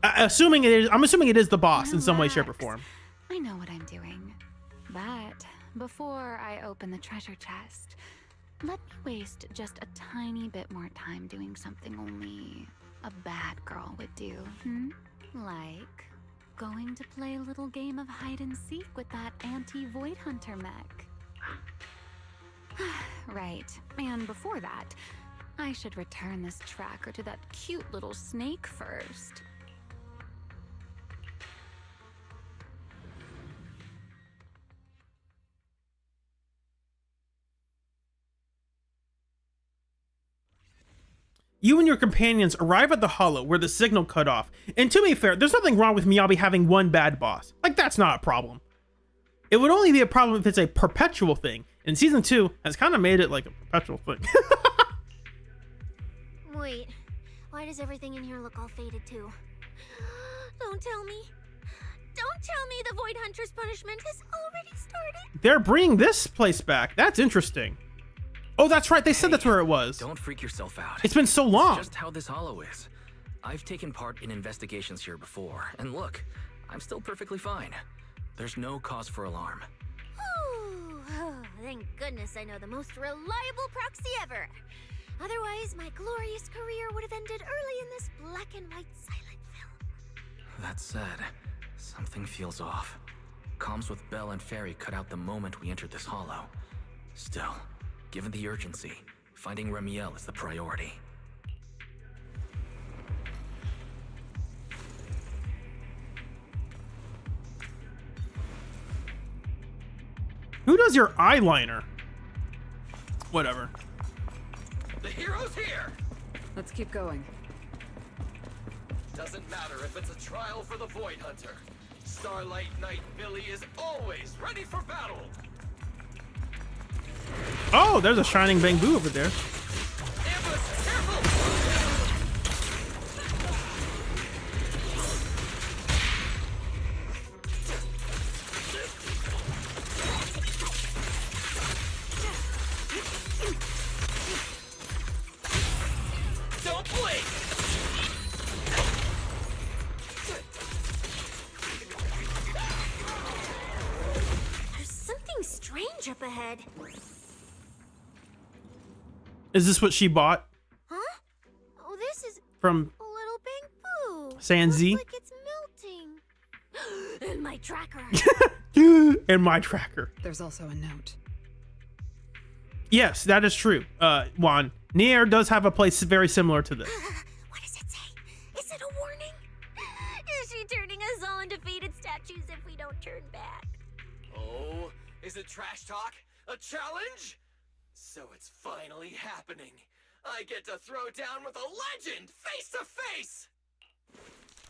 I'm assuming it is the boss in some way, shape, or form. I know what I'm doing. But before I open the treasure chest, let me waste just a tiny bit more time doing something only a bad girl would do. Like going to play a little game of hide and seek with that anti-Void Hunter mech. Right, and before that, I should return this tracker to that cute little snake first. You and your companions arrive at the hollow where the signal cut off. And to be fair, there's nothing wrong with Miyabi having one bad boss. Like, that's not a problem. It would only be a problem if it's a perpetual thing. And Season 2 has kind of made it like a perpetual thing. Wait, why does everything in here look all faded too? Don't tell me. Don't tell me the Void Hunter's punishment has already started. They're bringing this place back. That's interesting. Oh, that's right. They said that's where it was. Don't freak yourself out. It's been so long. It's just how this hollow is. I've taken part in investigations here before, and look, I'm still perfectly fine. There's no cause for alarm. Ooh, oh, thank goodness I know the most reliable proxy ever. Otherwise, my glorious career would have ended early in this black and white silent film. That said, something feels off. Comms with Belle and Fairy cut out the moment we entered this hollow. Still, given the urgency, finding Remiel is the priority. Who does your eyeliner? Whatever. The hero's here! Let's keep going. Doesn't matter if it's a trial for the Void Hunter. Starlight Knight Billy is always ready for battle! Oh, there's a shining bamboo over there. Ambush, careful! Don't blink! There's something strange up ahead. Is this what she bought Huh? Oh, this is from a little bamboo. Sanzi? Looks like it's melting. And my tracker. And my tracker. There's also a note. Yes, that is true. Juan, Nier does have a place very similar to this. What does it say? Is it a warning? Is she turning us all into faded statues if we don't turn back? Oh, is it trash talk? A challenge? So it's finally happening. I get to throw down with a legend face to face.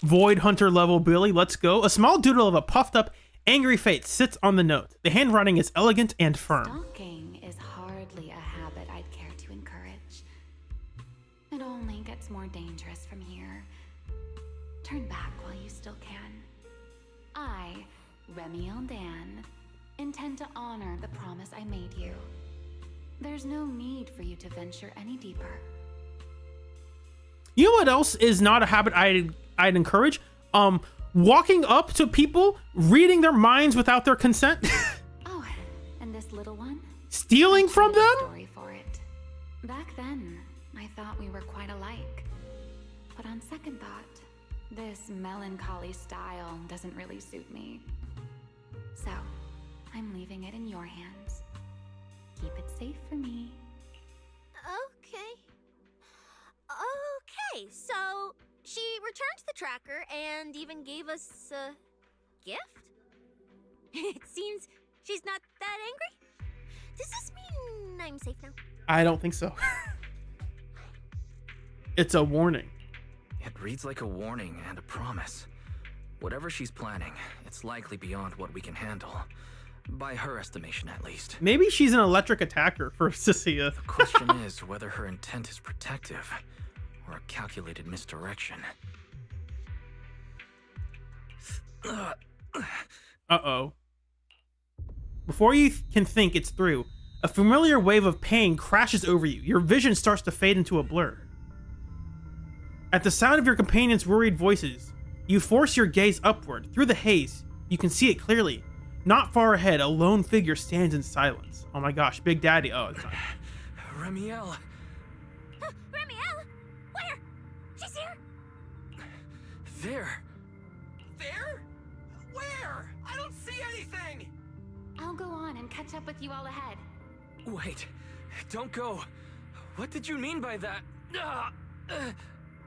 Void Hunter level Billy, let's go. A small doodle of a puffed up, angry face sits on the note. The handwriting is elegant and firm. Stalking is hardly a habit I'd care to encourage. It only gets more dangerous from here. Turn back while you still can. I, Remiel Dan, intend to honor the promise I made you. There's no need for you to venture any deeper. You know what else is not a habit I'd encourage? Walking up to people, reading their minds without their consent. Oh, and this little one? Stealing from them? Story for it. Back then, I thought we were quite alike. But on second thought, this melancholy style doesn't really suit me. So, I'm leaving it in your hands. Keep it safe for me. Okay. Okay, so she returned the tracker and even gave us a gift? It seems she's not that angry. Does this mean I'm safe now? I don't think so. It's a warning. It reads like a warning and a promise. Whatever she's planning, it's likely beyond what we can handle. By her estimation, at least. Maybe she's an electric attacker for Cecilia. The question is whether her intent is protective or a calculated misdirection. Uh-oh. Before you can think it's through, a familiar wave of pain crashes over you. Your vision starts to fade into a blur. At the sound of your companion's worried voices, you force your gaze upward. Through the haze, you can see it clearly. Not far ahead, a lone figure stands in silence. Oh my gosh, Big Daddy. Oh, it's not. Remiel. Remiel? Where? She's here? There. There? Where? I don't see anything! I'll go on and catch up with you all ahead. Wait. Don't go. What did you mean by that?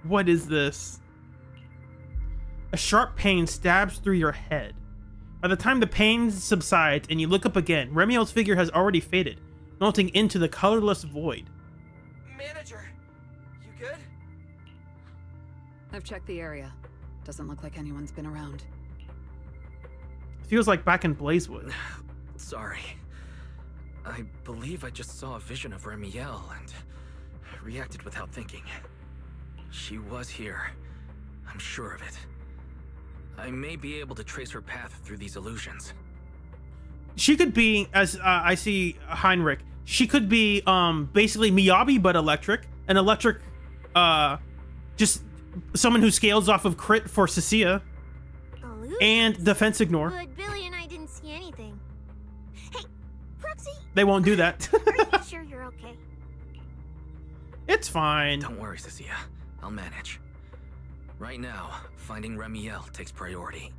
What is this? A sharp pain stabs through your head. By the time the pain subsides and you look up again, Remiel's figure has already faded, melting into the colorless void. Manager, you good? I've checked the area. Doesn't look like anyone's been around. Feels like back in Blazewood. Sorry. I believe I just saw a vision of Remiel and reacted without thinking. She was here. I'm sure of it. I may be able to trace her path through these illusions. She could be, as I see Heinrich, she could be basically Miyabi but electric. An electric, just someone who scales off of crit for Cecilia. And defense ignore. But Billy and I didn't see anything. Hey, Proxy! They won't do that. Are you sure you're okay? It's fine. Don't worry, Cecilia. I'll manage. Right now, finding Remiel takes priority.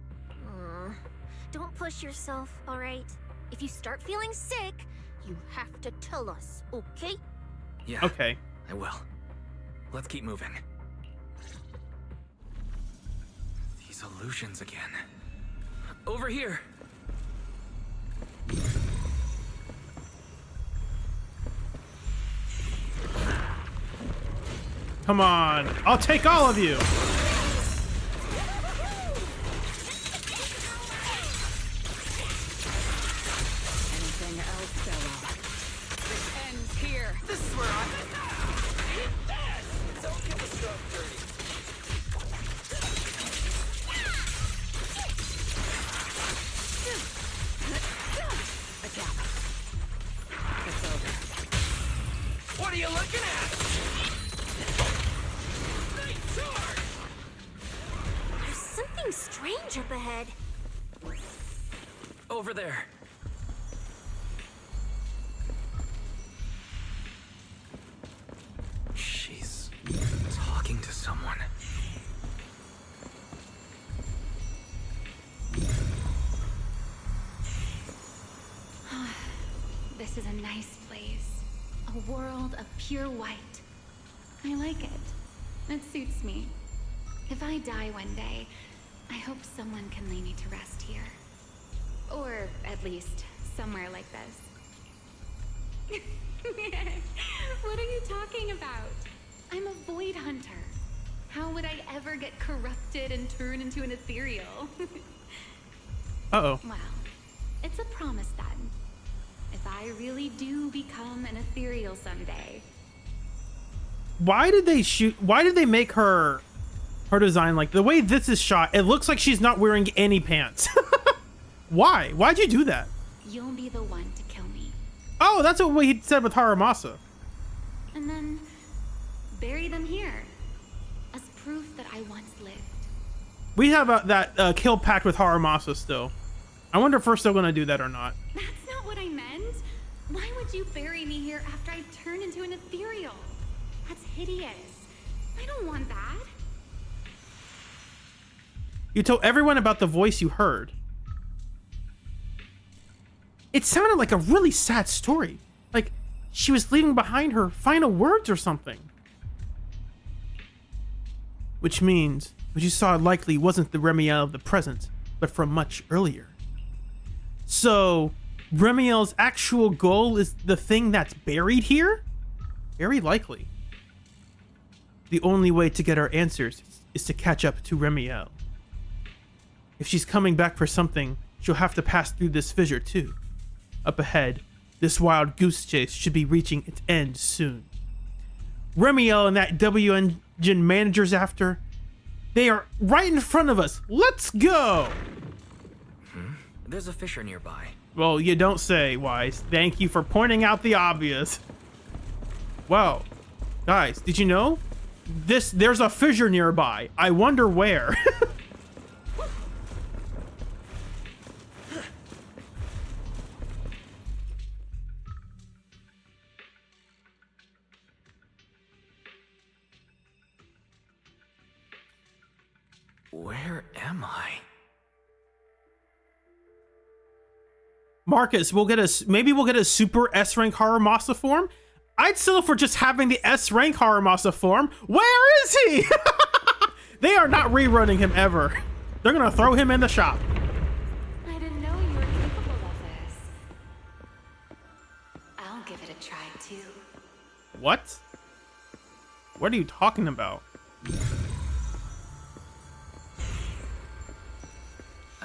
Don't push yourself, alright? If you start feeling sick, you have to tell us, okay? Yeah. Okay. I will. Let's keep moving. These illusions again. Over here! Come on. I'll take all of you. Anything else, Bella? This ends here. This is where I hate this! Don't get the stuff dirty. It's over. What are you looking at? There's something strange up ahead. Over there. She's talking to someone. This is a nice place. A world of pure white. I like it. It suits me. If I die one day, I hope someone can lay me to rest here. Or at least somewhere like this. What are you talking about? I'm a void hunter. How would I ever get corrupted and turn into an ethereal? Uh-oh. Well, it's a promise then. If I really do become an ethereal someday. Why did they make her design like the way this is shot? It looks like she's not wearing any pants. Why? Why'd you do that? You'll be the one to kill me. Oh, that's what he said with Haramasa. And then bury them here as proof that I once lived. We have that kill pact with Haramasa still. I wonder if we're still gonna do that or not. That's not what I meant. Why would you bury me here after I've turned into an ethereal? That's hideous. I don't want that. You told everyone about the voice you heard. It sounded like a really sad story. Like she was leaving behind her final words or something. Which means what you saw likely wasn't the Remiel of the present, but from much earlier. So Remiel's actual goal is the thing that's buried here? Very likely. The only way to get our answers is to catch up to Remiel. If she's coming back for something, she'll have to pass through this fissure too. Up ahead, this wild goose chase should be reaching its end soon. Remiel and that W engine manager's after. They are right in front of us. Let's go! There's a fissure nearby. Well, you don't say, Wise. Thank you for pointing out the obvious. Wow. Guys, did you know? There's a fissure nearby. I wonder where. Where am I? Marcus, maybe we'll get a super S rank Haramasa form. I'd settle for just having the S rank Haramasa form. Where is he? They are not rerunning him ever. They're gonna throw him in the shop. I didn't know you were capable of this. I'll give it a try too. What? What are you talking about?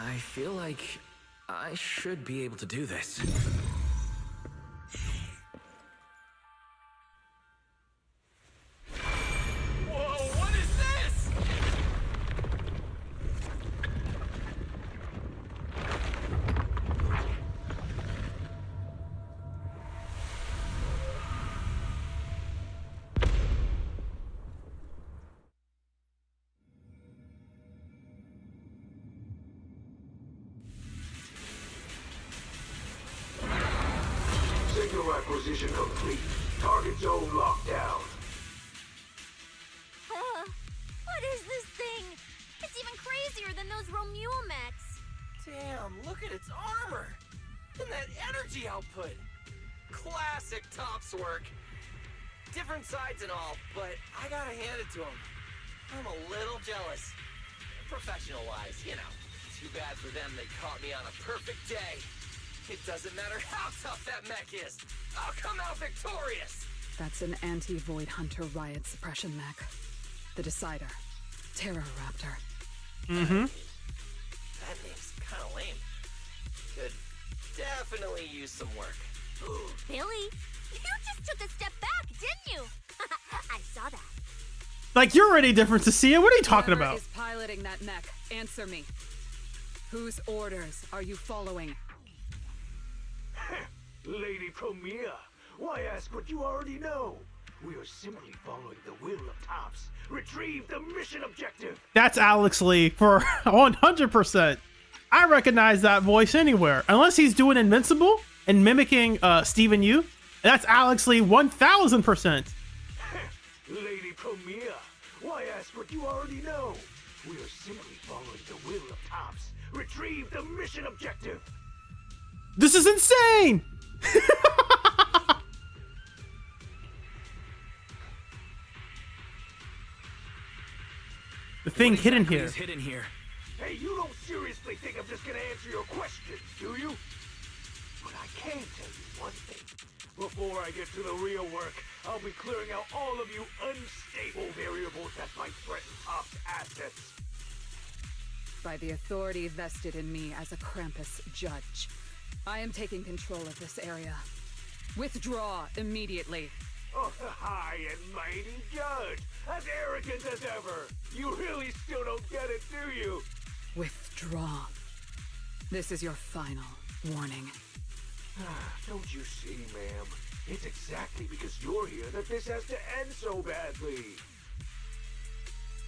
I feel like I should be able to do this. Whoa, what is this? Signal acquisition complete. Target zone locked down. What is this thing? It's even crazier than those Romuel mechs. Damn, look at its armor. And that energy output. Classic Tops work. Different sides and all, but I gotta hand it to him. I'm a little jealous. Professional-wise, you know. Too bad for them they caught me on a perfect day. It doesn't matter how tough that mech is. I'll come out victorious. That's an anti-Void Hunter riot suppression mech. The Decider. Terror Raptor. Mm-hmm. That name's kind of lame. Could definitely use some work. Billy, you just took a step back, didn't you? I saw that. Like, you're already different to see it. What are you talking Whoever about? is piloting that mech? Answer me. Whose orders are you following? Lady Promeia, why ask what you already know? We are simply following the will of Tops. Retrieve the mission objective. That's Alex Lee for 100%. I recognize that voice anywhere. Unless he's doing Invincible and mimicking Stephen Yu. That's Alex Lee 1000%. Lady Promeia, why ask what you already know? We are simply following the will of Tops. Retrieve the mission objective. This is insane! The thing hidden here. Is hidden here. Hey, you don't seriously think I'm just gonna answer your questions, do you? But I can tell you one thing. Before I get to the real work, I'll be clearing out all of you unstable variables that might threaten Top's assets. By the authority vested in me as a Krampus judge, I am taking control of this area. Withdraw immediately. Oh, high and mighty judge! As arrogant as ever! You really still don't get it, do you? Withdraw. This is your final warning. Don't you see, ma'am? It's exactly because you're here that this has to end so badly.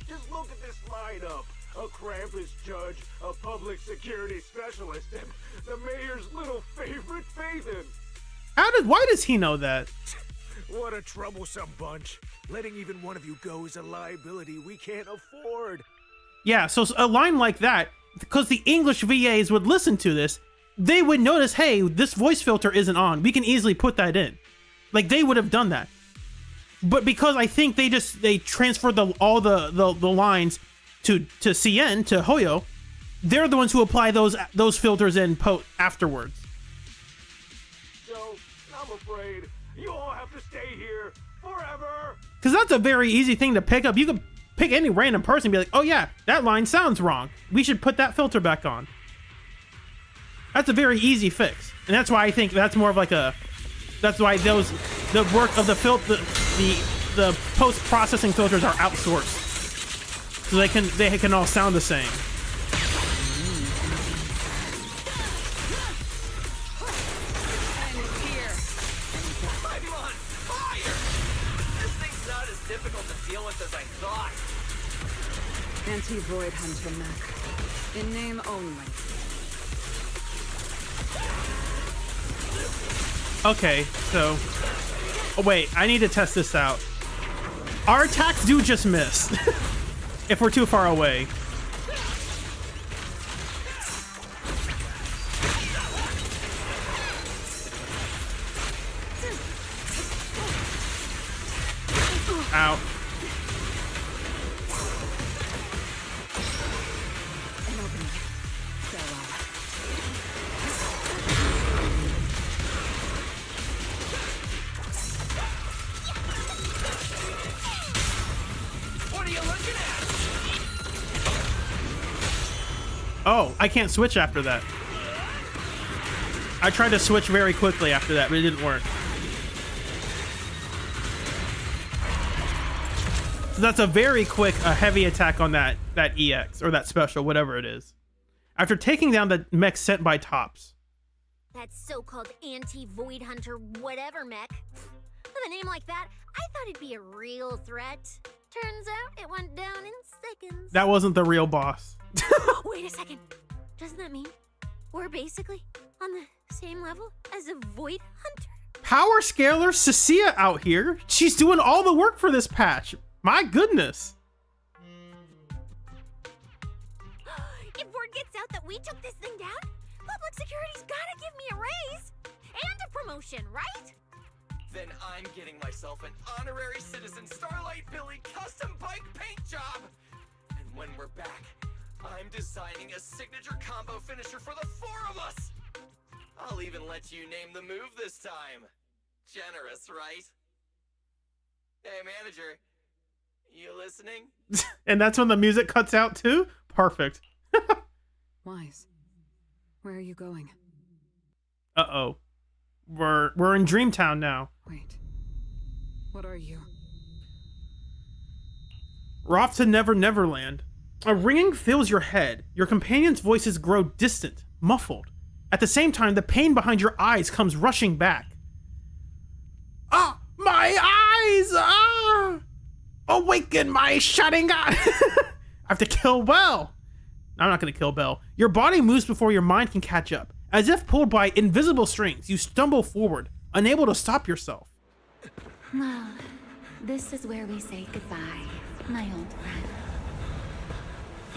Just look at this lineup. A Krampus judge, a public security specialist, and the mayor's little favorite, Phaethon. Why does he know that? What a troublesome bunch. Letting even one of you go is a liability we can't afford. Yeah, so a line like that, because the English VAs would listen to this, they would notice, hey, this voice filter isn't on. We can easily put that in. Like, they would have done that. But because I think they transferred all the lines to CN, to Hoyo, they're the ones who apply those filters in afterwards. So, I'm afraid you all have to stay here forever. Because that's a very easy thing to pick up. You could pick any random person and be like, oh yeah, that line sounds wrong. We should put that filter back on. That's a very easy fix. And that's why I think that's more of like that's why the work of the post-processing filters are outsourced. So they can all sound the same. I'm on fire! This thing's not as difficult to deal with as I thought. Anti-Void Hunter mech. In name only. Okay, so... Oh, wait, I need to test this out. Our attacks do just miss. If we're too far away. Ow. Oh, I can't switch after that. I tried to switch very quickly after that, but it didn't work. So that's a very quick, heavy attack on that EX, or that special, whatever it is. After taking down the mech sent by Tops. That so-called anti-Void Hunter whatever mech. With a name like that, I thought it'd be a real threat. Turns out it went down in seconds. That wasn't the real boss. Wait a second. Doesn't that mean we're basically on the same level as a Void Hunter? Power Scaler Cecilia out here. She's doing all the work for this patch. My goodness. If word gets out that we took this thing down, public security's gotta give me a raise and a promotion, right? Then I'm getting myself an honorary citizen Starlight Billy custom bike paint job. And when we're back, I'm designing a signature combo finisher for the 4 of us. I'll even let you name the move this time. Generous, right? Hey, manager, you listening? And that's when the music cuts out too? Perfect. Wise, where are you going? Uh-oh. We're in Dreamtown now. Wait. What are you? We're off to Never Neverland. A ringing fills your head. Your companions' voices grow distant, muffled. At the same time, the pain behind your eyes comes rushing back. Ah! My eyes! Ah! Awaken my shutting eye! I have to kill Belle. I'm not gonna kill Belle. Your body moves before your mind can catch up. As if pulled by invisible strings, you stumble forward, unable to stop yourself. Well, this is where we say goodbye, my old friend.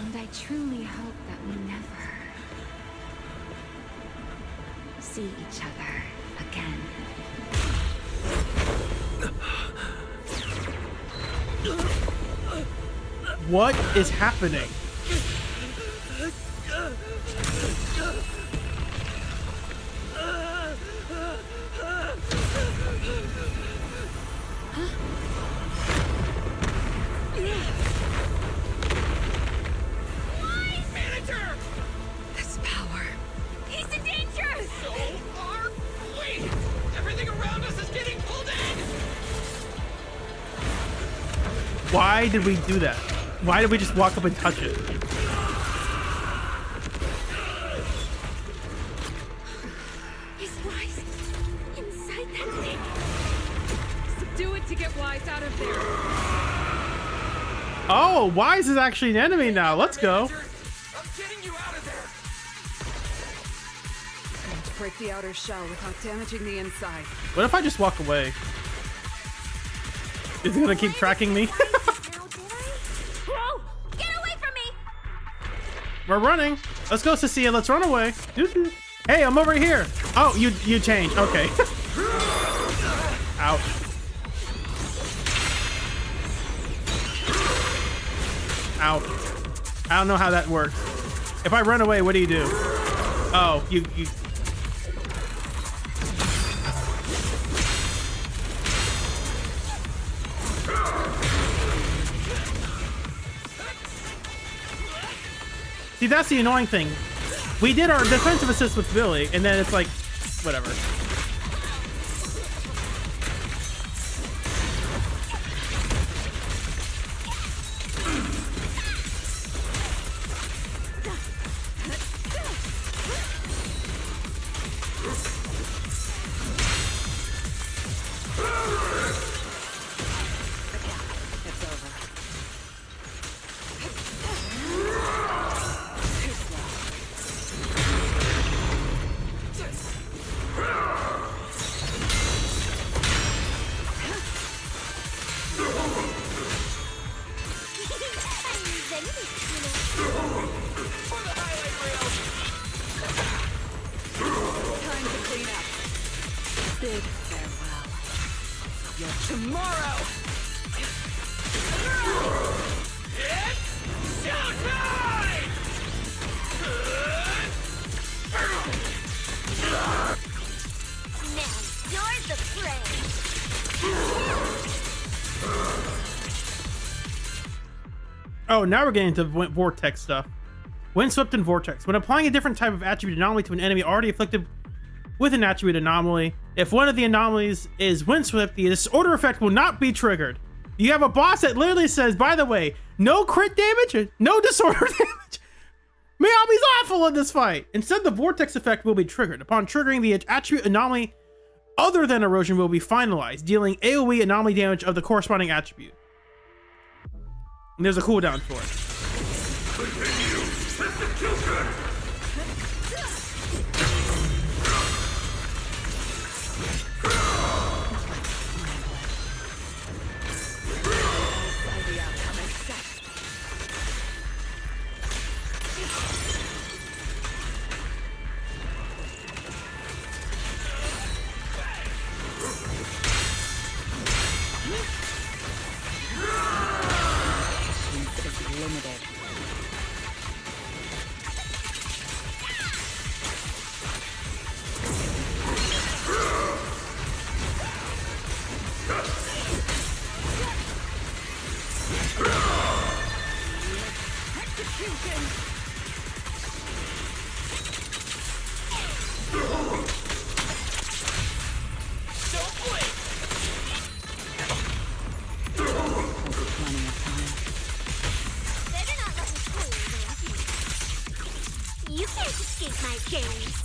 And I truly hope that we never see each other again. What is happening? Manager! This power. He's in danger! So are we! Everything around us is getting pulled in! Why did we do that? Why did we just walk up and touch it? Is Wise inside that thing? Subdue it to get Wise out of there. Oh, Wise is actually an enemy now. Let's go. I'm getting you out of there! Let's break the outer shell without damaging the inside. What if I just walk away? Is it gonna keep tracking me? Whoa! Get away from me! We're running. Let's go, Cecilia. Let's run away. Hey, I'm over here. Oh, you changed. Okay. Ouch. Ouch. I don't know how that works. If I run away, what do you do? Oh, you. See, that's the annoying thing. We did our defensive assist with Billy, and then it's like, whatever. Oh, now we're getting into Vortex stuff. Windswept and Vortex. When applying a different type of attribute anomaly to an enemy already afflicted with an attribute anomaly, if one of the anomalies is Windswept, the disorder effect will not be triggered. You have a boss that literally says, by the way, no crit damage, no disorder damage. Miyabi's awful in this fight. Instead, the Vortex effect will be triggered. Upon triggering, the attribute anomaly other than erosion will be finalized, dealing AoE anomaly damage of the corresponding attribute. And there's a cooldown for it. Limited. You can't escape my gaze.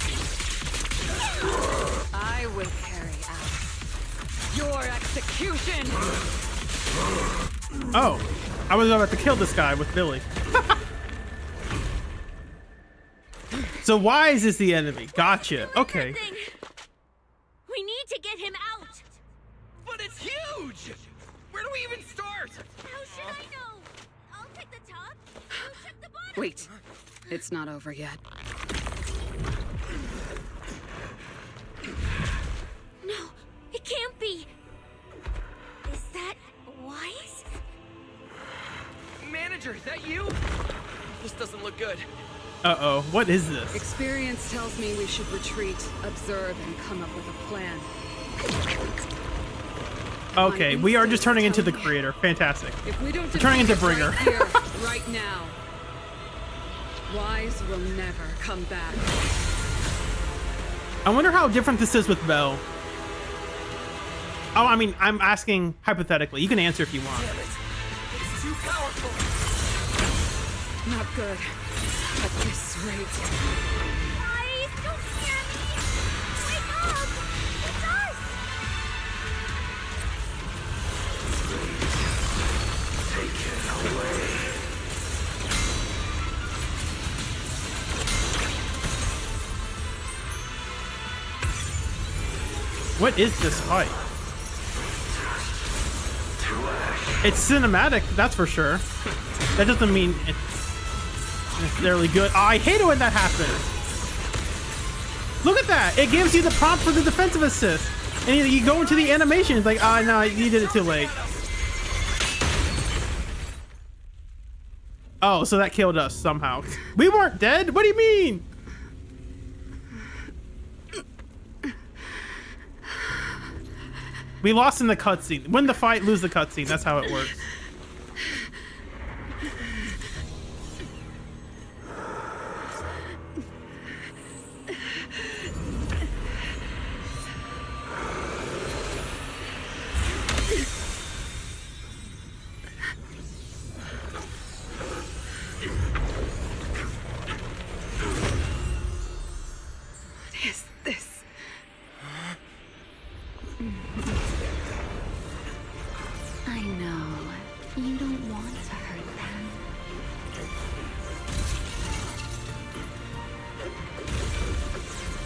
I will carry out your execution. Oh, I was about to kill this guy with Billy. So Wise is the enemy. Gotcha. Okay. We need to get him out. But it's huge! Where do we even start? How should I know? I'll take the top. You check the bottom. Wait, it's not over yet. No, it can't be. Is that Wise? Manager, is that you? This doesn't look good. Uh-oh, what is this? Experience tells me we should retreat, observe, and come up with a plan. Okay, we are just turning into the creator. Fantastic. If we don't We're turning into Bringer. right here, right now, Wise will never come back. I wonder how different this is with Belle. Oh, I mean, I'm asking hypothetically. You can answer if you want. Damn it. It's too powerful. Not good. At this rate. Wise, don't scare me. Wake up. It's us. Take it away. What is this fight? It's cinematic, that's for sure. That doesn't mean it's necessarily good. Oh, I hate it when that happens. Look at that. It gives you the prompt for the defensive assist. And you go into the animation. It's like, oh, no, you did it too late. Oh, so that killed us somehow. We weren't dead? What do you mean? We lost in the cutscene. Win the fight, lose the cutscene. That's how it works. What is this? I know. You don't want to hurt them.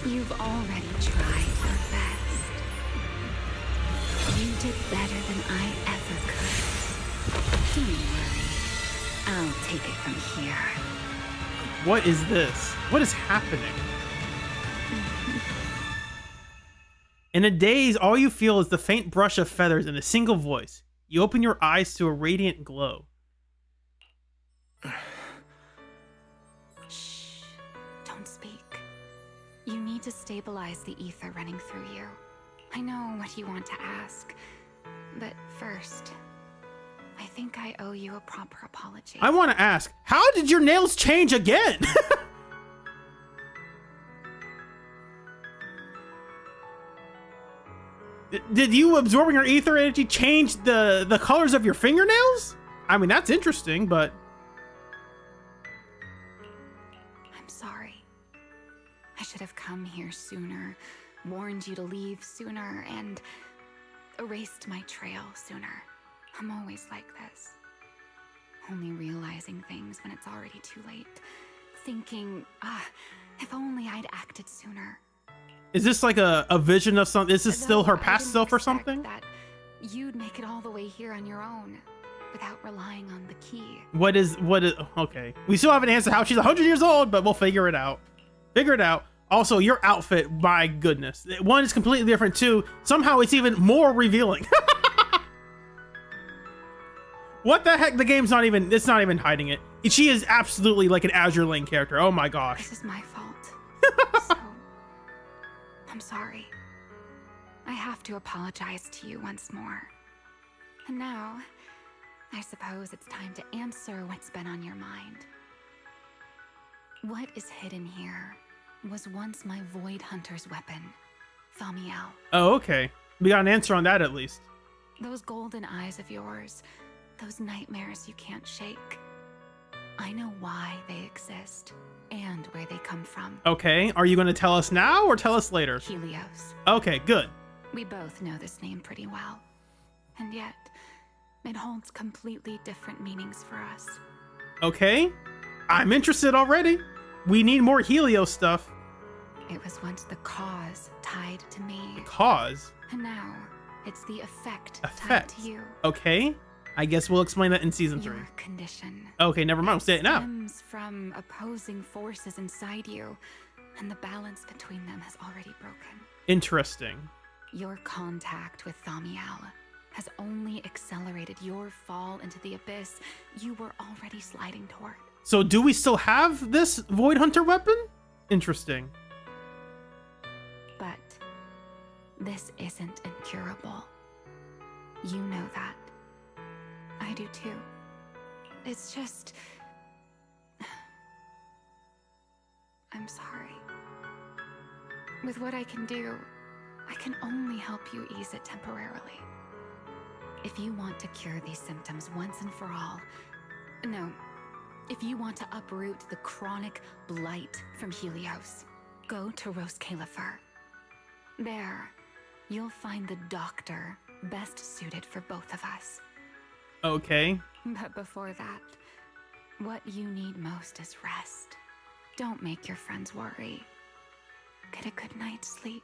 You've already tried your best. You did better than I ever could. Don't worry. I'll take it from here. What is this? What is happening? In a daze, all you feel is the faint brush of feathers and a single voice. You open your eyes to a radiant glow. Shh. Don't speak. You need to stabilize the ether running through you. I know what you want to ask, but first, I think I owe you a proper apology. I want to ask, how did your nails change again? Did you absorbing your ether energy change the colors of your fingernails? I mean, that's interesting, but... I'm sorry. I should have come here sooner, warned you to leave sooner, and erased my trail sooner. I'm always like this. Only realizing things when it's already too late. Thinking, if only I'd acted sooner. Is this like a vision of something? Is this still her past self or something? That you'd make it all the way here on your own without relying on the key. What is, okay. We still haven't answered how she's 100 years old, but we'll figure it out. Figure it out. Also, your outfit, my goodness. One is completely different too. Somehow it's even more revealing. What the heck? The game's not even, it's not even hiding it. She is absolutely like an Azure Lane character. Oh my gosh. This is my fault. So, I'm sorry. I have to apologize to you once more. And now, I suppose it's time to answer what's been on your mind. What is hidden here was once my Void Hunter's weapon, Thamiel. Oh, okay. We got an answer on that at least. Those golden eyes of yours, those nightmares you can't shake. I know why they exist and where they come from. Okay, are you going to tell us now or tell us later? Helios. Okay, good. We both know this name pretty well. And yet, it holds completely different meanings for us. Okay, I'm interested already. We need more Helios stuff. It was once the cause tied to me. The cause? And now, it's the effect tied to you. Okay, I guess we'll explain that in season 3. Your condition. Okay, never mind. We'll say it now. Stems from opposing forces inside you, and the balance between them has already broken. Interesting. Your contact with Thamiel has only accelerated your fall into the abyss you were already sliding toward. So do we still have this Void Hunter weapon? Interesting. But this isn't incurable. You know that. I do too. It's just... I'm sorry. With what I can do, I can only help you ease it temporarily. If you want to cure these symptoms once and for all... No. If you want to uproot the chronic blight from Helios, go to Rose Califer. There, you'll find the doctor best suited for both of us. Okay. But before that, what you need most is rest. Don't make your friends worry. Get a good night's sleep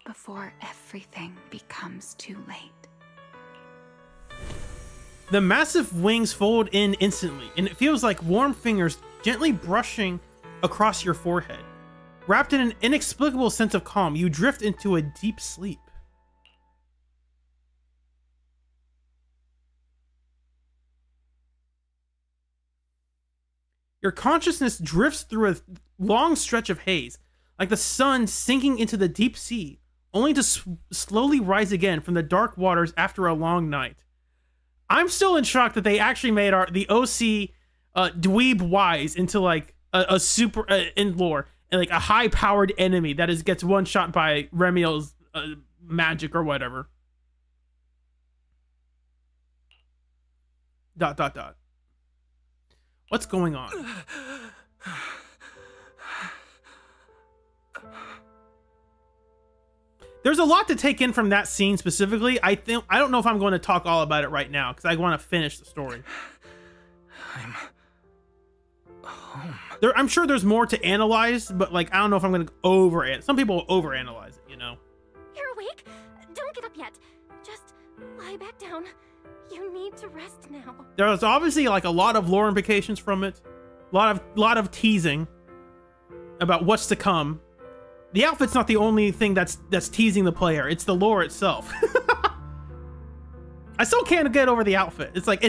before everything becomes too late. The massive wings fold in instantly, and it feels like warm fingers gently brushing across your forehead. Wrapped in an inexplicable sense of calm, you drift into a deep sleep. Your consciousness drifts through a long stretch of haze, like the sun sinking into the deep sea, only to slowly rise again from the dark waters after a long night. I'm still in shock that they actually made the OC dweeb wise into like a super in lore and like a high-powered enemy that gets one shot by Remiel's magic or whatever. ... What's going on? There's a lot to take in from that scene specifically. I don't know if I'm going to talk all about it right now because I want to finish the story. I'm home. I'm sure there's more to analyze, but like I don't know if I'm going to overanalyze. Some people overanalyze it, you know. You're awake? Don't get up yet. Just lie back down. You need to rest now. There's obviously like a lot of lore implications from it. A lot of teasing about what's to come. The outfit's not the only thing that's teasing the player. It's the lore itself. I still can't get over the outfit. It's like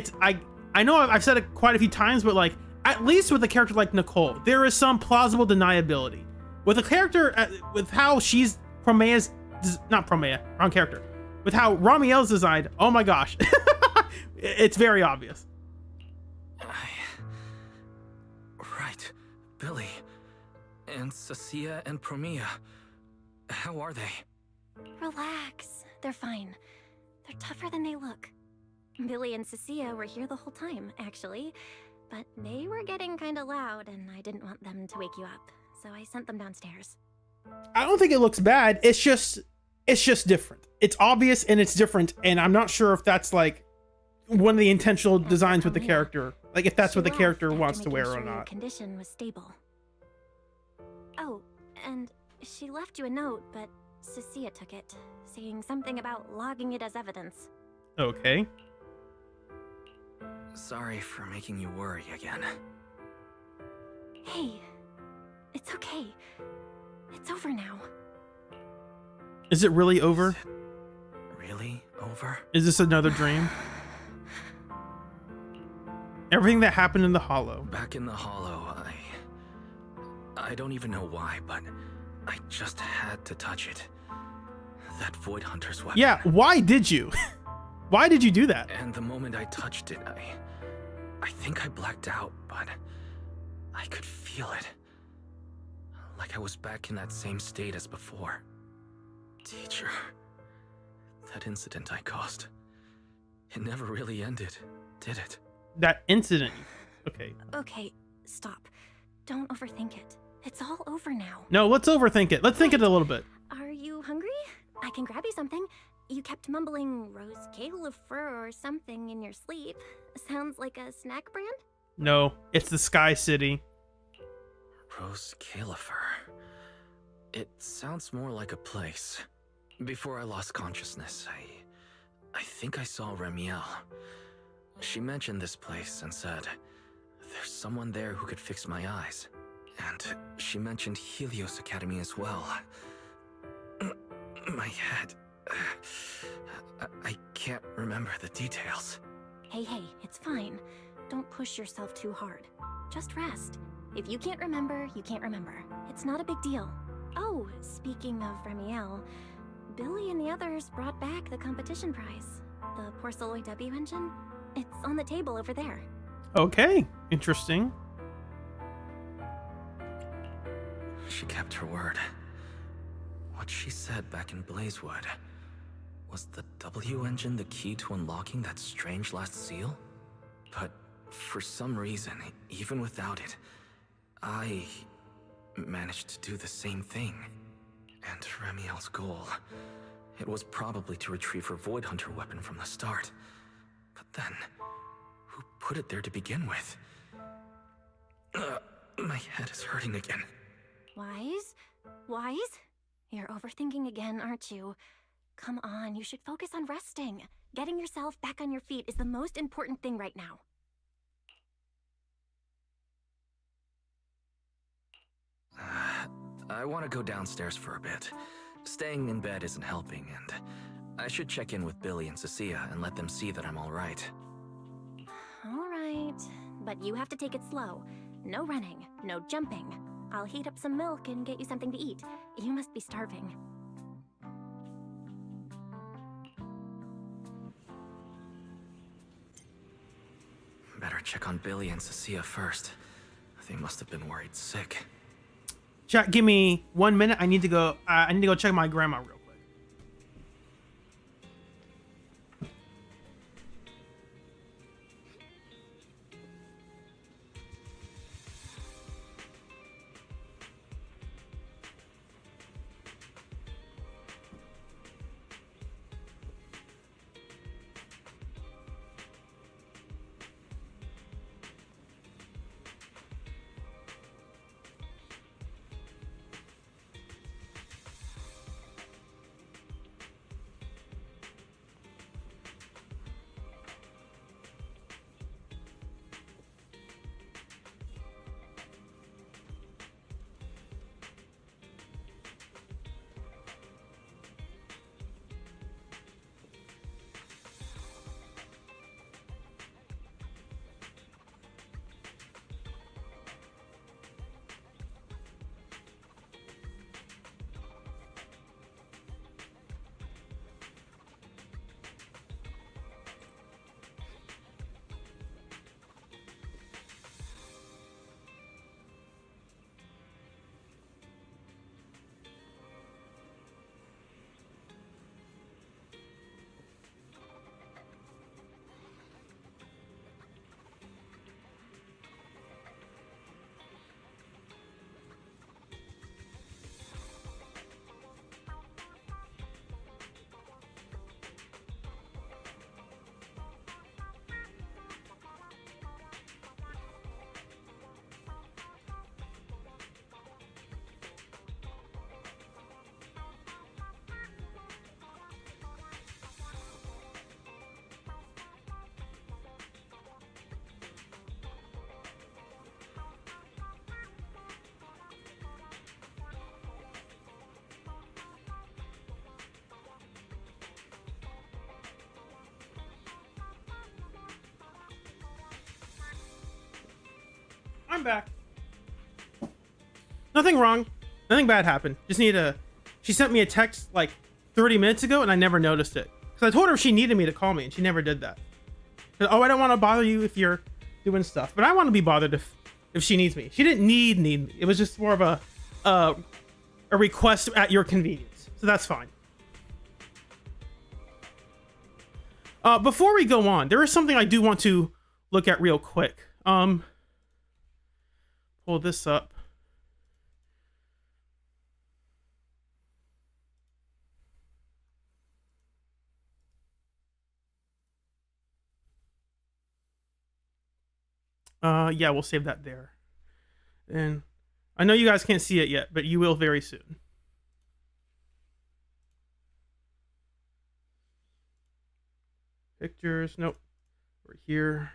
I know I've said it quite a few times, but like at least with a character like Nicole, there is some plausible deniability. With a character with how she's not Promeia, wrong character. With how Ramiel's designed, oh my gosh. It's very obvious. right. Billy. And Cecilia and Promeia. How are they? Relax. They're fine. They're tougher than they look. Billy and Cecilia were here the whole time, actually. But they were getting kinda loud, and I didn't want them to wake you up. So I sent them downstairs. I don't think it looks bad. It's just different. It's obvious and it's different, and I'm not sure if that's like one of the intentional designs with the character. Like if that's what the character wants to wear or Your not. condition was stable. Oh, and she left you a note, but Cecilia took it, saying something about logging it as evidence. Okay. Sorry for making you worry again. Hey, it's okay. It's over now. Is it really over? Really over? Is this another dream? Everything that happened in the Hollow. Back in the Hollow, I don't even know why, but I just had to touch it. That Void Hunter's weapon. Yeah, why did you? Why did you do that? And the moment I touched it, I think I blacked out, but I could feel it. Like I was back in that same state as before. Teacher, that incident I caused, it never really ended, did it? That incident. Okay. Okay, stop. Don't overthink it. It's all over now. No, let's overthink it. Let's think it a little bit. Are you hungry? I can grab you something. You kept mumbling Rose Califer or something in your sleep. Sounds like a snack brand? No, it's the Sky City. Rose Califer. It sounds more like a place. Before I lost consciousness, I think I saw Remiel. She mentioned this place and said, there's someone there who could fix my eyes. And she mentioned Helios Academy as well. My head... I can't remember the details. Hey, it's fine. Don't push yourself too hard. Just rest. If you can't remember, you can't remember. It's not a big deal. Oh, speaking of Remiel, Billy and the others brought back the competition prize. The Porceloid W engine. It's on the table over there. Okay, interesting. She kept her word. What she said back in Blazewood. Was the W engine the key to unlocking that strange last seal? But for some reason, even without it, I managed to do the same thing. And Remiel's goal, it was probably to retrieve her Void Hunter weapon from the start. But then, who put it there to begin with? My head is hurting again. Wise? You're overthinking again, aren't you? Come on, you should focus on resting. Getting yourself back on your feet is the most important thing right now. I want to go downstairs for a bit. Staying in bed isn't helping, and I should check in with Billy and Cecilia and let them see that I'm alright. Alright, but you have to take it slow. No running, no jumping. I'll heat up some milk and get you something to eat. You must be starving. Better check on Billy and Cecilia first. They must have been worried sick. Chat, give me 1 minute. I need to go check my grandma real quick. I'm back. Nothing wrong. Nothing bad happened. Just need a... She sent me a text like 30 minutes ago and I never noticed it. Because I told her she needed me to call me and she never did that. Oh, I don't want to bother you if you're doing stuff. But I want to be bothered if she needs me. She didn't need me. It was just more of a request at your convenience. So that's fine. Before we go on, there is something I do want to look at real quick. Pull this up. Yeah, we'll save that there. And I know you guys can't see it yet, but you will very soon. Pictures, nope. We're here.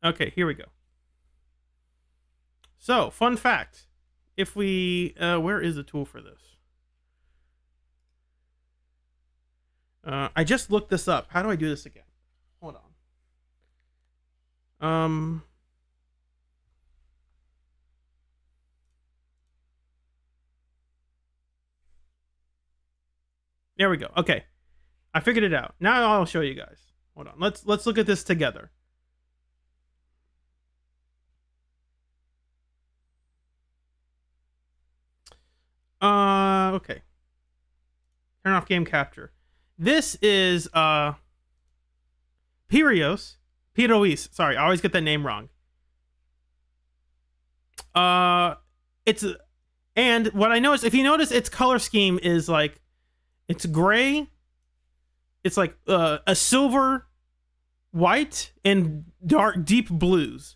Okay, here we go. So, fun fact. If we, where is the tool for this? I just looked this up. How do I do this again? Hold on. There we go. Okay. I figured it out. Now I'll show you guys. Hold on. Let's look at this together. Okay. Turn off game capture. This is Piros. Sorry, I always get that name wrong. And what I noticed, if you notice, its color scheme is like, it's gray. It's like a silver, white, and dark, deep blues.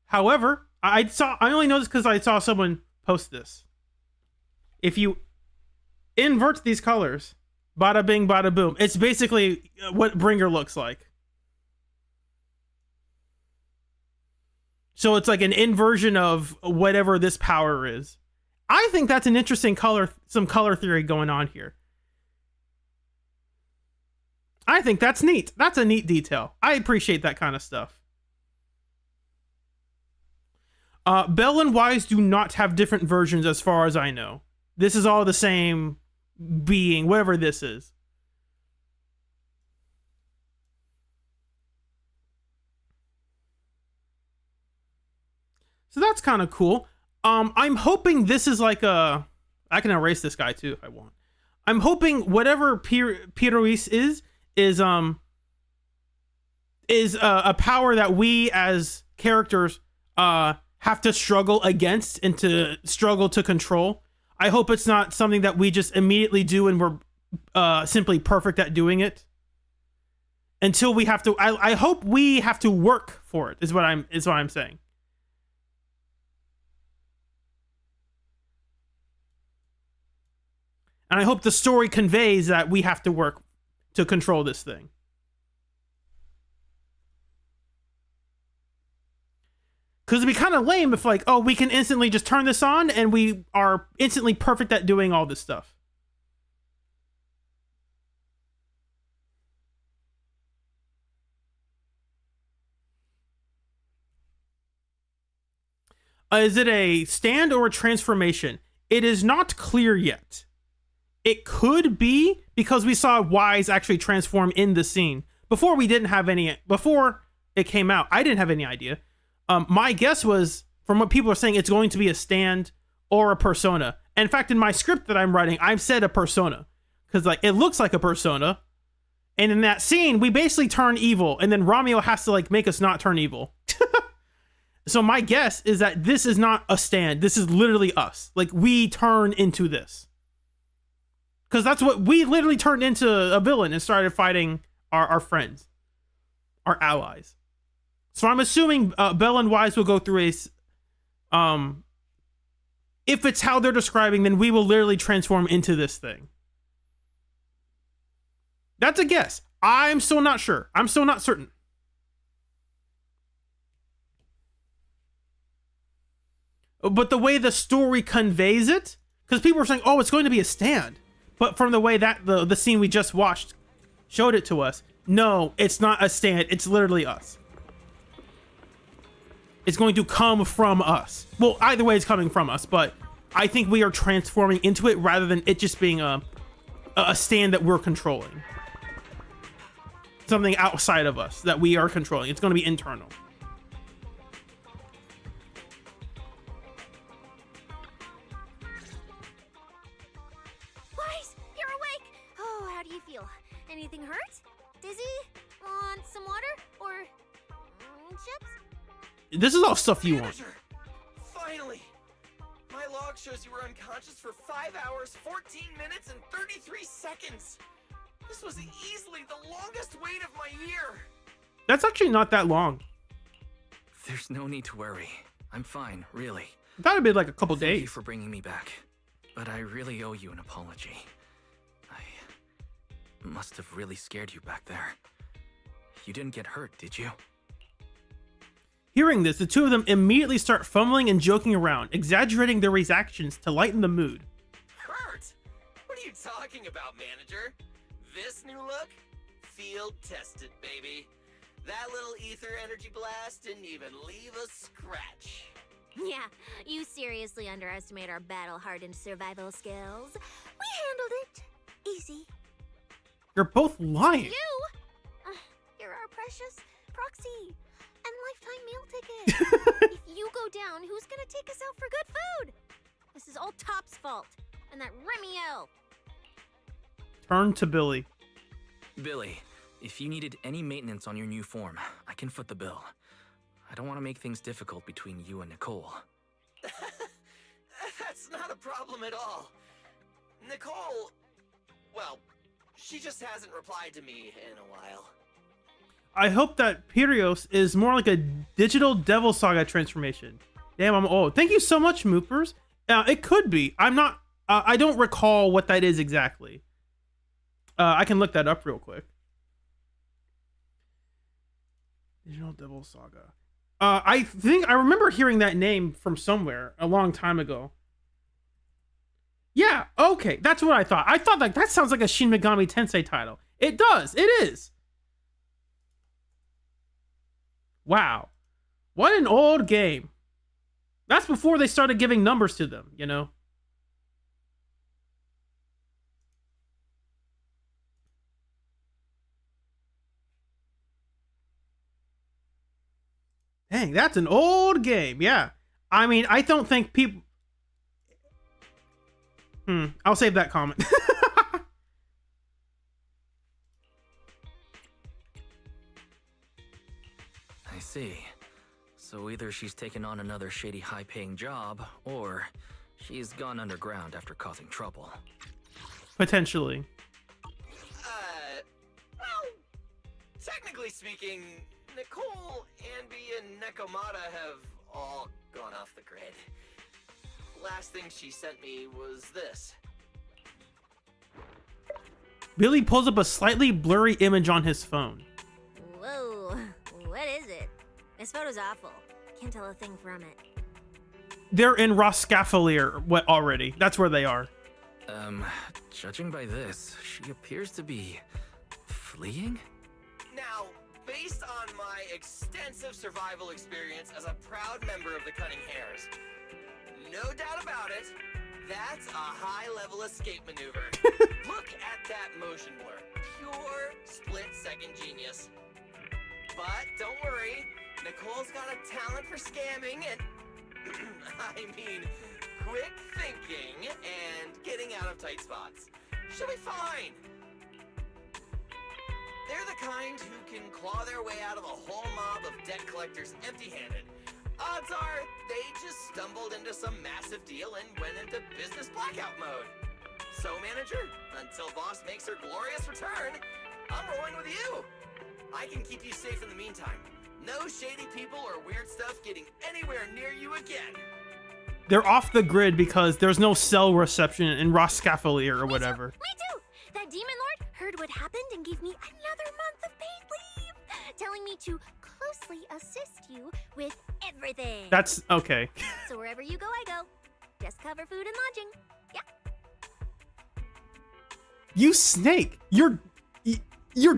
However, I only noticed because I saw someone post this. If you invert these colors, bada bing, bada boom, it's basically what Bringer looks like. So it's like an inversion of whatever this power is. I think that's an interesting some color theory going on here. I think that's neat. That's a neat detail. I appreciate that kind of stuff. Bell and Wise do not have different versions as far as I know. This is all the same being, whatever this is. So that's kind of cool. I'm hoping this is like I can erase this guy too if I want. I'm hoping whatever Piros is a power that we as characters have to struggle against and to struggle to control. I hope it's not something that we just immediately do and we're simply perfect at doing it. Until we have to, I hope we have to work for it. Is what I'm saying. And I hope the story conveys that we have to work to control this thing. Because it'd be kind of lame if like, oh, we can instantly just turn this on and we are instantly perfect at doing all this stuff. Is it a stand or a transformation? It is not clear yet. It could be because we saw Wise actually transform in the scene. Before it came out, I didn't have any idea. My guess was, from what people are saying, it's going to be a stand or a persona. And in fact, in my script that I'm writing, I've said a persona. Because like it looks like a persona. And in that scene, we basically turn evil. And then Romeo has to like make us not turn evil. So my guess is that this is not a stand. This is literally us. Like we turn into this. Because that's what we literally turned into, a villain and started fighting our friends. Our allies. So I'm assuming Bell and Wise will go through if it's how they're describing, then we will literally transform into this thing. That's a guess. I'm still not sure. I'm still not certain. But the way the story conveys it, because people were saying, "Oh, it's going to be a stand," but from the way that the scene we just watched showed it to us, no, it's not a stand. It's literally us. It's going to come from us. Well, either way, it's coming from us, but I think we are transforming into it rather than it just being a stand that we're controlling. Something outside of us that we are controlling. It's going to be internal. Wise, you're awake! Oh, how do you feel? Anything hurt? Dizzy? Want some water? Or chips? This is all stuff you want. Finally! My log shows you were unconscious for 5 hours, 14 minutes, and 33 seconds. This was easily the longest wait of my year. That's actually not that long. There's no need to worry. I'm fine, really. I thought it'd be like a couple days. Thank you for bringing me back. But I really owe you an apology. I must have really scared you back there. You didn't get hurt, did you? Hearing this, the two of them immediately start fumbling and joking around, exaggerating their reactions to lighten the mood. Hurt? What are you talking about, manager? This new look? Field tested, baby. That little ether energy blast didn't even leave a scratch. Yeah, you seriously underestimate our battle-hardened survival skills. We handled it. Easy. You're both lying. You're our precious proxy and lifetime meal ticket. If you go down, who's gonna take us out for good food? This is all Top's fault. And that Remiel. Turn to Billy. Billy, if you needed any maintenance on your new form, I can foot the bill. I don't want to make things difficult between you and Nicole. That's not a problem at all. Nicole, well, she just hasn't replied to me in a while. I hope that Pyrrhos is more like a digital Devil Saga transformation. Damn, I'm old. Thank you so much, Moopers. It could be. I'm not. I don't recall what that is exactly. I can look that up real quick. Digital Devil Saga. I think I remember hearing that name from somewhere a long time ago. Yeah, okay, that's what I thought. I thought that sounds like a Shin Megami Tensei title. It does. It is. Wow. What an old game. That's before they started giving numbers to them, you know? Dang, that's an old game. Yeah. I mean, I don't think people... I'll save that comment. I see. So either she's taken on another shady high-paying job, or she's gone underground after causing trouble. Potentially. Well, technically speaking, Nicole, Anby, and Nekomata have all gone off the grid. Last thing she sent me was this. Billy pulls up a slightly blurry image on his phone. Whoa, what is it? This photo's awful. Can't tell a thing from it. They're in Roskafalier already. That's where they are. Judging by this, she appears to be fleeing? Now, based on my extensive survival experience as a proud member of the Cunning Hares, no doubt about it, that's a high-level escape maneuver. Look at that motion blur. Pure split-second genius. But don't worry, Nicole's got a talent for scamming and, I mean, quick thinking and getting out of tight spots. She'll be fine. They're the kind who can claw their way out of a whole mob of debt collectors empty-handed. Odds are, they just stumbled into some massive deal and went into business blackout mode. So, manager, until boss makes her glorious return, I'm rolling with you. I can keep you safe in the meantime. No shady people or weird stuff getting anywhere near you again. They're off the grid because there's no cell reception in Roskafalier or whatever. Me too! That demon lord heard what happened and gave me another month of paid leave, telling me to closely assist you with everything. That's okay. So wherever you go, I go. Just cover food and lodging. You snake! You're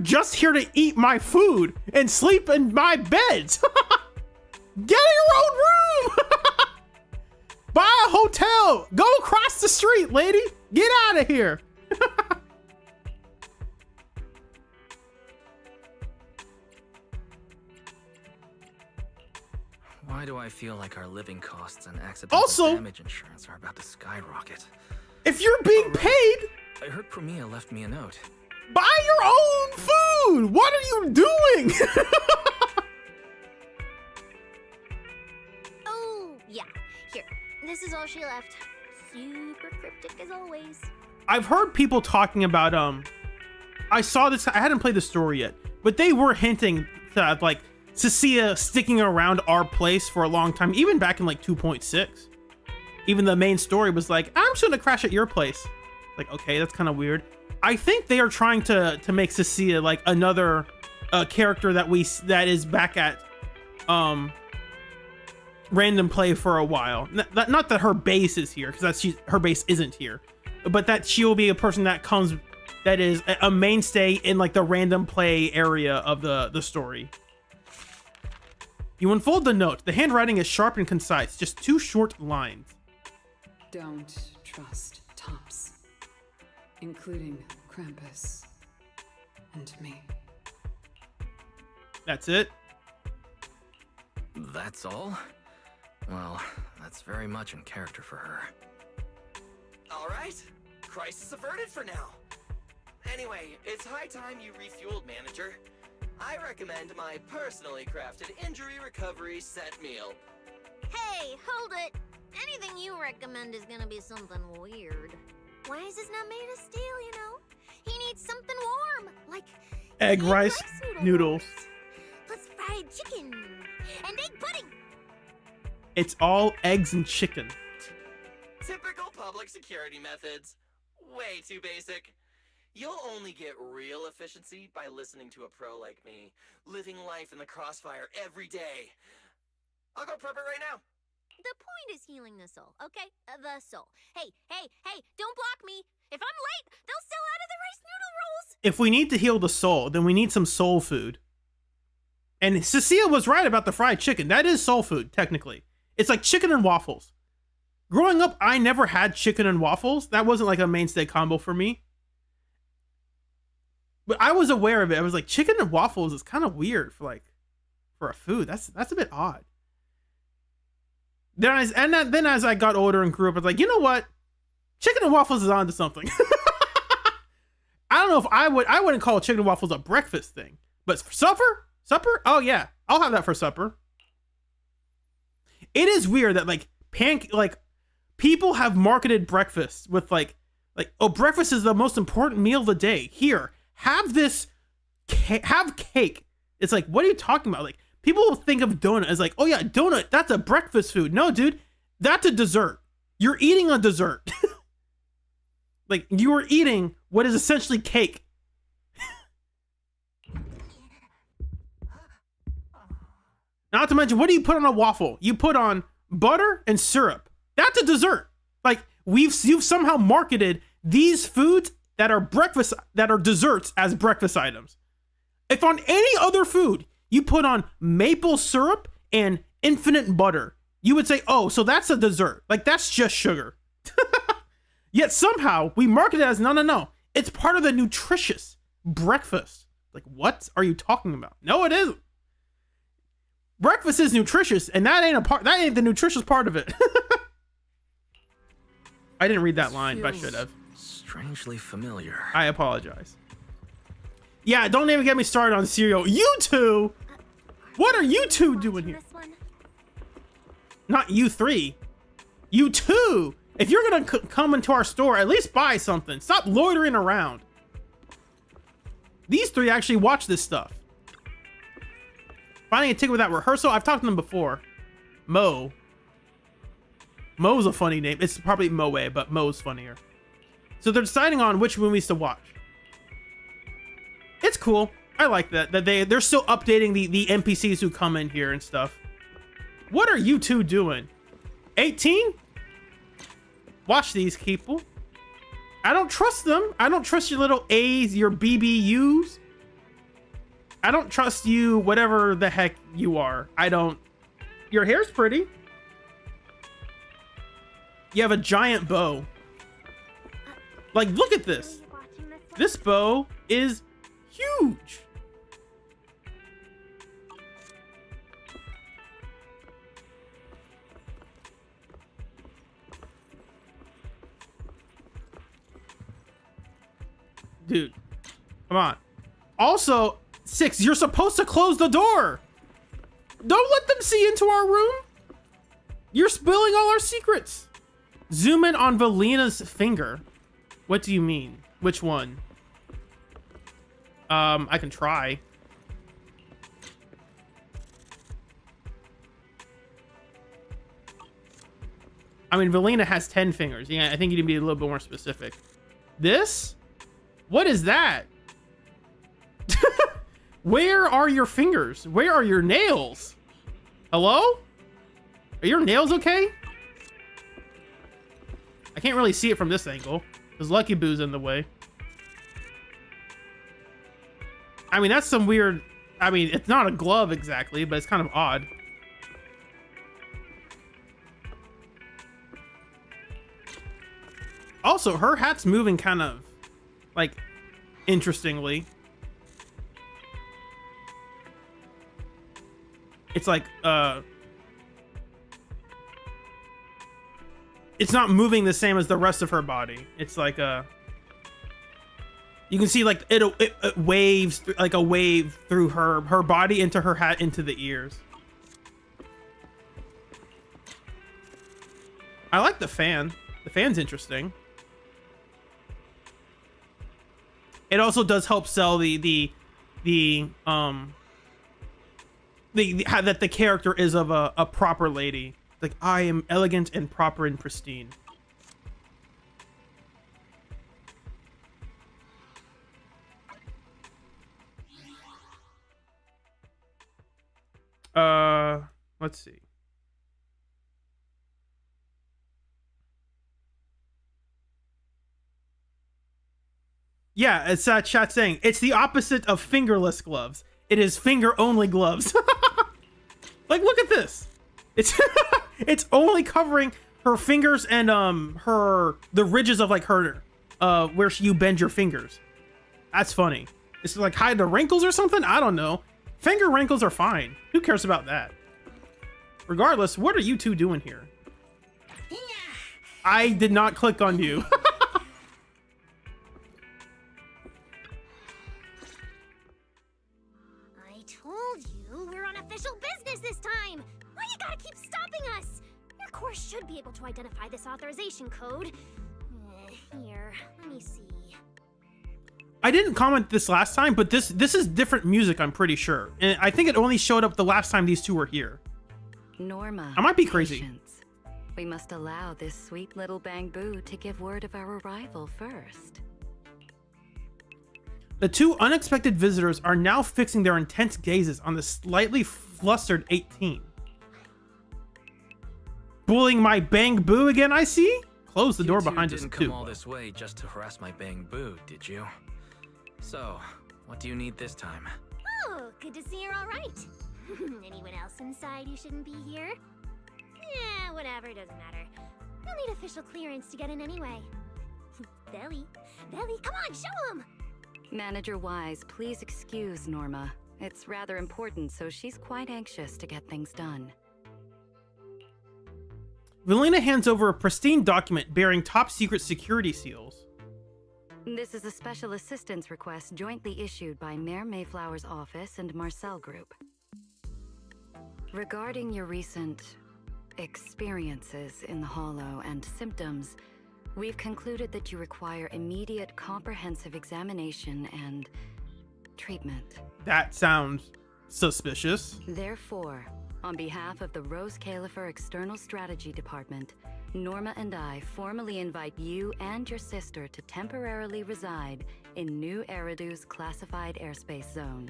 just here to eat my food and sleep in my bed. Get your own room. Buy a hotel. Go across the street, lady. Get out of here. Why do I feel like our living costs and accidental damage insurance are about to skyrocket? If you're being paid, I heard Promeia left me a note. Buy your own food. What are you doing? Oh, yeah. Here. This is all she left. Super cryptic as always. I've heard people talking about I saw this, I hadn't played the story yet, but they were hinting that like Cecilia sticking around our place for a long time, even back in like 2.6. Even the main story was like, I'm just gonna crash at your place. Like, okay, that's kind of weird. I think they are trying to make Cecilia like another character that is back at random play for a while. Not that her base is here, because her base isn't here, but that she will be a person that comes, that is a mainstay in like the random play area of the story. You unfold the note. The handwriting is sharp and concise, just 2 short lines. Don't trust Tops, including Krampus and me. That's it? That's all? Well, that's very much in character for her. Alright, crisis averted for now. Anyway, it's high time you refueled, manager. I recommend my personally crafted injury recovery set meal. Hey, hold it. Anything you recommend is gonna be something weird. Why is this not made of steel, you know? He needs something warm, like egg rice noodles. Plus fried chicken and egg pudding. It's all eggs and chicken. Typical public security methods. Way too basic. You'll only get real efficiency by listening to a pro like me, living life in the crossfire every day. I'll go prep it right now. The point is healing the soul, okay? The soul. Hey, don't block me. If I'm late, they'll sell out of the rice noodle rolls. If we need to heal the soul, then we need some soul food. And Cecilia was right about the fried chicken. That is soul food, technically. It's like chicken and waffles. Growing up, I never had chicken and waffles. That wasn't like a mainstay combo for me. But I was aware of it. I was like, chicken and waffles is kind of weird for a food. That's a bit odd. Then as I got older and grew up, I was like, you know what? Chicken and waffles is onto something. I don't know if I wouldn't call chicken and waffles a breakfast thing, but for supper? Oh yeah, I'll have that for supper. It is weird that people have marketed breakfast with like, oh, breakfast is the most important meal of the day. Here, have this, have cake. It's like, what are you talking about? Like, people will think of donut as like, oh yeah, donut, that's a breakfast food. No, dude, that's a dessert. You're eating a dessert. Like, you are eating what is essentially cake. Not to mention, what do you put on a waffle? You put on butter and syrup. That's a dessert. Like, you've somehow marketed these foods that are desserts as breakfast items. If on any other food you put on maple syrup and infinite butter, you would say, oh, so that's a dessert. Like, that's just sugar. Yet somehow we market it as, no. It's part of the nutritious breakfast. Like, what are you talking about? No, it isn't. Breakfast is nutritious, and that ain't the nutritious part of it. I didn't read that line, but I should have. Strangely familiar. I apologize. Yeah, don't even get me started on cereal. You two! What are you two doing here? Not you three. You two! If you're gonna come into our store, at least buy something. Stop loitering around. These three actually watch this stuff. Finding a ticket without rehearsal. I've talked to them before. Mo's a funny name. It's probably Moe, but Mo's funnier. So they're deciding on which movies to watch. It's cool. I like that they're still updating the NPCs who come in here and stuff. What are you two doing? 18? Watch these people. I don't trust them. I don't trust your little A's, your BBUs. I don't trust you, whatever the heck you are. I don't. Your hair's pretty. You have a giant bow. Like, look at this. This bow is huge. Dude, come on. Also, 6, you're supposed to close the door. Don't let them see into our room. You're spilling all our secrets. Zoom in on Valina's finger. What do you mean? Which one? I can try. I mean, Valina has 10 fingers. Yeah, I think you need to be a little bit more specific. This? What is that? Where are your fingers? Where are your nails? Hello? Are your nails okay? I can't really see it from this angle because Lucky Boo's in the way. I mean, that's some weird... I mean, it's not a glove exactly, but it's kind of odd. Also, her hat's moving kind of, like, interestingly. It's like, it's not moving the same as the rest of her body. It's like, you can see, like, it waves, like a wave through her body into her hat into the ears. I like the fan. The fan's interesting. It also does help sell that the character is of a proper lady. Like, I am elegant and proper and pristine. Let's see. Yeah, it's chat saying it's the opposite of fingerless gloves. It is finger-only gloves. Like, look at this. It's it's only covering her fingers and the ridges of like her where you bend your fingers. That's funny. It's like hide the wrinkles or something. I don't know. Finger wrinkles are fine. Who cares about that? Regardless, what are you two doing here? I did not click on you. I told you we're on official business this time. Why you gotta keep stopping us? Your course should be able to identify this authorization code. Here, let me see. I didn't comment this last time, but this is different music, I'm pretty sure. And I think it only showed up the last time these two were here. Norma, I might be crazy. patience. We must allow this sweet little Bang-Boo to give word of our arrival first. The two unexpected visitors are now fixing their intense gazes on the slightly flustered 18. Bullying my Bang-Boo again, I see? Close the door behind us, too. You didn't come all this way just to harass my Bang-Boo, did you? So, what do you need this time? Oh, good to see you're all right. Anyone else inside who shouldn't be here? Yeah, whatever, doesn't matter. You'll need official clearance to get in anyway. Belly, come on, show him! Manager Wise, please excuse Norma. It's rather important, so she's quite anxious to get things done. Valina hands over a pristine document bearing top secret security seals. This is a special assistance request jointly issued by Mayor Mayflower's office and Marcel Group. Regarding your recent experiences in the Hollow and symptoms, we've concluded that you require immediate comprehensive examination and treatment. That sounds suspicious. Therefore, on behalf of the Rose Califer External Strategy Department, Norma and I formally invite you and your sister to temporarily reside in New Eridu's classified airspace zone,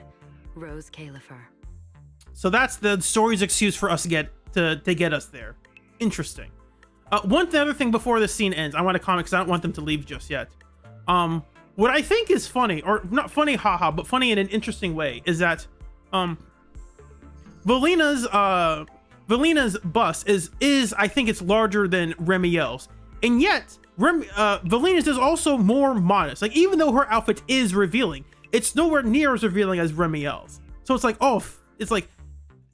Rose Califer. So that's the story's excuse for us to get us there. Interesting. One other thing before this scene ends, I want to comment because I don't want them to leave just yet. What I think is funny, or not funny, haha, but funny in an interesting way, is that Valina's bust is I think it's larger than Remiel's, and yet Valina's is also more modest. Like, even though her outfit is revealing, it's nowhere near as revealing as Remiel's. So it's like, oh, it's like,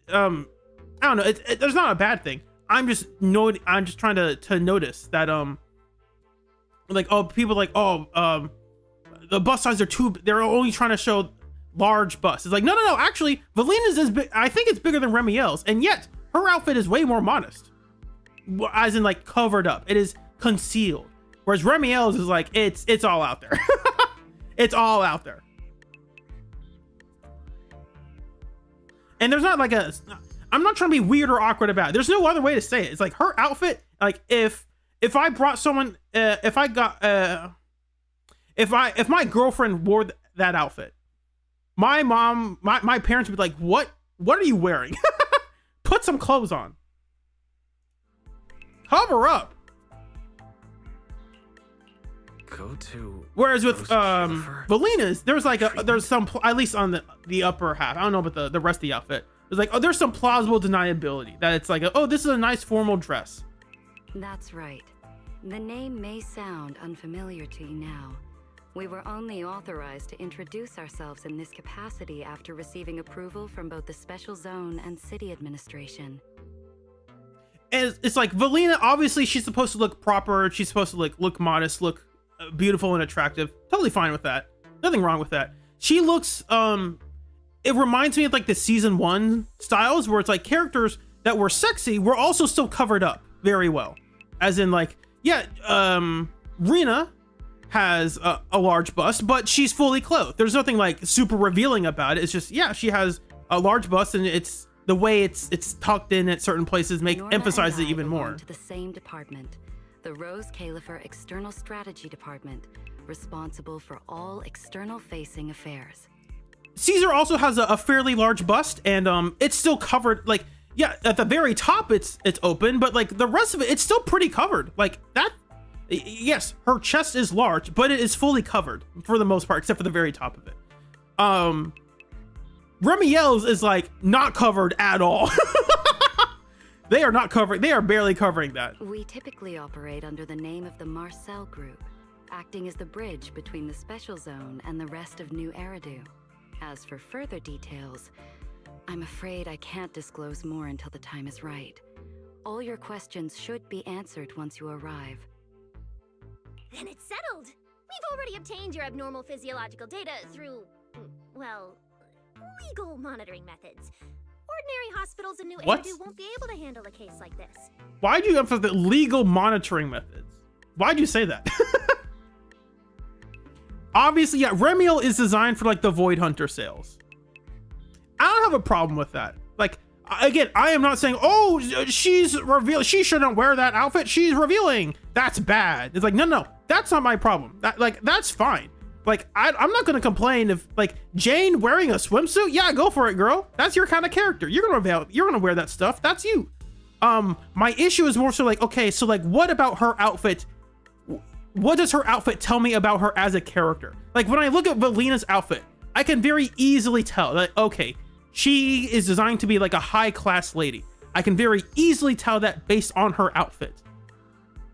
I don't know. There's not a bad thing. I'm just trying to notice that like, oh, people like, oh, the bust size are too. They're only trying to show large busts. It's like, no. Actually, Valina's is big. I think it's bigger than Remiel's, and yet her outfit is way more modest, as in like covered up. It is concealed, whereas Remiel's is like it's all out there. It's all out there, and there's not like a. I'm not trying to be weird or awkward about it. There's no other way to say it. It's like her outfit. Like if I brought someone, if my girlfriend wore that outfit, my mom, my parents would be like, what are you wearing? Put some clothes on. Cover up. Go to. Whereas with Valina's, there's like there's some, at least on the upper half. I don't know about the rest of the outfit. There's like, oh, there's some plausible deniability that it's like, oh, this is a nice formal dress. That's right. The name may sound unfamiliar to you now. We were only authorized to introduce ourselves in this capacity after receiving approval from both the Special Zone and City Administration. And it's like, Valina, obviously she's supposed to look proper. She's supposed to look modest, look beautiful and attractive. Totally fine with that. Nothing wrong with that. She looks, it reminds me of like the season 1 styles where it's like characters that were sexy were also still covered up very well. As in like, yeah, Rena has a large bust, but she's fully clothed. There's nothing like super revealing about it. It's just, yeah, she has a large bust, and it's the way it's tucked in at certain places emphasizes it even more. To the same department, the Rose Califer External Strategy Department, responsible for all external facing affairs. Caesar also has a fairly large bust, and it's still covered. Like, yeah, at the very top it's open, but like the rest of it, it's still pretty covered. Like that. Yes, her chest is large, but it is fully covered for the most part, except for the very top of it. Remiel's is like not covered at all. They are not covering. They are barely covering that. We typically operate under the name of the Marcel Group, acting as the bridge between the Special Zone and the rest of New Eridu. As for further details, I'm afraid I can't disclose more until the time is right. All your questions should be answered once you arrive. Then it's settled. We've already obtained your abnormal physiological data through, well, legal monitoring methods. Ordinary hospitals in New Eridu won't be able to handle a case like this. Why'd you emphasize the legal monitoring methods? Why'd you say that? Obviously, yeah, Remiel is designed for like the Void Hunter sales. I don't have a problem with that. Like, again, I am not saying, oh, she's revealed, she shouldn't wear that outfit, she's revealing, that's bad. It's like, no, that's not my problem. That's fine. Like, I'm not gonna complain if like Jane wearing a swimsuit. Yeah, go for it, girl. That's your kind of character. You're gonna wear that stuff. That's you. My issue is more so like, okay, so like, what about her outfit? What does her outfit tell me about her as a character? Like, when I look at Valina's outfit, I can very easily tell that, okay, she is designed to be like a high-class lady. I can very easily tell that based on her outfit.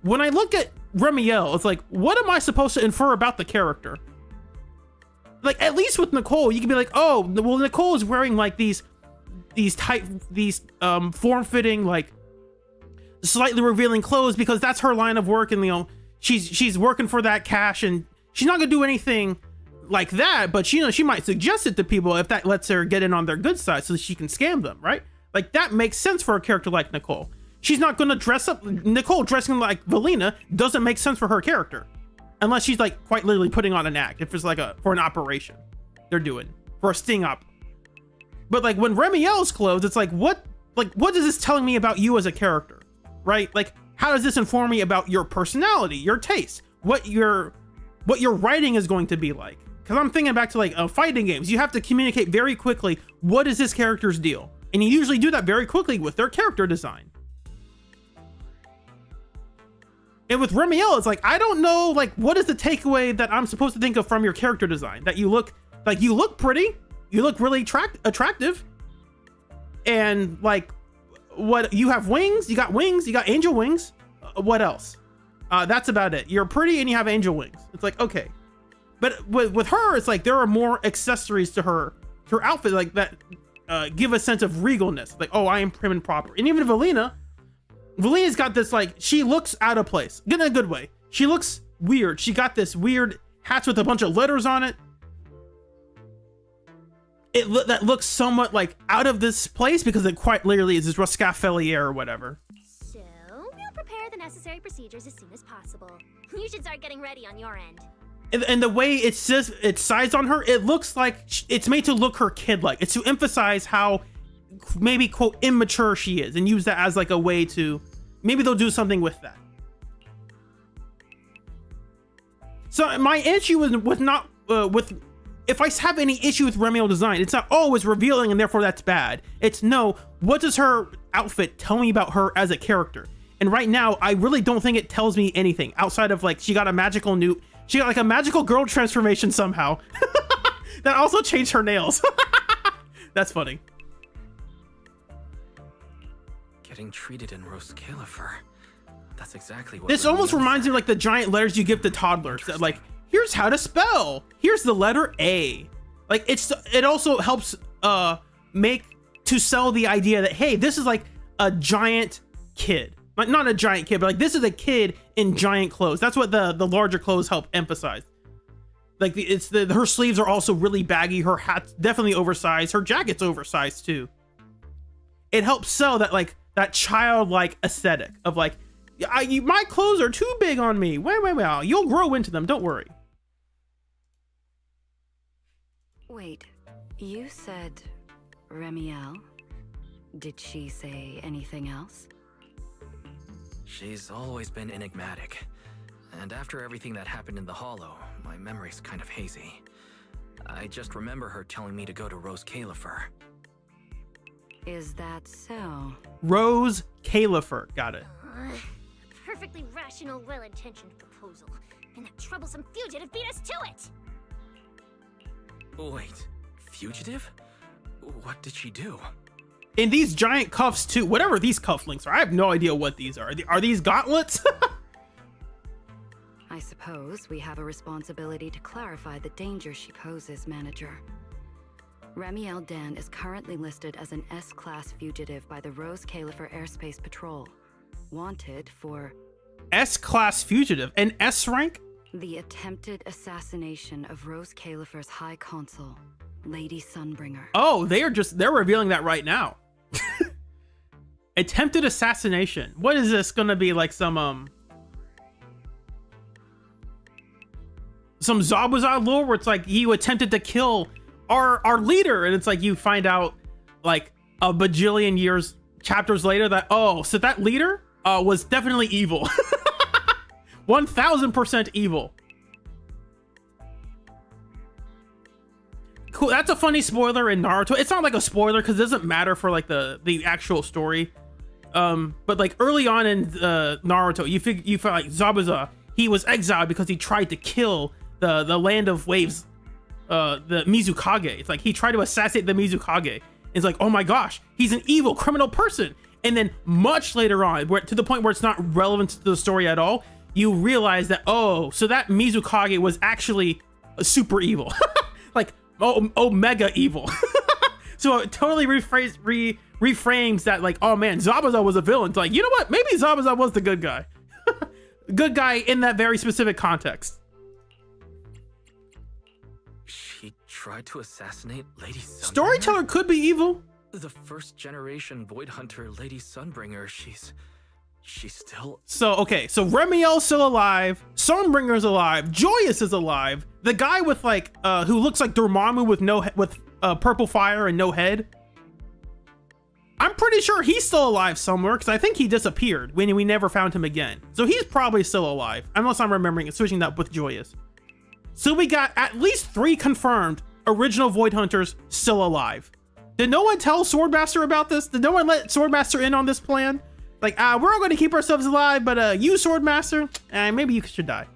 When I look at Remiel, it's like, what am I supposed to infer about the character? Like, at least with Nicole, you can be like, oh, well, Nicole is wearing like these form-fitting, like slightly revealing clothes because that's her line of work, and you know, she's working for that cash, and she's not gonna do anything like that, but she might suggest it to people if that lets her get in on their good side so that she can scam them, right? Like, that makes sense for a character like Nicole. She's not gonna dress up. Nicole dressing like Valina doesn't make sense for her character, unless she's like quite literally putting on an act. If it's like for an operation they're doing for a sting up. But like when Remiel's clothes, it's like what is this telling me about you as a character, right? Like, how does this inform me about your personality, your taste, what your writing is going to be like? Because I'm thinking back to like fighting games. You have to communicate very quickly, what is this character's deal? And you usually do that very quickly with their character design. And with Remiel, it's like, I don't know, like, what is the takeaway that I'm supposed to think of from your character design? That you look pretty, you look really attractive, and like, what, you have wings, you got angel wings. What else? That's about it. You're pretty and you have angel wings. It's like, okay. But with her, it's like there are more accessories to her outfit, like that give a sense of regalness. Like, oh, I am prim and proper. And even Valina's got this, like, she looks out of place in a good way. She looks weird. She got this weird hats with a bunch of letters on it. That looks somewhat like out of this place because it quite literally is this Rascafelier or whatever. So, we'll prepare the necessary procedures as soon as possible. You should start getting ready on your end. And the way it says it's sized on her, it looks like it's made to look her kid-like. It's to emphasize how maybe, quote, immature she is, and use that as like a way to, maybe they'll do something with that. So my issue was not with, if I have any issue with Remiel design, it's not, oh, it's revealing and therefore that's bad. It's no, what does her outfit tell me about her as a character? And right now, I really don't think it tells me anything outside of like, she got a magical girl transformation somehow. That also changed her nails. That's funny. Getting treated in Rose Califer. That's exactly what This almost reminds me of like the giant letters you give to toddlers that like, here's how to spell. Here's the letter A. Like it also helps to sell the idea that, hey, this is like a giant kid. Like not a giant kid, but like this is a kid in giant clothes. That's what the larger clothes help emphasize. Like her sleeves are also really baggy. Her hat's definitely oversized. Her jacket's oversized too. It helps sell that like that childlike aesthetic of like, my clothes are too big on me. Wait, you'll grow into them. Don't worry. Wait, you said Remiel. Did she say anything else? She's always been enigmatic. And after everything that happened in the Hollow, my memory's kind of hazy. I just remember her telling me to go to Rose Califer. Is that so? Rose Califer. Got it. Perfectly rational, well-intentioned proposal. And that troublesome fugitive beat us to it! Wait, fugitive? What did she do? In these giant cuffs too, whatever these cufflinks are, I have no idea what these are. Are these gauntlets? I suppose we have a responsibility to clarify the danger she poses, Manager. Remiel Dan is currently listed as an S-Class fugitive by the Rose Califer Airspace Patrol. Wanted for... S-Class fugitive? An S rank? The attempted assassination of Rose Califer's High Consul, Lady Sunbringer. Oh, they're revealing that right now. Attempted assassination. What is this gonna be, like some Zabuza lore where it's like you attempted to kill our leader, and it's like you find out like a bajillion years, chapters later that, oh, so that leader was definitely evil. 1000% evil. Cool. That's a funny spoiler in Naruto. It's not like a spoiler because it doesn't matter for like the actual story. But like early on in Naruto, you feel like Zabuza, he was exiled because he tried to kill the Land of Waves, the Mizukage. It's like he tried to assassinate the Mizukage. It's like, oh my gosh, he's an evil criminal person. And then much later on, to the point where it's not relevant to the story at all, you realize that, oh, so that Mizukage was actually super evil. Like, mega evil. So it totally reframes that, like, oh man, Zabuza was a villain. It's like, you know what? Maybe Zabuza was the good guy. Good guy in that very specific context. She tried to assassinate Lady Sunbringer? Storyteller could be evil. The first generation Void Hunter, Lady Sunbringer, she's still... So, okay, so Remiel's still alive, Sunbringer's alive, Joyous is alive, the guy with like, who looks like Dormammu with purple fire and no head, I'm pretty sure he's still alive somewhere, because I think he disappeared when we never found him again. So he's probably still alive, unless I'm remembering it, switching that with Joyous. So we got at least 3 confirmed original Void Hunters still alive. Did no one tell Swordmaster about this? Did no one let Swordmaster in on this plan? Like, we're all going to keep ourselves alive, but you, Swordmaster, maybe you should die.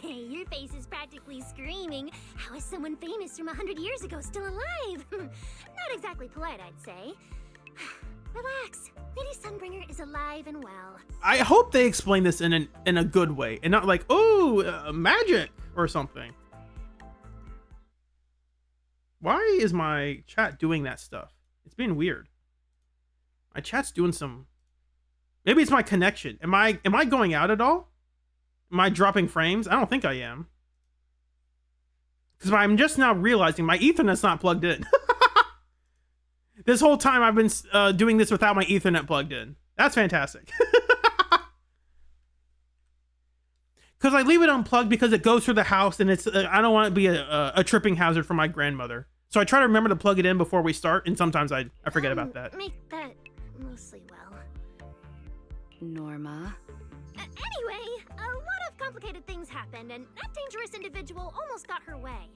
Your face is practically screaming. How is someone famous from 100 years ago still alive? Not exactly polite, I'd say. Relax. Lady Sunbringer is alive and well. I hope they explain this in a good way and not like, oh, magic or something. Why is my chat doing that stuff? It's being weird. My chat's doing some. Maybe it's my connection. Am I going out at all? Am I dropping frames? I don't think I am. Because I'm just now realizing my Ethernet's not plugged in. This whole time I've been doing this without my Ethernet plugged in. That's fantastic. Because I leave it unplugged because it goes through the house and it's I don't want it to be a tripping hazard for my grandmother. So I try to remember to plug it in before we start, and sometimes I forget about that. Make that mostly well. Norma. Anyway, a lot of complicated things happened, and that dangerous individual almost got her way.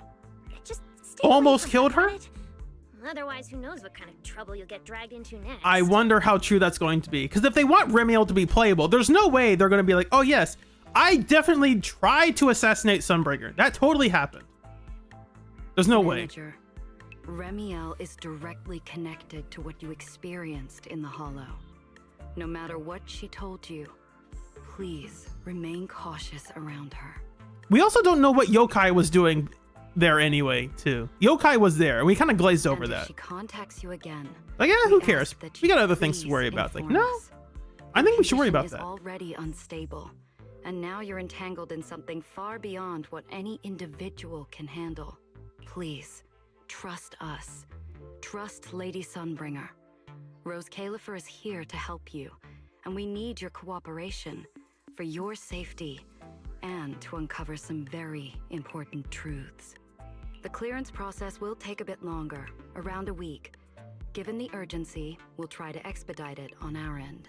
Just stay Almost away from killed her? it. Otherwise, who knows what kind of trouble you'll get dragged into next. I wonder how true that's going to be. Because if they want Remiel to be playable, there's no way they're going to be like, oh yes, I definitely tried to assassinate Sunbringer. That totally happened. There's no way. Remiel is directly connected to what you experienced in the Hollow. No matter what she told you, please remain cautious around her. We also don't know what Yokai was doing there anyway, too. Yokai was there, and we kind of glazed over that. If she contacts you again, like, yeah, who cares? We got other things to worry about. Like, no, I think we should worry about that. Already unstable, and now you're entangled in something far beyond what any individual can handle. Please, trust us. Trust Lady Sunbringer. Rose Califer is here to help you, and we need your cooperation for your safety and to uncover some very important truths. The clearance process will take a bit longer, around a week. Given the urgency, we'll try to expedite it on our end.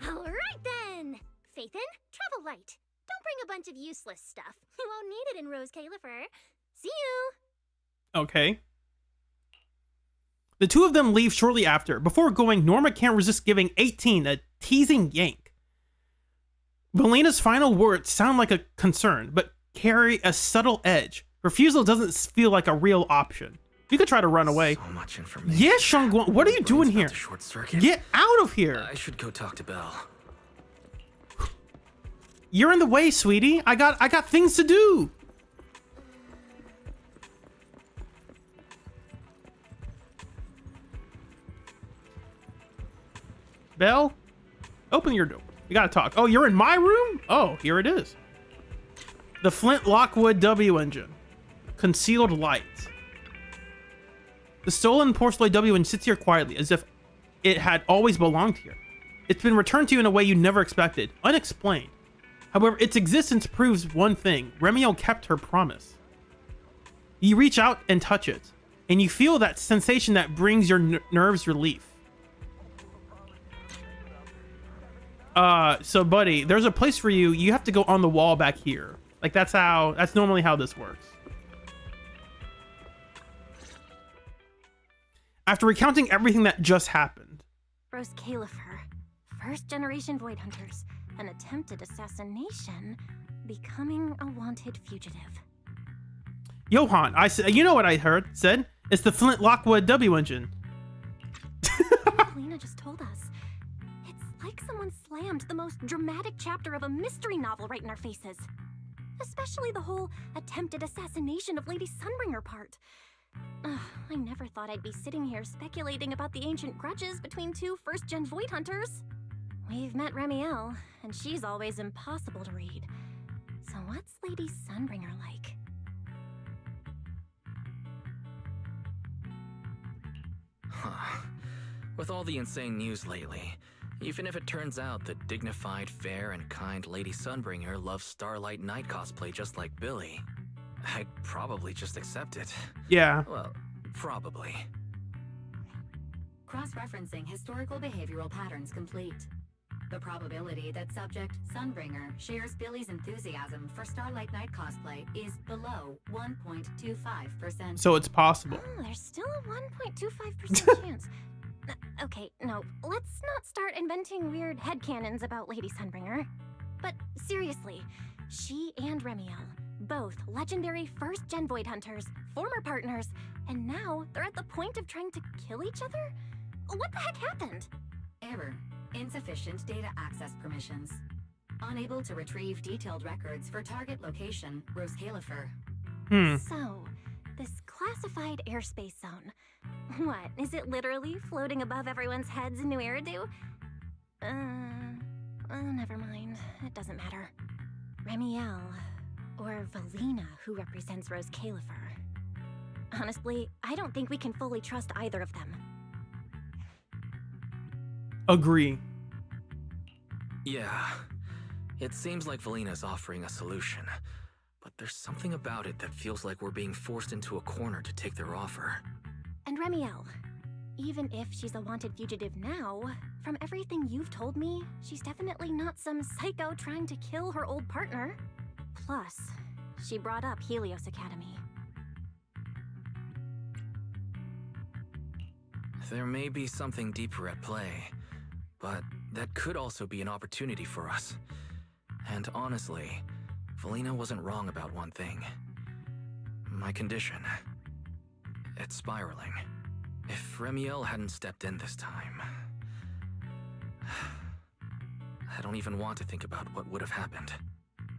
All right then! Phaethon, travel light. Don't bring a bunch of useless stuff. You won't need it in Rose Califer. See you! Okay. The two of them leave shortly after. Before going, Norma can't resist giving 18 a teasing yank. Velena's final words sound like a concern, but carry a subtle edge. Refusal doesn't feel like a real option. You could try to run away. So much information. Yeah, Shangguan, what are you doing here? Short circuit. Get out of here. I should go talk to Belle. You're in the way, sweetie. I got things to do. Belle, open your door. We gotta talk. Oh, you're in my room? Oh, here it is. The Flint Lockwood W engine. Concealed light. The stolen porcelain W engine sits here quietly, as if it had always belonged here. It's been returned to you in a way you never expected, unexplained. However, its existence proves one thing. Remiel kept her promise. You reach out and touch it, and you feel that sensation that brings your nerves relief. So buddy, there's a place for you. You have to go on the wall back here. Like that's normally how this works. After recounting everything that just happened. Rose Califer, first generation Void Hunters, an attempted assassination, becoming a wanted fugitive. Johan, you know what I said? It's the Flint Lockwood W engine. Lena just told us. It's like someone slammed the most dramatic chapter of a mystery novel right in our faces. Especially the whole attempted assassination of Lady Sunbringer part. I never thought I'd be sitting here speculating about the ancient grudges between two first-gen Void Hunters. We've met Remiel, and she's always impossible to read. So what's Lady Sunbringer like? Huh. With all the insane news lately, even if it turns out the dignified, fair, and kind Lady Sunbringer loves Starlight Knight cosplay just like Billy, I'd probably just accept it. Yeah. Well, probably. Cross-referencing historical behavioral patterns complete. The probability that subject Sunbringer shares Billy's enthusiasm for Starlight Knight cosplay is below 1.25%. So it's possible. Oh, there's still a 1.25% chance. Okay, no, let's not start inventing weird headcanons about Lady Sunbringer. But seriously, she and Remiel, both legendary first-gen Void Hunters, former partners, and now they're at the point of trying to kill each other? What the heck happened? Error. Insufficient data access permissions. Unable to retrieve detailed records for target location, Rose Califer. So, this classified airspace zone. What, is it literally floating above everyone's heads in New Eridu? Never mind. It doesn't matter. Remiel, or Valina, who represents Rose Califer. Honestly, I don't think we can fully trust either of them. Agree. Yeah. It seems like Valina's offering a solution, but there's something about it that feels like we're being forced into a corner to take their offer. And Remiel, even if she's a wanted fugitive now, from everything you've told me, she's definitely not some psycho trying to kill her old partner. Plus, she brought up Helios Academy. There may be something deeper at play, but that could also be an opportunity for us. And honestly, Valina wasn't wrong about one thing. My condition. It's spiraling. If Remiel hadn't stepped in this time... I don't even want to think about what would have happened.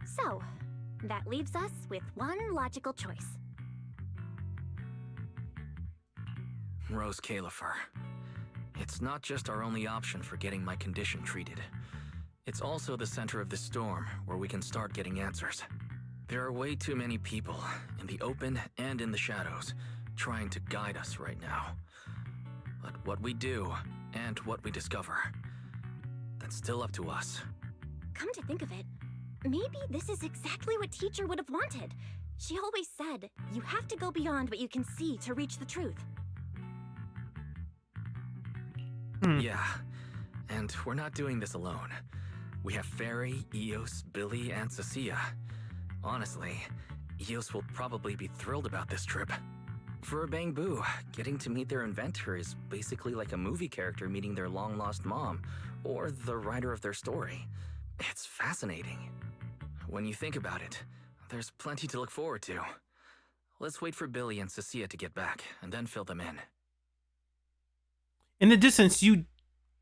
So, that leaves us with one logical choice. Rose Califer. It's not just our only option for getting my condition treated. It's also the center of the storm where we can start getting answers. There are way too many people, in the open and in the shadows, trying to guide us right now. But what we do, and what we discover, that's still up to us. Come to think of it, maybe this is exactly what Teacher would have wanted. She always said, you have to go beyond what you can see to reach the truth. Yeah, and we're not doing this alone. We have Fairy, Eos, Billy, and Cecilia. Honestly, Eos will probably be thrilled about this trip. For a Bangbu, getting to meet their inventor is basically like a movie character meeting their long-lost mom, or the writer of their story. It's fascinating. When you think about it, there's plenty to look forward to. Let's wait for Billy and Cecilia to get back, and then fill them in. In the distance, you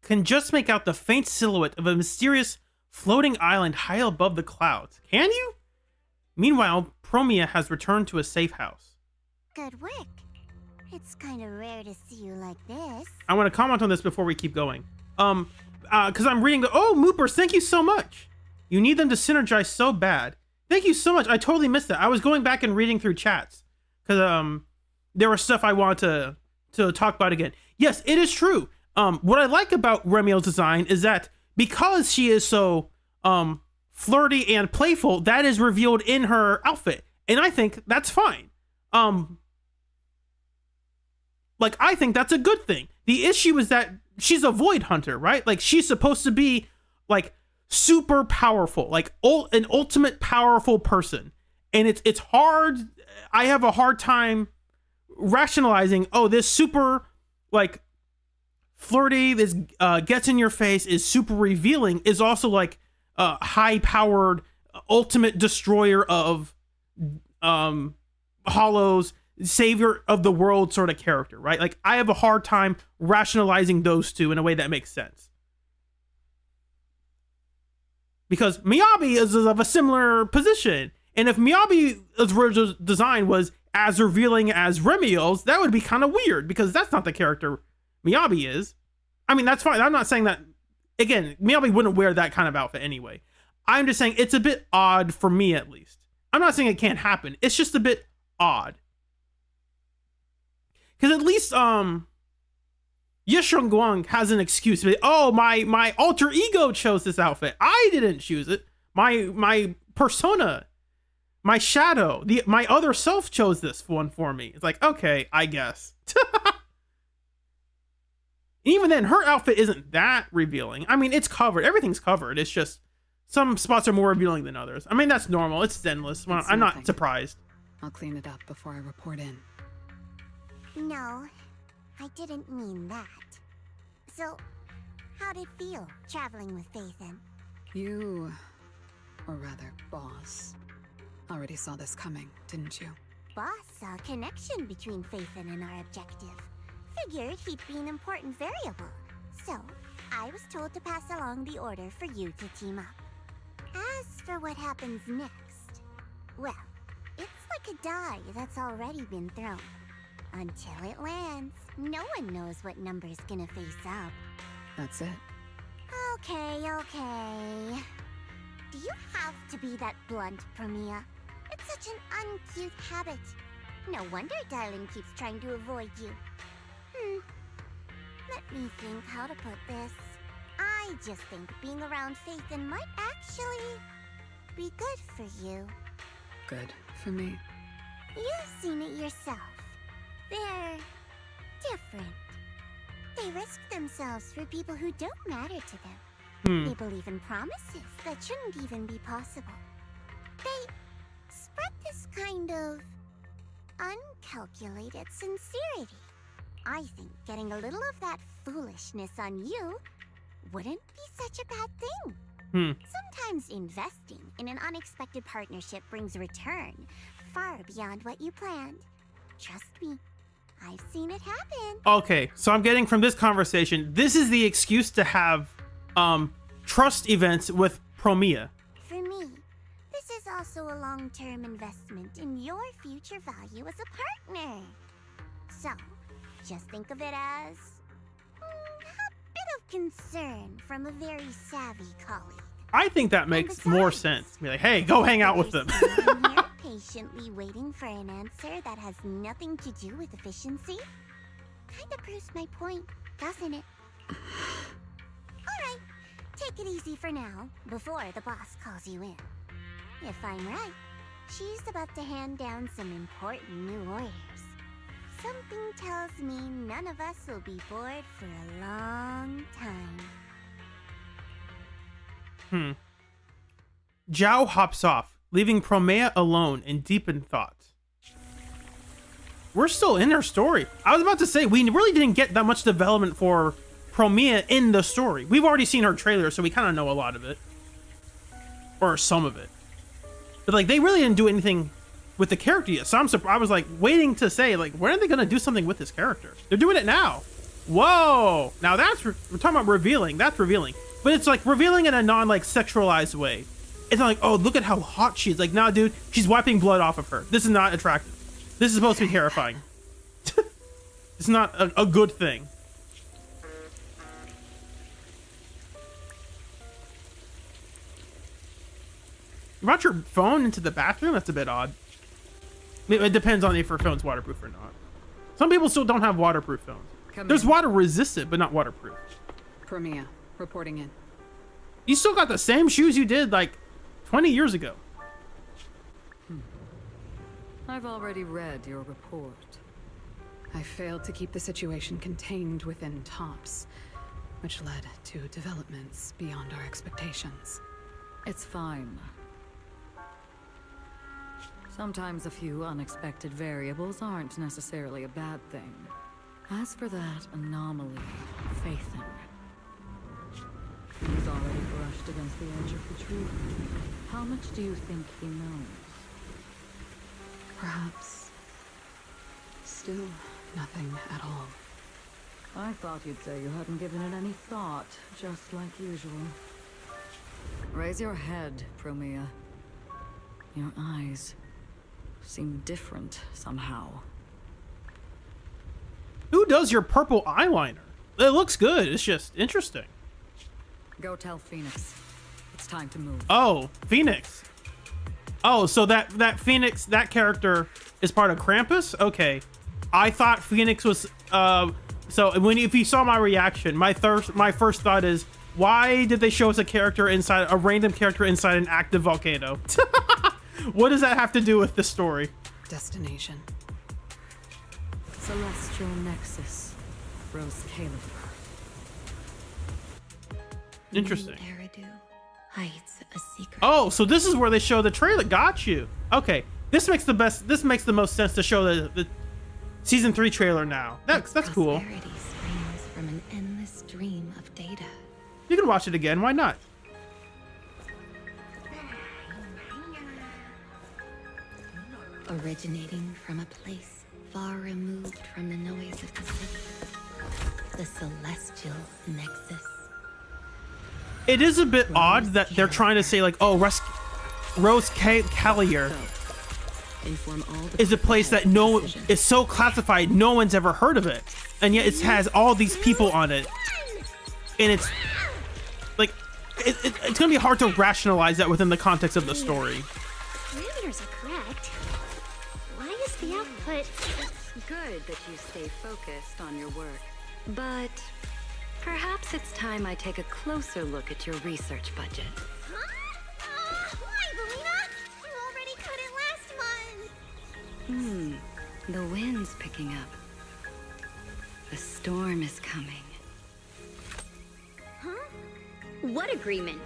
can just make out the faint silhouette of a mysterious floating island high above the clouds. Can you? Meanwhile, Promeia has returned to a safe house. Good work. It's kind of rare to see you like this. I want to comment on this before we keep going. Because I'm reading oh, Moopers, thank you so much. You need them to synergize so bad. Thank you so much. I totally missed that. I was going back and reading through chats because there was stuff I wanted to talk about again. Yes, it is true. What I like about Remiel's design is that because she is so flirty and playful, that is revealed in her outfit, and I think that's fine. Like, I think that's a good thing. The issue is that she's a Void Hunter, right? Like, she's supposed to be like super powerful, like an ultimate powerful person, and it's hard. I have a hard time rationalizing, oh, this super like flirty, this gets in your face, is super revealing, is also like high powered ultimate destroyer of hollows, savior of the world sort of character, right? Like, I have a hard time rationalizing those two in a way that makes sense. Because Miyabi is of a similar position, and if Miyabi's original design was as revealing as Remiel's, that would be kind of weird, because that's not the character Miyabi is. I mean, that's fine. I'm not saying that, again, Miyabi wouldn't wear that kind of outfit anyway. I'm just saying it's a bit odd for me, at least. I'm not saying it can't happen. It's just a bit odd. Because at least Yishrung Guang has an excuse. Oh, my alter ego chose this outfit. I didn't choose it. My persona, my shadow, my other self chose this one for me. It's like, okay, I guess. Even then, her outfit isn't that revealing. I mean, it's covered. Everything's covered. It's just some spots are more revealing than others. I mean, that's normal. It's endless. Well, I'm not surprised. I'll clean it up before I report in. No, I didn't mean that. So, how'd it feel traveling with Phaethon? You, or rather, boss, already saw this coming, didn't you? Boss saw a connection between Phaethon and our objective. Figured he'd be an important variable. So, I was told to pass along the order for you to team up. As for what happens next, well, it's like a die that's already been thrown. Until it lands, no one knows what number's gonna face up. That's it. Okay. Do you have to be that blunt, Promeia? It's such an uncute habit. No wonder Darling keeps trying to avoid you. Let me think how to put this. I just think being around Phaethon might actually be good for you. Good for me. You've seen it yourself. They're different. They risk themselves for people who don't matter to them. They believe in promises that shouldn't even be possible. They spread this kind of uncalculated sincerity. I think getting a little of that foolishness on you wouldn't be such a bad thing. Sometimes investing in an unexpected partnership brings return far beyond what you planned. Trust me, I've seen it happen. Okay, so I'm getting from this conversation, this is the excuse to have trust events with Promeia. For me, this is also a long-term investment in your future value as a partner. So, just think of it as a bit of concern from a very savvy colleague. I think that makes more sense. Be like, hey, go hang out with them. Here patiently waiting for an answer that has nothing to do with efficiency? Kinda proves my point, doesn't it? Alright, take it easy for now, before the boss calls you in. If I'm right, she's about to hand down some important new orders. Something tells me none of us will be bored for a long time. Zhao hops off, leaving Promeia alone and deep in thought. We're still in her story. I was about to say, we really didn't get that much development for Promeia in the story. We've already seen her trailer, so we kind of know a lot of it. Or some of it. But like, they really didn't do anything with the character yet. So I was like waiting to say, like, when are they going to do something with this character? They're doing it now. Whoa. Now that's, we're talking about revealing. That's revealing. But it's like revealing in a non-like sexualized way. It's not like, oh, look at how hot she is. Like, nah, dude, she's wiping blood off of her. This is not attractive. This is supposed to be terrifying. It's not a good thing. You brought your phone into the bathroom? That's a bit odd. It depends on if your phone's waterproof or not. Some people still don't have waterproof phones. There's water resistant, but not waterproof. Promeia, reporting in. You still got the same shoes you did like 20 years ago. I've already read your report. I failed to keep the situation contained within TOPS, which led to developments beyond our expectations. It's fine. Sometimes a few unexpected variables aren't necessarily a bad thing. As for that anomaly, Phaethon, he's already brushed against the edge of the truth. How much do you think he knows? Perhaps still nothing at all. I thought you'd say you hadn't given it any thought, just like usual. Raise your head, Promeia. Your eyes seem different somehow. Who does your purple eyeliner? It looks good. It's just interesting. Go tell Phoenix. It's time to move. Oh, Phoenix. Oh, so that Phoenix, that character is part of Krampus? Okay. I thought Phoenix was so if you saw my reaction, my first thought is, why did they show us a random character inside an active volcano? What does that have to do with the story? Destination. Celestial Nexus. Rose Caleb. Interesting. Eridu hides a secret. Oh, so this is where they show the trailer. Got you. Okay, this makes the most sense to show the season 3 trailer now. That's cool. Prosperity springs from an endless stream of data. You can watch it again. Why not? Originating from a place far removed from the noise of the city. The Celestial Nexus. It is a bit odd that they're trying to say like, oh, Rose Callier is a place that is so classified no one's ever heard of it, and yet it has all these people on it, and it's like it's gonna be hard to rationalize that within the context of the story. Parameters are correct. Why is the output? It's good that you stay focused on your work, but perhaps it's time I take a closer look at your research budget. Huh? Why, Belina? You already cut it last month. The wind's picking up. The storm is coming. Huh? What agreement?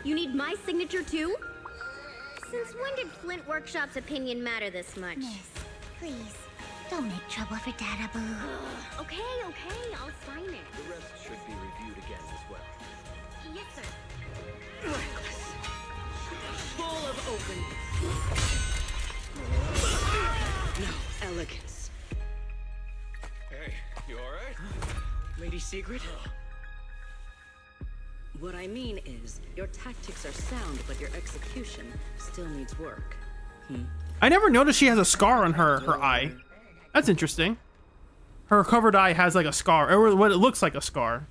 You need my signature too? Since when did Flint Workshop's opinion matter this much? Miss, please, don't make trouble for Dada Boo. Okay, I'll sign it. The rest should be reviewed again as well. Yes, sir. Reckless. Full of openness. No elegance. Hey, you alright? Lady Secret? What I mean is, your tactics are sound, but your execution still needs work. I never noticed she has a scar on her eye. That's interesting. Her covered eye has like a scar, or what it looks like a scar.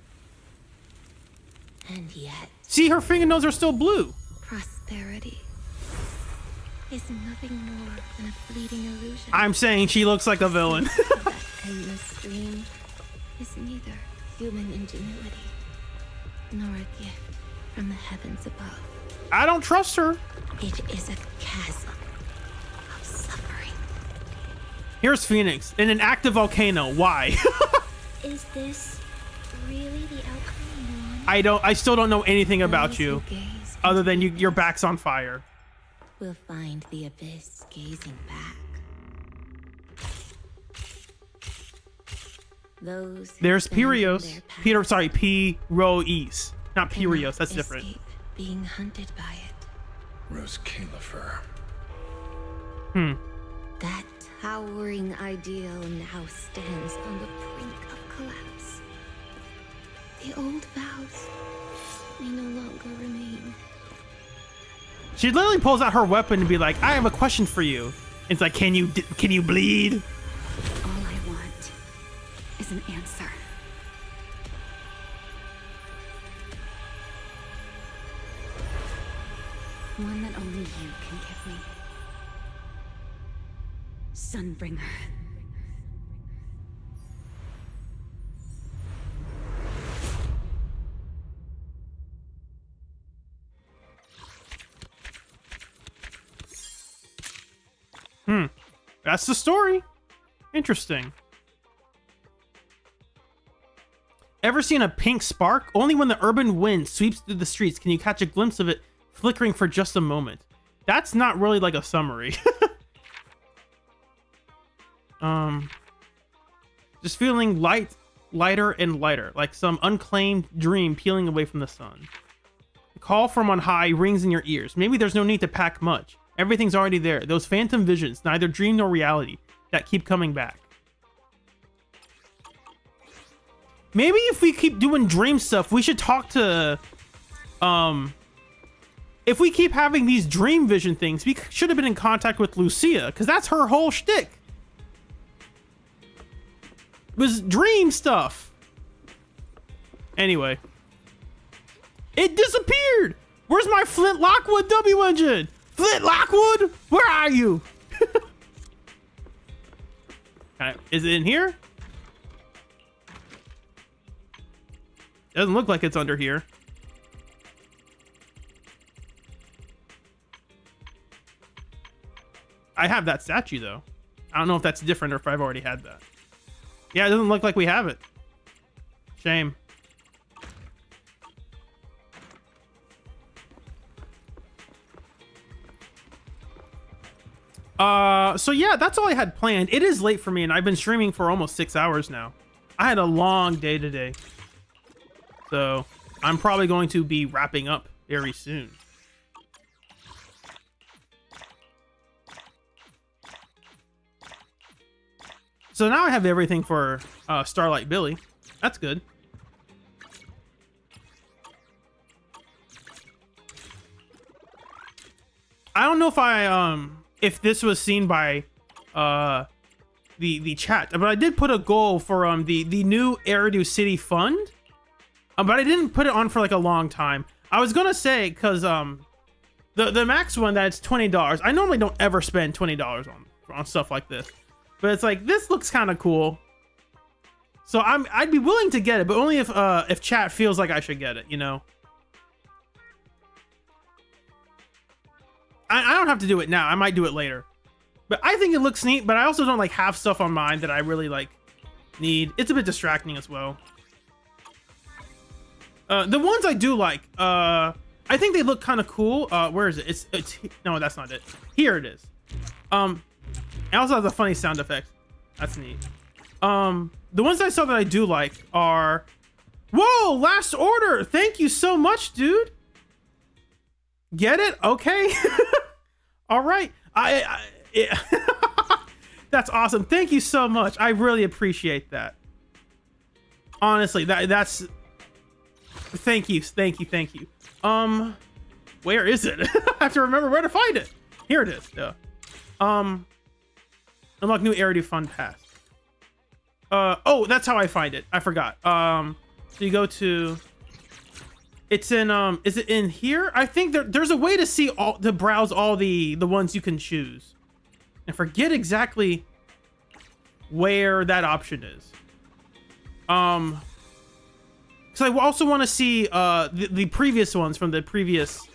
And yet, See, her fingernails are still blue. prosperity is nothing more than a fleeting illusion. I'm saying she looks like a villain. That endless stream is neither human ingenuity nor a gift from the heavens above. I don't trust her. It is a chasm of suffering. Here's Phoenix in an active volcano. Why? Is this really the outcome you want? I still don't know anything about Those you who gaze other than your back's on fire. will find the abyss gazing back. Those who There's stand in Pirios. their path Pirois. Not cannot Pirios. That's different. escape being hunted by it. Rose Califer. That towering ideal now stands on the brink of collapse. The old vows may no longer remain. She literally pulls out her weapon and be like, I have a question for you. It's like, can you bleed? All I want is an answer. One that only you can give me. Sunbringer. That's the story. Interesting. Ever seen a pink spark? Only when the urban wind sweeps through the streets can you catch a glimpse of it flickering for just a moment. That's not really like a summary. Just feeling lighter and lighter, like some unclaimed dream peeling away from the sun. The call from on high rings in your ears. Maybe there's no need to pack much. Everything's already there. Those phantom visions, neither dream nor reality, that keep coming back. Maybe if we keep doing dream stuff, we should talk to, if we keep having these dream vision things, we should have been in contact with Lucia, because that's her whole shtick. Was dream stuff. Anyway. It disappeared! Where's my Flint Lockwood W engine? Flint Lockwood? Where are you? Is it in here? Doesn't look like it's under here. I have that statue though. I don't know if that's different or if I've already had that. Yeah, it doesn't look like we have it. Shame. So yeah, that's all I had planned. It is late for me, and I've been streaming for almost 6 hours now. I had a long day today. So I'm probably going to be wrapping up very soon. So now I have everything for Starlight Billy. That's good. I don't know if this was seen by the chat, but I did put a goal for the new Eridu City Fund, but I didn't put it on for like a long time. I was gonna say because the max one that's $20. I normally don't ever spend $20 on stuff like this, but it's like this looks kind of cool, so I'd be willing to get it, but only if chat feels like I should get it, you know. I don't have to do it now. I might do it later. But I think it looks neat, but I also don't like have stuff on mine that I really like need. It's a bit distracting as well. The ones I do like, I think they look kind of cool. Where is it? It's no, that's not it. Here it is. It also has a funny sound effect. That's neat. The ones I saw that I do like are, whoa, Last Order. Thank you so much, dude. Get it? Okay. All right. Yeah. That's awesome. Thank you so much. I really appreciate that. Honestly, that's thank you. Where is it? I have to remember where to find it. Here it is. Yeah. Unlock new Eridu Fund Pass. Oh, that's how I find it. I forgot. So you go to, it's in is it in here? I think there's a way to browse all the ones you can choose. I forget exactly where that option is. Because I also want to see the previous ones from the previous.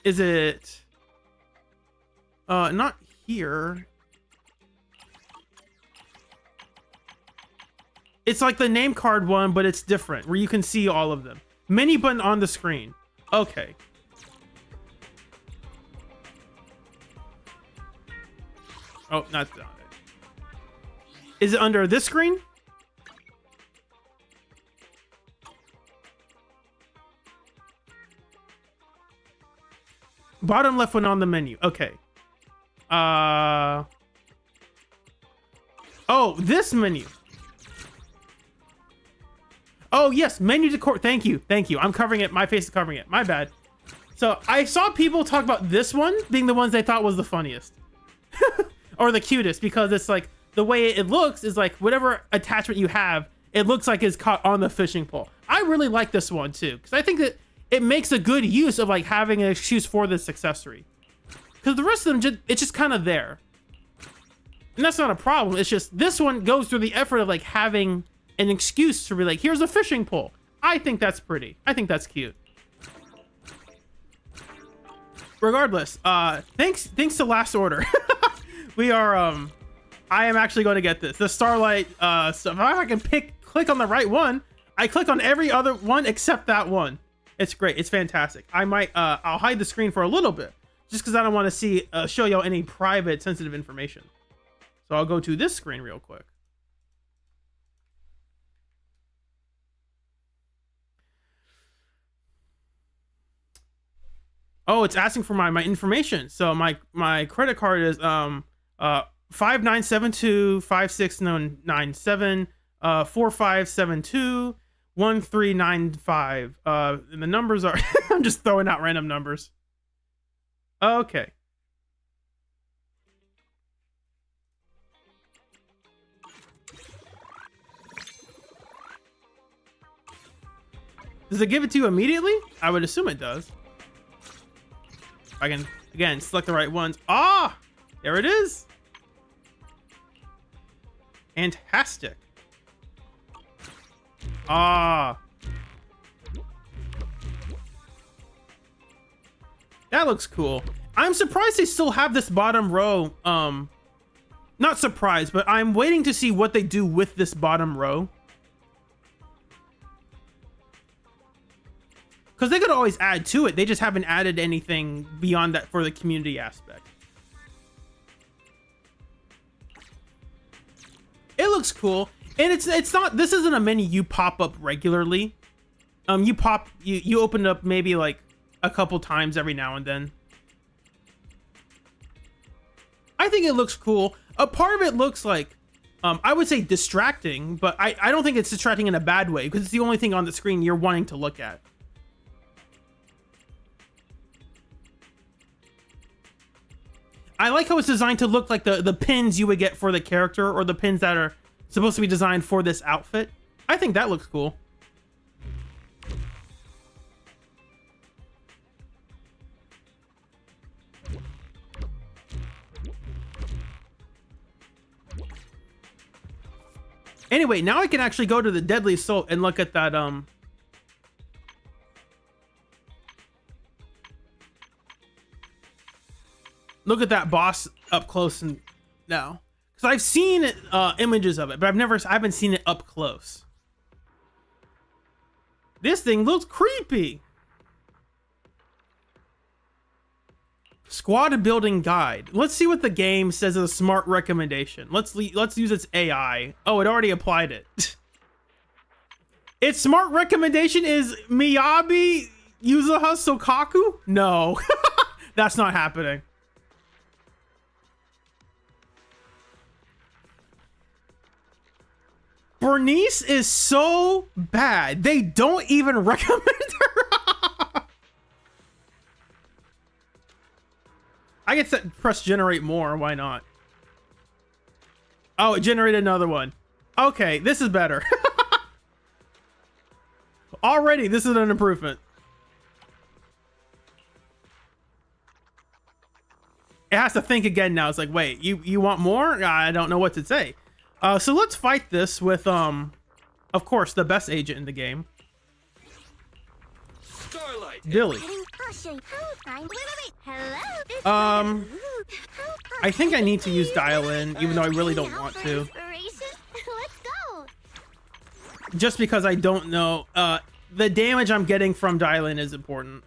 Is it not here? It's like the name card one, but it's different, where you can see all of them. Mini button on the screen. Okay. Oh, not that. Is it under this screen? Bottom left one on the menu. Okay. Oh, this menu. Oh, yes, menu decor. Thank you. I'm covering it. My face is covering it. My bad. So I saw people talk about this one being the ones they thought was the funniest. Or the cutest, because it's like, the way it looks is like whatever attachment you have, it looks like it's caught on the fishing pole. I really like this one too, because I think that it makes a good use of like having an excuse for this accessory. Because the rest of them, it's just kind of there. And that's not a problem. It's just this one goes through the effort of like having an excuse to be like, here's a fishing pole. I think that's pretty. I think that's cute. Regardless, thanks to Last Order. We are, I am actually going to get this. The Starlight stuff. If I can click on the right one, I click on every other one except that one. It's great. It's fantastic. I might, I'll hide the screen for a little bit, just because I don't want to show y'all any private, sensitive information. So I'll go to this screen real quick. Oh, it's asking for my information. So my credit card is 59725697 4572 1395. And the numbers are I'm just throwing out random numbers. Okay. Does it give it to you immediately? I would assume it does. I can, again, select the right ones. Ah, there it is. Fantastic. Ah. That looks cool. I'm surprised they still have this bottom row. Not surprised, but I'm waiting to see what they do with this bottom row. Because they could always add to it. They just haven't added anything beyond that for the community aspect. It looks cool. And it's not, this isn't a menu you pop up regularly. You open it up maybe like a couple times every now and then. I think it looks cool. A part of it looks like, I would say distracting, but I don't think it's distracting in a bad way because it's the only thing on the screen you're wanting to look at. I like how it's designed to look like the pins you would get for the character or the pins that are supposed to be designed for this outfit. I think that looks cool. Anyway, now I can actually go to the Deadly Assault and look at that, look at that boss up close and now. Because I've seen images of it, but I haven't seen it up close. This thing looks creepy. Squad building guide. Let's see what the game says as a smart recommendation. Let's use its AI. Oh, it already applied it. Its smart recommendation is Miyabi Yuzuha Sokaku? No, that's not happening. Bernice is so bad. They don't even recommend her. I get to press generate more. Why not? Oh, it generated another one. Okay, this is better. Already, this is an improvement. It has to think again now. It's like, wait, you want more? I don't know what to say. So let's fight this with, of course, the best agent in the game. Dilly. I think I need to use dial in, even though I really don't want to. Just because I don't know, the damage I'm getting from dial in is important.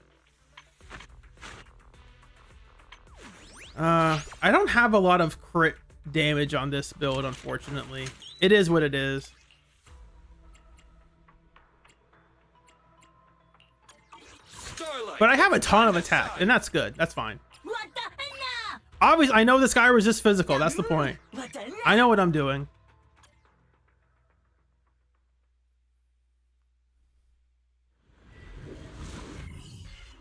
I don't have a lot of crit damage on this build, unfortunately. It is what it is. But I have a ton of attack, and that's good. That's fine. Obviously, I know this guy resists physical. That's the point. I know what I'm doing.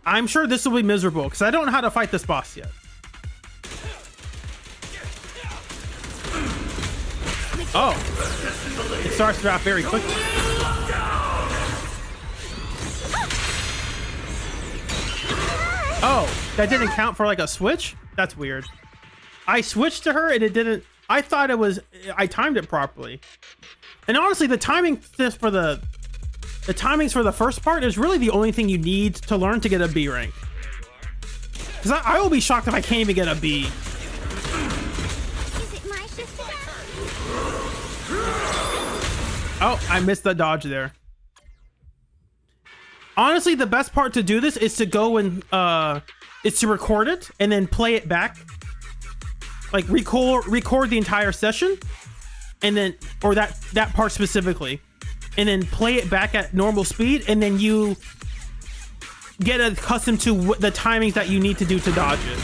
I'm sure this will be miserable, because I don't know how to fight this boss yet. Oh. It starts to out very quickly. Oh, that didn't count for like a switch? That's weird. I switched to her and it didn't. I thought it was, I timed it properly. And honestly, the timing for the timings for the first part is really the only thing you need to learn to get a B rank. Because I will be shocked if I can't even get a B. Oh, I missed the dodge there. Honestly, the best part to do this is to go and is to record it and then play it back. Like record the entire session and then, or that part specifically, and then play it back at normal speed, and then you get accustomed to the timings that you need to do to dodge it.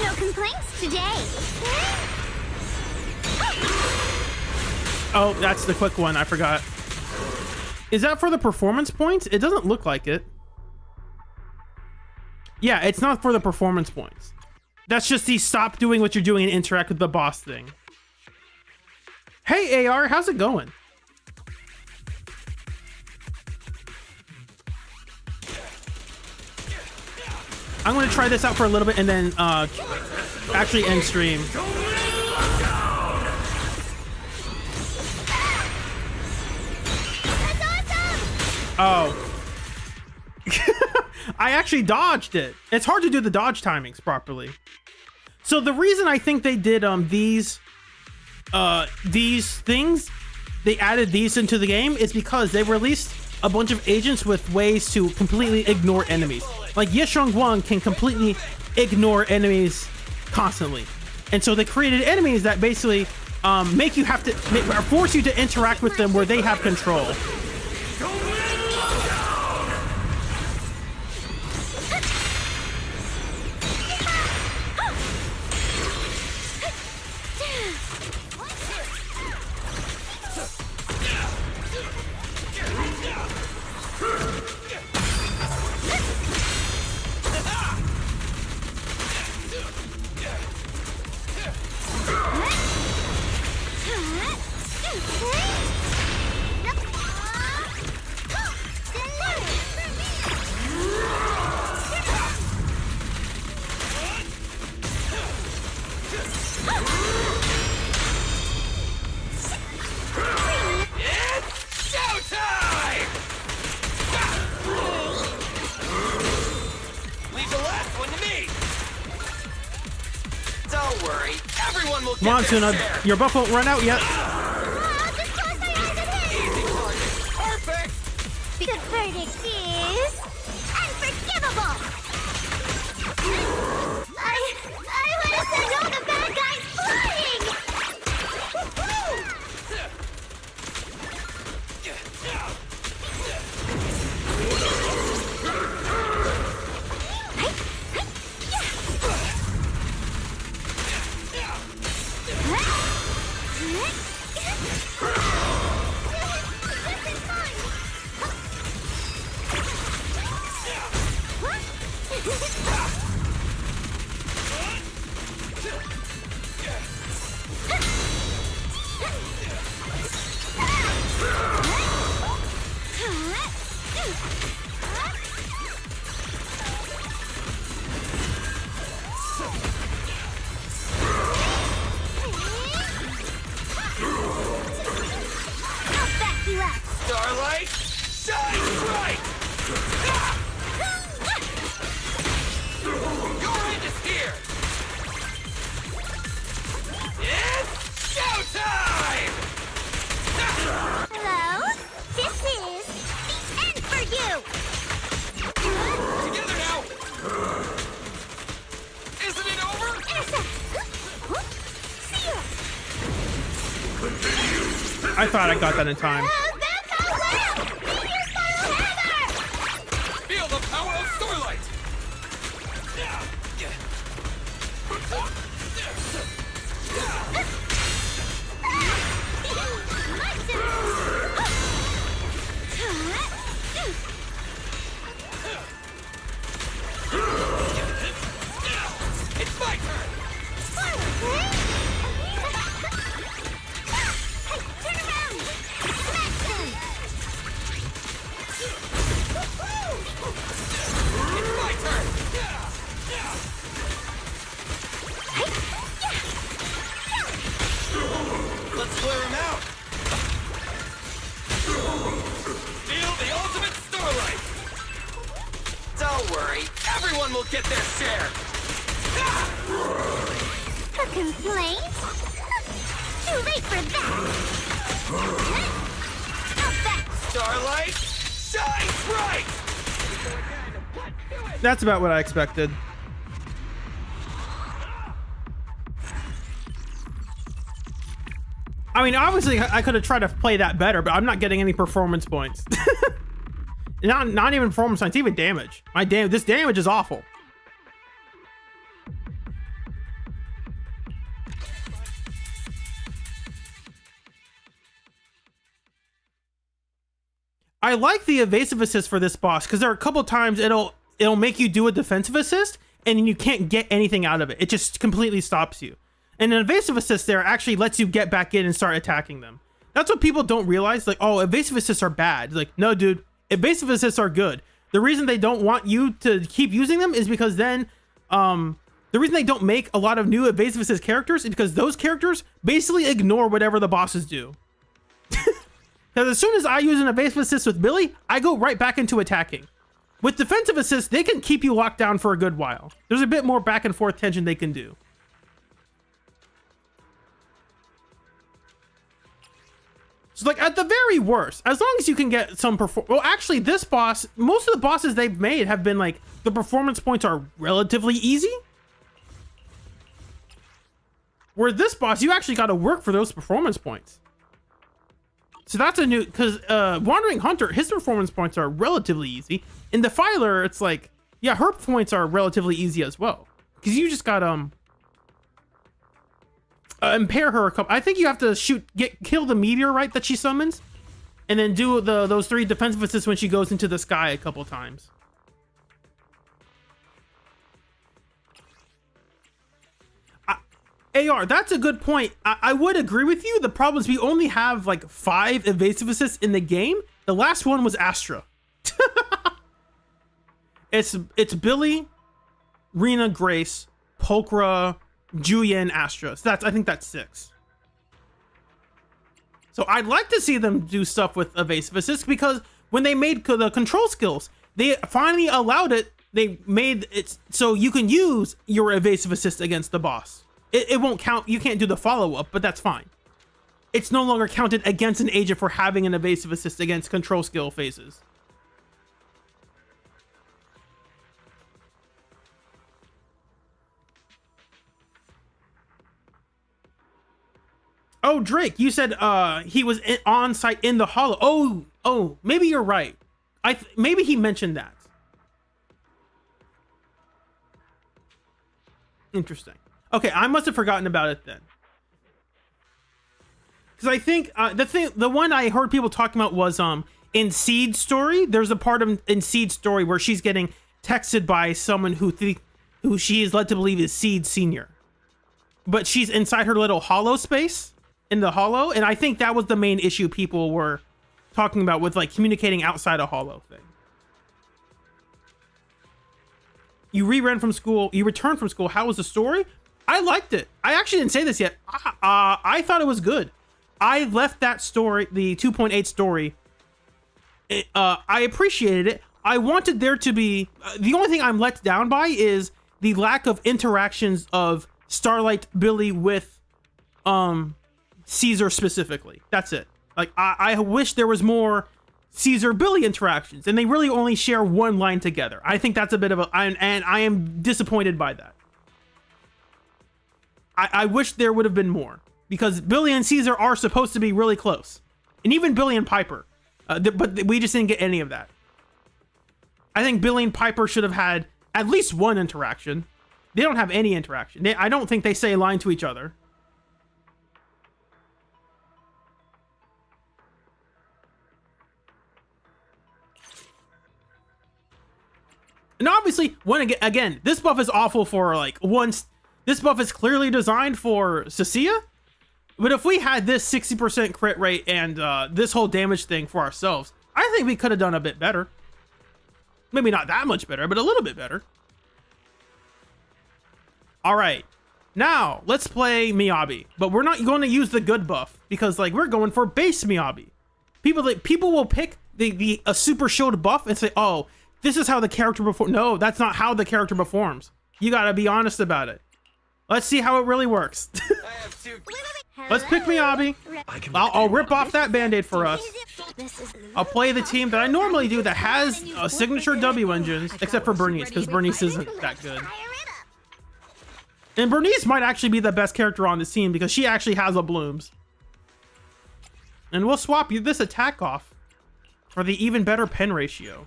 No complaints today. Oh, that's the quick one. I forgot. Is that for the performance points? It doesn't look like it. Yeah, it's not for the performance points. That's just the stop doing what you're doing and interact with the boss thing. Hey, AR, how's it going? I'm going to try this out for a little bit and then actually end stream. Oh. I actually dodged it. It's hard to do the dodge timings properly. So the reason I think they did these things, they added these into the game is because they released a bunch of agents with ways to completely ignore enemies. Like Yeshong Wang can completely ignore enemies constantly. And so they created enemies that basically make you have to or force you to interact with them where they have control. Come on, Tuna. Your buff won't run out yet. Perfect! The verdict is unforgivable! I would have sent all the bad guys flying! Starlight, shine bright! Your end is here! It's showtime! Hello? This is the end for you! Together now! Isn't it over? I thought I got that in time. Feel the power of Starlight! It's my turn! Turn around! Smash them! It's my turn! Let's clear him out! Feel the ultimate Starlight! Don't worry, everyone will get their share! A complaint? Too late for that! Starlight, shine bright! That's about what I expected. I mean, obviously, I could have tried to play that better, but I'm not getting any performance points. not even performance points, even damage. This damage is awful. I like the evasive assist for this boss because there are a couple times it'll make you do a defensive assist and then you can't get anything out of it. It just completely stops you. And an evasive assist there actually lets you get back in and start attacking them. That's what people don't realize. Like, oh, evasive assists are bad. Like, no, dude, evasive assists are good. The reason they don't want you to keep using them is because then, the reason they don't make a lot of new evasive assist characters is because those characters basically ignore whatever the bosses do. Because as soon as I use an evasive assist with Billy, I go right back into attacking. With defensive assists, they can keep you locked down for a good while. There's a bit more back and forth tension they can do. So like at the very worst, as long as you can get some well, actually this boss, most of the bosses they've made have been like, the performance points are relatively easy. Where this boss, you actually got to work for those performance points. So that's a new, because Wandering Hunter, his performance points are relatively easy. In Defiler, it's like, yeah, her points are relatively easy as well. Because you just got impair her a couple. I think you have to kill the meteorite that she summons, and then do those 3 defensive assists when she goes into the sky a couple times. AR, that's a good point. I would agree with you. The problem is we only have like 5 evasive assists in the game. The last one was Astra. It's Billy, Rena, Grace, Pokra, Julia, and Astra. So I think that's 6. So I'd like to see them do stuff with evasive assists, because when they made the control skills, they finally allowed it. They made it so you can use your evasive assist against the boss. It won't count. You can't do the follow-up, but that's fine. It's no longer counted against an agent for having an evasive assist against control skill phases. Oh, Drake, you said he was on site in the hollow. Oh, maybe you're right. Maybe he mentioned that. Interesting. Okay, I must have forgotten about it then. Because I think the one I heard people talking about was in Seed's story. There's a part in Seed's story where she's getting texted by someone who she is led to believe is Seed Senior, but she's inside her little hollow space in the hollow, and I think that was the main issue people were talking about with like communicating outside a hollow thing. You returned from school. How was the story? I liked it. I actually didn't say this yet. I thought it was good. I left that story, the 2.8 story. I appreciated it. I wanted there to be, the only thing I'm let down by is the lack of interactions of Starlight Billy with Caesar specifically. That's it. Like I wish there was more Caesar Billy interactions, and they really only share one line together. I think that's a bit of and I am disappointed by that. I wish there would have been more, because Billy and Caesar are supposed to be really close, and even Billy and Piper, but we just didn't get any of that. I think Billy and Piper should have had at least one interaction. They don't have any interaction. I don't think they say a line to each other. And obviously, again, this buff is awful for like once. This buff is clearly designed for Cecilia, but if we had this 60% crit rate and this whole damage thing for ourselves, I think we could have done a bit better. Maybe not that much better, but a little bit better. All right, now let's play Miyabi, but we're not going to use the good buff because like we're going for base Miyabi. People will pick a super shield buff and say, oh, this is how the character performs. No, that's not how the character performs. You got to be honest about it. Let's see how it really works. Let's pick Miyabi. I'll rip off that band-aid for us. I'll play the team that I normally do that has signature W engines, except for Bernice, because Bernice isn't that good. And Bernice might actually be the best character on this team because she actually has a blooms. And we'll swap this attack off for the even better pen ratio.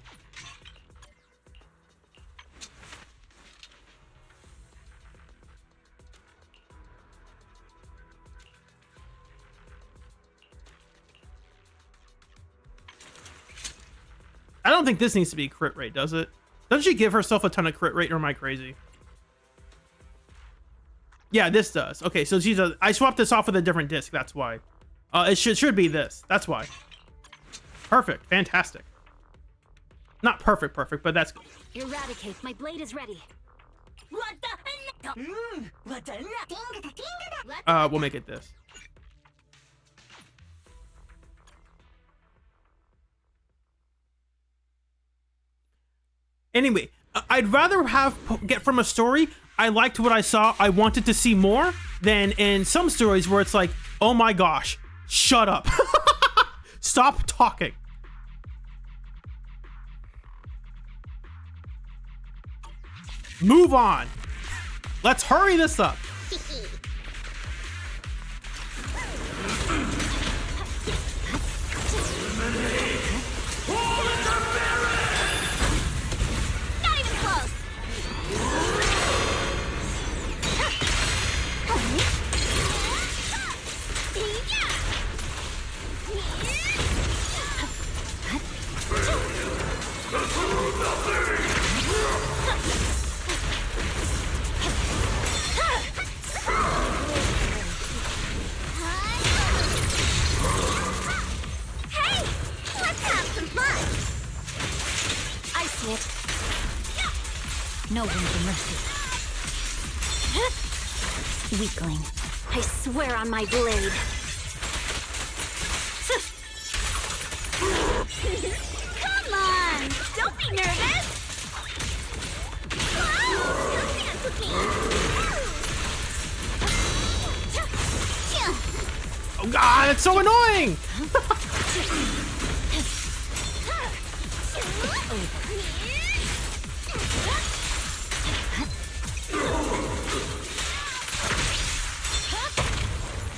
I don't think this needs to be crit rate, does it? Doesn't she give herself a ton of crit rate, or am I crazy? Yeah, this does. Okay, so I swapped this off with a different disc, that's why. It should be this. That's why. Perfect. Fantastic. Not perfect, but that's good. Eradicate. My blade is ready. We'll make it this. Anyway, I'd rather get from a story, I liked what I saw, I wanted to see more, than in some stories where it's like, oh my gosh, shut up. Stop talking. Move on. Let's hurry this up. Not even close. Hey, let's have some fun. I see it. No room for mercy. Weakling, I swear on my blade. Come on, don't be nervous. Oh god, it's so annoying!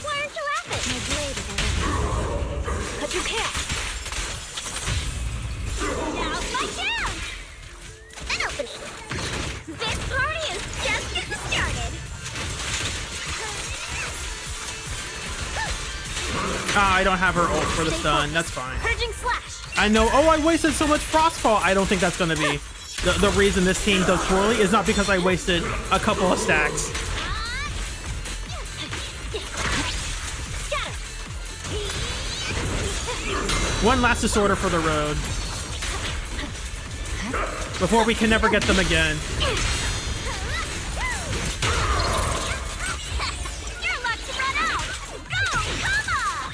Why aren't you laughing? My blade is already. But you can't. Now's my chance. An opening. This party is just getting started. Ah, I don't have her ult for the stun. That's fine. Purging slash. I know. Oh, I wasted so much Frostfall. I don't think that's going to be the reason this team does poorly. Is not because I wasted a couple of stacks. One last disorder for the road. Before we can never get them again. Your luck's run out. Go, come on.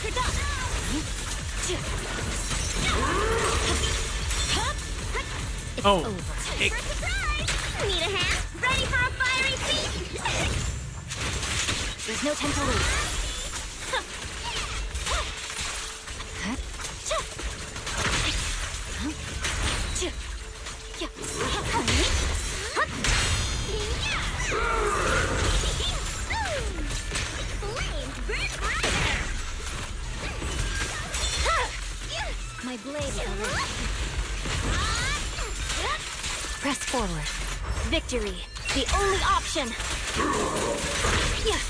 You're done. Oh. Surprise! Need a hand? Ready for a fiery feast? There's no time to lose. My blade is already. Press forward. Victory, the only option. Yeah.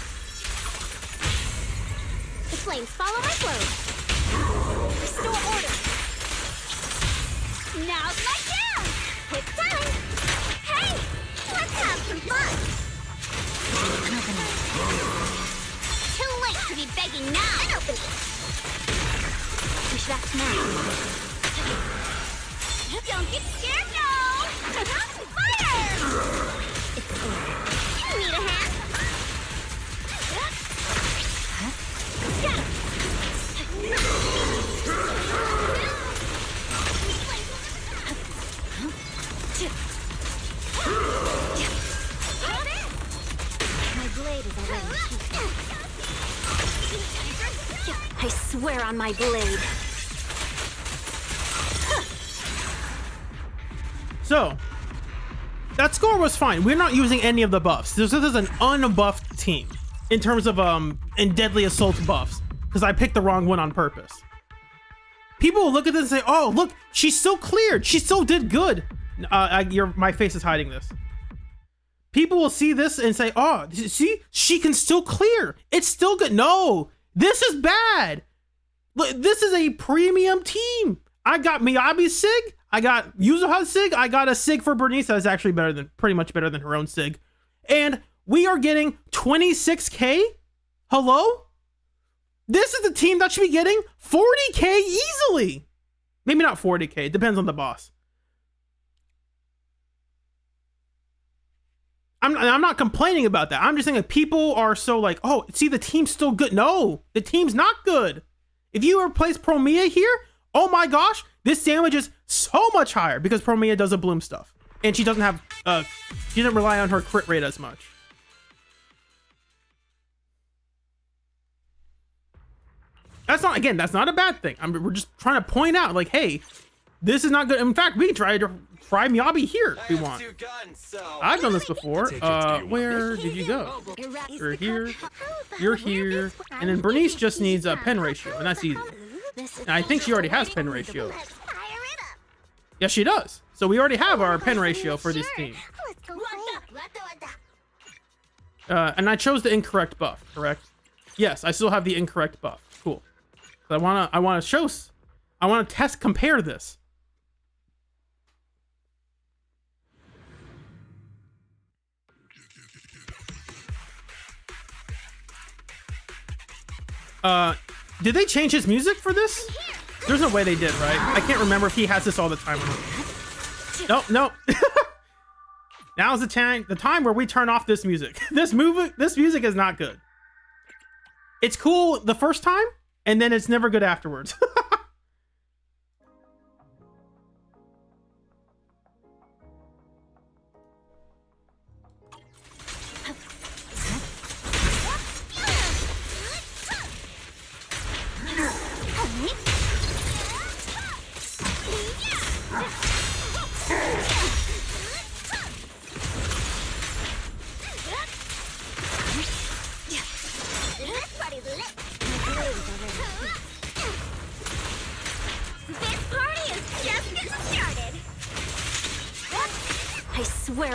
The flames follow my flow. Restore order. Now's my chance. It's time. Hey, let's have some fun. Too late to be begging now. An opening. Push back now. Don't get scared, no. Fire! It's over. You need a hand? Got him. My blade is already heated. I swear on my blade. So, that score was fine. We're not using any of the buffs. This is an unbuffed team in terms of in Deadly Assault buffs, because I picked the wrong one on purpose. People will look at this and say, "Oh, look, she's still cleared. She still did good." My face is hiding this. People will see this and say, "Oh, see, she can still clear. It's still good." No, this is bad. Look, this is a premium team. I got Miyabi's Sig. I got Yuzuha's Sig. I got a Sig for Bernice that's actually pretty much better than her own Sig. And we are getting 26k? Hello? This is the team that should be getting 40k easily. Maybe not 40k. It depends on the boss. I'm not complaining about that. I'm just saying that people are so like, oh, see, the team's still good. No, the team's not good. If you replace Promeia here, oh my gosh, this damage is so much higher because Promeia does a bloom stuff. And she doesn't have, she doesn't rely on her crit rate as much. That's not, again, that's not a bad thing. We're just trying to point out, like, hey, this is not good. In fact, we can try Miyabi here if we want. I've done this before. Where did you go? You're here. You're here. And then Bernice just needs a pen ratio, and that's easy. And I think she already has pen ratio. Yes, she does. So we already have our pen ratio for this team. And I chose the incorrect buff, correct? Yes, I still have the incorrect buff. Cool. I want to test compare this. Did they change his music for this? There's no way they did, right? I can't remember if he has this all the time or not. Nope. Now's the time where we turn off this music. This music is not good. It's cool the first time, and then it's never good afterwards.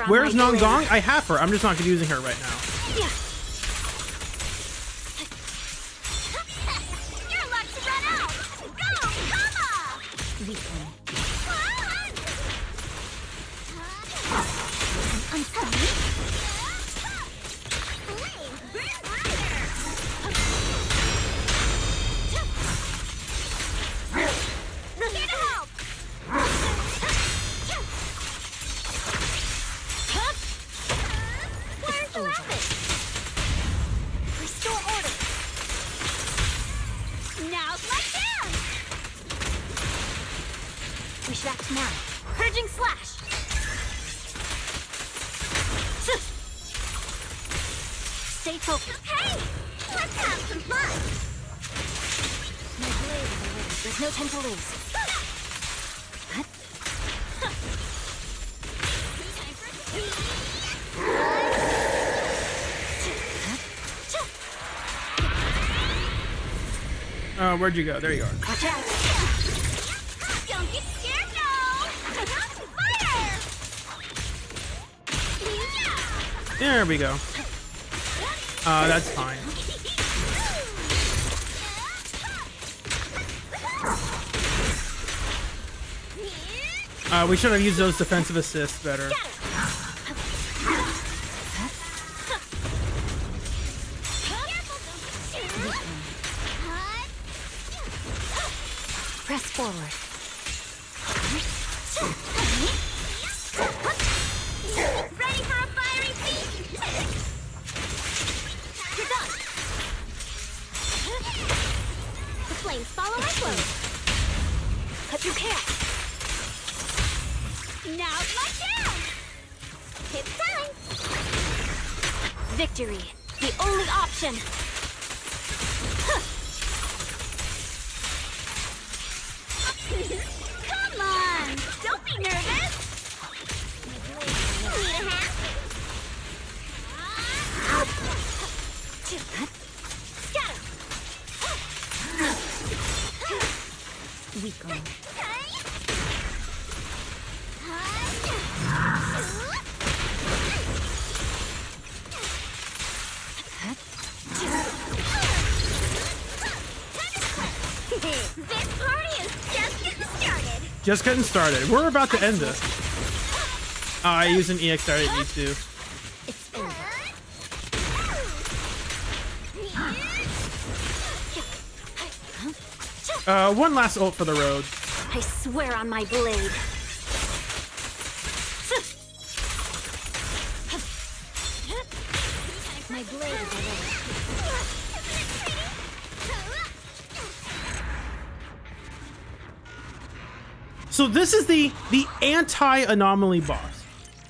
Where's Nongong? I have her. I'm just not using her right now. Your luck's run out. Go, Kama! I'm sorry. Here to help. Where's the weapon? Restore order. Now's my chance. We should act now. Purging slash. Stay focused. Hey, let's have some fun. My blade is ready. There's no time to lose. Where'd you go? There you are. Watch out. Don't get scared, no. Fire. There we go. That's fine. We should have used those defensive assists better. Press forward. Ready for a fiery feast? You're done. The flames follow my flow. Cut through chaos. Now's my chance. It's time. Victory, the only option. Come on! Don't be nervous! Need a hand? Scatter! Weak arm. This party is just getting started! Just getting started. We're about to end this. Oh, I used an EX I didn't need to. It's over. One last ult for the road. I swear on my blade. My blade is ready. So this is the anti-anomaly boss.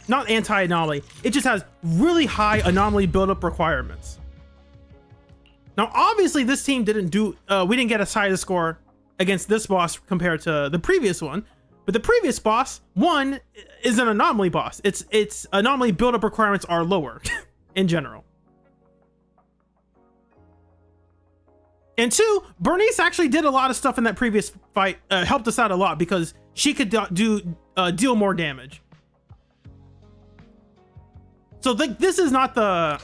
Not anti-anomaly. It just has really high anomaly buildup requirements. Now, obviously, this team didn't do, we didn't get as high a score against this boss compared to the previous one, but the previous boss, one, is an anomaly boss. It's anomaly build-up requirements are lower in general. And two, Bernice actually did a lot of stuff in that previous fight, helped us out a lot because she could deal more damage. So this is not the...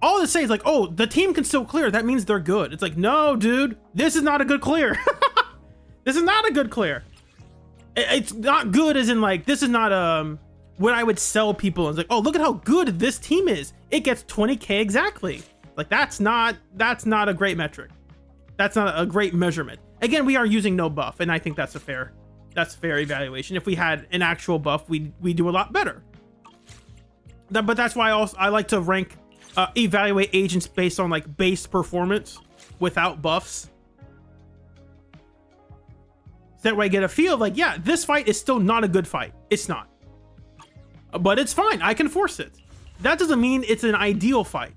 All to say is like, oh, the team can still clear. That means they're good. It's like, no, dude, this is not a good clear. This is not a good clear. It's not good as in like, this is not what I would sell people. It's like, oh, look at how good this team is. It gets 20K exactly. Like that's not a great metric. That's not a great measurement. Again, we are using no buff, and I think that's fair evaluation. If we had an actual buff, we do a lot better. But that's why I like to rank. Evaluate agents based on like base performance without buffs. So that way I get a feel of like, yeah, this fight is still not a good fight. It's not. But it's fine. I can force it. That doesn't mean it's an ideal fight.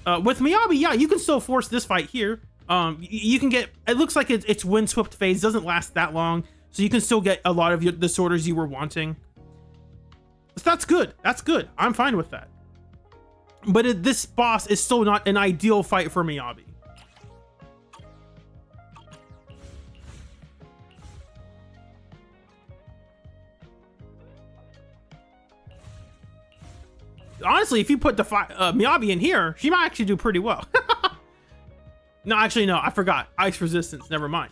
With Miyabi, yeah, you can still force this fight here. You can get, it looks like its windswept phase doesn't last that long. So you can still get a lot of the disorders you were wanting. So that's good. That's good. I'm fine with that. But this boss is still not an ideal fight for Miyabi. Honestly, if you put the Miyabi in here, she might actually do pretty well. No, actually, no, I forgot. Ice resistance, never mind.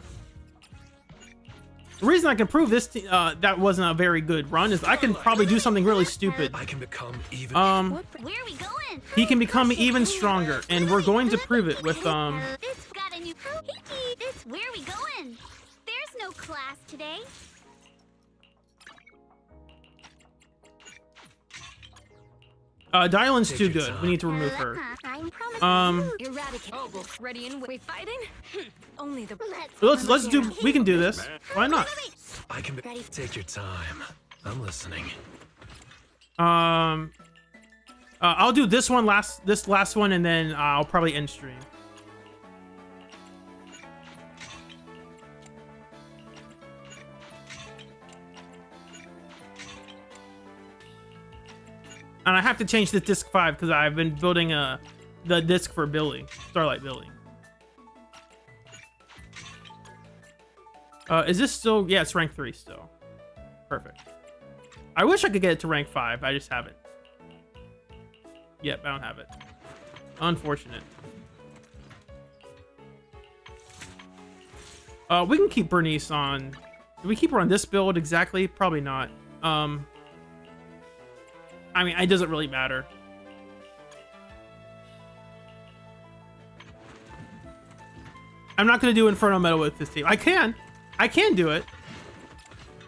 The reason I can prove this that wasn't a very good run is I can probably do something really stupid. I can become even. Where are we going? He can become even stronger, and we're going to prove it with This got a new Hickey. This where are we going? There's no class today. Dylan's too good. We need to remove her. Eradicate. Ready and we fighting? Only the. Let's do. We can do this. Why not? I can take your time. I'm listening. I'll do this last one, and then I'll probably end stream. And I have to change the disc 5 because I've been building the disc for Billy, Starlight Billy. Is this still? Yeah, it's rank 3 still. Perfect. I wish I could get it to rank 5. I just haven't. Yep, I don't have it. Unfortunate. We can keep Bernice on. Do we keep her on this build exactly? Probably not. I mean, it doesn't really matter. I'm not going to do Inferno Metal with this team. I can do it.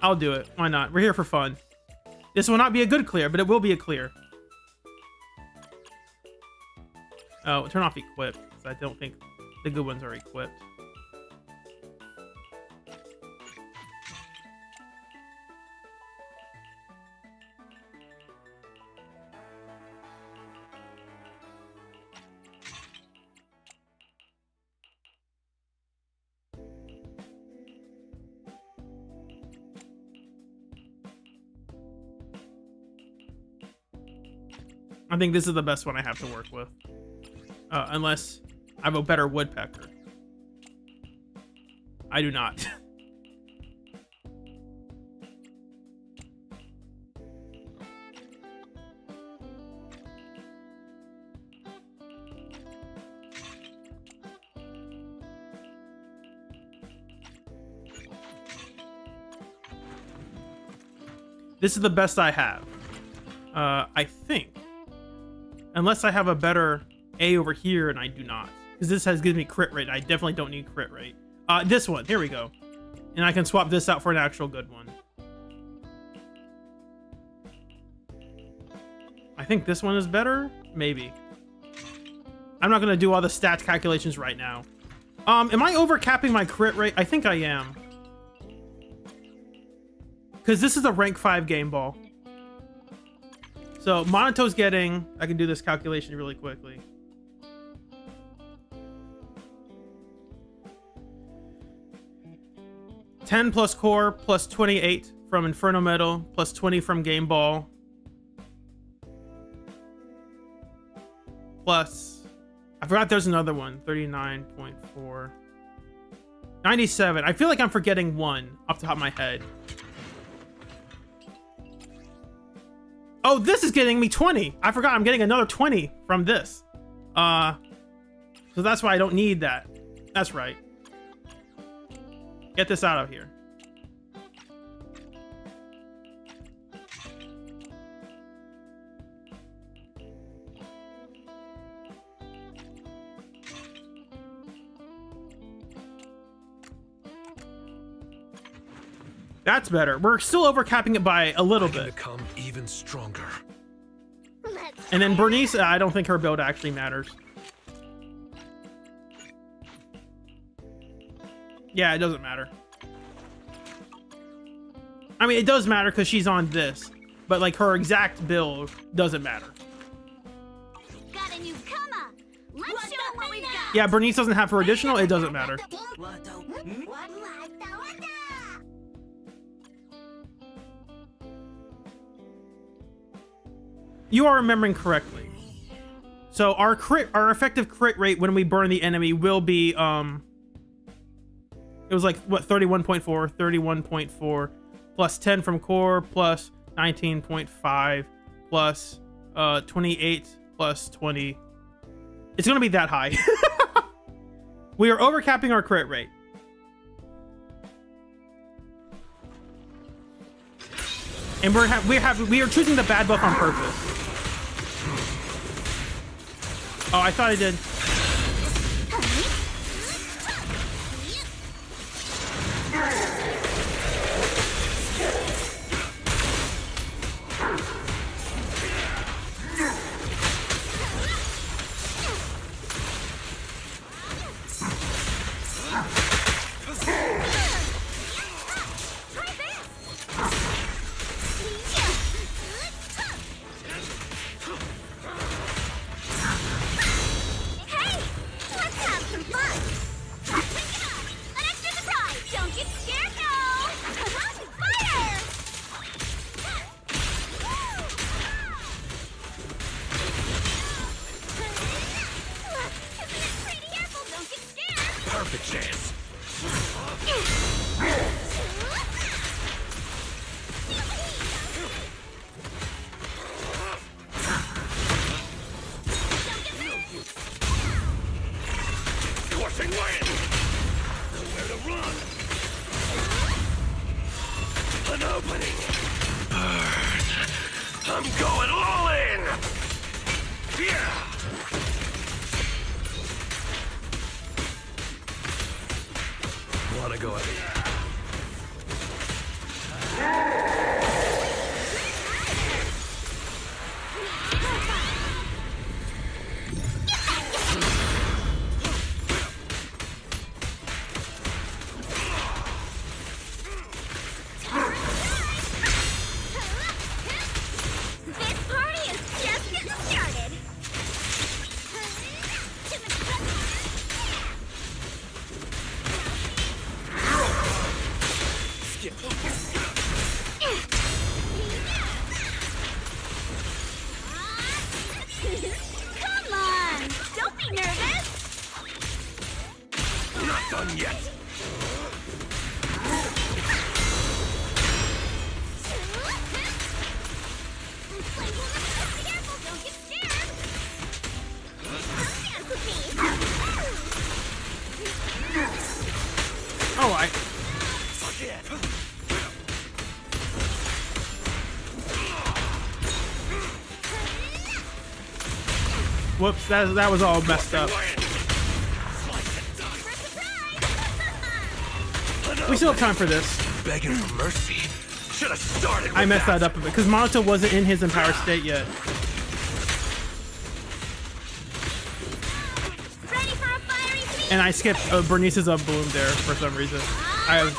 I'll do it. Why not? We're here for fun. This will not be a good clear, but it will be a clear. Oh, turn off equip, because I don't think the good ones are equipped. I think this is the best one I have to work with. Unless I have a better woodpecker. I do not. This is the best I have. I think. Unless I have a better A over here, and I do not. Because this gives me crit rate. I definitely don't need crit rate. This one. Here we go. And I can swap this out for an actual good one. I think this one is better? Maybe. I'm not going to do all the stats calculations right now. Am I overcapping my crit rate? I think I am. Because this is a rank 5 game ball. So Monato's getting... I can do this calculation really quickly. 10 plus core plus 28 from Inferno Metal plus 20 from Game Ball plus, I forgot there's another one, 39.4. 97. I feel like I'm forgetting one off the top of my head. Oh, this is getting me 20. I forgot I'm getting another 20 from this. So that's why I don't need that. That's right. Get this out of here. That's better. We're still overcapping it by a little bit. Become even stronger. And then Bernice, I don't think her build actually matters. Yeah, it doesn't matter. I mean, it does matter because she's on this, but like her exact build doesn't matter. Got a newcomer. Let's show 'em what we've got. Yeah, Bernice doesn't have her additional, it doesn't matter. You are remembering correctly. So our effective crit rate when we burn the enemy will be it was like what, 31.4 plus 10 from core plus 19.5 plus 28 plus 20. It's gonna be that high. We are overcapping our crit rate. And we are choosing the bad buff on purpose. Oh, I thought I did. Whoops, that was all messed up. We still have time for this. Begging for mercy. Should have started with I messed that up a bit because Monato wasn't in his empowered state yet. And I skipped Bernice's up bloom there for some reason. I have.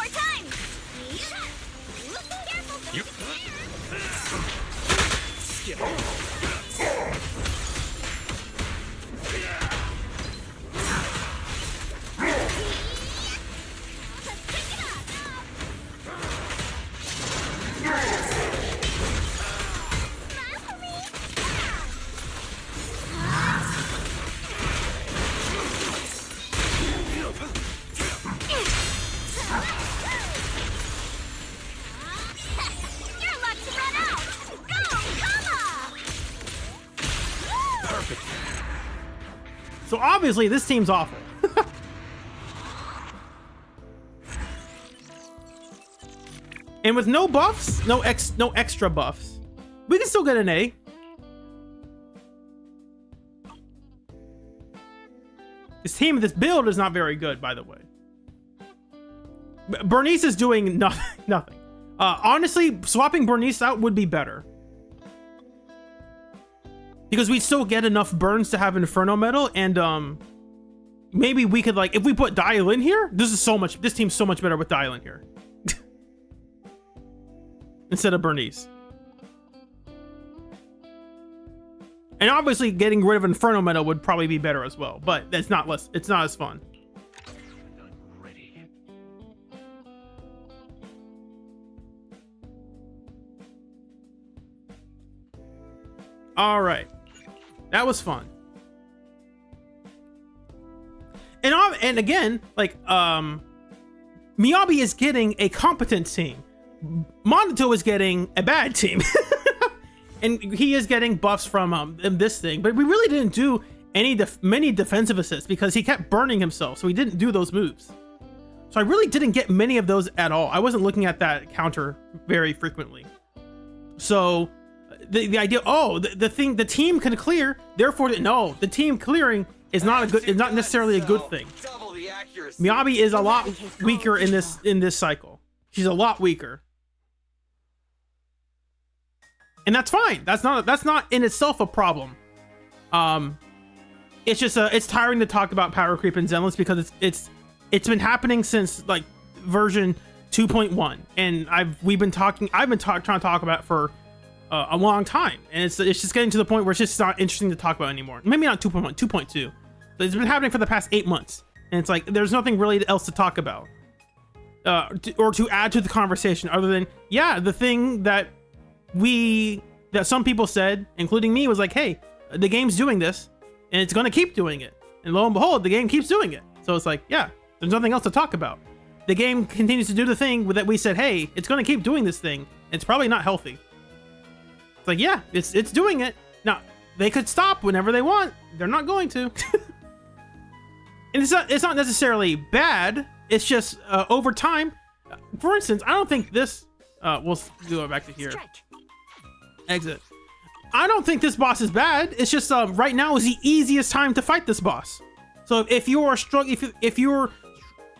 So obviously this team's awful. And with no buffs, no extra buffs, we can still get an A. This build is not very good, by the way. Bernice is doing nothing. Honestly, swapping Bernice out would be better. Because we still get enough burns to have Inferno Metal, and maybe we could, like, if we put Dial in here, this team's so much better with Dial in here. Instead of Bernice. And obviously getting rid of Inferno Metal would probably be better as well, but it's not as fun. All right. That was fun. And again, like Miyabi is getting a competent team. Monito is getting a bad team. And he is getting buffs from this thing, but we really didn't do many defensive assists because he kept burning himself, so he didn't do those moves. So I really didn't get many of those at all. I wasn't looking at that counter very frequently. So the idea, the team can clear, therefore no, the team clearing is not necessarily a good thing. Miyabi is a lot weaker in this cycle. She's a lot weaker. And that's fine. That's not in itself a problem. It's just it's tiring to talk about power creep in Zenless because it's been happening since like version 2.1, and I've been trying to talk about it for a long time, and it's just getting to the point where it's just not interesting to talk about anymore. Maybe not 2.1, 2.2, but it's been happening for the past 8 months, and it's like there's nothing really else to talk about or to add to the conversation other than the thing that some people said, including me, was like, hey, the game's doing this and it's going to keep doing it, and lo and behold, the game keeps doing it. So it's like, there's nothing else to talk about. The game continues to do the thing that we said, hey, it's going to keep doing this thing. It's probably not healthy. It's like, it's doing it. Now, they could stop whenever they want. They're not going to. And it's not necessarily bad. It's just over time. For instance, I don't think this we'll go back to here. Exit. I don't think this boss is bad. It's just right now is the easiest time to fight this boss. So if you're if you're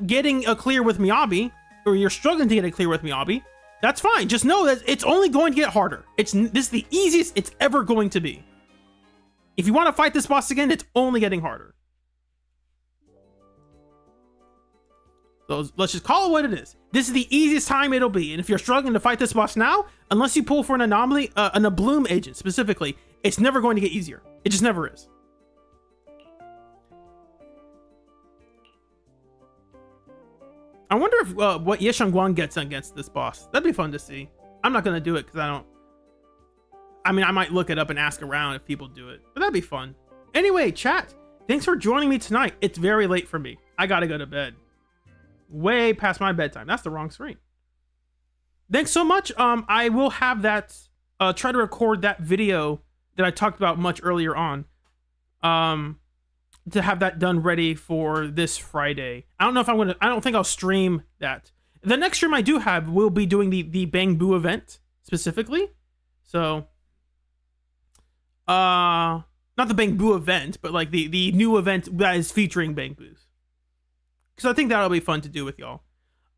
getting a clear with Miyabi, or you're struggling to get a clear with Miyabi, that's fine. Just know that it's only going to get harder. This is the easiest it's ever going to be. If you want to fight this boss again, it's only getting harder. So let's just call it what it is. This is the easiest time it'll be. And if you're struggling to fight this boss now, unless you pull for an anomaly, a Bloom agent specifically, it's never going to get easier. It just never is. I wonder if what Ye Xiongguang gets against this boss. That'd be fun to see. I'm not going to do it because I might look it up and ask around if people do it, but that'd be fun. Anyway, chat, thanks for joining me tonight. It's very late for me. I got to go to bed. Way past my bedtime. That's the wrong screen. Thanks so much. I will have that try to record that video that I talked about much earlier on, to have that done ready for this Friday. I don't think I'll stream that. The next stream I do have will be doing the Bang Boo event specifically. So not the Bang Boo event, but like the new event that is featuring Bang Boos. Because I think that'll be fun to do with y'all.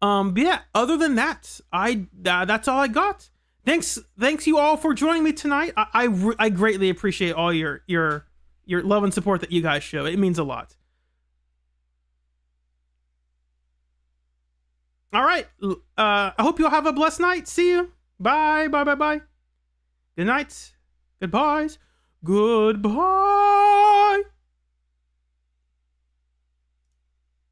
But yeah, other than that, that's all I got. Thanks you all for joining me tonight. I greatly appreciate all your love and support that you guys show. It means a lot. All right. I hope you'll have a blessed night. See you. Bye. Bye. Good night. Goodbyes. Goodbye.